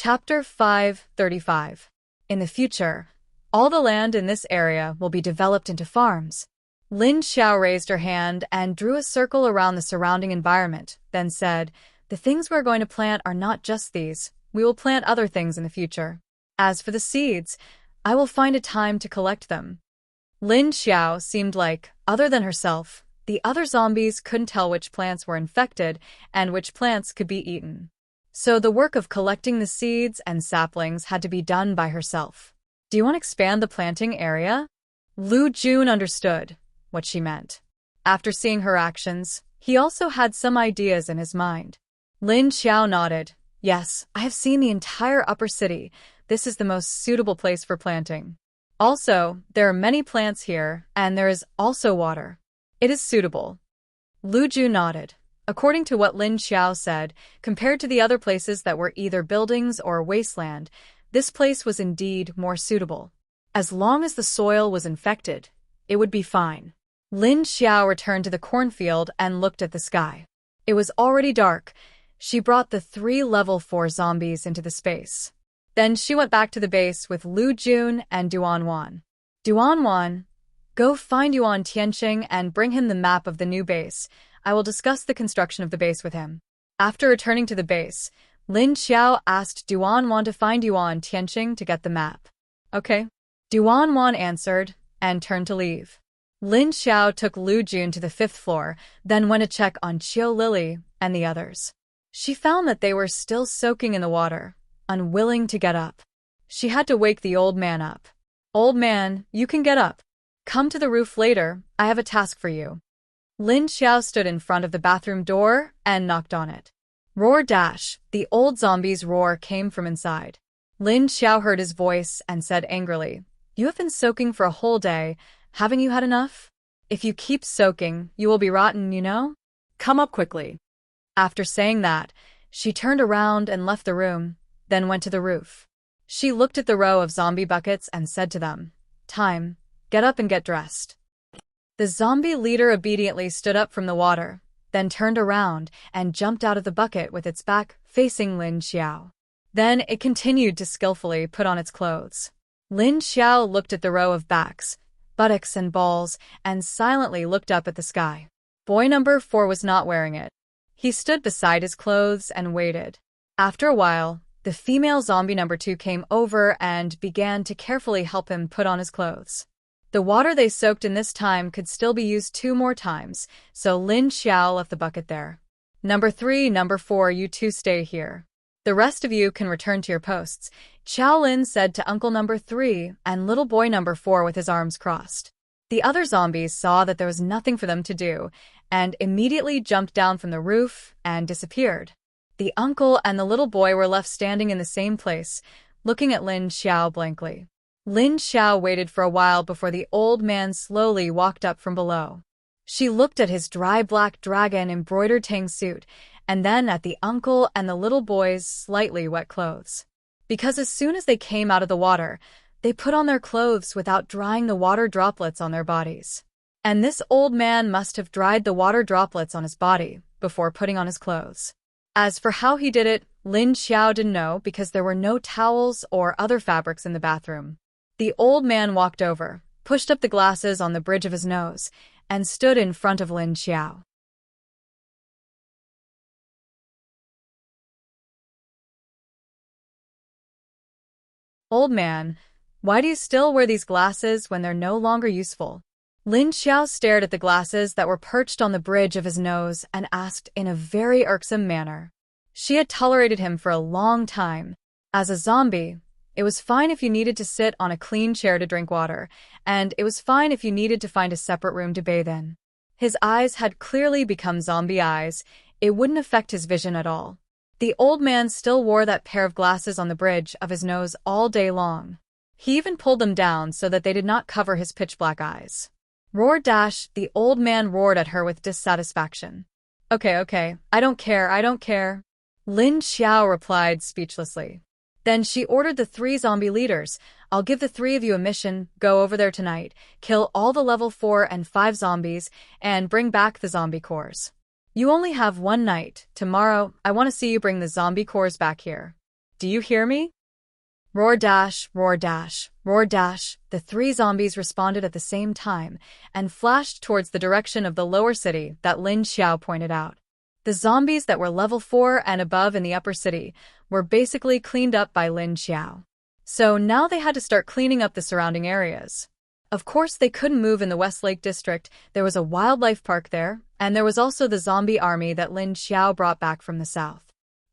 Chapter 5:35. In the future, all the land in this area will be developed into farms. Lin Xiao raised her hand and drew a circle around the surrounding environment, then said, The things we're going to plant are not just these. We will plant other things in the future. As for the seeds, I will find a time to collect them. Lin Xiao seemed like, other than herself, the other zombies couldn't tell which plants were infected and which plants could be eaten. So the work of collecting the seeds and saplings had to be done by herself. Do you want to expand the planting area? Lu Jun understood what she meant. After seeing her actions, he also had some ideas in his mind. Lin Xiao nodded. Yes, I have seen the entire upper city. This is the most suitable place for planting. Also, there are many plants here, and there is also water. It is suitable. Lu Ju nodded. According to what Lin Xiao said, compared to the other places that were either buildings or wasteland, this place was indeed more suitable. As long as the soil was infected, it would be fine. Lin Xiao returned to the cornfield and looked at the sky. It was already dark. She brought the 3 level 4 zombies into the space. Then she went back to the base with Lu Jun and Duan Wan. Duan Wan, go find Yuan Tianqing and bring him the map of the new base. I will discuss the construction of the base with him. After returning to the base, Lin Xiao asked Duan Wan to find Yuan Tianqing to get the map. Okay. Duan Wan answered and turned to leave. Lin Xiao took Lu Jun to the 5th floor, then went to check on Qiu Lily and the others. She found that they were still soaking in the water, unwilling to get up. She had to wake the old man up. Old man, you can get up. Come to the roof later, I have a task for you. Lin Xiao stood in front of the bathroom door and knocked on it. Roar dash, the old zombie's roar came from inside. Lin Xiao heard his voice and said angrily, You have been soaking for a whole day. Haven't you had enough? If you keep soaking, you will be rotten, you know? Come up quickly. After saying that, she turned around and left the room, then went to the roof. She looked at the row of zombie buckets and said to them, Time, get up and get dressed. The zombie leader obediently stood up from the water, then turned around and jumped out of the bucket with its back facing Lin Xiao. Then it continued to skillfully put on its clothes. Lin Xiao looked at the row of backs, buttocks and balls, and silently looked up at the sky. Boy number 4 was not wearing it. He stood beside his clothes and waited. After a while, the female zombie number 2 came over and began to carefully help him put on his clothes. The water they soaked in this time could still be used 2 more times, so Lin Xiao left the bucket there. Number 3, number 4, you 2 stay here. The rest of you can return to your posts, Qiao Lin said to uncle number 3 and little boy number 4 with his arms crossed. The other zombies saw that there was nothing for them to do, and immediately jumped down from the roof and disappeared. The uncle and the little boy were left standing in the same place, looking at Lin Xiao blankly. Lin Xiao waited for a while before the old man slowly walked up from below. She looked at his dry black dragon-embroidered tang suit, and then at the uncle and the little boy's slightly wet clothes. Because as soon as they came out of the water, they put on their clothes without drying the water droplets on their bodies. And this old man must have dried the water droplets on his body before putting on his clothes. As for how he did it, Lin Xiao didn't know because there were no towels or other fabrics in the bathroom. The old man walked over, pushed up the glasses on the bridge of his nose, and stood in front of Lin Xiao. Old man, why do you still wear these glasses when they're no longer useful? Lin Xiao stared at the glasses that were perched on the bridge of his nose and asked in a very irksome manner. She had tolerated him for a long time. As a zombie, it was fine if you needed to sit on a clean chair to drink water, and it was fine if you needed to find a separate room to bathe in. His eyes had clearly become zombie eyes. It wouldn't affect his vision at all. The old man still wore that pair of glasses on the bridge of his nose all day long. He even pulled them down so that they did not cover his pitch-black eyes. Roar dash, the old man roared at her with dissatisfaction. Okay, I don't care. Lin Xiao replied speechlessly. Then she ordered the 3 zombie leaders, I'll give the 3 of you a mission, go over there tonight, kill all the level 4 and 5 zombies, and bring back the zombie cores. You only have 1 night. Tomorrow, I want to see you bring the zombie cores back here. Do you hear me? Roar dash, roar dash, roar dash. The 3 zombies responded at the same time and flashed towards the direction of the lower city that Lin Xiao pointed out. The zombies that were level 4 and above in the upper city were basically cleaned up by Lin Xiao. So now they had to start cleaning up the surrounding areas. Of course, they couldn't move in the Westlake district. There was a wildlife park there, and there was also the zombie army that Lin Xiao brought back from the south.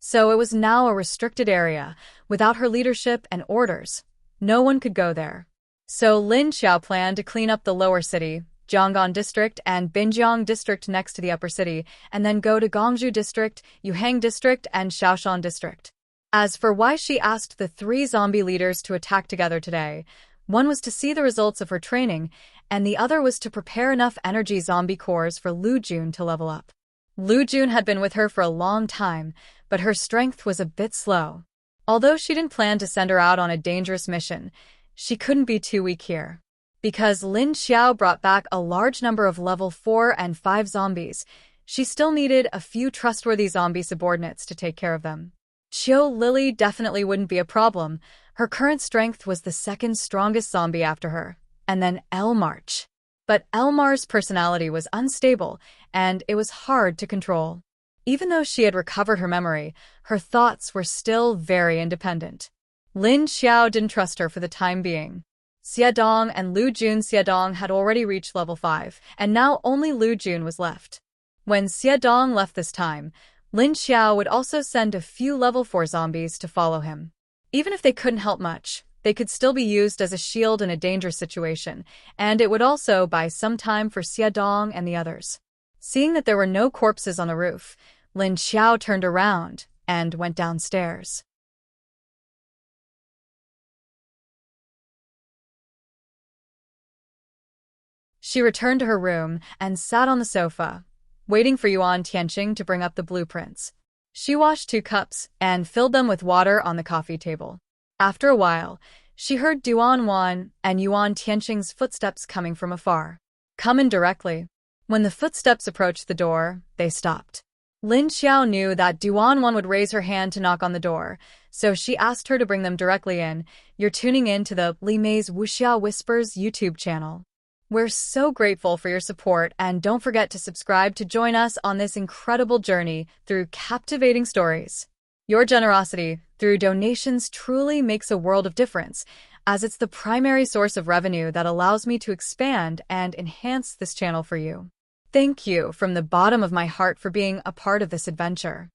So it was now a restricted area, without her leadership and orders. No one could go there. So Lin Xiao planned to clean up the lower city, Jianggan district and Binjiang district next to the upper city, and then go to Gongzhou district, Yuhang district, and Shaoshan district. As for why she asked the 3 zombie leaders to attack together today, one was to see the results of her training, and the other was to prepare enough energy zombie cores for Lu Jun to level up. Lu Jun had been with her for a long time, but her strength was a bit slow. Although she didn't plan to send her out on a dangerous mission, she couldn't be too weak here. Because Lin Xiao brought back a large number of level 4 and 5 zombies, she still needed a few trustworthy zombie subordinates to take care of them. Qiu Lily definitely wouldn't be a problem. Her current strength was the second strongest zombie after her, and then Elmarch. But Elmar's personality was unstable, and it was hard to control. Even though she had recovered her memory, her thoughts were still very independent. Lin Xiao didn't trust her for the time being. Xiadong and Lu Jun. Xiadong had already reached level 5, and now only Lu Jun was left. When Xiadong left this time, Lin Xiao would also send a few level 4 zombies to follow him. Even if they couldn't help much, they could still be used as a shield in a dangerous situation, and it would also buy some time for Xiadong and the others. Seeing that there were no corpses on the roof, Lin Xiao turned around and went downstairs. She returned to her room and sat on the sofa, waiting for Yuan Tianqing to bring up the blueprints. She washed 2 cups and filled them with water on the coffee table. After a while, she heard Duan Wan and Yuan Tianqing's footsteps coming from afar. Come in directly. When the footsteps approached the door, they stopped. Lin Xiao knew that Duan Wan would raise her hand to knock on the door, so she asked her to bring them directly in. You're tuning in to the Li Mei's Wuxia Whispers YouTube channel. We're so grateful for your support, and don't forget to subscribe to join us on this incredible journey through captivating stories. Your generosity through donations truly makes a world of difference, as it's the primary source of revenue that allows me to expand and enhance this channel for you. Thank you from the bottom of my heart for being a part of this adventure.